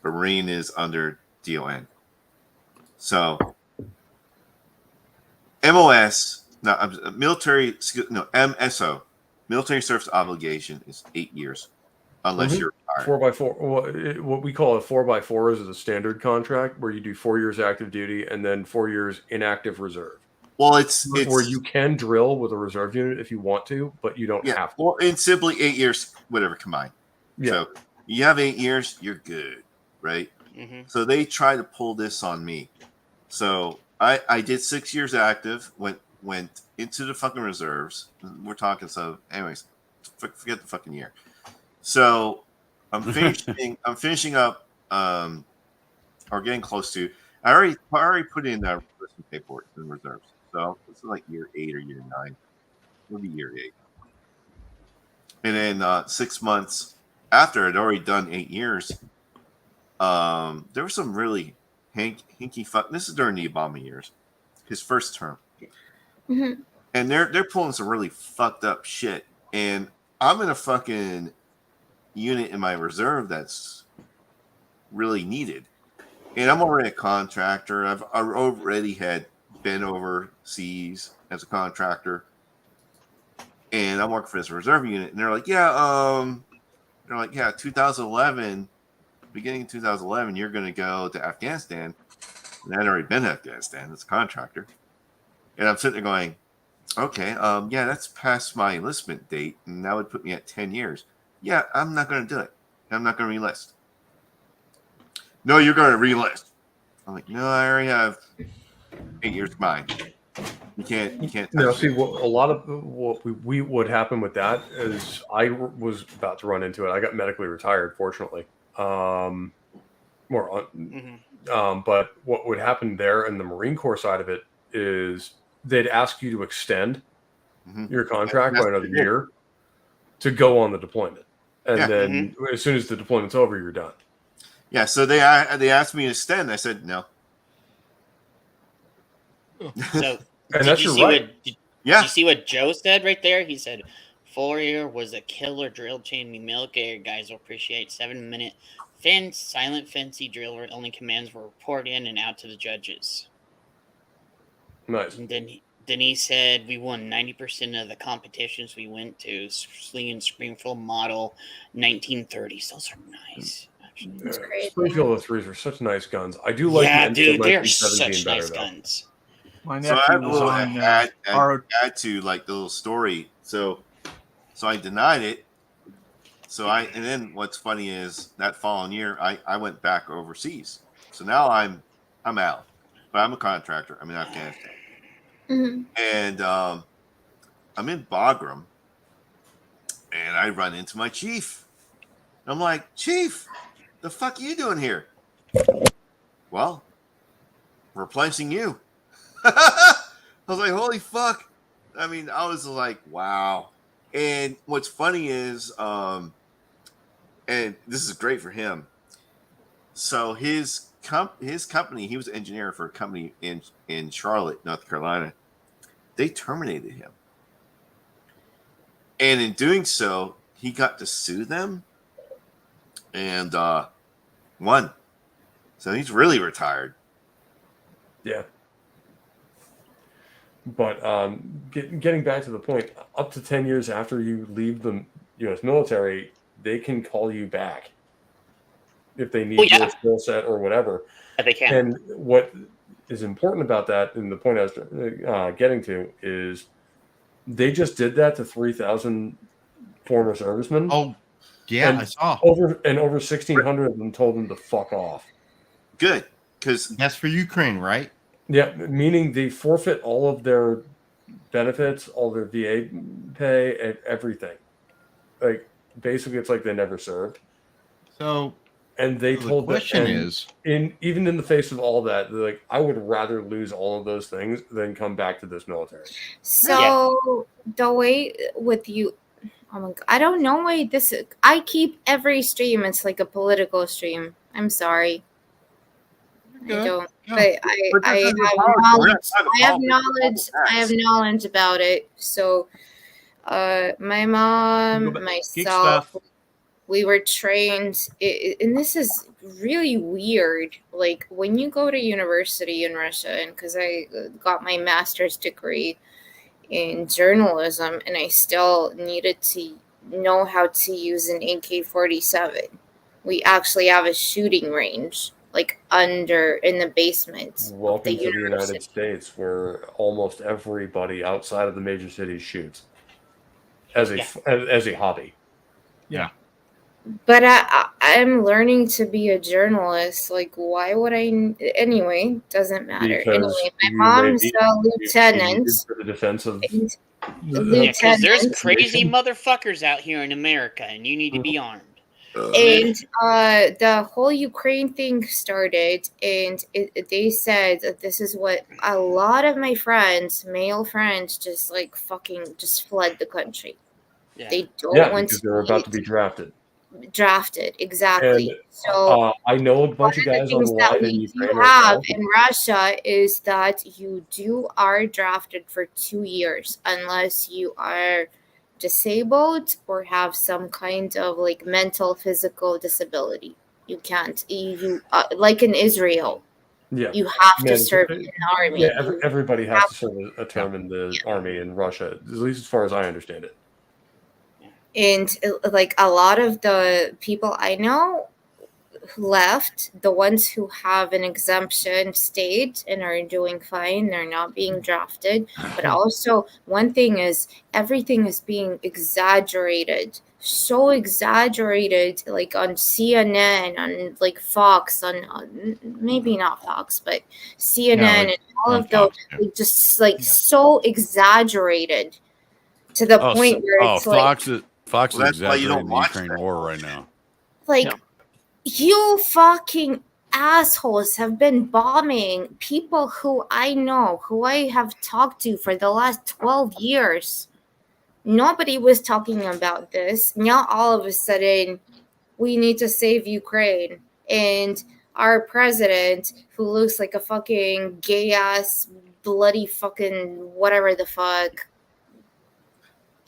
[SPEAKER 16] A Marine is under DON. So MOS, MSO, military service obligation is 8 years, unless you're retired.
[SPEAKER 7] 4x4. What we call a 4x4 is a standard contract where you do 4 years active duty and then 4 years inactive reserve.
[SPEAKER 16] Well, it's
[SPEAKER 7] where you can drill with a reserve unit if you want to, but you don't have to.
[SPEAKER 16] Well, it's simply 8 years, whatever combined.
[SPEAKER 7] Yeah.
[SPEAKER 16] So you have 8 years, you're good, right? So they try to pull this on me. So I did 6 years active, went into the fucking reserves. We're talking anyways, forget the fucking year. So I'm finishing up or getting close to. I already put in paperwork in reserves. So this is like year 8 or year 9. It'll be year 8. And then 6 months after I'd already done 8 years, there was some really hinky fuck. This is during the Obama years, his first term, and they're pulling some really fucked up shit. And I'm in a fucking unit in my reserve that's really needed, and I'm already a contractor. I've already had been overseas as a contractor, and I'm working for this reserve unit. And they're like, 2011. Beginning of 2011, you're going to go to Afghanistan. And I'd already been to Afghanistan as a contractor. And I'm sitting there going, okay, that's past my enlistment date. And that would put me at 10 years. Yeah, I'm not going to do it. I'm not going to re-enlist. No, you're going to re-enlist. I'm like, no, I already have 8 years combined. You can't.
[SPEAKER 7] No, see, a lot of what would happen with that is I was about to run into it. I got medically retired, fortunately. But what would happen there in the Marine Corps side of it is they'd ask you to extend your contract by another year to go on the deployment. And then as soon as the deployment's over, you're done.
[SPEAKER 16] Yeah, so they asked me to extend. I said no.
[SPEAKER 14] So,
[SPEAKER 7] and that's your right.
[SPEAKER 14] Did you see what Joe said right there? He said, 4-year was a killer drill chain. The military guys will appreciate 7-minute fence, silent fancy drill where only commands were reported in and out to the judges.
[SPEAKER 7] Nice.
[SPEAKER 14] And then he said we won 90% of the competitions we went to. Sling and Springfield model 1930s. Those are nice.
[SPEAKER 7] Springfield 03s are such nice guns. I do like the
[SPEAKER 14] dude, they're
[SPEAKER 7] 1917
[SPEAKER 14] such
[SPEAKER 7] better,
[SPEAKER 14] nice
[SPEAKER 7] though.
[SPEAKER 14] guns.
[SPEAKER 22] My
[SPEAKER 16] So
[SPEAKER 22] nephew
[SPEAKER 16] I
[SPEAKER 22] was
[SPEAKER 16] will
[SPEAKER 22] on
[SPEAKER 16] add to like the little story. So I denied it. And then what's funny is that following year I went back overseas. So now I'm out, but I'm a contractor. I'm in Afghanistan, and I'm in Bagram, and I run into my chief. I'm like, Chief, the fuck are you doing here? Well, replacing you. I was like, holy fuck. I mean, I was like, wow. And what's funny is, and this is great for him. So his company, he was an engineer for a company in Charlotte, North Carolina. They terminated him. And in doing so, he got to sue them and won. So he's really retired.
[SPEAKER 7] Yeah. But getting back to the point, up to 10 years after you leave the U.S. military, they can call you back if they need your skill set or whatever.
[SPEAKER 14] Yeah, they can.
[SPEAKER 7] And what is important about that, and the point I was getting to, is they just did that to 3,000 former servicemen.
[SPEAKER 5] Oh, yeah, I saw.
[SPEAKER 7] Over 1,600 of them told them to fuck off.
[SPEAKER 16] Good, because
[SPEAKER 5] that's for Ukraine, right?
[SPEAKER 7] Yeah, meaning they forfeit all of their benefits, all their VA pay, and everything. Like, basically, it's like they never served.
[SPEAKER 5] So,
[SPEAKER 7] and they told
[SPEAKER 5] the question is,
[SPEAKER 7] even in the face of all that, they're like, I would rather lose all of those things than come back to this military.
[SPEAKER 6] So the way with you, oh my god, I don't know why this is. I keep every stream. It's like a political stream. I'm sorry. I don't. But I have knowledge. I have knowledge about it. So, my mom, myself, we were trained, and this is really weird. Like when you go to university in Russia, and because I got my master's degree in journalism, and I still needed to know how to use an AK-47. We actually have a shooting range. Like in the basement.
[SPEAKER 7] Welcome to the United States, where almost everybody outside of the major cities shoots as a hobby.
[SPEAKER 5] Yeah.
[SPEAKER 6] But I'm learning to be a journalist. Like, why would I? Anyway, doesn't matter.
[SPEAKER 7] Because
[SPEAKER 6] anyway, my mom's a lieutenant.
[SPEAKER 7] For the defense of
[SPEAKER 14] because there's crazy motherfuckers out here in America, and you need to be armed.
[SPEAKER 6] And the whole Ukraine thing started, and they said that this is what a lot of my friends, male friends, just like fucking just fled the country.
[SPEAKER 14] Yeah.
[SPEAKER 6] They don't want
[SPEAKER 7] because
[SPEAKER 6] to
[SPEAKER 7] they're about to be drafted.
[SPEAKER 6] Drafted, exactly.
[SPEAKER 7] And,
[SPEAKER 6] so
[SPEAKER 7] I know a bunch of guys on the
[SPEAKER 6] that
[SPEAKER 7] line in
[SPEAKER 6] we
[SPEAKER 7] Ukraine
[SPEAKER 6] do
[SPEAKER 7] right
[SPEAKER 6] have
[SPEAKER 7] now.
[SPEAKER 6] in Russia is that you are drafted for 2 years unless you are disabled or have some kind of like mental physical disability. You can't like in Israel.
[SPEAKER 7] Yeah,
[SPEAKER 6] you have to serve in the army.
[SPEAKER 7] Yeah, everybody has to serve a term in the army in Russia, at least as far as I understand it.
[SPEAKER 6] And like a lot of the people I know left, the ones who have an exemption stayed and are doing fine. They're not being drafted. But also one thing is everything is being exaggerated. So exaggerated, like on CNN, on like Fox, on maybe not Fox, but CNN and all of those, like, just like so exaggerated to the point where it's
[SPEAKER 13] Fox is
[SPEAKER 16] that's why you
[SPEAKER 13] exaggerating
[SPEAKER 16] don't
[SPEAKER 13] the
[SPEAKER 16] watch
[SPEAKER 13] Ukraine war right now.
[SPEAKER 6] like you fucking assholes have been bombing people who I know, who I have talked to for the last 12 years. Nobody was talking about this. Now all of a sudden, we need to save Ukraine. And our president, who looks like a fucking gay-ass, bloody fucking whatever the fuck.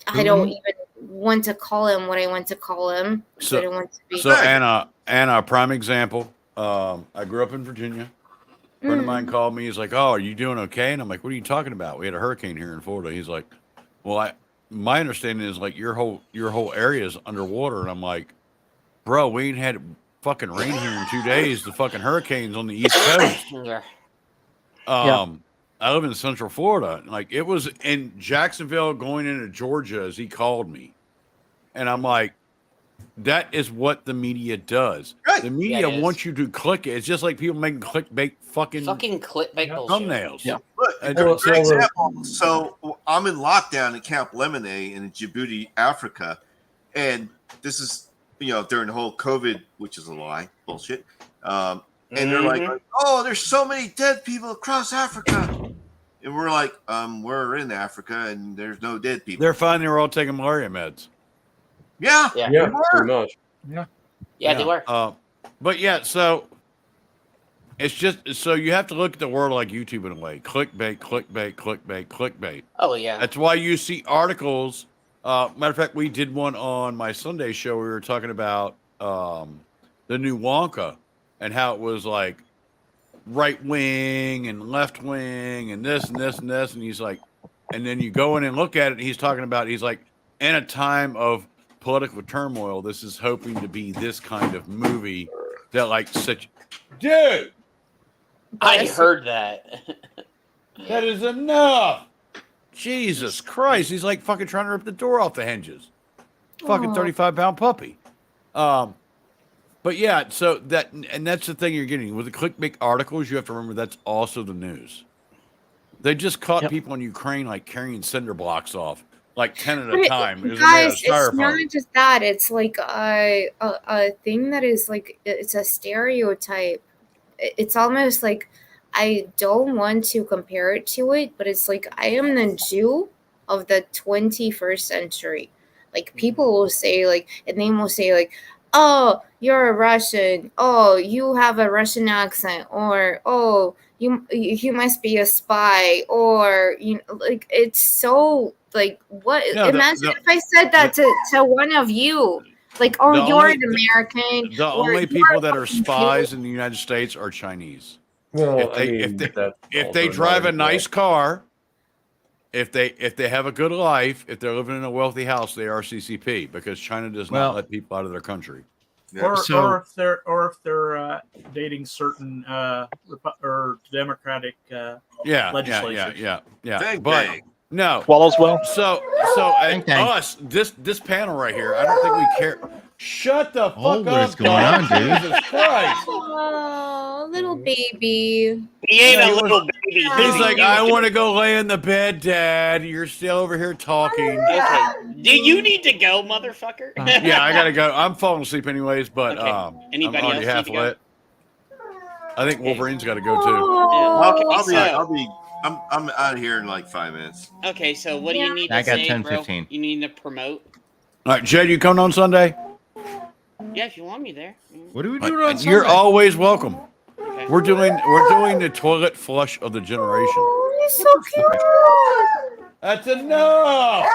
[SPEAKER 6] I don't even want to call him what I want to call him. I don't want to be.
[SPEAKER 13] So Anna, prime example. I grew up in Virginia. A friend of mine called me. He's like, "Oh, are you doing okay?" And I'm like, "What are you talking about? We had a hurricane here in Florida." He's like, "Well, my understanding is like your whole area is underwater." And I'm like, "Bro, we ain't had fucking rain here in 2 days. The fucking hurricane's on the East Coast." I live in Central Florida. Like, it was in Jacksonville going into Georgia as he called me. And I'm like, that is what the media does.
[SPEAKER 14] Right.
[SPEAKER 13] The media
[SPEAKER 14] Yeah, it is.
[SPEAKER 13] wants you to click it. It's just like people making clickbait fucking
[SPEAKER 14] clickbait
[SPEAKER 13] thumbnails.
[SPEAKER 14] bullshit.
[SPEAKER 16] Look, for example, so I'm in lockdown in Camp Lemonade in Djibouti, Africa, and this is during the whole COVID, which is a lie, bullshit. And they're like, "Oh, there's so many dead people across Africa," and we're like, "We're in Africa, and there's no dead people."
[SPEAKER 13] They're fine. They were all taking malaria meds.
[SPEAKER 16] Yeah,
[SPEAKER 7] Yeah, pretty much.
[SPEAKER 14] Yeah, they were.
[SPEAKER 13] But yeah, so it's just so you have to look at the world like YouTube in a way. Clickbait, clickbait, clickbait, clickbait.
[SPEAKER 14] Oh yeah.
[SPEAKER 13] That's why you see articles. Matter of fact, we did one on my Sunday show. We were talking about the new Wonka and how it was like right wing and left wing and this and this and this. And he's like, and then you go in and look at it. And he's talking about, he's like, in a time of political turmoil, this is hoping to be this kind of movie that like such, dude.
[SPEAKER 14] I heard that.
[SPEAKER 13] That is enough. Jesus Christ. He's like fucking trying to rip the door off the hinges. Fucking 35-pound puppy. But yeah, so that's the thing you're getting. With the clickbait articles, you have to remember that's also the news. They just caught people in Ukraine like carrying cinder blocks off, like 10 at a time. It was
[SPEAKER 6] Guys,
[SPEAKER 13] made of
[SPEAKER 6] it's not
[SPEAKER 13] styrofoam.
[SPEAKER 6] just that. It's like a thing that is like, it's a stereotype. It's almost like, I don't want to compare it to it, but it's like I am the Jew of the 21st century. Like people will say like, and they will say like, "Oh, you're a Russian. Oh, you have a Russian accent," or "Oh, you must be a spy," or like it's so like what?
[SPEAKER 13] No,
[SPEAKER 6] imagine if I said that to one of you. Like, oh,
[SPEAKER 13] The
[SPEAKER 6] you're
[SPEAKER 13] only-
[SPEAKER 6] an American.
[SPEAKER 13] The
[SPEAKER 6] or
[SPEAKER 13] only
[SPEAKER 6] you're
[SPEAKER 13] people
[SPEAKER 6] a
[SPEAKER 13] that are
[SPEAKER 6] fucking
[SPEAKER 13] spies in the United States are Chinese.
[SPEAKER 7] Well,
[SPEAKER 13] if they drive a nice car, if they have a good life, if they're living in a wealthy house, they are CCP because China does not let people out of their country.
[SPEAKER 22] Or if they're dating certain or Democratic legislatures.
[SPEAKER 13] Yeah. But no,
[SPEAKER 9] Swallows well.
[SPEAKER 13] So us, this panel right here, I don't think we care. Shut the fuck up!
[SPEAKER 5] What is going on, dude?
[SPEAKER 13] Jesus Christ!
[SPEAKER 6] Oh, little baby.
[SPEAKER 14] He ain't a little baby.
[SPEAKER 13] He's like, I want to go lay in the bed, Dad. You're still over here talking.
[SPEAKER 14] Okay. Do you need to go, motherfucker?
[SPEAKER 13] Yeah, I gotta go. I'm falling asleep anyways, but
[SPEAKER 14] Anybody
[SPEAKER 13] I'm already
[SPEAKER 14] else
[SPEAKER 13] half
[SPEAKER 14] need to go?
[SPEAKER 13] lit. I think Wolverine's got to go too.
[SPEAKER 16] I'm out of here in like 5 minutes.
[SPEAKER 14] Okay, so what do you need to
[SPEAKER 13] I got
[SPEAKER 14] say,
[SPEAKER 13] 10,
[SPEAKER 14] bro?
[SPEAKER 13] 15.
[SPEAKER 14] You need to promote?
[SPEAKER 13] All right, Jed, you coming on Sunday?
[SPEAKER 14] Yeah, if you want me there.
[SPEAKER 5] What do we
[SPEAKER 13] do on Sunday? You're always welcome.
[SPEAKER 14] Okay.
[SPEAKER 13] We're doing the toilet flush of the generation.
[SPEAKER 6] Oh, you're so cute.
[SPEAKER 13] That's enough.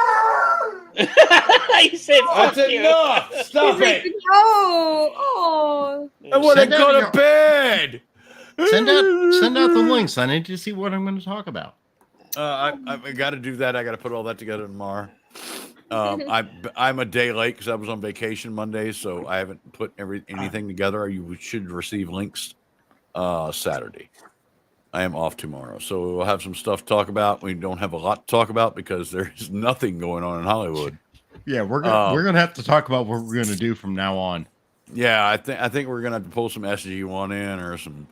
[SPEAKER 14] You said
[SPEAKER 13] That's
[SPEAKER 14] fuck you.
[SPEAKER 13] enough. Stop
[SPEAKER 6] He's like,
[SPEAKER 13] it.
[SPEAKER 6] oh.
[SPEAKER 13] I want to
[SPEAKER 5] Send
[SPEAKER 13] go
[SPEAKER 5] out
[SPEAKER 13] to bed.
[SPEAKER 5] Send out the links. I need to see what I'm going to talk about.
[SPEAKER 13] I got to do that. I got to put all that together tomorrow. I'm a day late because I was on vacation Monday, so I haven't put anything together. You should receive links Saturday. I am off tomorrow, so we'll have some stuff to talk about. We don't have a lot to talk about because there's nothing going on in Hollywood.
[SPEAKER 5] Yeah, we're gonna have to talk about what we're gonna do from now on.
[SPEAKER 13] Yeah, I think we're gonna have to pull some SG1 in or some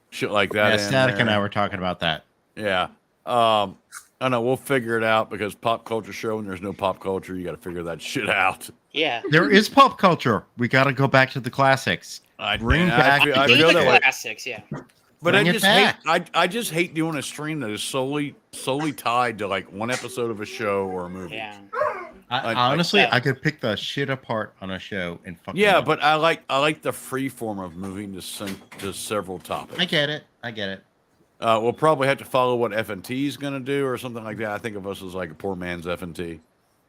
[SPEAKER 13] shit like that.
[SPEAKER 5] Yeah,
[SPEAKER 13] in
[SPEAKER 5] Static and
[SPEAKER 13] there.
[SPEAKER 5] I were talking about that.
[SPEAKER 13] Yeah. I know we'll figure it out because pop culture show and there's no pop culture. You got to figure that shit out.
[SPEAKER 14] Yeah.
[SPEAKER 5] There is pop culture. We got to go back to the classics. Bring back
[SPEAKER 13] I
[SPEAKER 5] the
[SPEAKER 13] feel
[SPEAKER 5] good
[SPEAKER 13] that way.
[SPEAKER 14] classics, yeah.
[SPEAKER 13] But
[SPEAKER 5] Bring
[SPEAKER 13] I
[SPEAKER 5] it
[SPEAKER 13] just hate
[SPEAKER 5] back.
[SPEAKER 13] I just hate doing a stream that is solely tied to like one episode of a show or a movie.
[SPEAKER 14] Yeah.
[SPEAKER 5] Honestly, I could pick the shit apart on a show and fucking
[SPEAKER 13] Yeah,
[SPEAKER 5] love it.
[SPEAKER 13] but I like the free form of moving to several topics.
[SPEAKER 5] I get it.
[SPEAKER 13] We'll probably have to follow what FNT is going to do or something like that. I think of us as like a poor man's FNT.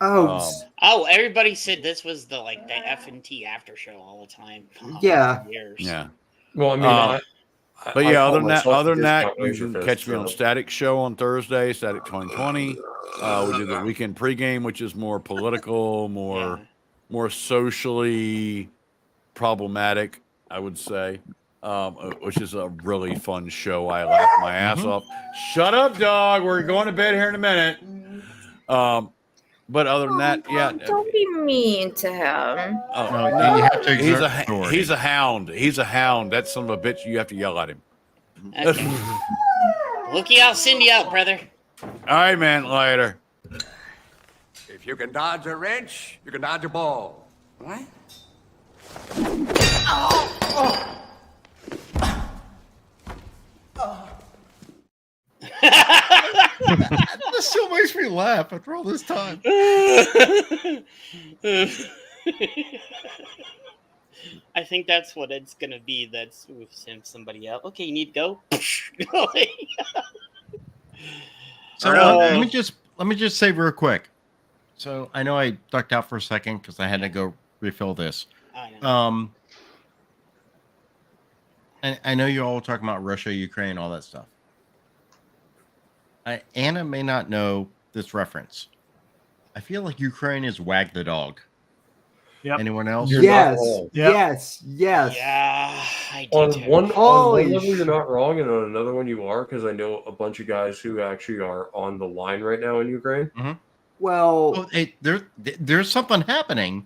[SPEAKER 14] Oh, everybody said this was the F&T after show all the time. Oh,
[SPEAKER 4] Yeah.
[SPEAKER 14] Years.
[SPEAKER 13] Yeah.
[SPEAKER 7] Well, I mean,
[SPEAKER 13] but yeah,
[SPEAKER 7] I
[SPEAKER 13] other than
[SPEAKER 7] call
[SPEAKER 13] that,
[SPEAKER 7] myself
[SPEAKER 13] you
[SPEAKER 7] Razor
[SPEAKER 13] can
[SPEAKER 7] Fist,
[SPEAKER 13] catch me on
[SPEAKER 7] so-
[SPEAKER 13] Static Show on Thursday, Static 2020. We do the weekend pregame, which is more political, more socially problematic, I would say, which is a really fun show. I laugh my ass off. Shut up, dog. We're going to bed here in a minute. But other than that, yeah.
[SPEAKER 6] Don't be mean to him.
[SPEAKER 13] Oh,
[SPEAKER 5] you have to
[SPEAKER 13] he's
[SPEAKER 5] exert authority.
[SPEAKER 13] he's a hound. He's a hound. That son of a bitch. You have to yell at him.
[SPEAKER 14] Okay. Wookie, I'll send you out, brother.
[SPEAKER 13] All right, man. Later.
[SPEAKER 11] If you can dodge a wrench, you can dodge a ball. What?
[SPEAKER 5] This still makes me laugh after all this time.
[SPEAKER 14] I think that's what it's gonna be. That's we've sent somebody out. Okay, you need to go.
[SPEAKER 5] So let me just say real quick. So I know I ducked out for a second because I had to go refill this. And I know you all were talking about Russia, Ukraine, all that stuff. Anna may not know this reference. I feel like Ukraine is Wag the Dog.
[SPEAKER 22] Yep.
[SPEAKER 5] Anyone else?
[SPEAKER 4] Yes. Yes.
[SPEAKER 14] Yeah, I do.
[SPEAKER 7] On
[SPEAKER 14] too.
[SPEAKER 7] one
[SPEAKER 4] Holy
[SPEAKER 7] level, you're not wrong, and on another one, you are, because I know a bunch of guys who actually are on the line right now in Ukraine.
[SPEAKER 4] Well,
[SPEAKER 5] there's something happening,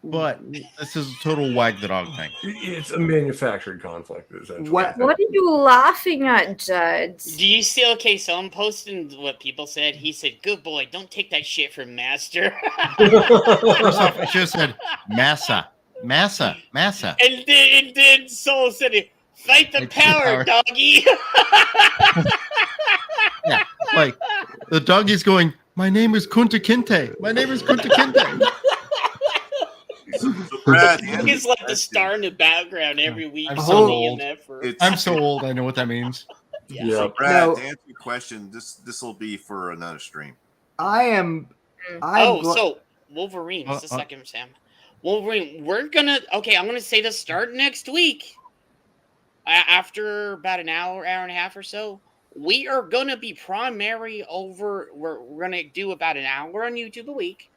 [SPEAKER 5] but this is a total Wag the Dog thing.
[SPEAKER 7] It's a manufactured conflict, essentially.
[SPEAKER 6] What are you laughing at, Judd?
[SPEAKER 14] Do you see? Okay, so I'm posting what people said. He said, "Good boy, don't take that shit from Master."
[SPEAKER 5] First off, I should have said massa.
[SPEAKER 14] And then Soul said, it, "Fight the power, doggy."
[SPEAKER 5] Yeah, like the doggy's going. My name is Kunta Kinte. My name is Kunta Kinte.
[SPEAKER 16] Brad,
[SPEAKER 14] He's like the star in the background every week.
[SPEAKER 5] I'm
[SPEAKER 14] on
[SPEAKER 5] so
[SPEAKER 14] the
[SPEAKER 5] old.
[SPEAKER 14] MFer.
[SPEAKER 5] I'm so old. I know what that means.
[SPEAKER 16] So Brad, to answer your question, this will be for another stream.
[SPEAKER 14] So Wolverine. Just a second, Sam. Wolverine. We're gonna. Okay, I'm gonna say the start next week. After about an hour and a half or so, we are gonna be primary over. We're gonna do about an hour on YouTube a week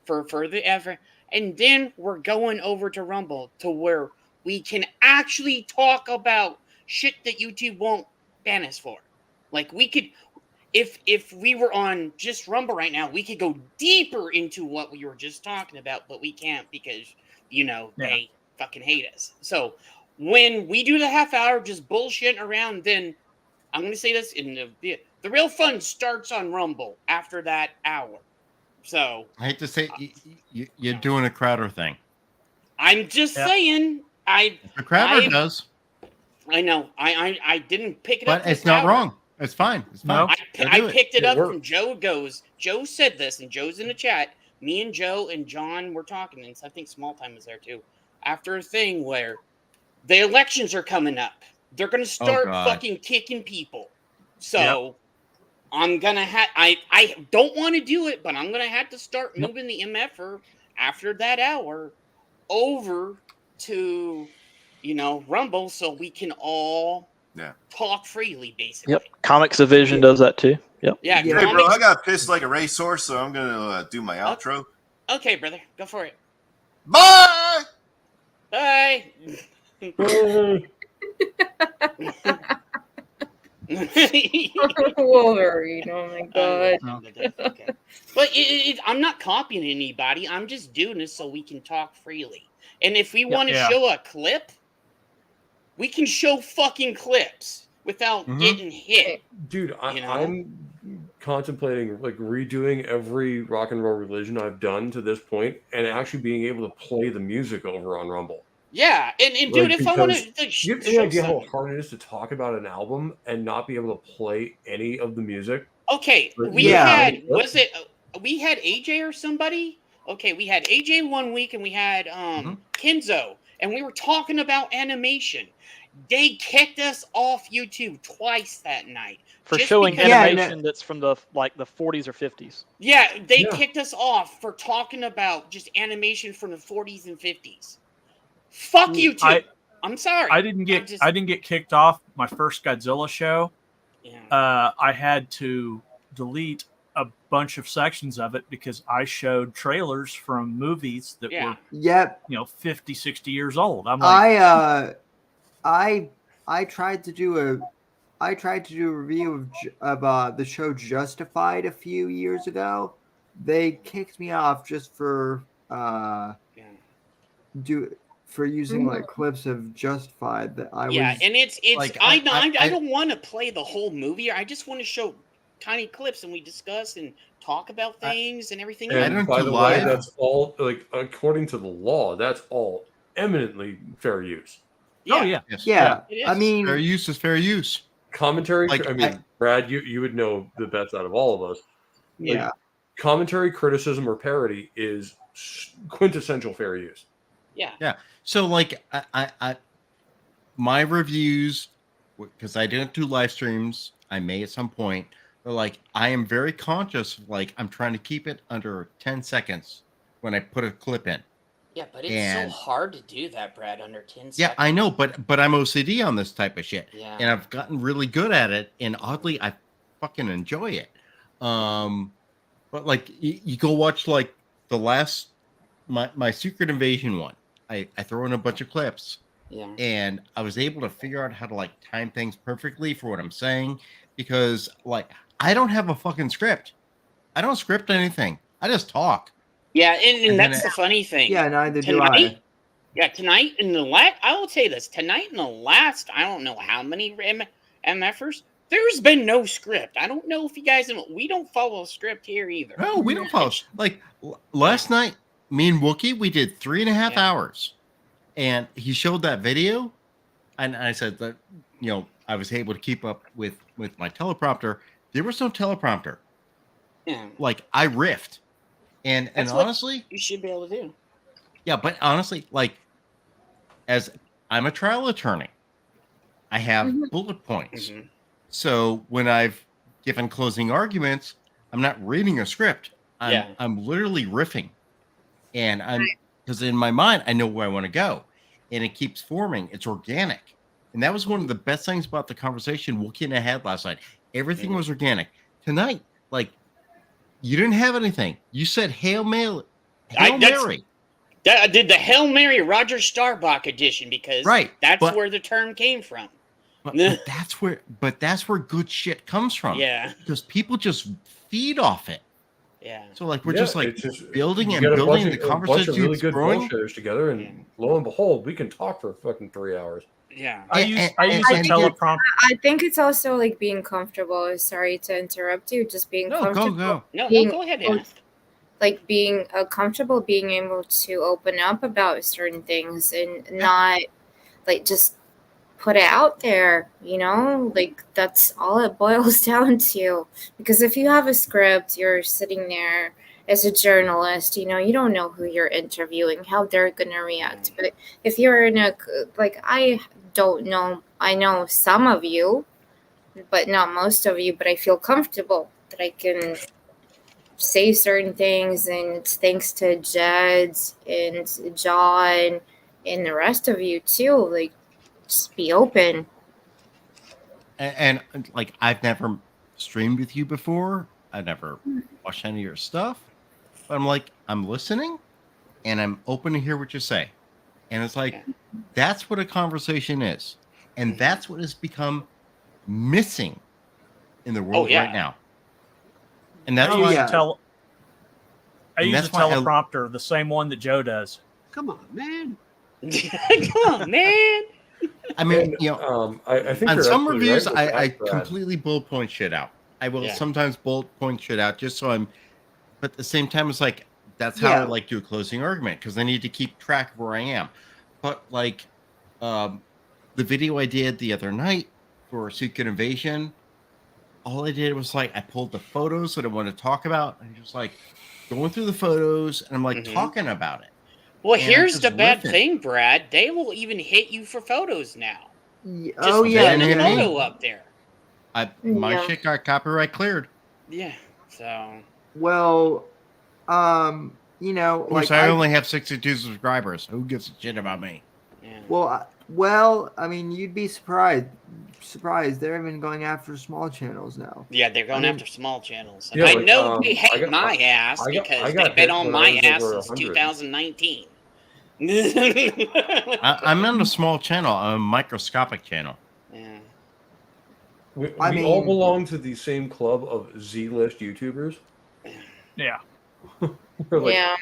[SPEAKER 14] for the effort. And then we're going over to Rumble to where we can actually talk about shit that YouTube won't ban us for. Like we could, if we were on just Rumble right now, we could go deeper into what we were just talking about, but we can't because, they fucking hate us. So when we do the half hour just bullshitting around, then I'm going to say this, in the real fun starts on Rumble after that hour. So
[SPEAKER 5] I hate to say you're doing a Crowder thing.
[SPEAKER 14] I'm just saying.
[SPEAKER 5] The Crowder does,
[SPEAKER 14] I know. I didn't pick it up.
[SPEAKER 5] but it's not wrong. It's fine. It's fine.
[SPEAKER 14] I picked it up from Joe. Joe said this, and Joe's in the chat. Me and Joe and John were talking, and I think Small Time was there too. After a thing where the elections are coming up, they're going to start fucking kicking people. So. I'm gonna I don't want to do it, but I'm gonna have to start moving the MFer after that hour over to Rumble so we can all talk freely, basically.
[SPEAKER 9] Yep. Comics Division does that too. Yep.
[SPEAKER 14] Yeah.
[SPEAKER 16] Hey, bro, I got pissed like a racehorse, so I'm gonna do my outro.
[SPEAKER 14] Okay, brother, go for it.
[SPEAKER 16] Bye.
[SPEAKER 14] Bye.
[SPEAKER 6] Wolverine, oh my god.
[SPEAKER 14] But I'm not copying anybody. I'm just doing this so we can talk freely. And if we want to show a clip, we can show fucking clips without getting hit.
[SPEAKER 7] Dude, I'm contemplating like redoing every rock and roll religion I've done to this point and actually being able to play the music over on Rumble.
[SPEAKER 14] Yeah, and dude, if I want to,
[SPEAKER 7] do you have any idea how hard it is to talk about an album and not be able to play any of the music?
[SPEAKER 14] Okay,
[SPEAKER 7] Like,
[SPEAKER 14] we had we had AJ or somebody? Okay, we had AJ one week and we had Kenzo, and we were talking about animation. They kicked us off YouTube twice that night
[SPEAKER 9] For
[SPEAKER 14] just
[SPEAKER 9] showing
[SPEAKER 14] because-
[SPEAKER 9] animation that's from the 40s or 50s.
[SPEAKER 14] Yeah, they kicked us off for talking about just animation from the 40s and 50s. Fuck YouTube. I'm sorry.
[SPEAKER 22] I didn't get kicked off my first Godzilla show. I had to delete a bunch of sections of it because I showed trailers from movies that were 50, 60 years old. I'm like,
[SPEAKER 4] I tried to do a review of the show Justified a few years ago. They kicked me off just for using like clips of Justified that I was.
[SPEAKER 14] And it's
[SPEAKER 4] like,
[SPEAKER 14] I don't want to play the whole movie. I just want to show tiny clips and we discuss and talk about things and everything.
[SPEAKER 7] And by the way, that's all, like, according to the law, that's all eminently fair use.
[SPEAKER 22] Oh yeah,
[SPEAKER 4] yeah. I mean,
[SPEAKER 5] fair use is fair use.
[SPEAKER 7] Commentary. Brad, you would know the best out of all of us. Like,
[SPEAKER 4] Yeah.
[SPEAKER 7] commentary, criticism, or parody is quintessential fair use.
[SPEAKER 5] Yeah. So like I my reviews, because I didn't do live streams, I may at some point, but like I am very conscious of, like, I'm trying to keep it under 10 seconds when I put a clip in.
[SPEAKER 14] Yeah, but it's so hard to do that, Brad, under 10 seconds.
[SPEAKER 5] Yeah, I know, but I'm OCD on this type of shit.
[SPEAKER 14] Yeah.
[SPEAKER 5] And I've gotten really good at it, and oddly I fucking enjoy it. But like you go watch like the last my Secret Invasion one. I throw in a bunch of clips.
[SPEAKER 14] Yeah.
[SPEAKER 5] And I was able to figure out how to like time things perfectly for what I'm saying, because like I don't have a fucking script. I don't script anything. I just talk.
[SPEAKER 14] Yeah, and
[SPEAKER 5] And
[SPEAKER 14] that's
[SPEAKER 5] then
[SPEAKER 14] the funny thing.
[SPEAKER 4] Yeah, neither do
[SPEAKER 14] Tonight-
[SPEAKER 4] I.
[SPEAKER 14] Yeah, tonight in the last, I will say this: tonight in the last, I don't know how many MFers. There's been no script. I don't know if you guys know. We don't follow a script here either.
[SPEAKER 5] No, we don't follow. Like last night, me and Wookie, we did 3.5 hours, and he showed that video, and I said that I was able to keep up with my teleprompter. There was no teleprompter.
[SPEAKER 14] Yeah.
[SPEAKER 5] Like I riffed, and
[SPEAKER 14] That's what
[SPEAKER 5] honestly,
[SPEAKER 14] you should be able to do.
[SPEAKER 5] yeah, but honestly, like as I'm a trial attorney, I have bullet points. So when I've given closing arguments, I'm not reading a script. I'm literally riffing, and because in my mind I know where I want to go, and it keeps forming. It's organic, and that was one of the best things about the conversation Wookie and I had last night. Everything was organic. Tonight, like you didn't have anything. You said Hail Mary.
[SPEAKER 14] I did the Hail Mary Roger Starbuck edition because that's where the term came from.
[SPEAKER 5] But that's where good shit comes from.
[SPEAKER 14] Yeah.
[SPEAKER 5] Because people just feed off it.
[SPEAKER 14] Yeah.
[SPEAKER 5] So like we're just like
[SPEAKER 7] it's just-
[SPEAKER 5] building
[SPEAKER 7] you
[SPEAKER 5] and
[SPEAKER 7] get a
[SPEAKER 5] building
[SPEAKER 7] bunch
[SPEAKER 5] the
[SPEAKER 7] of- a bunch
[SPEAKER 5] conversation
[SPEAKER 7] of really
[SPEAKER 5] keeps
[SPEAKER 7] good
[SPEAKER 5] growing.
[SPEAKER 7] bullshitters together, and lo and behold, we can talk for fucking 3 hours.
[SPEAKER 14] Yeah.
[SPEAKER 22] I use a teleprompter.
[SPEAKER 6] I think it's also like being comfortable. Sorry to interrupt you. Just being comfortable.
[SPEAKER 14] No, go ahead,
[SPEAKER 6] being-
[SPEAKER 14] Anna.
[SPEAKER 6] Like being comfortable, being able to open up about certain things and not like just put it out there. Like that's all it boils down to. Because if you have a script, you're sitting there as a journalist. You don't know who you're interviewing, how they're gonna react. But if you're in a I don't know. I know some of you, but not most of you. But I feel comfortable that I can say certain things, and it's thanks to Jed and John and the rest of you too. Like, just be open.
[SPEAKER 5] And like I've never streamed with you before. I've never watched any of your stuff. But I'm listening, and I'm open to hear what you say. And it's like that's what a conversation is, and that's what has become missing in the world right now. And that's why
[SPEAKER 22] I use a teleprompter, the same one that Joe does.
[SPEAKER 18] Come on, man.
[SPEAKER 14] Come on, man.
[SPEAKER 5] I mean,
[SPEAKER 7] I think
[SPEAKER 5] on
[SPEAKER 7] you're
[SPEAKER 5] some
[SPEAKER 7] absolutely
[SPEAKER 5] reviews,
[SPEAKER 7] right with
[SPEAKER 5] I
[SPEAKER 7] that, Brad.
[SPEAKER 5] completely bullet point shit out. I will sometimes bullet point shit out just so I'm, but at the same time, it's like that's how I like do a closing argument because I need to keep track of where I am. But like, the video I did the other night for Secret Invasion, all I did was like I pulled the photos that I wanted to talk about, and just like going through the photos, and I'm like talking about it.
[SPEAKER 14] Well,
[SPEAKER 5] And I'm
[SPEAKER 14] here's
[SPEAKER 5] just
[SPEAKER 14] the bad
[SPEAKER 5] riffing.
[SPEAKER 14] thing, Brad. They will even hit you for photos now. Just
[SPEAKER 4] Oh
[SPEAKER 14] put
[SPEAKER 4] yeah,
[SPEAKER 14] a
[SPEAKER 5] yeah.
[SPEAKER 14] photo up there.
[SPEAKER 5] My
[SPEAKER 6] Yeah.
[SPEAKER 5] shit got copyright cleared.
[SPEAKER 14] Yeah. So.
[SPEAKER 4] Well, you know,
[SPEAKER 5] Of course,
[SPEAKER 4] like
[SPEAKER 5] I only have 62 subscribers. Who gives a shit about me?
[SPEAKER 4] Well, I mean, you'd be surprised. They're even going after small channels now.
[SPEAKER 14] Yeah, they're going
[SPEAKER 4] I mean-
[SPEAKER 14] after small channels.
[SPEAKER 4] Yeah,
[SPEAKER 14] I
[SPEAKER 4] like,
[SPEAKER 14] know they
[SPEAKER 4] I
[SPEAKER 14] hate
[SPEAKER 4] got-
[SPEAKER 14] my ass
[SPEAKER 7] I got
[SPEAKER 14] because they've been
[SPEAKER 7] hit
[SPEAKER 14] on
[SPEAKER 7] when
[SPEAKER 14] my
[SPEAKER 7] I was
[SPEAKER 14] ass
[SPEAKER 7] over
[SPEAKER 14] since
[SPEAKER 7] 100.
[SPEAKER 14] 2019.
[SPEAKER 5] I'm not a small channel. I'm a microscopic channel.
[SPEAKER 14] Yeah.
[SPEAKER 7] We
[SPEAKER 4] I
[SPEAKER 7] all
[SPEAKER 4] mean-
[SPEAKER 7] belong to the same club of Z-list YouTubers.
[SPEAKER 22] Yeah.
[SPEAKER 7] We're like,
[SPEAKER 6] Yeah.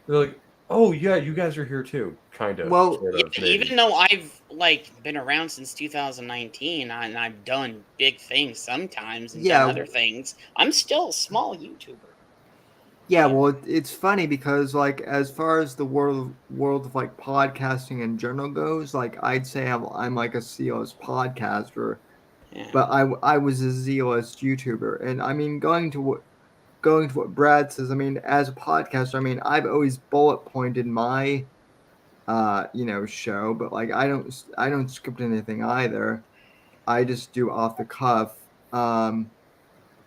[SPEAKER 7] They're like, oh yeah, you guys are here too, kind of.
[SPEAKER 4] Well,
[SPEAKER 7] sort of, maybe.
[SPEAKER 14] Even though I've like been around since 2019 and I've done big things sometimes and
[SPEAKER 4] Yeah.
[SPEAKER 14] done other things, I'm still a small YouTuber.
[SPEAKER 4] Yeah, well, it's funny because like as far as the world of like podcasting in general goes, like I'd say I'm like a C-list podcaster, but I was a Z-list YouTuber, and I mean going to what Brad says, I mean as a podcaster, I mean I've always bullet pointed my show, but like I don't script anything either. I just do off the cuff.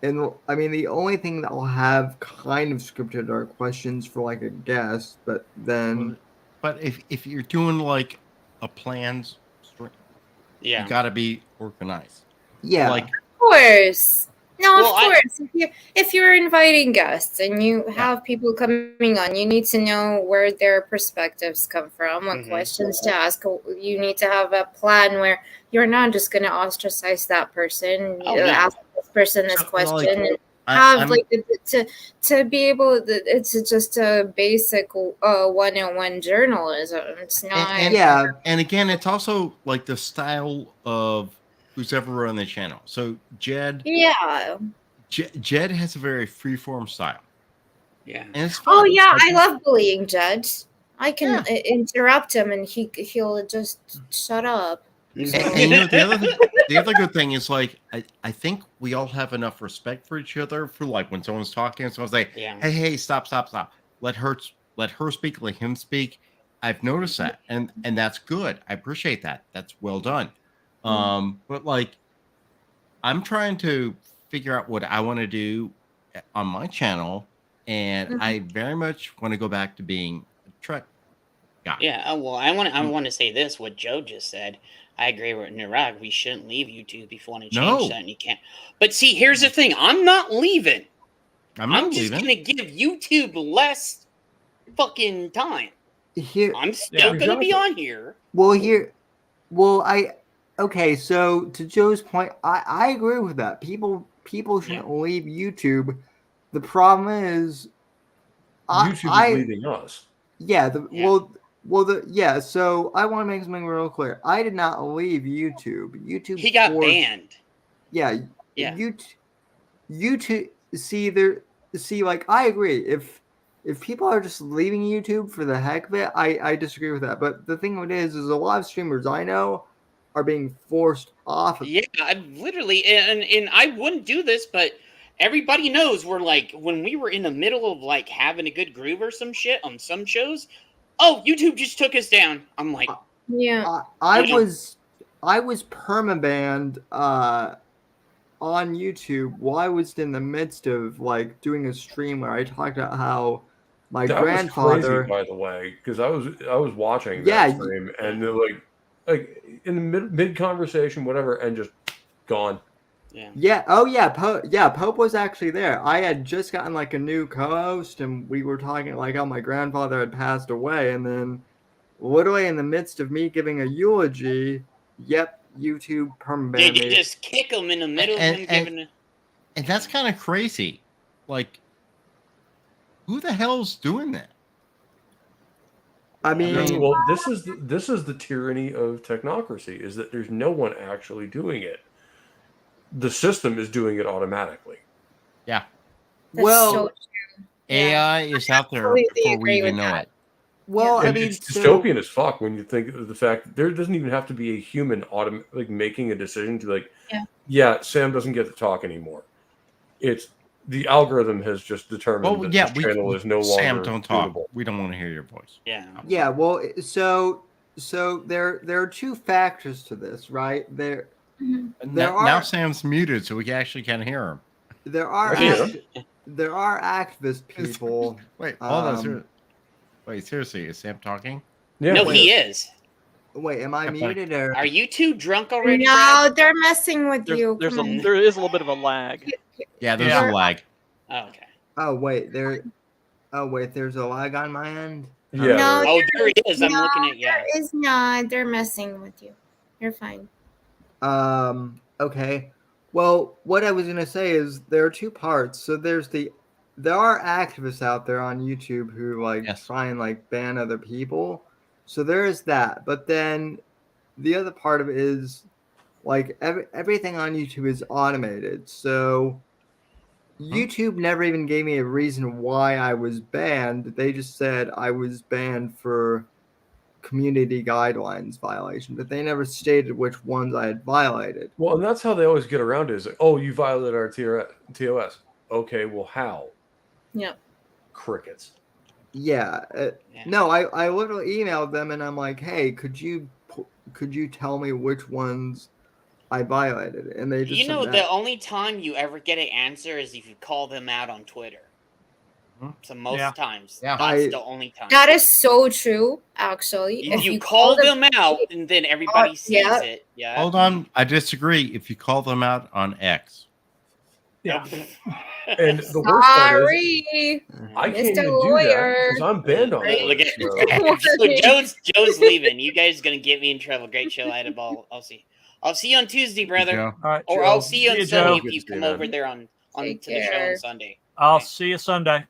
[SPEAKER 4] And I mean, the only thing that will have kind of scripted are questions for like a guest, but then.
[SPEAKER 5] But if you're doing like a planned stream,
[SPEAKER 14] Yeah.
[SPEAKER 5] you got to be organized.
[SPEAKER 4] Yeah.
[SPEAKER 5] Like,
[SPEAKER 6] Of course. No,
[SPEAKER 14] Well,
[SPEAKER 6] of course. If you're inviting guests and you have people coming on, you need to know where their perspectives come from, what questions to ask. You need to have a plan where you're not just going to ostracise that person,
[SPEAKER 14] Oh, no.
[SPEAKER 6] ask this person this question, and
[SPEAKER 5] I'm-
[SPEAKER 6] have like to be able. It's just a basic 101 journalism. It's not.
[SPEAKER 5] And again, it's also like the style of who's ever on the channel. So Jed has a very freeform style.
[SPEAKER 14] Yeah.
[SPEAKER 5] And it's
[SPEAKER 6] Oh
[SPEAKER 5] fun.
[SPEAKER 6] yeah,
[SPEAKER 5] Like,
[SPEAKER 6] I love bullying Jed. I can interrupt him and he'll just shut up.
[SPEAKER 5] And you know, the other good thing is like I think we all have enough respect for each other for like when someone's talking, someone's like, hey, stop. Let her speak, let him speak. I've noticed that, and that's good. I appreciate that. That's well done. But like I'm trying to figure out what I want to do on my channel, and I very much want to go back to being a Trek guy.
[SPEAKER 14] Yeah, well, I want to say this. What Joe just said, I agree with Nirag. We shouldn't leave YouTube if you want to change that, and you can't. But see, here's the thing. I'm not leaving. I'm just
[SPEAKER 5] leaving.
[SPEAKER 14] gonna give YouTube less fucking time. I'm still gonna be on here.
[SPEAKER 4] Okay, so to Joe's point, I agree with that. People shouldn't leave YouTube. The problem is,
[SPEAKER 7] YouTube is leaving us.
[SPEAKER 4] Yeah. So I want to make something real clear. I did not leave YouTube. YouTube.
[SPEAKER 14] He got banned.
[SPEAKER 4] Yeah.
[SPEAKER 14] Yeah.
[SPEAKER 4] YouTube. See, like I agree. If people are just leaving YouTube for the heck of it, I disagree with that. But the thing of it is a lot of streamers I know are being forced off.
[SPEAKER 14] Yeah, I literally, and I wouldn't do this, but everybody knows we're like when we were in the middle of like having a good groove or some shit on some shows. Oh, YouTube just took us down. I'm like,
[SPEAKER 6] yeah.
[SPEAKER 4] I was permabanned on YouTube while I was in the midst of like doing a stream where I talked about how my
[SPEAKER 7] That
[SPEAKER 4] grandfather.
[SPEAKER 7] was crazy, by the way, because I was watching that stream, and they're like in the mid conversation, whatever, and just gone.
[SPEAKER 14] Yeah.
[SPEAKER 4] Oh yeah. Pope was actually there. I had just gotten like a new co-host, and we were talking like how my grandfather had passed away, and then literally in the midst of me giving a eulogy, YouTube permabanned
[SPEAKER 14] Did
[SPEAKER 4] me.
[SPEAKER 14] you just kick him in the middle of him giving?
[SPEAKER 5] And that's kind of crazy. Like, who the hell's doing that?
[SPEAKER 4] I mean,
[SPEAKER 7] well, this is the tyranny of technocracy, is that there's no one actually doing it. The system is doing it automatically.
[SPEAKER 5] Yeah.
[SPEAKER 6] That's so true.
[SPEAKER 5] AI is out there
[SPEAKER 6] completely
[SPEAKER 5] before we
[SPEAKER 6] agree
[SPEAKER 5] even
[SPEAKER 6] with
[SPEAKER 5] know
[SPEAKER 6] that.
[SPEAKER 5] it.
[SPEAKER 4] Well, I
[SPEAKER 7] And
[SPEAKER 4] mean,
[SPEAKER 7] it's dystopian as fuck when you think of the fact that there doesn't even have to be a human making a decision to yeah, Sam doesn't get to talk anymore. It's the algorithm has just determined that this channel is no longer
[SPEAKER 5] Sam, don't talk.
[SPEAKER 7] suitable.
[SPEAKER 5] We don't want to hear your voice.
[SPEAKER 14] Yeah.
[SPEAKER 4] Yeah, well, so there are two factors to this, right? There
[SPEAKER 5] Now Sam's muted, so we actually can't hear him.
[SPEAKER 4] there are activist people.
[SPEAKER 5] Wait, hold on. Wait, seriously, is Sam talking?
[SPEAKER 14] No, he is.
[SPEAKER 4] Wait, am I muted or?
[SPEAKER 14] Are you two drunk already?
[SPEAKER 6] No, they're messing with you.
[SPEAKER 9] There is a little bit of a lag.
[SPEAKER 5] Yeah, there's a lag.
[SPEAKER 14] Oh, okay.
[SPEAKER 4] Oh wait, there's a lag on my end.
[SPEAKER 7] Yeah.
[SPEAKER 6] No,
[SPEAKER 14] Oh, there he is. I'm
[SPEAKER 6] no,
[SPEAKER 14] looking at
[SPEAKER 6] there is not. They're messing with you. You're fine.
[SPEAKER 4] Okay. Well, what I was gonna say is there are two parts. So there are activists out there on YouTube who try and ban other people. So there is that. But then the other part of it is everything on YouTube is automated. So YouTube never even gave me a reason why I was banned. They just said I was banned for community guidelines violation, but they never stated which ones I had violated.
[SPEAKER 7] Well, and that's how they always get around it. Is oh, you violated our TOS. Okay, well, how?
[SPEAKER 6] Yeah.
[SPEAKER 7] Crickets.
[SPEAKER 4] Yeah. No, I literally emailed them and I'm like, hey, could you tell me which ones I violated? And they just said
[SPEAKER 14] the only time you ever get an answer is if you call them out on Twitter. So most times, that's the only time.
[SPEAKER 6] That is so true, actually.
[SPEAKER 14] If you call them out, and then everybody sees it. Yeah.
[SPEAKER 5] Hold on, I disagree. If you call them out on X.
[SPEAKER 7] Yeah. And the worst part is,
[SPEAKER 6] Sorry,
[SPEAKER 7] I can't
[SPEAKER 6] Mr.
[SPEAKER 7] even do that
[SPEAKER 6] Lawyer.
[SPEAKER 7] because I'm banned on
[SPEAKER 14] Right, look
[SPEAKER 7] it.
[SPEAKER 14] at so Joe's leaving. You guys gonna get me in trouble. Great show. I had a ball. I'll see you on Tuesday, brother.
[SPEAKER 22] All right,
[SPEAKER 14] Or
[SPEAKER 22] Joe.
[SPEAKER 14] I'll see you on
[SPEAKER 22] See you,
[SPEAKER 14] Sunday
[SPEAKER 22] Joe.
[SPEAKER 14] if you come over there on to the show on Sunday.
[SPEAKER 22] I'll see you Sunday.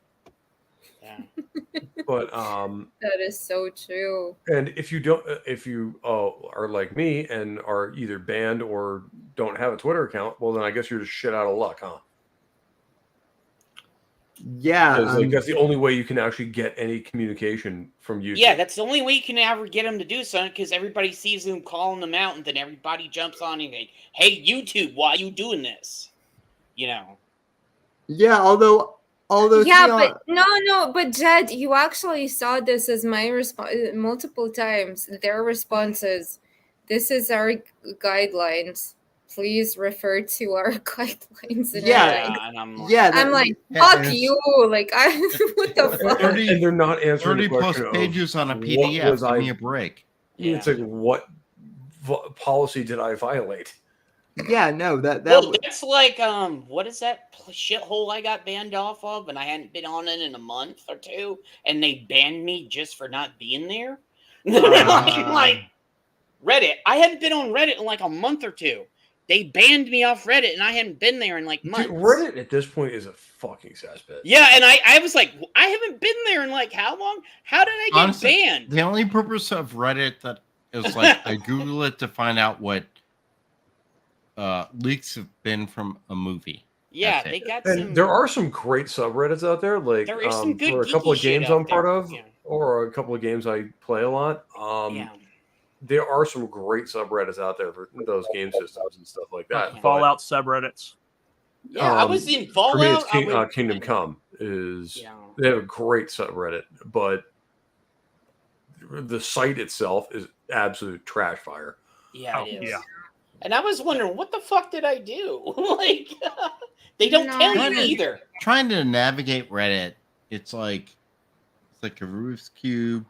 [SPEAKER 7] But
[SPEAKER 6] That is so true.
[SPEAKER 7] and if you are like me and are either banned or don't have a Twitter account, well then I guess you're just shit out of luck, huh?
[SPEAKER 4] Yeah,
[SPEAKER 7] that's the only way you can actually get any communication from YouTube.
[SPEAKER 14] Yeah, that's the only way you can ever get them to do something because everybody sees them calling them out, and then everybody jumps on and like, "Hey, YouTube, why are you doing this?" You know.
[SPEAKER 4] Yeah, although
[SPEAKER 6] Yeah, but no, but Jed, you actually saw this as my response multiple times. Their responses, this is our guidelines. Please refer to our guidelines. And I'm like, fuck you. Like, what the fuck?
[SPEAKER 7] And they're not answering
[SPEAKER 5] 30
[SPEAKER 7] the
[SPEAKER 5] plus
[SPEAKER 7] question
[SPEAKER 5] pages on a
[SPEAKER 7] what
[SPEAKER 5] PDF.
[SPEAKER 7] was
[SPEAKER 5] Give me a break.
[SPEAKER 7] It's like, what policy did I violate?
[SPEAKER 4] Yeah, no,
[SPEAKER 14] that's like what is that shithole I got banned off of, and I hadn't been on it in a month or two, and they banned me just for not being there. Like Reddit, I hadn't been on Reddit in like a month or two. They banned me off Reddit, and I hadn't been there in like months.
[SPEAKER 7] Dude, Reddit at this point is a fucking cesspit.
[SPEAKER 14] Yeah, and I was like, I haven't been there in like how long? How did I get
[SPEAKER 5] Honestly,
[SPEAKER 14] banned?
[SPEAKER 5] the only purpose of Reddit that is like I Google it to find out what leaks have been from a movie.
[SPEAKER 14] Yeah,
[SPEAKER 5] That's
[SPEAKER 14] they
[SPEAKER 5] it.
[SPEAKER 14] got
[SPEAKER 7] And
[SPEAKER 14] some.
[SPEAKER 7] there are some great subreddits out there. Like
[SPEAKER 14] There is some good
[SPEAKER 7] for a couple of
[SPEAKER 14] geeky shit
[SPEAKER 7] games
[SPEAKER 14] out
[SPEAKER 7] I'm part
[SPEAKER 14] there.
[SPEAKER 7] of, or a couple of games I play a lot. There are some great subreddits out there for those game systems and stuff like that.
[SPEAKER 22] Fallout subreddits.
[SPEAKER 14] Yeah, I was in
[SPEAKER 7] For me,
[SPEAKER 14] Fallout.
[SPEAKER 7] it's Kingdom Come is they have a great subreddit, but the site itself is absolute trash fire.
[SPEAKER 14] Yeah, it is. And I was wondering, what the fuck did I do? Like, they don't tell you either.
[SPEAKER 5] Trying to navigate Reddit, it's like a Rubik's cube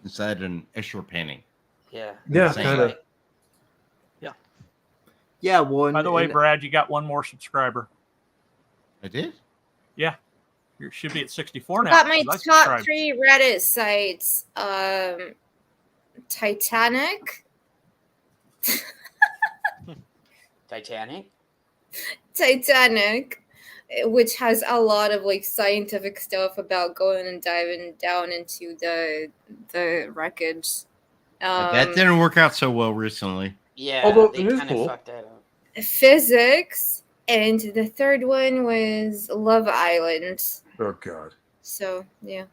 [SPEAKER 5] inside an Escher painting.
[SPEAKER 14] Yeah.
[SPEAKER 7] Yeah,
[SPEAKER 5] Insane.
[SPEAKER 7] kind of.
[SPEAKER 4] Yeah, well,
[SPEAKER 22] By the way, Brad, you got one more subscriber.
[SPEAKER 5] I did?
[SPEAKER 22] Yeah. You should be at 64 now.
[SPEAKER 6] Got my
[SPEAKER 22] 'cause I
[SPEAKER 6] top
[SPEAKER 22] subscribed.
[SPEAKER 6] 3 Reddit sites. Titanic. Titanic, which has a lot of like scientific stuff about going and diving down into the wreckage.
[SPEAKER 5] That didn't work out so well recently.
[SPEAKER 14] Yeah,
[SPEAKER 7] Although
[SPEAKER 14] they
[SPEAKER 7] it is
[SPEAKER 14] kind of
[SPEAKER 7] cool.
[SPEAKER 14] fucked that up.
[SPEAKER 6] Physics, and the third one was Love Island.
[SPEAKER 7] Oh god.
[SPEAKER 6] So yeah.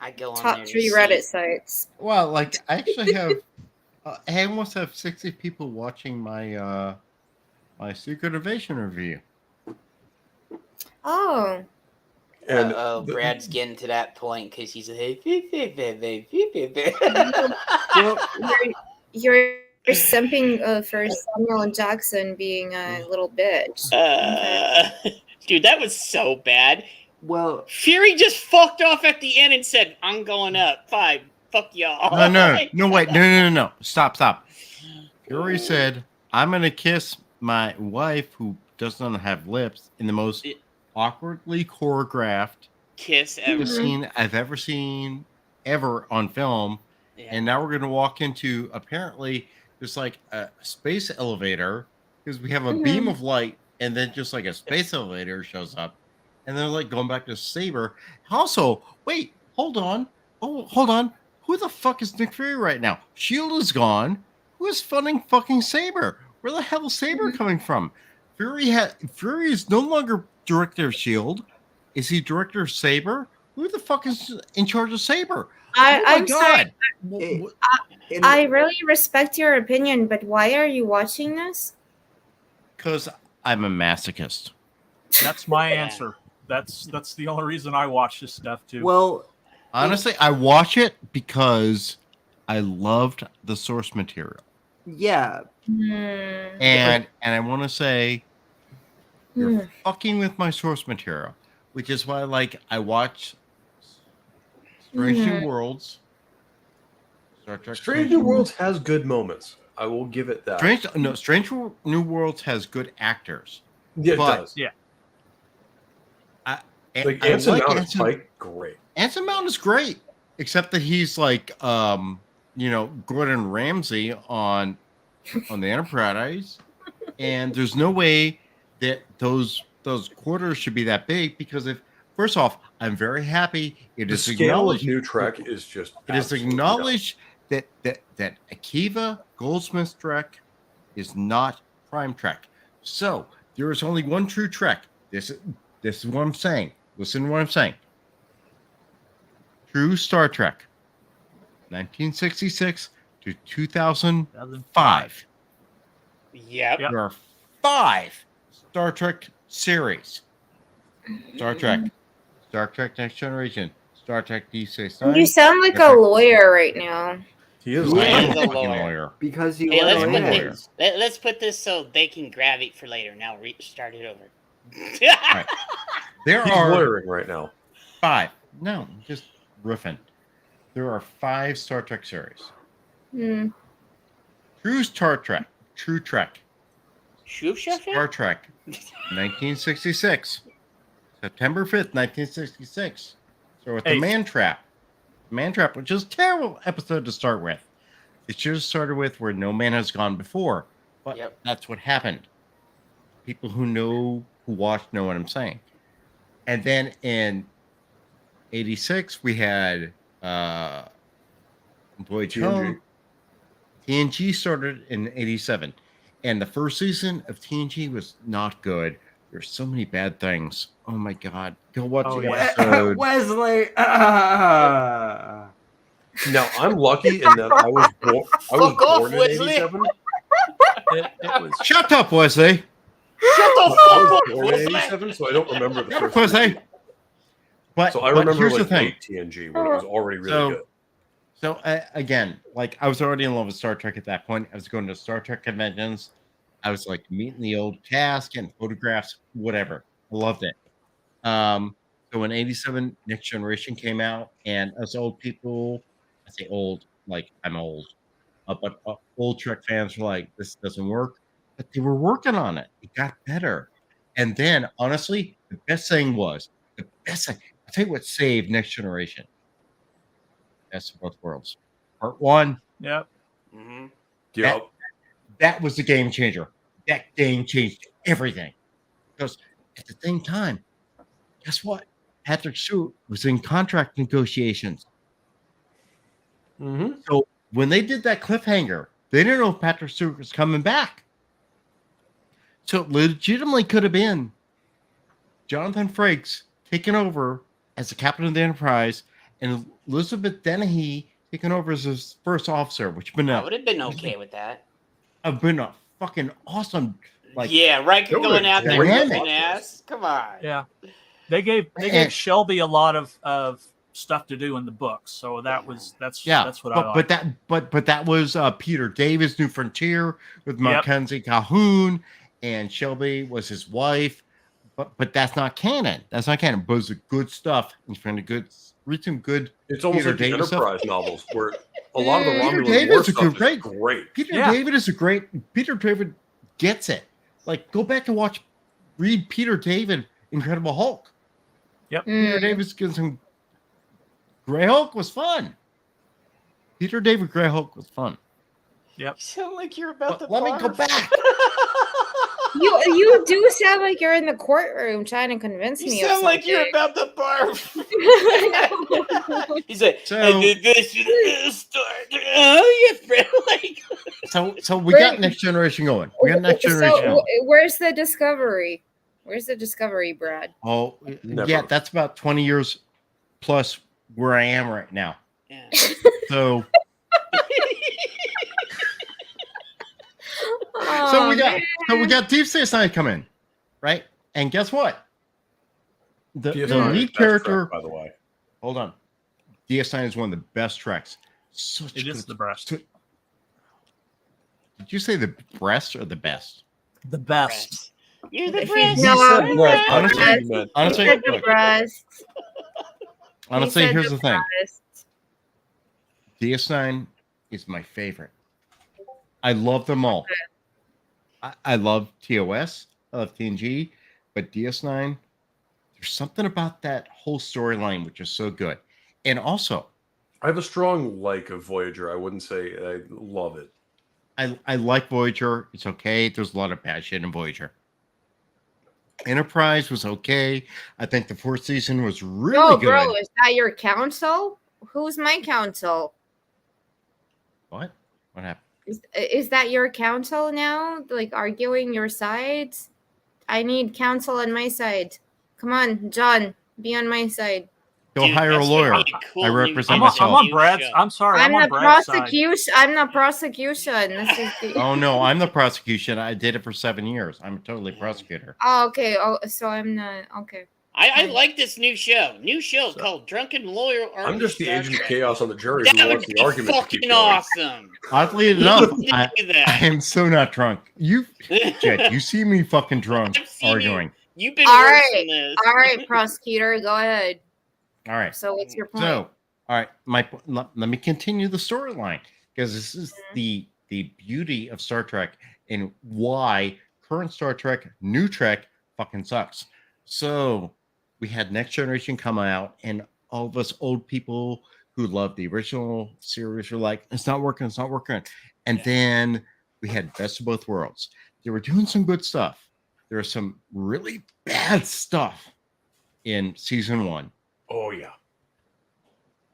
[SPEAKER 14] I go on
[SPEAKER 6] Top
[SPEAKER 14] there to
[SPEAKER 6] 3
[SPEAKER 14] see
[SPEAKER 6] Reddit
[SPEAKER 14] it.
[SPEAKER 6] sites.
[SPEAKER 5] Well, like I actually have, I almost have 60 people watching my my Secret Invasion review.
[SPEAKER 6] Oh.
[SPEAKER 7] And
[SPEAKER 14] Brad's getting to that point because he's like,
[SPEAKER 6] Well, you're simping for Samuel Jackson being a little bitch.
[SPEAKER 14] dude, that was so bad.
[SPEAKER 4] Well,
[SPEAKER 14] Fury just fucked off at the end and said, "I'm going up. Fine, fuck y'all."
[SPEAKER 5] No, wait, no. Stop. Fury said, "I'm gonna kiss my wife who doesn't have lips in the most awkwardly choreographed
[SPEAKER 14] kiss ever
[SPEAKER 5] scene I've ever seen on film."
[SPEAKER 14] Yeah.
[SPEAKER 5] And now we're gonna walk into apparently there's like a space elevator because we have a beam of light, and then just like a space elevator shows up, and they're like going back to Saber. Also, wait, hold on. Who the fuck is Nick Fury right now? Shield is gone. Who is funding fucking Saber? Where the hell is Saber coming from? Fury is no longer director of Shield. Is he director of Saber? Who the fuck is in charge of Saber?
[SPEAKER 6] I'm
[SPEAKER 5] God.
[SPEAKER 6] sorry. I really respect your opinion, but why are you watching this?
[SPEAKER 5] Because I'm a masochist.
[SPEAKER 22] That's my answer. That's the only reason I watch this stuff too.
[SPEAKER 4] Well,
[SPEAKER 5] honestly, I watch it because I loved the source material.
[SPEAKER 4] Yeah.
[SPEAKER 5] And I want to say you're fucking with my source material, which is why I watch Strange New Worlds. Star Trek
[SPEAKER 7] Strange New Worlds has good moments. I will give it that.
[SPEAKER 5] Strange New Worlds has good actors.
[SPEAKER 7] Yeah, it
[SPEAKER 5] but
[SPEAKER 7] does.
[SPEAKER 22] Yeah.
[SPEAKER 7] Anson Mount is great.
[SPEAKER 5] Anson Mount is great, except that he's like Gordon Ramsay on the Enterprise, and there's no way that those quarters should be that big because first off, I'm very happy it is acknowledged.
[SPEAKER 7] New Trek is just
[SPEAKER 5] it is acknowledged that Akiva Goldsmith's Trek is not Prime Trek. So there is only one true Trek. This is what I'm saying. Listen to what I'm saying. True Star Trek, 1966 to 2005.
[SPEAKER 14] Yep.
[SPEAKER 5] There are 5 Star Trek series. Star Trek Next Generation, Star Trek Deep Space Nine.
[SPEAKER 6] You sound like a lawyer right now.
[SPEAKER 7] He is
[SPEAKER 14] a
[SPEAKER 5] lawyer.
[SPEAKER 4] Because you
[SPEAKER 14] Hey,
[SPEAKER 4] are
[SPEAKER 14] let's put this so they can grab it for later. Now start it over.
[SPEAKER 5] Right. There
[SPEAKER 7] He's
[SPEAKER 5] are
[SPEAKER 7] lawyering right now.
[SPEAKER 5] 5. No, just riffing. There are 5 Star Trek series. True Star Trek, True Trek. Star Trek, 1966. September 5th, 1966. So with the Man Trap, which is a terrible episode to start with. It should have started with Where No Man Has Gone Before. But that's what happened. People who watched know what I'm saying. And then in 86, we had Voyage Home. TNG started in 87. And the first season of TNG was not good. There's so many bad things. Oh my God. Go watch the episode.
[SPEAKER 4] Wesley.
[SPEAKER 7] Now, I'm lucky in that I was born in 87. It was...
[SPEAKER 5] Shut up, Wesley.
[SPEAKER 7] I was born in 87, so I don't remember the first
[SPEAKER 5] Wesley.
[SPEAKER 7] So I remember
[SPEAKER 5] here's the thing.
[SPEAKER 7] late TNG when it was already really good.
[SPEAKER 5] So again, I was already in love with Star Trek at that point. I was going to Star Trek conventions. I was meeting the old cast, getting photographs, whatever. I loved it. So when 87 Next Generation came out, and us old people, I say old, I'm old, but old Trek fans were like, this doesn't work. But they were working on it. It got better. And then, honestly, the best thing, I'll tell you what saved Next Generation. Best of Both Worlds. Part 1.
[SPEAKER 22] Yep.
[SPEAKER 5] That was the game changer. That game changed everything. Because at the same time, guess what? Patrick Stewart was in contract negotiations. So when they did that cliffhanger, they didn't know if Patrick Stewart was coming back. So it legitimately could have been Jonathan Frakes taking over as the captain of the Enterprise and Elizabeth Dennehy taking over as his first officer, which would
[SPEAKER 14] I would have been okay with that.
[SPEAKER 5] have been a fucking awesome. Like,
[SPEAKER 14] Yeah, Riker going out there
[SPEAKER 5] dynamic.
[SPEAKER 14] whooping ass. Come on.
[SPEAKER 22] Yeah, they gave Shelby a lot of stuff to do in the books, so that's what I like.
[SPEAKER 5] But that was Peter Davis' New Frontier with Mackenzie Calhoun, and Shelby was his wife. But that's not canon. That's not canon. But it's good stuff. It's kind of good. Read some good.
[SPEAKER 7] It's almost
[SPEAKER 5] Peter
[SPEAKER 7] like the
[SPEAKER 5] Davis
[SPEAKER 7] Enterprise
[SPEAKER 5] stuff.
[SPEAKER 7] novels where a lot of the
[SPEAKER 5] Peter
[SPEAKER 7] Romulan
[SPEAKER 5] David
[SPEAKER 7] War
[SPEAKER 5] is a
[SPEAKER 7] stuff
[SPEAKER 5] great.
[SPEAKER 7] is great.
[SPEAKER 5] Peter David is a great. Peter David gets it. Like, go back and read Peter David, Incredible Hulk.
[SPEAKER 22] Yep.
[SPEAKER 5] Peter David's getting some. Grey Hulk was fun. Peter David Grey Hulk was fun.
[SPEAKER 22] Yep.
[SPEAKER 14] You sound like you're about to.
[SPEAKER 5] Let me go back.
[SPEAKER 6] You do sound like you're in the courtroom trying to convince me.
[SPEAKER 14] You
[SPEAKER 6] of
[SPEAKER 14] sound like
[SPEAKER 6] something.
[SPEAKER 14] you're about to barf. He's like,
[SPEAKER 5] So-
[SPEAKER 14] I did this start. Oh, yeah, friend. Like,
[SPEAKER 5] So we got Next Generation going. We got Next Generation.
[SPEAKER 6] So where's the Discovery? Where's the Discovery, Brad?
[SPEAKER 5] Oh,
[SPEAKER 7] Never.
[SPEAKER 5] yeah, that's about 20 years plus where I am right now.
[SPEAKER 14] Yeah.
[SPEAKER 5] So,
[SPEAKER 6] Oh,
[SPEAKER 5] we got Deep Space Nine come in, right? And guess what? The
[SPEAKER 7] DS9
[SPEAKER 5] lead
[SPEAKER 7] is best
[SPEAKER 5] character,
[SPEAKER 7] Trek, by the way.
[SPEAKER 5] hold on, DS9 is one of the best treks.
[SPEAKER 22] It is the best.
[SPEAKER 5] Did you say the breast or the best?
[SPEAKER 22] The best.
[SPEAKER 14] You're the
[SPEAKER 6] He
[SPEAKER 14] breast.
[SPEAKER 6] said
[SPEAKER 7] breast.
[SPEAKER 5] Honestly,
[SPEAKER 6] He said the
[SPEAKER 5] look,
[SPEAKER 6] breast.
[SPEAKER 5] honestly,
[SPEAKER 6] He said
[SPEAKER 5] here's
[SPEAKER 6] the
[SPEAKER 5] the thing.
[SPEAKER 6] breast.
[SPEAKER 5] DS9 is my favorite. I love them all. I love TOS. I love TNG, but DS9, there's something about that whole storyline which is so good. And also,
[SPEAKER 7] I have a strong like of Voyager. I wouldn't say I love it.
[SPEAKER 5] I like Voyager. It's okay. There's a lot of bad shit in Voyager. Enterprise was okay. I think the fourth season was really
[SPEAKER 6] No,
[SPEAKER 5] good.
[SPEAKER 6] bro, is that your counsel? Who's my counsel?
[SPEAKER 5] What? What happened?
[SPEAKER 6] Is that your counsel now? Like arguing your sides? I need counsel on my side. Come on, John, be on my side.
[SPEAKER 5] Go hire a lawyer. I represent myself.
[SPEAKER 22] I'm on Brad's. I'm sorry. I'm on
[SPEAKER 6] the
[SPEAKER 22] Brad's side.
[SPEAKER 6] prosecution. I'm the prosecution. This is the...
[SPEAKER 5] Oh no, I'm the prosecution. I did it for 7 years. I'm totally prosecutor.
[SPEAKER 6] Oh, okay. Oh, so I'm not okay.
[SPEAKER 14] I like this new show. New show called Drunken Lawyer.
[SPEAKER 7] I'm just the agent of chaos on the jury
[SPEAKER 14] That
[SPEAKER 7] who
[SPEAKER 14] would
[SPEAKER 7] wants
[SPEAKER 14] be
[SPEAKER 7] the argument to keep
[SPEAKER 14] fucking
[SPEAKER 7] going.
[SPEAKER 14] awesome.
[SPEAKER 5] Oddly enough,
[SPEAKER 14] do
[SPEAKER 5] I
[SPEAKER 14] that.
[SPEAKER 5] am so not drunk. Jed, you see me fucking drunk arguing.
[SPEAKER 14] You've been
[SPEAKER 6] All
[SPEAKER 14] worse
[SPEAKER 6] right.
[SPEAKER 14] than this.
[SPEAKER 6] All right, prosecutor, go ahead.
[SPEAKER 5] All right.
[SPEAKER 6] So what's your point?
[SPEAKER 5] So, all right, let me continue the storyline because this is the beauty of Star Trek and why current Star Trek, new Trek fucking sucks. So we had Next Generation come out, and all of us old people who loved the original series were like, "It's not working, it's not working." And then we had Best of Both Worlds. They were doing some good stuff. There was some really bad stuff in season 1.
[SPEAKER 7] Oh yeah.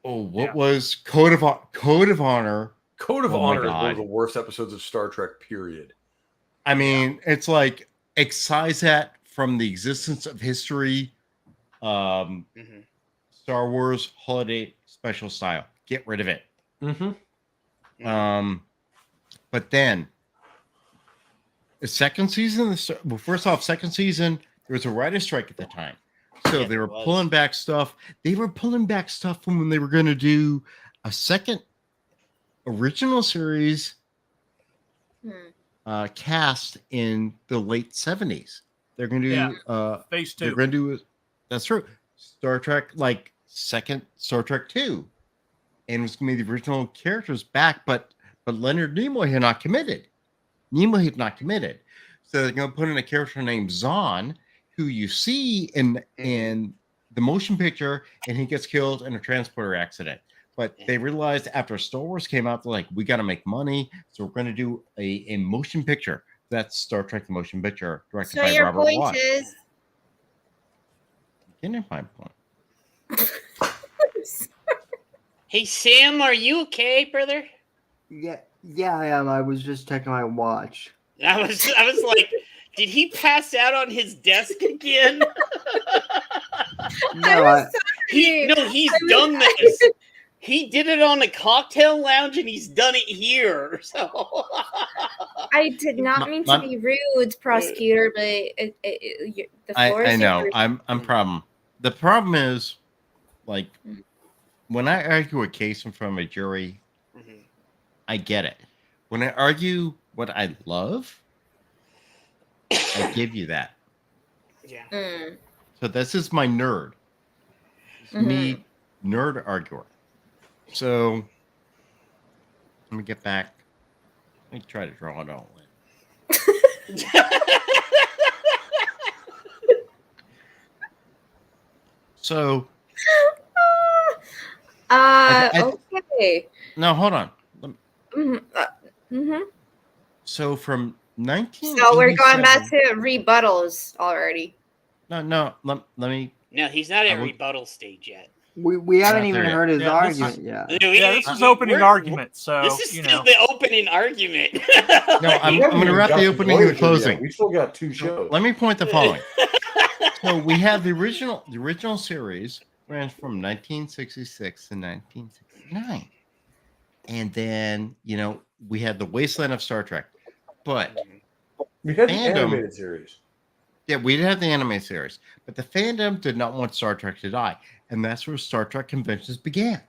[SPEAKER 5] Oh, what was Code of Honor?
[SPEAKER 7] Code of
[SPEAKER 5] Oh my
[SPEAKER 7] Honor is one
[SPEAKER 5] God.
[SPEAKER 7] of the worst episodes of Star Trek, period.
[SPEAKER 5] I mean, it's like excise that from the existence of history. Star Wars holiday special style. Get rid of it. But then the second season, well, first off, second season, there was a writer's strike at the time. So they were pulling back stuff. They were pulling back stuff from when they were going to do a second original series cast in the late 70s. They're going to do
[SPEAKER 22] Phase 2.
[SPEAKER 5] They're going to do that's true. Star Trek, like second Star Trek 2. And it was going to be the original characters back, but Leonard Nimoy had not committed. So they're going to put in a character named Zahn, who you see in the motion picture, and he gets killed in a transporter accident. But they realized after Star Wars came out, they're like, we got to make money, so we're going to do a motion picture. That's Star Trek: The Motion Picture, directed
[SPEAKER 6] So
[SPEAKER 5] by
[SPEAKER 6] your
[SPEAKER 5] Robert
[SPEAKER 6] point
[SPEAKER 5] Watt.
[SPEAKER 6] is
[SPEAKER 5] Getting my point.
[SPEAKER 14] Hey Sam, are you okay, brother?
[SPEAKER 4] Yeah, I am. I was just checking my watch.
[SPEAKER 14] I was like, did he pass out on his desk again?
[SPEAKER 4] No,
[SPEAKER 14] He's done this. He did it on the cocktail lounge, and he's done it here. So
[SPEAKER 6] I did not mean to be rude, prosecutor, but the floor
[SPEAKER 5] I
[SPEAKER 6] is
[SPEAKER 5] know.
[SPEAKER 6] yours.
[SPEAKER 5] I'm problem. The problem is, like, when I argue a case in front of a jury, I get it. When I argue what I love, I give you that.
[SPEAKER 14] Yeah.
[SPEAKER 5] So this is my nerd. It's me, nerd arguer. So let me get back. Let me try to draw it all in. So
[SPEAKER 6] okay.
[SPEAKER 5] No, hold on.
[SPEAKER 6] Mm-hmm.
[SPEAKER 5] So from 19.
[SPEAKER 6] So we're going back to rebuttals already.
[SPEAKER 5] No. Let me.
[SPEAKER 14] No, he's not at rebuttal stage yet.
[SPEAKER 4] We haven't
[SPEAKER 5] Not
[SPEAKER 4] even
[SPEAKER 5] there
[SPEAKER 4] heard his
[SPEAKER 22] Yeah,
[SPEAKER 4] argument yet.
[SPEAKER 22] This is opening argument, so
[SPEAKER 14] This is
[SPEAKER 22] you
[SPEAKER 14] still
[SPEAKER 22] know.
[SPEAKER 14] the opening argument.
[SPEAKER 5] No, I'm going to wrap the opening and the closing.
[SPEAKER 7] We still got 2 shows.
[SPEAKER 5] Let me point the following. So we have the original series ran from 1966 to 1969, and then we had the Wasteland of Star Trek, but
[SPEAKER 7] We had the
[SPEAKER 5] fandom-
[SPEAKER 7] animated series.
[SPEAKER 5] Yeah, we did have the anime series, but the fandom did not want Star Trek to die, and that's where Star Trek conventions began.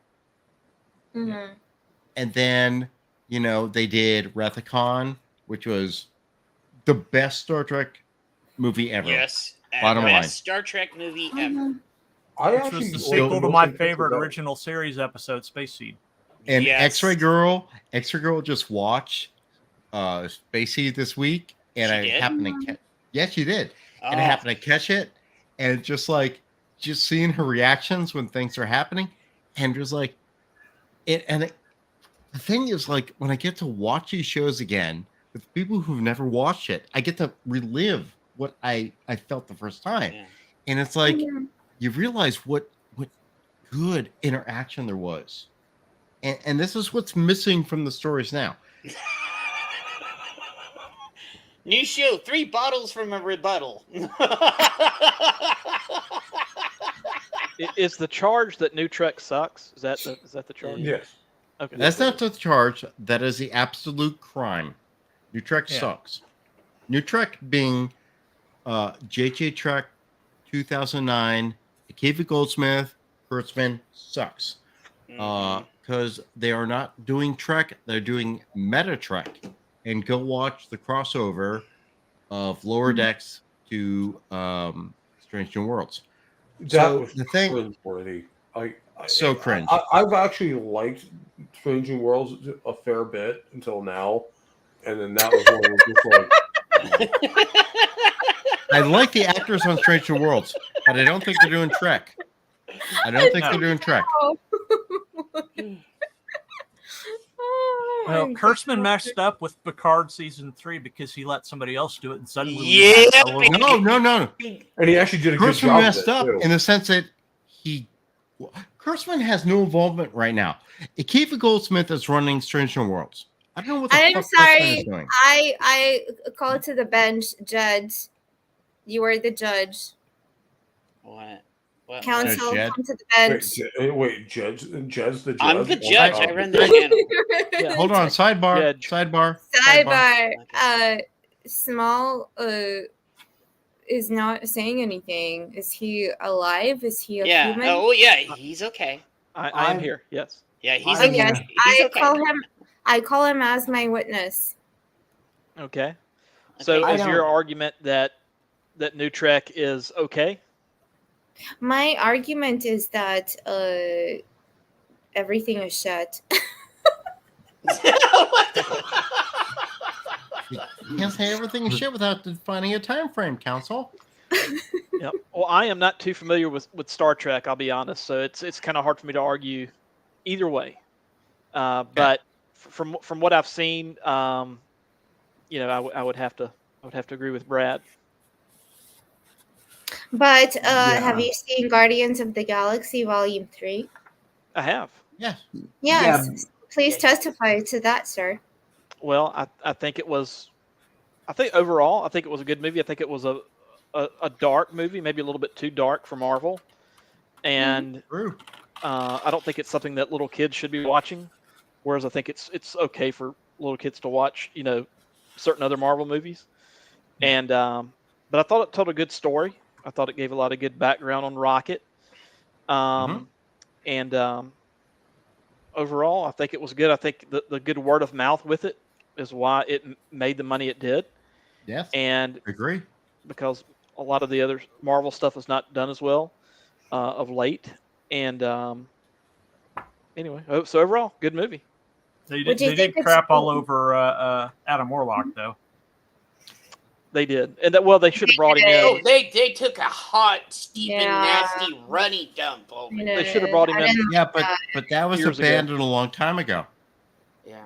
[SPEAKER 5] And then, they did Wrath-a-Con, which was the best Star Trek movie ever.
[SPEAKER 14] Yes.
[SPEAKER 5] Bottom line.
[SPEAKER 14] Best Star Trek movie ever.
[SPEAKER 22] Which was the sequel to my favorite original series episode, Space Seed.
[SPEAKER 5] And
[SPEAKER 14] Yes.
[SPEAKER 5] X-Ray Girl just watched Space Seed this week, and
[SPEAKER 14] She
[SPEAKER 5] I
[SPEAKER 14] did?
[SPEAKER 5] happened to catch. Yes, she did, and I
[SPEAKER 14] Oh.
[SPEAKER 5] happened to catch it, and just seeing her reactions when things are happening, and just the thing is, when I get to watch these shows again with people who've never watched it, I get to relive what I felt the first time, and it's you realize what good interaction there was. And this is what's missing from the stories now.
[SPEAKER 14] New show, 3 bottles from a rebuttal.
[SPEAKER 9] Is the charge that New Trek sucks? Is that the charge?
[SPEAKER 7] Yes.
[SPEAKER 9] Okay.
[SPEAKER 5] That's not the charge. That is the absolute crime. New Trek
[SPEAKER 22] Yeah.
[SPEAKER 5] sucks. New Trek being JJ Trek 2009, Akiva Goldsmith, Kurtzman sucks. Because they are not doing Trek, they're doing Meta Trek. And go watch the crossover of Lower Decks to Strange New Worlds.
[SPEAKER 7] That was
[SPEAKER 5] the thing.
[SPEAKER 7] cringeworthy.
[SPEAKER 5] So cringe.
[SPEAKER 7] I've actually liked Strange New Worlds a fair bit until now, and then that was one of just
[SPEAKER 5] I like the actors on Strange New Worlds, but I don't think they're doing Trek. I don't think they're doing Trek.
[SPEAKER 22] Well, Kurtzman messed up with Picard season 3 because he let somebody else do it, and suddenly
[SPEAKER 5] No.
[SPEAKER 7] And he actually did a good
[SPEAKER 5] Kurtzman
[SPEAKER 7] job.
[SPEAKER 5] messed up in the sense that Kurtzman has no involvement right now. Akiva Goldsmith is running Strange New Worlds. I don't know what the
[SPEAKER 6] I'm
[SPEAKER 5] fuck Kurtzman is
[SPEAKER 6] sorry.
[SPEAKER 5] doing.
[SPEAKER 6] I call to the bench, judge. You are the judge.
[SPEAKER 14] What?
[SPEAKER 6] Counsel,
[SPEAKER 5] Judge
[SPEAKER 6] come to the bench.
[SPEAKER 7] Wait, Judge the judge.
[SPEAKER 14] I'm the judge. I run the channel.
[SPEAKER 5] Hold on, sidebar.
[SPEAKER 6] Sidebar. Small is not saying anything. Is he alive? Is he a human?
[SPEAKER 14] Oh yeah, he's okay.
[SPEAKER 9] I am here. Yes.
[SPEAKER 14] Yeah, he's
[SPEAKER 6] Oh,
[SPEAKER 14] okay.
[SPEAKER 6] yes.
[SPEAKER 14] He's
[SPEAKER 6] I
[SPEAKER 14] okay.
[SPEAKER 6] call him as my witness.
[SPEAKER 9] Okay. So
[SPEAKER 6] I
[SPEAKER 9] is your
[SPEAKER 6] don't-
[SPEAKER 9] argument that New Trek is okay?
[SPEAKER 6] My argument is that everything is shit.
[SPEAKER 5] You can't say everything is shit without defining a time frame, counsel.
[SPEAKER 9] Yep. Well, I am not too familiar with Star Trek. I'll be honest. So it's kind of hard for me to argue either way. But from what I've seen, I would have to agree with Brad.
[SPEAKER 6] But have you seen Guardians of the Galaxy Volume 3?
[SPEAKER 9] I have.
[SPEAKER 5] Yes.
[SPEAKER 6] Yes.
[SPEAKER 4] Yeah.
[SPEAKER 6] Please testify to that, sir.
[SPEAKER 9] Well, I think overall, it was a good movie. I think it was a dark movie, maybe a little bit too dark for Marvel. and I don't think it's something that little kids should be watching. Whereas I think it's okay for little kids to watch, certain other Marvel movies. And but I thought it told a good story. I thought it gave a lot of good background on Rocket. And overall, I think it was good. I think the good word of mouth with it is why it made the money it did.
[SPEAKER 5] Yes,
[SPEAKER 9] and
[SPEAKER 5] agree,
[SPEAKER 9] because a lot of the other Marvel stuff is not done as well of late. And anyway, so overall, good movie.
[SPEAKER 22] They did crap all over Adam Warlock, though.
[SPEAKER 9] They did, and they should have brought him in.
[SPEAKER 14] Oh, they took a hot, steaming, nasty, runny dump over.
[SPEAKER 9] They should have brought him in.
[SPEAKER 5] Yeah, but that was
[SPEAKER 9] years
[SPEAKER 5] abandoned a long time ago.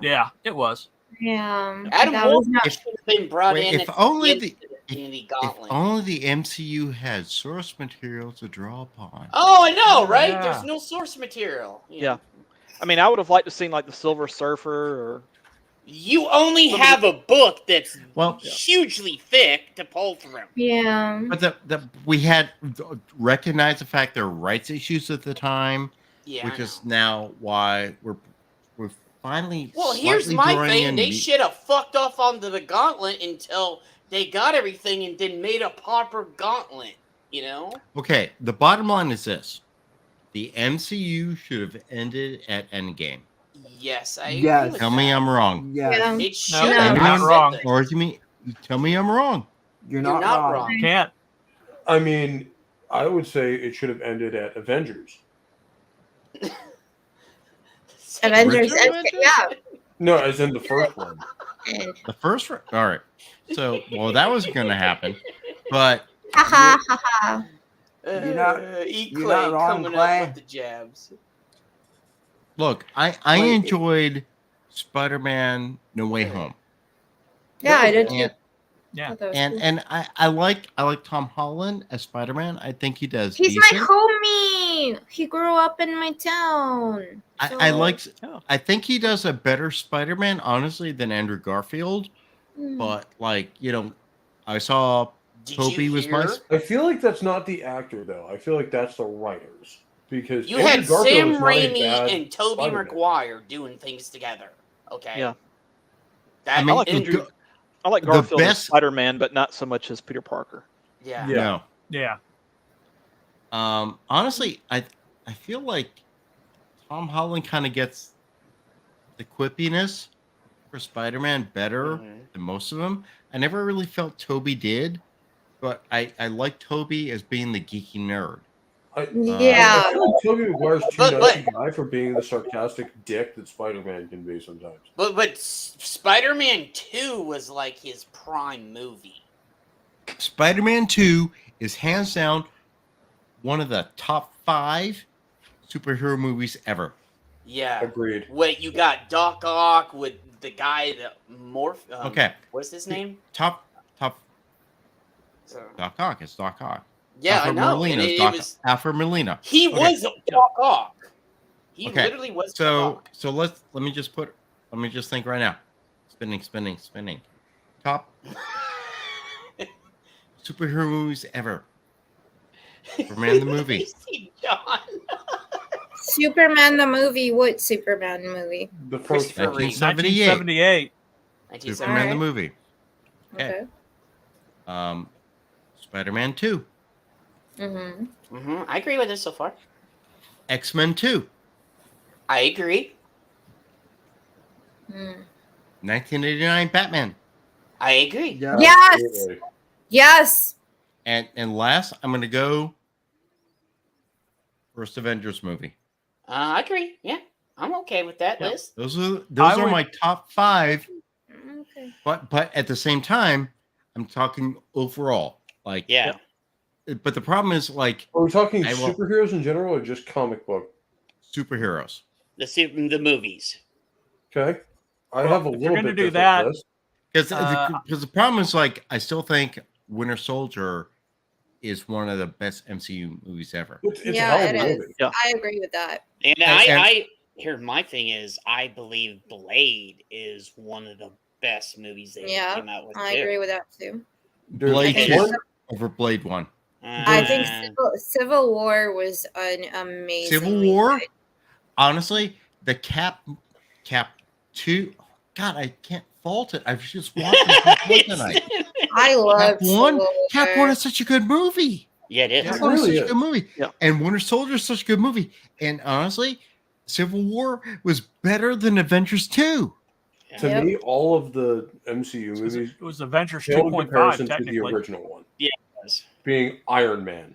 [SPEAKER 22] Yeah, it was.
[SPEAKER 6] Yeah,
[SPEAKER 14] Adam
[SPEAKER 6] that was
[SPEAKER 14] Warlock should have been brought in.
[SPEAKER 5] If only
[SPEAKER 14] at
[SPEAKER 5] the
[SPEAKER 14] the
[SPEAKER 5] if
[SPEAKER 14] Gauntlet.
[SPEAKER 5] only the MCU had source material to draw upon.
[SPEAKER 14] Oh, I know, right?
[SPEAKER 9] Yeah.
[SPEAKER 14] There's no source material.
[SPEAKER 9] Yeah. I mean, I would have liked to seen like the Silver Surfer or.
[SPEAKER 14] You only have a book that's
[SPEAKER 5] Well,
[SPEAKER 14] hugely thick to pull through.
[SPEAKER 6] Yeah.
[SPEAKER 5] But we had recognized the fact there were rights issues at the time,
[SPEAKER 14] Yeah,
[SPEAKER 5] which
[SPEAKER 14] I
[SPEAKER 5] is now why we're finally.
[SPEAKER 14] Well, here's
[SPEAKER 5] slightly
[SPEAKER 14] my
[SPEAKER 5] drawing
[SPEAKER 14] thing.
[SPEAKER 5] in
[SPEAKER 14] They should have fucked off onto the Gauntlet until they got everything and then made a proper Gauntlet,
[SPEAKER 5] Okay, the bottom line is this: the MCU should have ended at Endgame.
[SPEAKER 14] Yes, I agree with
[SPEAKER 5] Tell me I'm wrong.
[SPEAKER 6] Yeah.
[SPEAKER 14] It should
[SPEAKER 22] No,
[SPEAKER 14] have.
[SPEAKER 22] you're not wrong.
[SPEAKER 5] Or do you mean? Tell me I'm wrong.
[SPEAKER 4] You're
[SPEAKER 14] You're not wrong.
[SPEAKER 22] Can't.
[SPEAKER 7] I mean, I would say it should have ended at Avengers.
[SPEAKER 6] Avengers. Yeah.
[SPEAKER 7] No, as in the first one.
[SPEAKER 5] The first, all right. So, well, that wasn't going to happen, but
[SPEAKER 6] Ha ha ha ha.
[SPEAKER 4] You're not
[SPEAKER 14] Clay
[SPEAKER 4] wrong,
[SPEAKER 14] coming
[SPEAKER 4] Clay.
[SPEAKER 14] up with the jabs.
[SPEAKER 5] look, I enjoyed Spider-Man: No Way Home.
[SPEAKER 6] Yeah, I did too.
[SPEAKER 5] And,
[SPEAKER 22] Yeah.
[SPEAKER 6] That was
[SPEAKER 5] and
[SPEAKER 6] cool.
[SPEAKER 5] and I like Tom Holland as Spider-Man. I think he does.
[SPEAKER 6] He's
[SPEAKER 5] decent.
[SPEAKER 6] my homie. He grew up in my town.
[SPEAKER 5] I like.
[SPEAKER 9] Oh.
[SPEAKER 5] I think he does a better Spider-Man, honestly, than Andrew Garfield.
[SPEAKER 6] Mm.
[SPEAKER 5] But I saw Toby was my.
[SPEAKER 7] I feel like that's not the actor though. I feel like that's the writers because
[SPEAKER 14] You
[SPEAKER 7] Andrew
[SPEAKER 14] had
[SPEAKER 7] Garfield
[SPEAKER 14] Sam
[SPEAKER 7] is not a
[SPEAKER 14] Raimi
[SPEAKER 7] bad
[SPEAKER 14] and Tobey
[SPEAKER 7] Spider-Man.
[SPEAKER 14] Maguire doing things together. Okay.
[SPEAKER 9] Yeah.
[SPEAKER 14] That,
[SPEAKER 5] I mean,
[SPEAKER 9] I like
[SPEAKER 5] the
[SPEAKER 9] Garfield as
[SPEAKER 5] best-
[SPEAKER 9] Spider-Man, but not so much as Peter Parker.
[SPEAKER 14] Yeah.
[SPEAKER 5] No.
[SPEAKER 22] Yeah.
[SPEAKER 5] Honestly, I feel like Tom Holland kind of gets the quippiness for Spider-Man better than most of them. I never really felt Toby did, but I like Toby as being the geeky nerd.
[SPEAKER 7] I
[SPEAKER 6] Yeah.
[SPEAKER 7] feel like Tobey Maguire's too
[SPEAKER 14] But-
[SPEAKER 7] nice a guy for being the sarcastic dick that Spider-Man can be sometimes.
[SPEAKER 14] But Spider-Man 2 was like his prime movie.
[SPEAKER 5] Spider-Man 2 is hands down one of the top 5 superhero movies ever.
[SPEAKER 14] Yeah.
[SPEAKER 7] Agreed.
[SPEAKER 14] Wait, you got Doc Ock with the guy that
[SPEAKER 5] Okay.
[SPEAKER 14] What's his name?
[SPEAKER 5] Top
[SPEAKER 14] So-
[SPEAKER 5] Doc Ock. It's Doc Ock.
[SPEAKER 14] Yeah, I
[SPEAKER 5] Alfred
[SPEAKER 14] know.
[SPEAKER 5] Molina
[SPEAKER 14] and
[SPEAKER 5] is
[SPEAKER 14] it
[SPEAKER 5] Doc,
[SPEAKER 14] was
[SPEAKER 5] Alfred Molina.
[SPEAKER 14] he
[SPEAKER 5] Okay.
[SPEAKER 14] was Doc Ock. He
[SPEAKER 5] Okay.
[SPEAKER 14] literally was. Doc
[SPEAKER 5] So
[SPEAKER 14] Ock.
[SPEAKER 5] so let me just think right now. Spinning. Top superhero movies ever. Superman the movie.
[SPEAKER 14] John.
[SPEAKER 6] Superman the movie. What Superman movie?
[SPEAKER 7] The first
[SPEAKER 14] Christopher
[SPEAKER 7] one.
[SPEAKER 14] Reeve.
[SPEAKER 22] 1978.
[SPEAKER 5] Superman the movie.
[SPEAKER 6] Okay.
[SPEAKER 5] Spider-Man 2.
[SPEAKER 6] Mm-hmm.
[SPEAKER 14] I agree with this so far.
[SPEAKER 5] X-Men 2.
[SPEAKER 14] I agree.
[SPEAKER 5] 1989 Batman.
[SPEAKER 14] I agree.
[SPEAKER 6] Yes. Yes.
[SPEAKER 5] And last, I'm gonna go first Avengers movie.
[SPEAKER 14] I agree. Yeah, I'm okay with that list.
[SPEAKER 5] Those are
[SPEAKER 22] would-
[SPEAKER 5] my top 5.
[SPEAKER 6] Okay.
[SPEAKER 5] But at the same time, I'm talking overall. Like
[SPEAKER 14] Yeah.
[SPEAKER 5] But the problem is like
[SPEAKER 7] Are we talking
[SPEAKER 5] I will-
[SPEAKER 7] superheroes in general or just comic book?
[SPEAKER 5] superheroes.
[SPEAKER 14] The movies.
[SPEAKER 7] Okay. I
[SPEAKER 22] Well,
[SPEAKER 7] have a
[SPEAKER 22] if you're
[SPEAKER 7] little
[SPEAKER 22] gonna
[SPEAKER 7] bit
[SPEAKER 22] do
[SPEAKER 7] different
[SPEAKER 22] that-
[SPEAKER 7] list.
[SPEAKER 5] Because
[SPEAKER 22] Uh,
[SPEAKER 5] the problem is like I still think Winter Soldier is one of the best MCU movies ever.
[SPEAKER 7] It's a
[SPEAKER 6] Yeah,
[SPEAKER 7] hell
[SPEAKER 6] it
[SPEAKER 7] of a
[SPEAKER 6] is.
[SPEAKER 7] movie.
[SPEAKER 9] Yeah.
[SPEAKER 6] I agree with that.
[SPEAKER 14] And
[SPEAKER 5] And-
[SPEAKER 14] here my thing is I believe Blade is one of the best movies they
[SPEAKER 6] Yeah,
[SPEAKER 14] came out with.
[SPEAKER 6] I
[SPEAKER 14] too.
[SPEAKER 6] agree with that too.
[SPEAKER 7] Dude,
[SPEAKER 5] Blade
[SPEAKER 6] Okay,
[SPEAKER 5] 2
[SPEAKER 6] so-
[SPEAKER 5] over Blade 1.
[SPEAKER 6] I think Civil War was an amazing.
[SPEAKER 5] Civil War, honestly, the Cap 2. God, I can't fault it. I've just watched Cap 1 tonight.
[SPEAKER 6] I love
[SPEAKER 5] Cap 1.
[SPEAKER 6] Civil
[SPEAKER 5] Cap
[SPEAKER 6] War.
[SPEAKER 5] 1 is such a good movie.
[SPEAKER 14] Yeah, it is.
[SPEAKER 5] Cap 1 is
[SPEAKER 7] really
[SPEAKER 5] such a good movie.
[SPEAKER 9] Yeah.
[SPEAKER 5] And Winter Soldier is such a good movie. And honestly, Civil War was better than Avengers 2.
[SPEAKER 7] To me, all of the MCU movies
[SPEAKER 22] It was Avengers
[SPEAKER 7] pale in
[SPEAKER 22] 2.5
[SPEAKER 7] comparison to the
[SPEAKER 22] technically.
[SPEAKER 7] original one.
[SPEAKER 14] Yeah, it was.
[SPEAKER 7] Being Iron Man.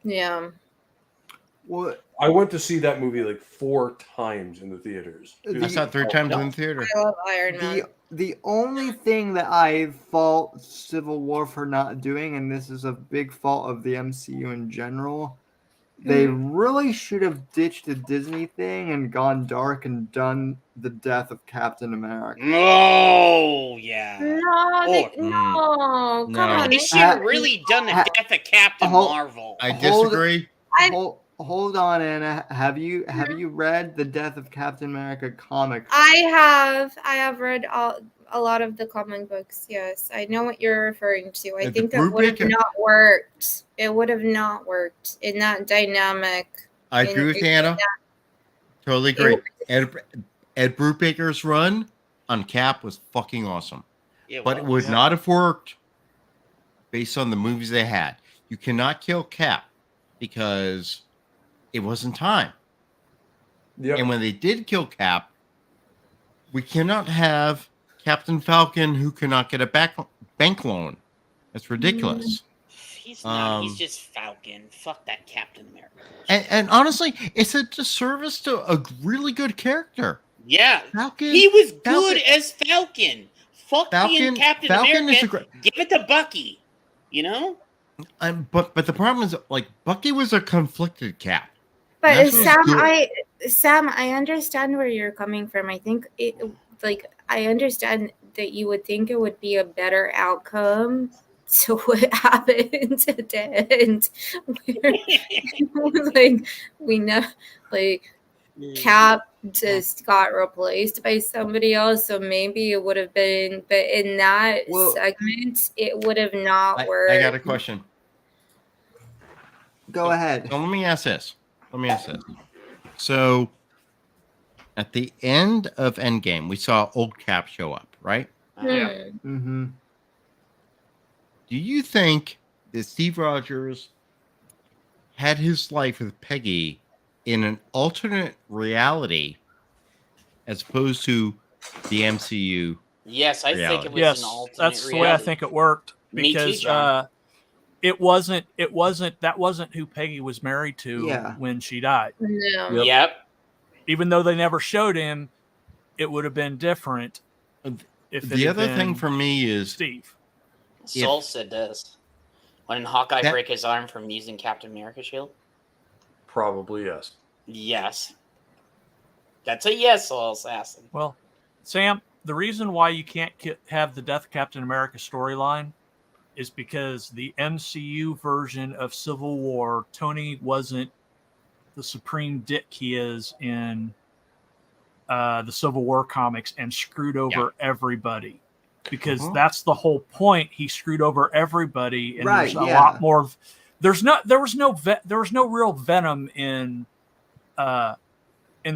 [SPEAKER 6] Yeah.
[SPEAKER 4] What?
[SPEAKER 7] I went to see that movie like 4 times in the theaters.
[SPEAKER 5] I saw it 3 times in the theater.
[SPEAKER 6] I love Iron Man.
[SPEAKER 4] The only thing that I fault Civil War for not doing, and this is a big fault of the MCU in general, they really should have ditched the Disney thing and gone dark and done the death of Captain America.
[SPEAKER 14] Oh, yeah.
[SPEAKER 6] No, no, come on.
[SPEAKER 14] They should have really done the death of Captain Marvel.
[SPEAKER 5] I disagree.
[SPEAKER 4] Hold on, Anna. Have you read the Death of Captain America comic?
[SPEAKER 6] I have read a lot of the comic books. Yes, I know what you're referring to. I think that would have not worked. It would have not worked in that dynamic.
[SPEAKER 5] I agree with Anna. Totally agree. Ed Brubaker's run on Cap was fucking awesome. But it would not have worked based on the movies they had. You cannot kill Cap because it wasn't time.
[SPEAKER 7] Yep.
[SPEAKER 5] And when they did kill Cap, we cannot have Captain Falcon who cannot get a bank loan. That's ridiculous.
[SPEAKER 14] He's not. He's just Falcon. Fuck that Captain America.
[SPEAKER 5] And honestly, it's a disservice to a really good character.
[SPEAKER 14] Yeah.
[SPEAKER 5] Falcon,
[SPEAKER 14] he was good as Falcon. Fuck being Captain
[SPEAKER 5] Falcon
[SPEAKER 14] America. Give it to Bucky. You know?
[SPEAKER 5] But the problem is, like, Bucky was a conflicted Cap.
[SPEAKER 6] But Sam, I understand where you're coming from. I think I understand that you would think it would be a better outcome to what happened at the end, where we know, Cap just got replaced by somebody else, so maybe it would have been. But in that segment, it would have not worked.
[SPEAKER 5] I got a question.
[SPEAKER 4] Go ahead.
[SPEAKER 5] So let me ask this. So, at the end of Endgame, we saw old Cap show up, right?
[SPEAKER 6] Yeah.
[SPEAKER 4] Mm-hmm.
[SPEAKER 5] Do you think that Steve Rogers had his life with Peggy in an alternate reality as opposed to the MCU?
[SPEAKER 14] Yes, I think it was an alternate
[SPEAKER 22] that's
[SPEAKER 14] reality.
[SPEAKER 22] the way I think it worked.
[SPEAKER 14] Me too,
[SPEAKER 22] Because
[SPEAKER 14] John.
[SPEAKER 22] that wasn't who Peggy was married to when she died.
[SPEAKER 6] No.
[SPEAKER 14] Yep.
[SPEAKER 22] Even though they never showed him, it would have been different. If it
[SPEAKER 5] The
[SPEAKER 22] had
[SPEAKER 5] other thing
[SPEAKER 22] been
[SPEAKER 5] for me is
[SPEAKER 22] Steve.
[SPEAKER 14] Saul said this. When Hawkeye break his arm from using Captain America shield?
[SPEAKER 7] Probably yes.
[SPEAKER 14] Yes. That's a yes, Saul Assassin.
[SPEAKER 22] Well, Sam, the reason why you can't have the Death of Captain America storyline is because the MCU version of Civil War, Tony wasn't the supreme dick he is in the Civil War comics and screwed over everybody. Because that's the whole point. He screwed over everybody, and there's a lot more. There was no real venom in the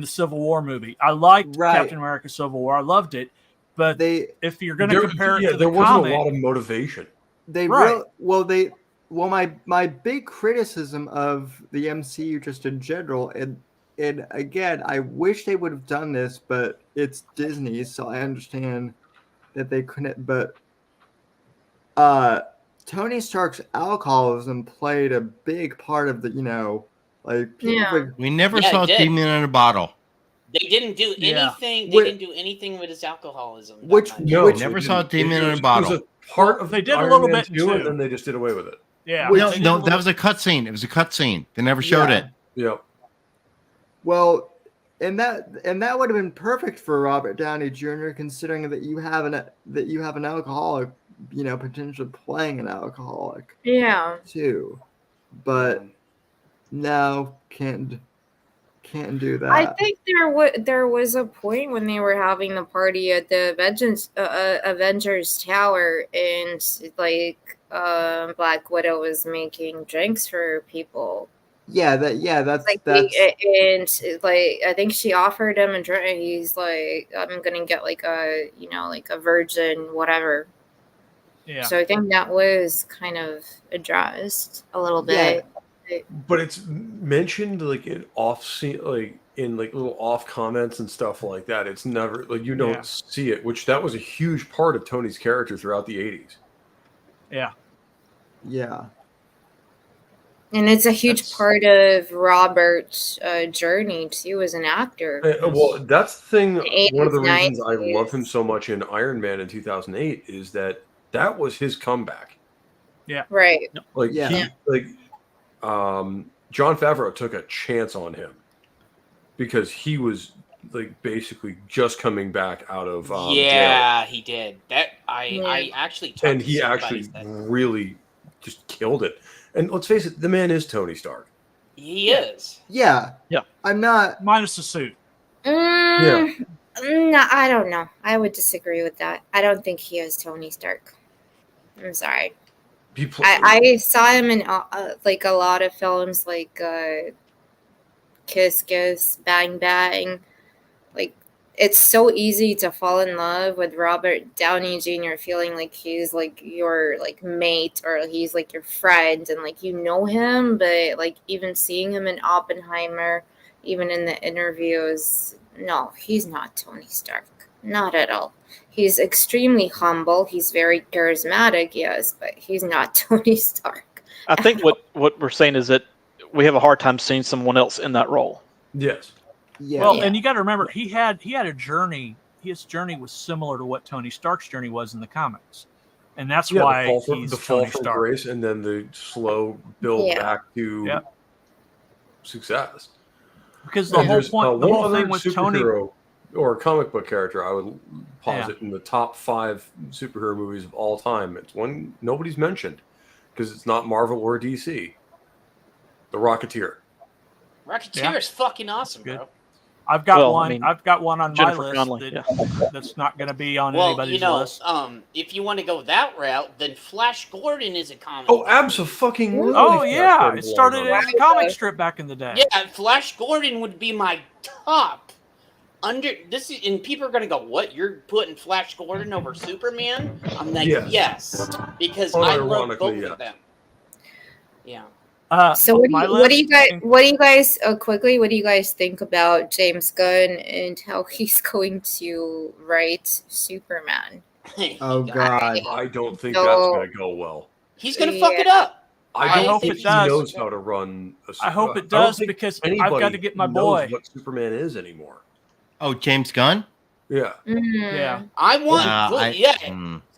[SPEAKER 22] Civil War movie. I liked Captain America: Civil War. I loved it, but if you're going to compare it to the
[SPEAKER 7] wasn't
[SPEAKER 22] comic,
[SPEAKER 7] a lot of motivation.
[SPEAKER 4] My big criticism of the MCU just in general, and again, I wish they would have done this, but it's Disney, so I understand that they couldn't. But Tony Stark's alcoholism played a big part of the,
[SPEAKER 5] we never saw Demon in a bottle.
[SPEAKER 14] They didn't do anything. They didn't do anything with his alcoholism.
[SPEAKER 5] Never saw Demon in a bottle.
[SPEAKER 7] It was a part of
[SPEAKER 22] they did
[SPEAKER 7] Iron
[SPEAKER 22] a little
[SPEAKER 7] Man
[SPEAKER 22] bit
[SPEAKER 7] 2, and
[SPEAKER 22] too.
[SPEAKER 7] then they just did away with it.
[SPEAKER 22] Yeah.
[SPEAKER 5] No, that was a cutscene. It was a cutscene. They never showed it.
[SPEAKER 7] Yeah.
[SPEAKER 4] Well, and that would have been perfect for Robert Downey Jr. considering that you have an alcoholic, potentially playing an alcoholic.
[SPEAKER 6] Yeah.
[SPEAKER 4] Too, but no, can't can't do that.
[SPEAKER 6] I think there was a point when they were having the party at the Avengers Tower, and like Black Widow was making drinks for people.
[SPEAKER 4] That's
[SPEAKER 6] Like
[SPEAKER 4] that's
[SPEAKER 6] I think she offered him a drink, and he's like, I'm gonna get like a like a virgin whatever.
[SPEAKER 22] Yeah.
[SPEAKER 6] So I think that was kind of addressed a little
[SPEAKER 7] Yeah.
[SPEAKER 6] bit.
[SPEAKER 7] But it's mentioned like in off scene, like in like little off comments and stuff like that. It's never like you don't see it, which that was a huge part of Tony's character throughout the 80s.
[SPEAKER 22] Yeah.
[SPEAKER 4] Yeah.
[SPEAKER 6] And it's a huge part of Robert's journey too as an actor.
[SPEAKER 7] Well, that's the thing. One of the
[SPEAKER 6] 80s,
[SPEAKER 7] reasons I
[SPEAKER 6] 90s.
[SPEAKER 7] love him so much in Iron Man in 2008 is that was his comeback.
[SPEAKER 22] Yeah.
[SPEAKER 6] Right.
[SPEAKER 7] Like Jon Favreau took a chance on him because he was like basically just coming back out of
[SPEAKER 14] Yeah,
[SPEAKER 7] jail.
[SPEAKER 14] he did. I actually talked
[SPEAKER 7] And
[SPEAKER 14] to
[SPEAKER 7] he
[SPEAKER 14] somebody
[SPEAKER 7] actually
[SPEAKER 14] that-
[SPEAKER 7] really just killed it. And let's face it, the man is Tony Stark.
[SPEAKER 14] He is.
[SPEAKER 4] Yeah.
[SPEAKER 22] Yeah.
[SPEAKER 4] I'm not
[SPEAKER 22] minus the suit.
[SPEAKER 6] No, I don't know. I would disagree with that. I don't think he is Tony Stark. I'm sorry. I saw him in like a lot of films, like Kiss Kiss, Bang Bang. Like it's so easy to fall in love with Robert Downey Jr. feeling like he's like your like mate or he's like your friend and like you know him, but like even seeing him in Oppenheimer, even in the interviews, no, he's not Tony Stark. Not at all. He's extremely humble. He's very charismatic, yes, but he's not Tony Stark.
[SPEAKER 9] I think what we're saying is that we have a hard time seeing someone else in that role.
[SPEAKER 7] Yes.
[SPEAKER 4] Yeah.
[SPEAKER 22] Well, and you got to remember, he had a journey. His journey was similar to what Tony Stark's journey was in the comics, and that's why he's
[SPEAKER 7] the fall
[SPEAKER 22] Tony
[SPEAKER 7] from
[SPEAKER 22] Stark.
[SPEAKER 7] grace and then the slow build back to success.
[SPEAKER 22] Because the whole point, the
[SPEAKER 7] one
[SPEAKER 22] whole
[SPEAKER 7] other
[SPEAKER 22] thing with Tony.
[SPEAKER 7] superhero or comic book character I would posit in the top 5 superhero movies of all time. It's one nobody's mentioned because it's not Marvel or DC. The Rocketeer.
[SPEAKER 14] Rocketeer is fucking awesome, bro.
[SPEAKER 22] I've got
[SPEAKER 9] Well,
[SPEAKER 22] one.
[SPEAKER 9] I mean,
[SPEAKER 22] I've got one on my
[SPEAKER 9] Jennifer
[SPEAKER 22] list
[SPEAKER 9] Connelly,
[SPEAKER 22] that's not going to be on
[SPEAKER 14] Well,
[SPEAKER 22] anybody's
[SPEAKER 14] you know,
[SPEAKER 22] list.
[SPEAKER 14] if you want to go that route, then Flash Gordon is a comic.
[SPEAKER 7] Oh, absolutely!
[SPEAKER 22] Oh yeah, it started as a comic strip back in the day.
[SPEAKER 14] Yeah, Flash Gordon would be my top. And people are gonna go, "What? You're putting Flash Gordon over Superman?" I'm like, yes because I love both of them. Yeah.
[SPEAKER 6] So what do you guys quickly? What do you guys think about James Gunn and how he's going to write Superman?
[SPEAKER 4] Oh God!
[SPEAKER 7] I don't think
[SPEAKER 6] So-
[SPEAKER 7] that's going to go well.
[SPEAKER 14] He's gonna fuck it up.
[SPEAKER 22] I
[SPEAKER 7] don't
[SPEAKER 22] hope
[SPEAKER 7] think
[SPEAKER 22] it
[SPEAKER 7] he
[SPEAKER 22] does.
[SPEAKER 7] knows how to run.
[SPEAKER 22] I hope it
[SPEAKER 7] I don't
[SPEAKER 22] does
[SPEAKER 7] think
[SPEAKER 22] because I've got
[SPEAKER 7] anybody
[SPEAKER 22] to get my
[SPEAKER 7] knows
[SPEAKER 22] boy.
[SPEAKER 7] what Superman is anymore.
[SPEAKER 5] Oh, James Gunn?
[SPEAKER 7] Yeah.
[SPEAKER 22] Yeah.
[SPEAKER 14] I want.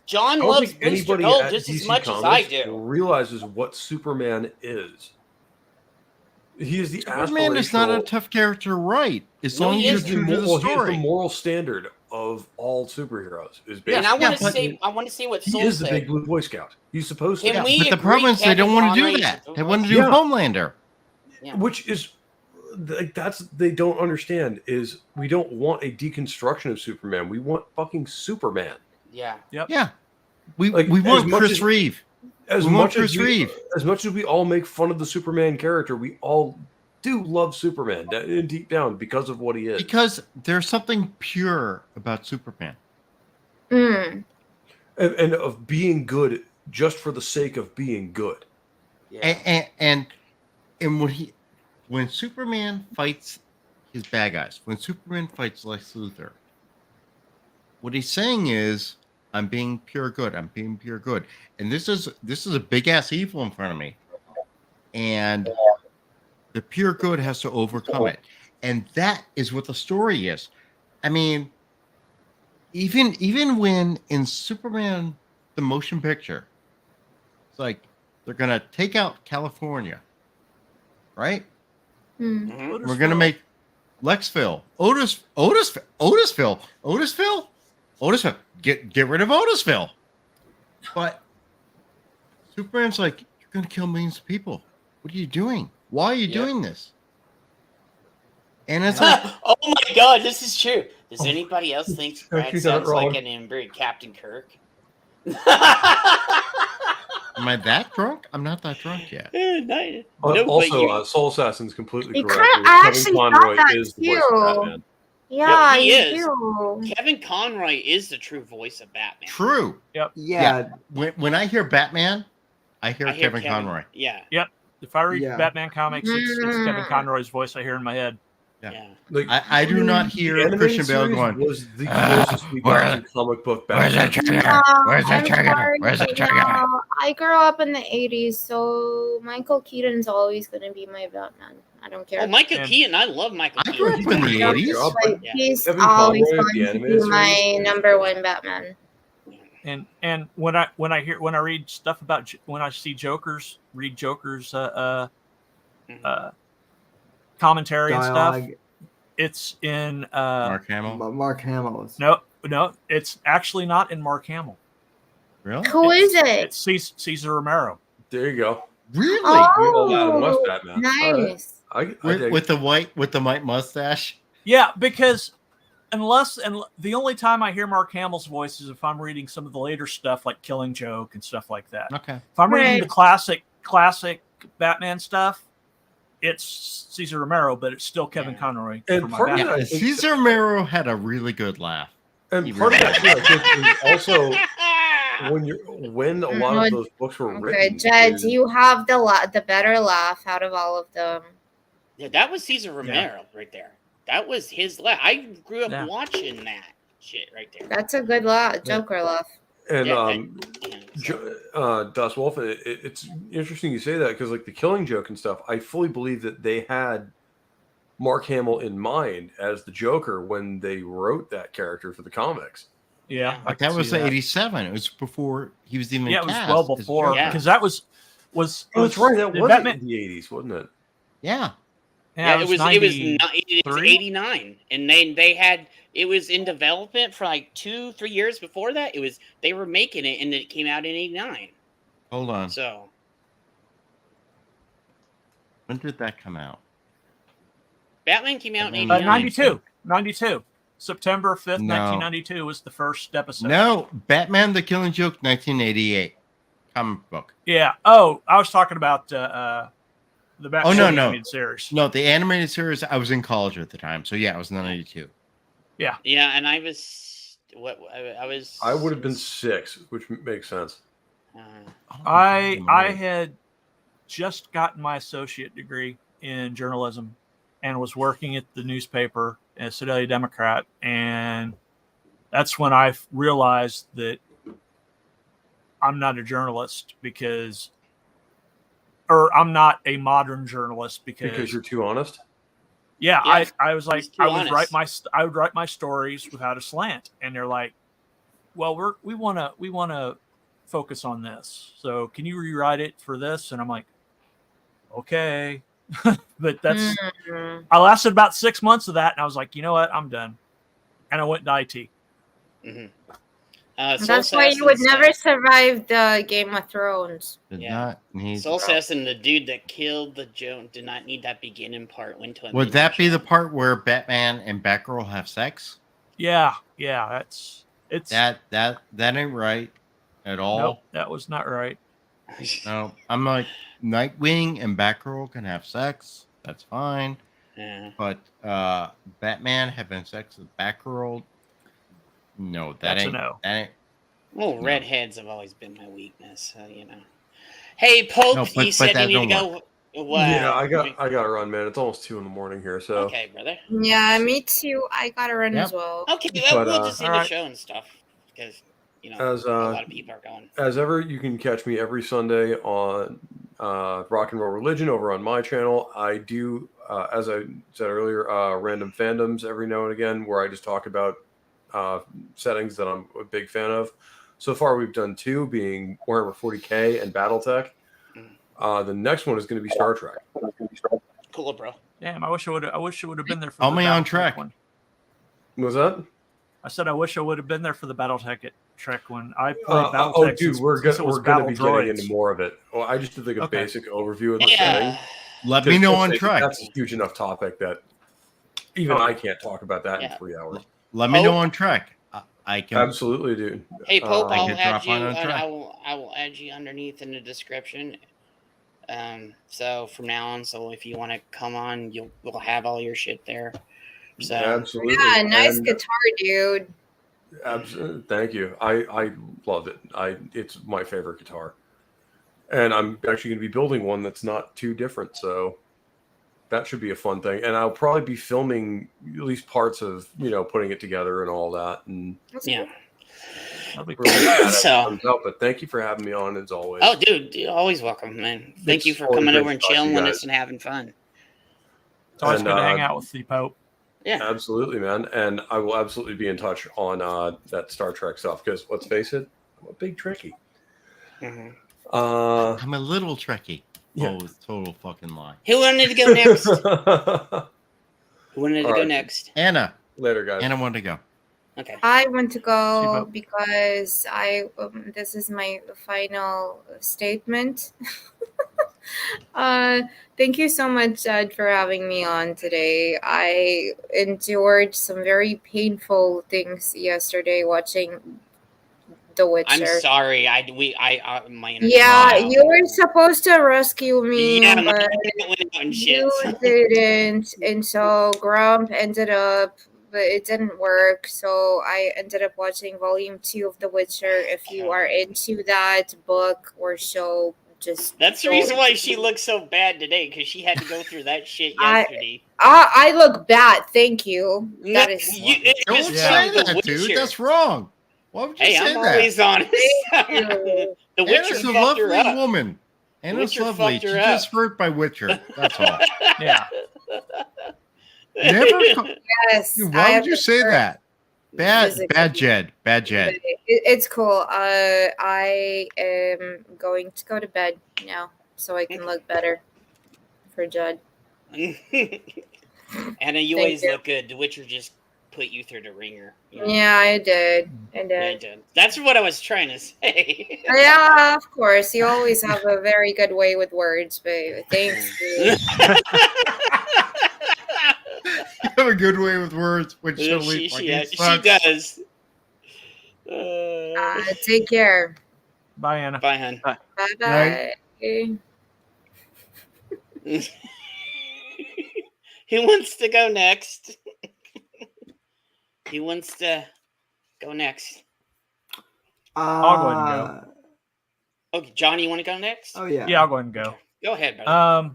[SPEAKER 14] John
[SPEAKER 7] I don't
[SPEAKER 14] loves
[SPEAKER 7] think
[SPEAKER 14] Booster
[SPEAKER 7] anybody
[SPEAKER 14] Gold
[SPEAKER 7] at
[SPEAKER 14] just as
[SPEAKER 7] DC
[SPEAKER 14] much as I
[SPEAKER 7] Comics
[SPEAKER 14] do.
[SPEAKER 7] realizes what Superman is. He is the
[SPEAKER 5] Superman is not a
[SPEAKER 7] aspirational-
[SPEAKER 5] tough character to write, as
[SPEAKER 14] No,
[SPEAKER 5] long as
[SPEAKER 14] he
[SPEAKER 5] you're
[SPEAKER 14] isn't.
[SPEAKER 5] true to the
[SPEAKER 7] Well, he is the
[SPEAKER 5] story.
[SPEAKER 7] moral standard of all superheroes. Is
[SPEAKER 14] Yeah, and I want to
[SPEAKER 5] but-
[SPEAKER 14] say, what
[SPEAKER 7] he
[SPEAKER 14] Soul
[SPEAKER 7] is the
[SPEAKER 14] said.
[SPEAKER 7] big blue Boy Scout. He's supposed to.
[SPEAKER 14] Can we
[SPEAKER 5] But the
[SPEAKER 14] agree
[SPEAKER 5] problem is they don't
[SPEAKER 14] Kevin
[SPEAKER 5] want to do
[SPEAKER 14] Conroy is
[SPEAKER 5] that.
[SPEAKER 14] a-
[SPEAKER 5] They want to do
[SPEAKER 7] Yeah.
[SPEAKER 5] Homelander.
[SPEAKER 7] Which is like they don't understand is we don't want a deconstruction of Superman. We want fucking Superman.
[SPEAKER 14] Yeah.
[SPEAKER 22] Yep.
[SPEAKER 5] Yeah. We
[SPEAKER 7] Like,
[SPEAKER 5] want
[SPEAKER 7] as much
[SPEAKER 5] Chris
[SPEAKER 7] as-
[SPEAKER 5] Reeve.
[SPEAKER 7] As
[SPEAKER 5] We want
[SPEAKER 7] much
[SPEAKER 5] Chris
[SPEAKER 7] as we,
[SPEAKER 5] Reeve.
[SPEAKER 7] as much as we all make fun of the Superman character, we all do love Superman deep down because of what he is.
[SPEAKER 5] Because there's something pure about Superman.
[SPEAKER 6] Mm.
[SPEAKER 7] And of being good just for the sake of being good.
[SPEAKER 5] And when Superman fights his bad guys, when Superman fights Lex Luthor, what he's saying is, I'm being pure good. I'm being pure good. And this is a big ass evil in front of me. And the pure good has to overcome it. And that is what the story is. I mean, even when in Superman the motion picture, it's like they're gonna take out California, right?
[SPEAKER 6] Mm.
[SPEAKER 5] We're gonna make Lexville, Otisville. Get rid of Otisville. But Superman's like, you're gonna kill millions of people. What are you doing? Why are you doing this? And it's like,
[SPEAKER 14] oh my god, this is true. Does anybody else think Brad
[SPEAKER 7] you got it
[SPEAKER 14] sounds like
[SPEAKER 7] wrong.
[SPEAKER 14] an inbred Captain Kirk?
[SPEAKER 5] am I that drunk? I'm not that drunk yet.
[SPEAKER 7] Also, Soul Assassin's completely
[SPEAKER 6] You
[SPEAKER 7] correct.
[SPEAKER 6] kinda- I
[SPEAKER 7] Kevin
[SPEAKER 6] actually
[SPEAKER 7] Conroy
[SPEAKER 6] thought that
[SPEAKER 7] is the voice of
[SPEAKER 6] too.
[SPEAKER 7] Batman.
[SPEAKER 6] Yeah,
[SPEAKER 14] he
[SPEAKER 6] you
[SPEAKER 14] is.
[SPEAKER 6] do.
[SPEAKER 14] Kevin Conroy is the true voice of Batman.
[SPEAKER 5] True.
[SPEAKER 22] Yep.
[SPEAKER 4] Yeah.
[SPEAKER 5] When I hear Batman, I hear Kevin Conroy.
[SPEAKER 14] Yeah.
[SPEAKER 22] Yep. If I read
[SPEAKER 5] Yeah.
[SPEAKER 22] Batman comics, it's Kevin Conroy's voice I hear in my head.
[SPEAKER 5] Yeah.
[SPEAKER 7] Like,
[SPEAKER 5] I do not hear
[SPEAKER 7] the animated
[SPEAKER 5] Christian Bale
[SPEAKER 7] series
[SPEAKER 5] going,
[SPEAKER 7] was the closest we got to comic book
[SPEAKER 5] where's
[SPEAKER 7] Batman.
[SPEAKER 5] that trigger? Where's that
[SPEAKER 6] I'm
[SPEAKER 5] trigger?
[SPEAKER 6] sorry,
[SPEAKER 5] Where's that
[SPEAKER 6] you
[SPEAKER 5] trigger?
[SPEAKER 6] know, I grew up in the 80s, so Michael Keaton's always going to be my Batman. I don't care.
[SPEAKER 14] Oh, Michael Keaton. I love Michael Keaton.
[SPEAKER 5] grew up in the 80s.
[SPEAKER 6] Like, he's
[SPEAKER 7] Kevin
[SPEAKER 6] always
[SPEAKER 7] Conroy of the
[SPEAKER 6] going to
[SPEAKER 7] animated
[SPEAKER 6] be my
[SPEAKER 7] series?
[SPEAKER 6] number one Batman.
[SPEAKER 22] And when I read stuff about when I see read Joker's commentary and stuff,
[SPEAKER 4] Dialogue.
[SPEAKER 22] it's in
[SPEAKER 5] Mark Hamill.
[SPEAKER 4] Mark Hamill.
[SPEAKER 22] No, it's actually not in Mark Hamill.
[SPEAKER 5] Really?
[SPEAKER 6] Who is it?
[SPEAKER 22] It's Cesar Romero.
[SPEAKER 7] There you go.
[SPEAKER 5] Really?
[SPEAKER 7] Oh, Adam West Batman.
[SPEAKER 6] Nice.
[SPEAKER 7] I dig
[SPEAKER 5] With the white mustache.
[SPEAKER 22] Yeah, because the only time I hear Mark Hamill's voice is if I'm reading some of the later stuff like Killing Joke and stuff like that.
[SPEAKER 5] Okay.
[SPEAKER 22] If I'm reading
[SPEAKER 6] Right.
[SPEAKER 22] the classic Batman stuff, it's Cesar Romero, but it's still Kevin Conroy.
[SPEAKER 7] And
[SPEAKER 22] for my
[SPEAKER 7] part of
[SPEAKER 22] Batman.
[SPEAKER 7] that, I think-
[SPEAKER 5] Cesar Romero had a really good laugh.
[SPEAKER 7] And
[SPEAKER 5] He
[SPEAKER 7] part of
[SPEAKER 5] really
[SPEAKER 7] that too, I think, is also when a lot of those books were
[SPEAKER 6] Okay,
[SPEAKER 7] written.
[SPEAKER 6] Jed,
[SPEAKER 7] is-
[SPEAKER 6] you have the better laugh out of all of them.
[SPEAKER 14] Yeah, that was Cesar Romero right there. That was his laugh. I grew up
[SPEAKER 22] Yeah.
[SPEAKER 14] watching that shit right there.
[SPEAKER 6] That's a good laugh, Joker laugh.
[SPEAKER 7] And
[SPEAKER 14] Yeah,
[SPEAKER 7] Dust Wolf, it's interesting you say that because like the Killing Joke and stuff, I fully believe that they had Mark Hamill in mind as the Joker when they wrote that character for the comics.
[SPEAKER 22] Yeah, I
[SPEAKER 5] But
[SPEAKER 22] can
[SPEAKER 5] that was
[SPEAKER 22] see that.
[SPEAKER 5] 87. It was before he was even
[SPEAKER 22] Yeah, it was
[SPEAKER 5] cast
[SPEAKER 22] well
[SPEAKER 5] as
[SPEAKER 22] before
[SPEAKER 5] Joker.
[SPEAKER 22] because that was
[SPEAKER 7] Oh, that's right. That was
[SPEAKER 22] Batman.
[SPEAKER 7] in the 80s, wasn't it?
[SPEAKER 5] Yeah.
[SPEAKER 14] Yeah, it was
[SPEAKER 22] 93?
[SPEAKER 14] 89, and then they had it was in development for like 2-3 years before that. They were making it, and it came out in 89.
[SPEAKER 5] Hold on.
[SPEAKER 14] So
[SPEAKER 5] When did that come out?
[SPEAKER 14] Batman came out in 89.
[SPEAKER 22] 92. September 5th,
[SPEAKER 5] No.
[SPEAKER 22] 1992 was the first episode.
[SPEAKER 5] No, Batman: The Killing Joke, 1988, comic book.
[SPEAKER 22] Yeah. Oh, I was talking about the Batman animated series.
[SPEAKER 5] No, the animated series. I was in college at the time, so yeah, it was 92.
[SPEAKER 22] Yeah.
[SPEAKER 14] Yeah, and I was
[SPEAKER 7] I would have been 6, which makes sense.
[SPEAKER 22] I had just gotten my associate degree in journalism and was working at the newspaper as Sedalia Democrat, and that's when I realized that I'm not a journalist or I'm not a modern journalist because
[SPEAKER 7] you're too honest.
[SPEAKER 22] Yeah,
[SPEAKER 14] Yeah,
[SPEAKER 22] I was like,
[SPEAKER 14] he's too
[SPEAKER 22] I would
[SPEAKER 14] honest.
[SPEAKER 22] write my stories without a slant, and they're like, well, we want to focus on this, so can you rewrite it for this? And I'm like, okay. But that's I lasted about 6 months of that, and I was like, you know what, I'm done, and I went to IT.
[SPEAKER 14] Mm-hmm.
[SPEAKER 6] That's why you would never survive the Game of Thrones.
[SPEAKER 14] Soul Assassin, the dude that killed the Joan, did not need that beginning part. Went to
[SPEAKER 5] Would that be the part where Batman and Batgirl have sex?
[SPEAKER 22] Yeah, it's
[SPEAKER 5] that ain't right at all.
[SPEAKER 22] Nope, that was not right.
[SPEAKER 5] No, I'm like Nightwing and Batgirl can have sex. That's fine.
[SPEAKER 14] Yeah.
[SPEAKER 5] But Batman having sex with Batgirl, no,
[SPEAKER 22] That's a
[SPEAKER 5] ain't
[SPEAKER 22] no.
[SPEAKER 5] that ain't.
[SPEAKER 14] Well, redheads have always been my weakness, so, you know. Hey, Pope,
[SPEAKER 5] No, but
[SPEAKER 14] you said
[SPEAKER 5] that
[SPEAKER 14] you need to
[SPEAKER 5] don't
[SPEAKER 14] go. Wow.
[SPEAKER 7] Yeah, I got to run, man. It's almost 2 a.m. here, so.
[SPEAKER 14] Okay, brother.
[SPEAKER 6] Yeah, me too. I gotta run as well.
[SPEAKER 14] Okay,
[SPEAKER 7] But,
[SPEAKER 14] we'll just end the
[SPEAKER 7] alright.
[SPEAKER 14] show and stuff because a lot of people are going.
[SPEAKER 7] As ever, you can catch me every Sunday on Rock and Roll Religion over on my channel. I do, as I said earlier, random fandoms every now and again where I just talk about settings that I'm a big fan of. So far, we've done 2, being Warhammer 40K and BattleTech. The next one is going to be Star Trek.
[SPEAKER 14] Cool, bro.
[SPEAKER 22] Damn, I wish I would have been there for
[SPEAKER 5] Only
[SPEAKER 22] the
[SPEAKER 5] on
[SPEAKER 22] BattleTech
[SPEAKER 5] track.
[SPEAKER 22] one.
[SPEAKER 7] Was that?
[SPEAKER 22] I said I wish I would have been there for the BattleTech Trek one. I played BattleTech
[SPEAKER 7] Oh, dude,
[SPEAKER 22] since
[SPEAKER 7] we're
[SPEAKER 22] it was
[SPEAKER 7] going to
[SPEAKER 22] Battle
[SPEAKER 7] be
[SPEAKER 22] Droids.
[SPEAKER 7] getting into more of it. Well, I just did like a
[SPEAKER 22] Okay.
[SPEAKER 7] basic overview of the
[SPEAKER 14] Yeah.
[SPEAKER 7] setting.
[SPEAKER 5] Let me know on
[SPEAKER 7] That's
[SPEAKER 5] track.
[SPEAKER 7] a huge enough topic that Even I can't talk about that in
[SPEAKER 14] Yeah.
[SPEAKER 7] 3 hours.
[SPEAKER 5] Let me know on track. I can
[SPEAKER 7] Absolutely, dude.
[SPEAKER 14] Hey Pope,
[SPEAKER 5] I
[SPEAKER 14] I'll
[SPEAKER 5] can
[SPEAKER 14] add
[SPEAKER 5] drop
[SPEAKER 14] you,
[SPEAKER 5] on
[SPEAKER 14] and
[SPEAKER 5] track.
[SPEAKER 14] I will add you underneath in the description. So from now on, so if you want to come on, we'll have all your shit there. So
[SPEAKER 7] Absolutely.
[SPEAKER 6] Yeah, nice
[SPEAKER 7] And-
[SPEAKER 6] guitar, dude.
[SPEAKER 7] Absolutely. Thank you. I love it. It's my favorite guitar. And I'm actually going to be building one that's not too different, so that should be a fun thing. And I'll probably be filming at least parts of, putting it together and all that. And
[SPEAKER 14] yeah.
[SPEAKER 7] So, but thank you for having me on as always.
[SPEAKER 14] Oh, dude, you're always welcome, man. Thank you for
[SPEAKER 7] always
[SPEAKER 14] coming
[SPEAKER 7] great
[SPEAKER 14] over
[SPEAKER 7] to
[SPEAKER 14] and
[SPEAKER 7] talk to you
[SPEAKER 14] chilling with
[SPEAKER 7] guys.
[SPEAKER 14] us and having fun.
[SPEAKER 22] It's always
[SPEAKER 7] And,
[SPEAKER 22] good to hang out with the Pope.
[SPEAKER 14] Yeah,
[SPEAKER 7] absolutely, man. And I will absolutely be in touch on that Star Trek stuff because let's face it, I'm a big Trekkie.
[SPEAKER 5] I'm a little Trekkie.
[SPEAKER 7] Yeah.
[SPEAKER 5] Oh, total fucking lie.
[SPEAKER 14] Who wanted to go next? Who wanted to
[SPEAKER 7] All
[SPEAKER 14] go
[SPEAKER 7] right.
[SPEAKER 14] next?
[SPEAKER 5] Anna.
[SPEAKER 7] Later, guys.
[SPEAKER 5] Anna wanted to go.
[SPEAKER 14] Okay.
[SPEAKER 6] I want to go because this is my final statement. Thank you so much, Jed, for having me on today. I endured some very painful things yesterday watching The Witcher.
[SPEAKER 14] I'm sorry. My internet
[SPEAKER 6] Yeah,
[SPEAKER 14] went out.
[SPEAKER 6] you were supposed to rescue me,
[SPEAKER 14] Yeah, my
[SPEAKER 6] but
[SPEAKER 14] internet went out and shit.
[SPEAKER 6] you didn't. And so Grump ended up, but it didn't work. So I ended up watching Volume 2 of The Witcher. If you are into that book or show, just
[SPEAKER 14] That's the reason why she looks so bad today, because she had to go through that shit
[SPEAKER 6] I-
[SPEAKER 14] yesterday.
[SPEAKER 6] I look bad. Thank you. That is.
[SPEAKER 5] Don't say that, dude. That's wrong. Why would you
[SPEAKER 14] Hey,
[SPEAKER 5] say
[SPEAKER 14] I'm
[SPEAKER 5] that?
[SPEAKER 14] always honest.
[SPEAKER 6] Thank you.
[SPEAKER 14] The Witcher
[SPEAKER 5] Anna's a
[SPEAKER 14] fucked
[SPEAKER 5] lovely
[SPEAKER 14] her up.
[SPEAKER 5] woman. Anna's
[SPEAKER 14] Witcher
[SPEAKER 5] lovely.
[SPEAKER 14] fucked
[SPEAKER 5] She's
[SPEAKER 14] her
[SPEAKER 5] just
[SPEAKER 14] up.
[SPEAKER 5] hurt by Witcher. That's all.
[SPEAKER 22] Yeah.
[SPEAKER 5] Never.
[SPEAKER 6] Yes.
[SPEAKER 5] Dude,
[SPEAKER 6] I
[SPEAKER 5] why
[SPEAKER 6] have
[SPEAKER 5] would you
[SPEAKER 6] to
[SPEAKER 5] say
[SPEAKER 6] hurt
[SPEAKER 5] that? Bad
[SPEAKER 6] physically.
[SPEAKER 5] Jed. Bad Jed.
[SPEAKER 6] It's cool. I am going to go to bed now so I can look better for Judd.
[SPEAKER 14] Anna, you
[SPEAKER 6] Thank
[SPEAKER 14] always
[SPEAKER 6] you.
[SPEAKER 14] look good. The Witcher just put you through the ringer.
[SPEAKER 6] Yeah, I did. I
[SPEAKER 14] Yeah,
[SPEAKER 6] did.
[SPEAKER 14] it did. That's what I was trying to say.
[SPEAKER 6] Yeah, of course. You always have a very good way with words, but thanks. Dude.
[SPEAKER 5] You have a good way with words, which
[SPEAKER 14] Yeah,
[SPEAKER 5] totally fucking
[SPEAKER 14] she
[SPEAKER 5] sucks.
[SPEAKER 14] does.
[SPEAKER 6] Take care.
[SPEAKER 22] Bye, Anna.
[SPEAKER 14] Bye, hun.
[SPEAKER 6] Bye
[SPEAKER 5] Right.
[SPEAKER 6] bye.
[SPEAKER 14] Who wants to go next? Who wants to go next?
[SPEAKER 22] I'll go ahead and go.
[SPEAKER 14] Okay, Johnny, you want to go next?
[SPEAKER 4] Oh yeah.
[SPEAKER 22] Yeah, I'll go ahead and go.
[SPEAKER 14] Go ahead, brother.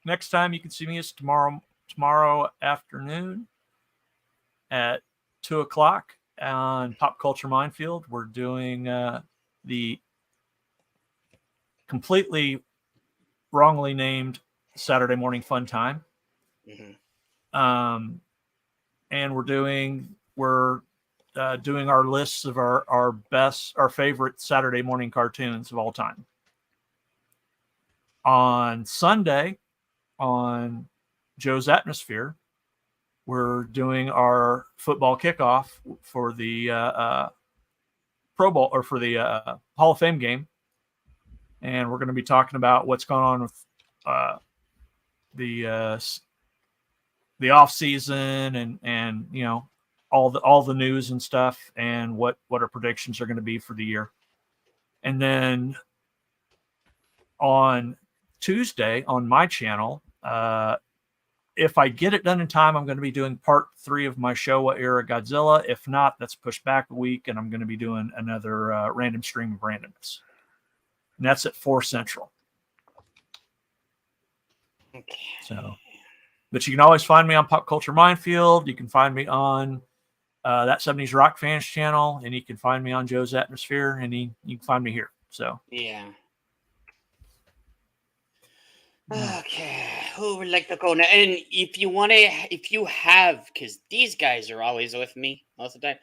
[SPEAKER 22] Next time you can see me is tomorrow afternoon at 2:00 on Pop Culture Minefield. We're doing the completely wrongly named Saturday Morning Fun Time.
[SPEAKER 14] Mm-hmm.
[SPEAKER 22] And we're doing our lists of our favorite Saturday morning cartoons of all time. On Sunday, on Joe's Atmosphere, we're doing our football kickoff for the Pro Bowl, or for the Hall of Fame game, and we're going to be talking about what's going on with the off season and all the news and stuff, and what our predictions are going to be for the year. And then on Tuesday on my channel, if I get it done in time, I'm going to be doing part 3 of my Showa era Godzilla. If not, that's pushed back a week, and I'm going to be doing another random stream of randomness. And that's at 4 Central.
[SPEAKER 14] Okay.
[SPEAKER 22] So, but you can always find me on Pop Culture Minefield. You can find me on that 70s Rock Fans channel, and you can find me on Joe's Atmosphere, and you can find me here. So
[SPEAKER 14] Yeah. Okay, who would like to go now? And if you have, because these guys are always with me most of the time,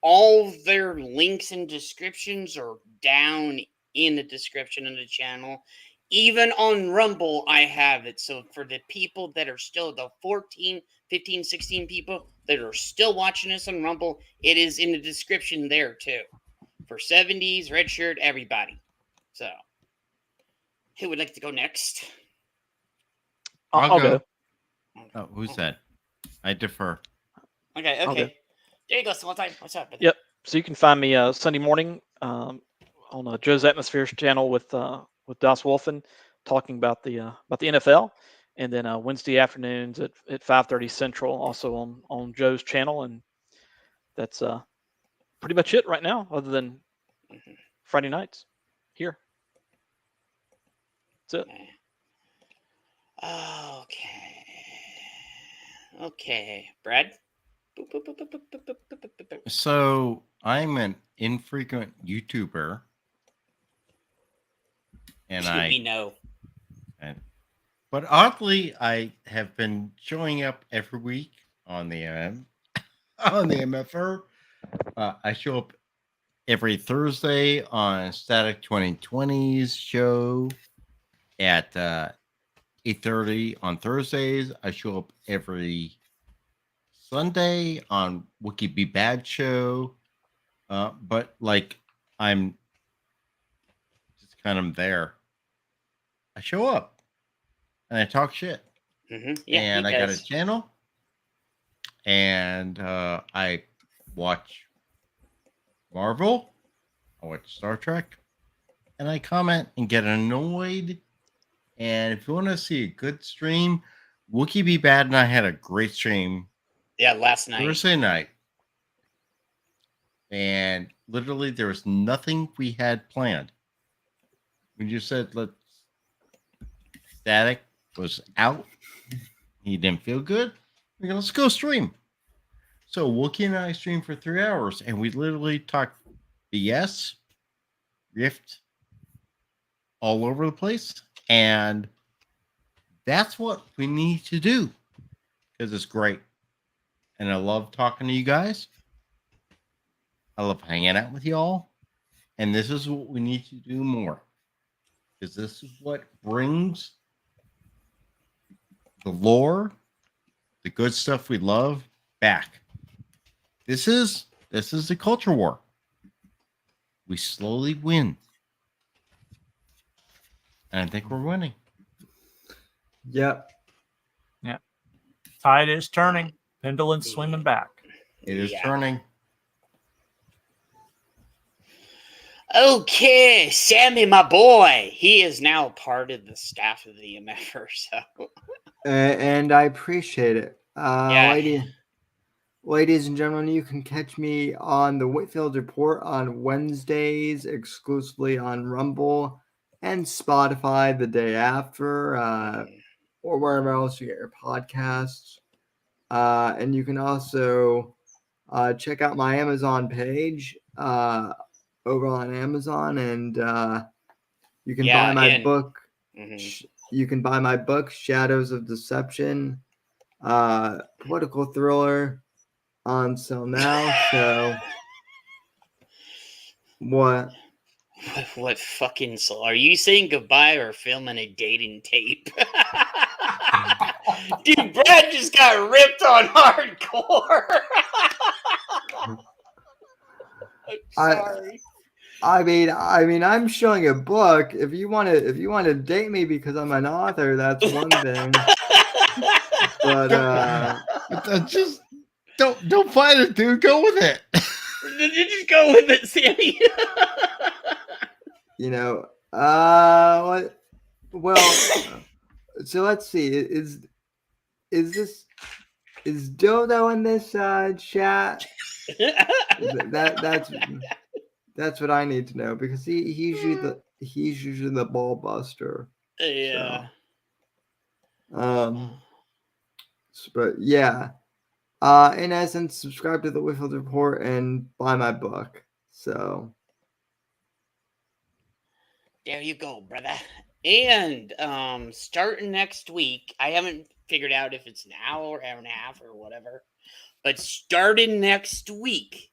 [SPEAKER 14] all their links and descriptions are down in the description of the channel. Even on Rumble, I have it. So for the people that are still, the 14, 15, 16 people that are still watching us on Rumble, it is in the description there too. For 70s, Redshirt, everybody. So, who would like to go next?
[SPEAKER 5] I'll
[SPEAKER 22] go.
[SPEAKER 5] Oh, who's that? I defer.
[SPEAKER 14] Okay.
[SPEAKER 9] Okay.
[SPEAKER 14] There you go. Small time. What's up?
[SPEAKER 9] Yep. So you can find me Sunday morning on Joe's Atmosfere's channel with Das Wolfen talking about the NFL, and then Wednesday afternoons at 5:30 Central, also on Joe's channel, and that's pretty much it right now, other than Friday nights here. That's it.
[SPEAKER 14] Okay, Brad.
[SPEAKER 5] So I'm an infrequent YouTuber, and
[SPEAKER 14] we know.
[SPEAKER 5] But oddly, I have been showing up every week on the MFer. I show up every Thursday on Static 2020's show at 8:30 on Thursdays. I show up every Sunday on WookieBebad show. But like I'm just kind of there. I show up and I talk shit.
[SPEAKER 14] Yeah,
[SPEAKER 5] and
[SPEAKER 14] he
[SPEAKER 5] I got
[SPEAKER 14] does.
[SPEAKER 5] a channel, and I watch Marvel, I watch Star Trek, and I comment and get annoyed. And if you want to see a good stream, WookieBebad and I had a great stream.
[SPEAKER 14] Yeah, last night.
[SPEAKER 5] Thursday night. And literally there was nothing we had planned. We just said, Static was out. He didn't feel good. We're going to let's go stream. So Wookie and I streamed for 3 hours, and we literally talked BS, riffed all over the place. And that's what we need to do, because it's great. And I love talking to you guys. I love hanging out with y'all. And this is what we need to do more, because this is what brings the lore, the good stuff we love, back. This is the culture war. We slowly win. And I think we're winning.
[SPEAKER 4] Yep.
[SPEAKER 22] Yeah. Tide is turning. Pendulum's swimming back.
[SPEAKER 5] It is turning.
[SPEAKER 14] Okay, Sammy, my boy. He is now part of the staff of the MFer. So,
[SPEAKER 4] and I appreciate it.
[SPEAKER 14] Yeah.
[SPEAKER 4] Ladies and gentlemen, you can catch me on the Whitfield Report on Wednesdays, exclusively on Rumble and Spotify the day after, or wherever else you get your podcasts. And you can also check out my Amazon page over on Amazon, and you can buy my book. You can buy my book, Shadows of Deception, political thriller, on sale now. So what?
[SPEAKER 14] What fucking soul? Are you saying goodbye or filming a dating tape? Dude, Brad just got ripped on hardcore. I'm sorry.
[SPEAKER 4] I mean, I'm showing a book. If you want to date me because I'm an author, that's one thing. But
[SPEAKER 5] just don't fight it, dude. Go with it.
[SPEAKER 14] Just go with it, Sammy.
[SPEAKER 4] You know, what? Well, so let's see. Is Dodo in this chat? That's what I need to know, because he's usually the ball buster.
[SPEAKER 14] Yeah.
[SPEAKER 4] So, but yeah. In essence, subscribe to the Whitfield Report and buy my book. So
[SPEAKER 14] there you go, brother. And starting next week, I haven't figured out if it's an hour and a half, or whatever. But starting next week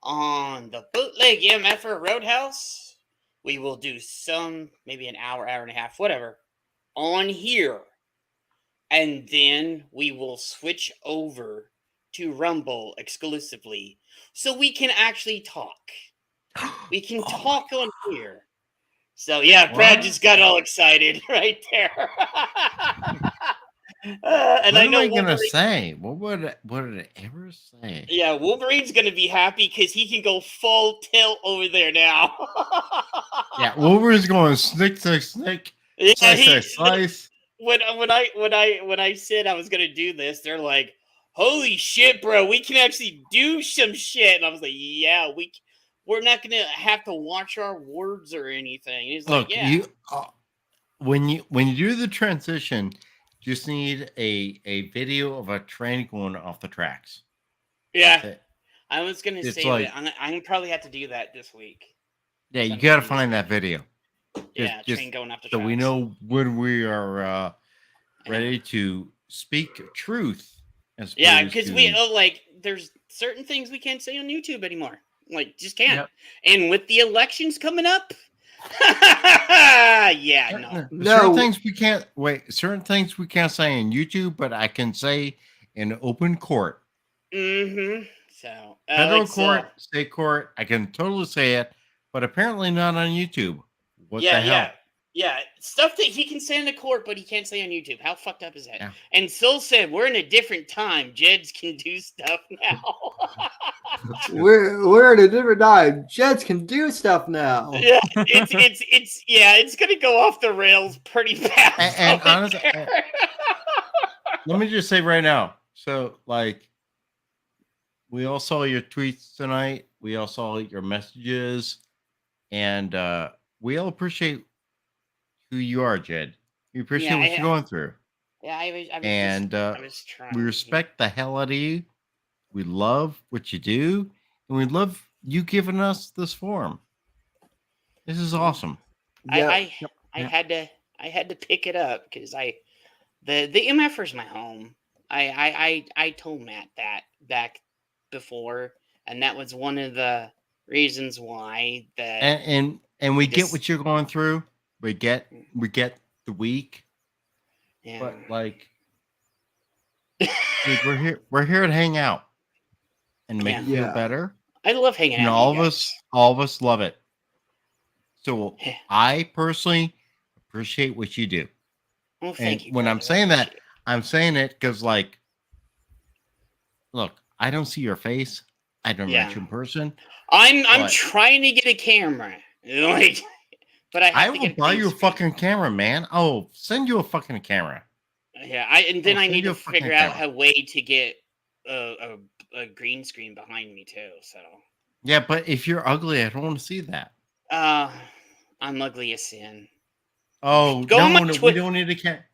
[SPEAKER 14] on the Bootleg MFer Roadhouse, we will do maybe an hour and a half, whatever, on here. And then we will switch over to Rumble exclusively, so we can actually talk. We can talk on here. So yeah, Brad just got all excited right there. And
[SPEAKER 5] what
[SPEAKER 14] I
[SPEAKER 5] am
[SPEAKER 14] know
[SPEAKER 5] I gonna
[SPEAKER 14] Wolverine,
[SPEAKER 5] say? What did I ever say?
[SPEAKER 14] yeah, Wolverine's gonna be happy because he can go full tilt over there now.
[SPEAKER 5] Yeah, Wolverine's going snick, snick, snick,
[SPEAKER 14] Yeah,
[SPEAKER 5] slice, slice, slice.
[SPEAKER 14] when I said I was gonna do this, they're like, "Holy shit, bro, we can actually do some shit." And I was like, "Yeah, we're not gonna have to watch our words or anything." And he's
[SPEAKER 5] Look,
[SPEAKER 14] like, "Yeah,
[SPEAKER 5] you when you do the transition, you just need a video of a train going off the tracks. That's
[SPEAKER 14] yeah."
[SPEAKER 5] it.
[SPEAKER 14] I was gonna
[SPEAKER 5] It's
[SPEAKER 14] say
[SPEAKER 5] like-
[SPEAKER 14] that I'm gonna probably have to do that this week.
[SPEAKER 5] Yeah, you
[SPEAKER 14] Sometime
[SPEAKER 5] got to
[SPEAKER 14] this
[SPEAKER 5] find
[SPEAKER 14] week.
[SPEAKER 5] that video.
[SPEAKER 14] Yeah, train going off the
[SPEAKER 5] so we
[SPEAKER 14] tracks.
[SPEAKER 5] know when we are ready to speak truth. As
[SPEAKER 14] Yeah,
[SPEAKER 5] opposed
[SPEAKER 14] because
[SPEAKER 5] to-
[SPEAKER 14] we like there's certain things we can't say on YouTube anymore. Like, just can't.
[SPEAKER 22] Yep.
[SPEAKER 14] And with the elections coming up, yeah, no.
[SPEAKER 5] Certain things we can't wait. Certain things we can't say on YouTube, but I can say in open court,
[SPEAKER 14] Mm-hmm. So
[SPEAKER 5] federal
[SPEAKER 14] like, so-
[SPEAKER 5] court, state court. I can totally say it, but apparently not on YouTube. What
[SPEAKER 14] yeah,
[SPEAKER 5] the hell?
[SPEAKER 14] yeah. Stuff that he can say in the court, but he can't say on YouTube. How fucked up is that?
[SPEAKER 5] Yeah.
[SPEAKER 14] And Sil said we're in a different time. Jeds can do stuff now.
[SPEAKER 4] We're at a different time. Jets can do stuff now.
[SPEAKER 14] Yeah, it's gonna go off the rails pretty fast.
[SPEAKER 5] And
[SPEAKER 14] over
[SPEAKER 5] honestly,
[SPEAKER 14] there.
[SPEAKER 5] let me just say right now. So, like, we all saw your tweets tonight. We all saw your messages, and we all appreciate who you are, Jed. We appreciate
[SPEAKER 14] Yeah,
[SPEAKER 5] what you're going through,
[SPEAKER 14] Yeah, I was
[SPEAKER 5] and
[SPEAKER 14] I was trying.
[SPEAKER 5] we respect the hell out of you. We love what you do, and we love you giving us this forum. This is awesome.
[SPEAKER 14] I had to pick it up because the MFer's my home. I told Matt that back before, and that was one of the reasons why that
[SPEAKER 5] And we get what you're going through. We get the week.
[SPEAKER 14] Yeah.
[SPEAKER 5] But like, dude, we're here to hang out and make you feel better.
[SPEAKER 14] I love hanging
[SPEAKER 5] And
[SPEAKER 14] out.
[SPEAKER 5] all
[SPEAKER 14] with
[SPEAKER 5] of
[SPEAKER 14] you
[SPEAKER 5] us, all of us love it. So I personally appreciate what you do.
[SPEAKER 14] Well,
[SPEAKER 5] And
[SPEAKER 14] thank you.
[SPEAKER 5] when I'm saying that, I'm saying it because, like, look, I don't see your face. I don't
[SPEAKER 14] Yeah.
[SPEAKER 5] met you in person.
[SPEAKER 14] I'm
[SPEAKER 5] but
[SPEAKER 14] trying to get a camera, like, but I
[SPEAKER 5] I
[SPEAKER 14] have to
[SPEAKER 5] will
[SPEAKER 14] get
[SPEAKER 5] buy you a fucking camera, man. Oh, send you a fucking camera.
[SPEAKER 14] Yeah, and then
[SPEAKER 5] I'll
[SPEAKER 14] I
[SPEAKER 5] send
[SPEAKER 14] need
[SPEAKER 5] you
[SPEAKER 14] to
[SPEAKER 5] a fucking
[SPEAKER 14] figure out
[SPEAKER 5] camera.
[SPEAKER 14] a way to get a green screen behind me too. So
[SPEAKER 5] Yeah, but if you're ugly, I don't want to see that.
[SPEAKER 14] I'm ugly as sin.
[SPEAKER 5] Oh,
[SPEAKER 14] Go on my
[SPEAKER 5] no, we
[SPEAKER 14] Twitter.
[SPEAKER 5] don't need a camera.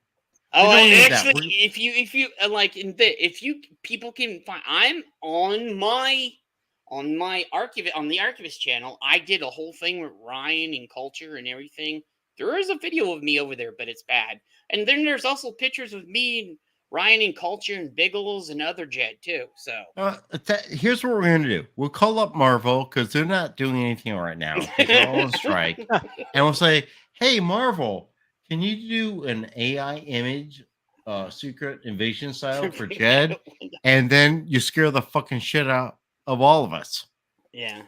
[SPEAKER 14] Oh,
[SPEAKER 5] We don't need that.
[SPEAKER 14] actually, if you like if you people can find, I'm on my archivist on the archivist channel. I did a whole thing with Ryan and culture and everything. There is a video of me over there, but it's bad. And then there's also pictures of me and Ryan and culture and Biggles and other Jed too. So
[SPEAKER 5] Here's what we're going to do. We'll call up Marvel because they're not doing anything right now. 'Cause they're all on strike. And we'll say, hey, Marvel, can you do an AI image, secret invasion style for Jed? And then you scare the fucking shit out of all of us.
[SPEAKER 14] yeah.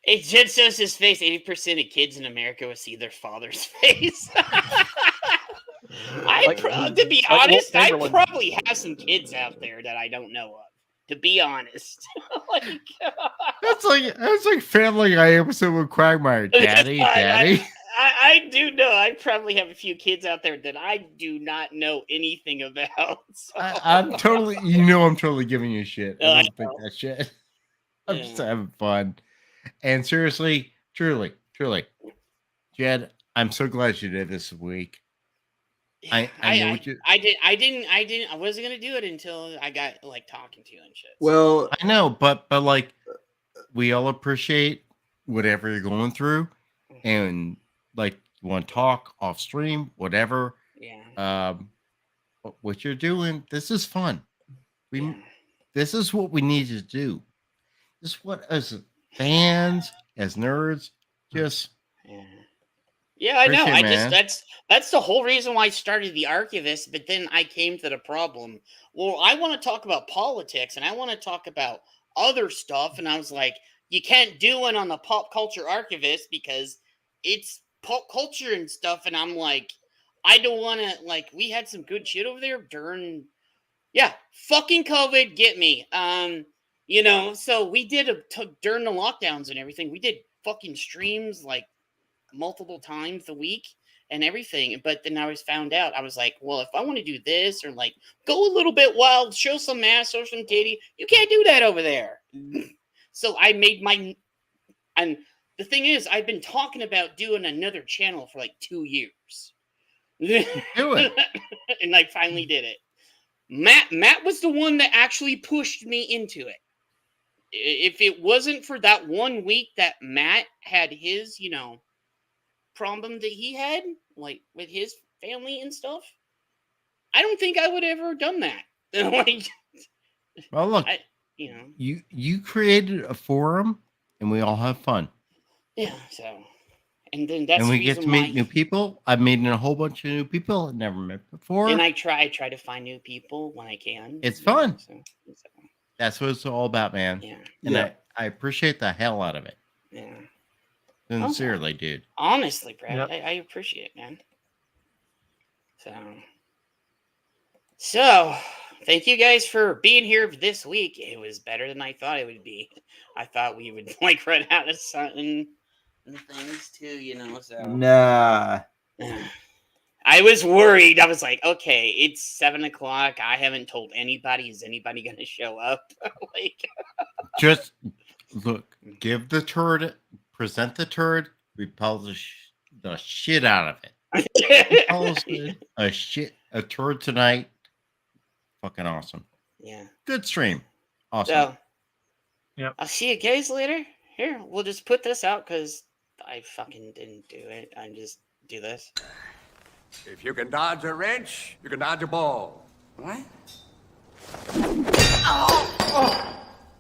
[SPEAKER 14] Hey, Jed shows his face. 80% of kids in America will see their father's face. To be honest, I
[SPEAKER 9] Chamberlain.
[SPEAKER 14] probably have some kids out there that I don't know of. To be honest, like,
[SPEAKER 5] That's like Family Guy episode with Quagmire. Daddy, daddy.
[SPEAKER 14] I do know. I probably have a few kids out there that I do not know anything about. So.
[SPEAKER 5] I'm totally, I'm totally giving you shit. I don't think that shit. I'm just having fun. And seriously, truly, Jed, I'm so glad you did this week. I know what you.
[SPEAKER 14] I wasn't gonna do it until I got like talking to you and shit.
[SPEAKER 4] Well,
[SPEAKER 5] I know, but like, we all appreciate whatever you're going through, and like, you want to talk off stream, whatever.
[SPEAKER 14] Yeah.
[SPEAKER 5] What you're doing, this is fun. This is what we need to do. This is what, as fans, as nerds, just.
[SPEAKER 14] Yeah, I know.
[SPEAKER 5] Appreciate
[SPEAKER 14] I
[SPEAKER 5] it, man.
[SPEAKER 14] just that's the whole reason why I started the Archivist, but then I came to the problem. Well, I want to talk about politics and I want to talk about other stuff, and I was like, you can't do it on the Pop Culture Archivist because it's pop culture and stuff, and I'm like, I don't want to, like, we had some good shit over there during, fucking COVID, get me. You know, so we did during the lockdowns and everything, we did fucking streams like multiple times a week and everything. But then I was found out, I was like, well, if I want to do this or like go a little bit wild, show some ass or some titty, you can't do that over there. So I made and the thing is, I've been talking about doing another channel for like 2 years.
[SPEAKER 5] Do it.
[SPEAKER 14] And I finally did it. Matt was the one that actually pushed me into it. If it wasn't for that 1 week that Matt had his, you know, problem that he had, like with his family and stuff, I don't think I would have ever done that. Like,
[SPEAKER 5] well, look,
[SPEAKER 14] you know,
[SPEAKER 5] you created a forum, and we all have fun.
[SPEAKER 14] Yeah. So, and then that's
[SPEAKER 5] and we
[SPEAKER 14] the
[SPEAKER 5] get to
[SPEAKER 14] reason
[SPEAKER 5] meet
[SPEAKER 14] why-
[SPEAKER 5] new people. I've met a whole bunch of new people I've never met before.
[SPEAKER 14] And I try to find new people when I can.
[SPEAKER 5] It's fun.
[SPEAKER 14] So.
[SPEAKER 5] That's what it's all about, man.
[SPEAKER 14] Yeah.
[SPEAKER 5] And
[SPEAKER 14] Yeah.
[SPEAKER 5] I appreciate the hell out of it.
[SPEAKER 14] Yeah.
[SPEAKER 5] Sincerely, dude.
[SPEAKER 14] Honestly, Brad,
[SPEAKER 5] Yep.
[SPEAKER 14] I appreciate it, man. So, thank you guys for being here this week. It was better than I thought it would be. I thought we would like run out of something and things too, you know. So
[SPEAKER 4] Nah.
[SPEAKER 14] I was worried. I was like, okay, it's 7 o'clock. I haven't told anybody. Is anybody going to show up? Like,
[SPEAKER 5] Just look, give the turd, present the turd, we polish the shit out of it. We polished a turd tonight. Fucking awesome.
[SPEAKER 14] Yeah.
[SPEAKER 5] Good stream. Awesome.
[SPEAKER 14] So, I'll see you guys later. Here, we'll just put this out because I fucking didn't do it. I just do this.
[SPEAKER 11] If you can dodge a wrench, you can dodge a ball.
[SPEAKER 14] What?
[SPEAKER 11] Oh!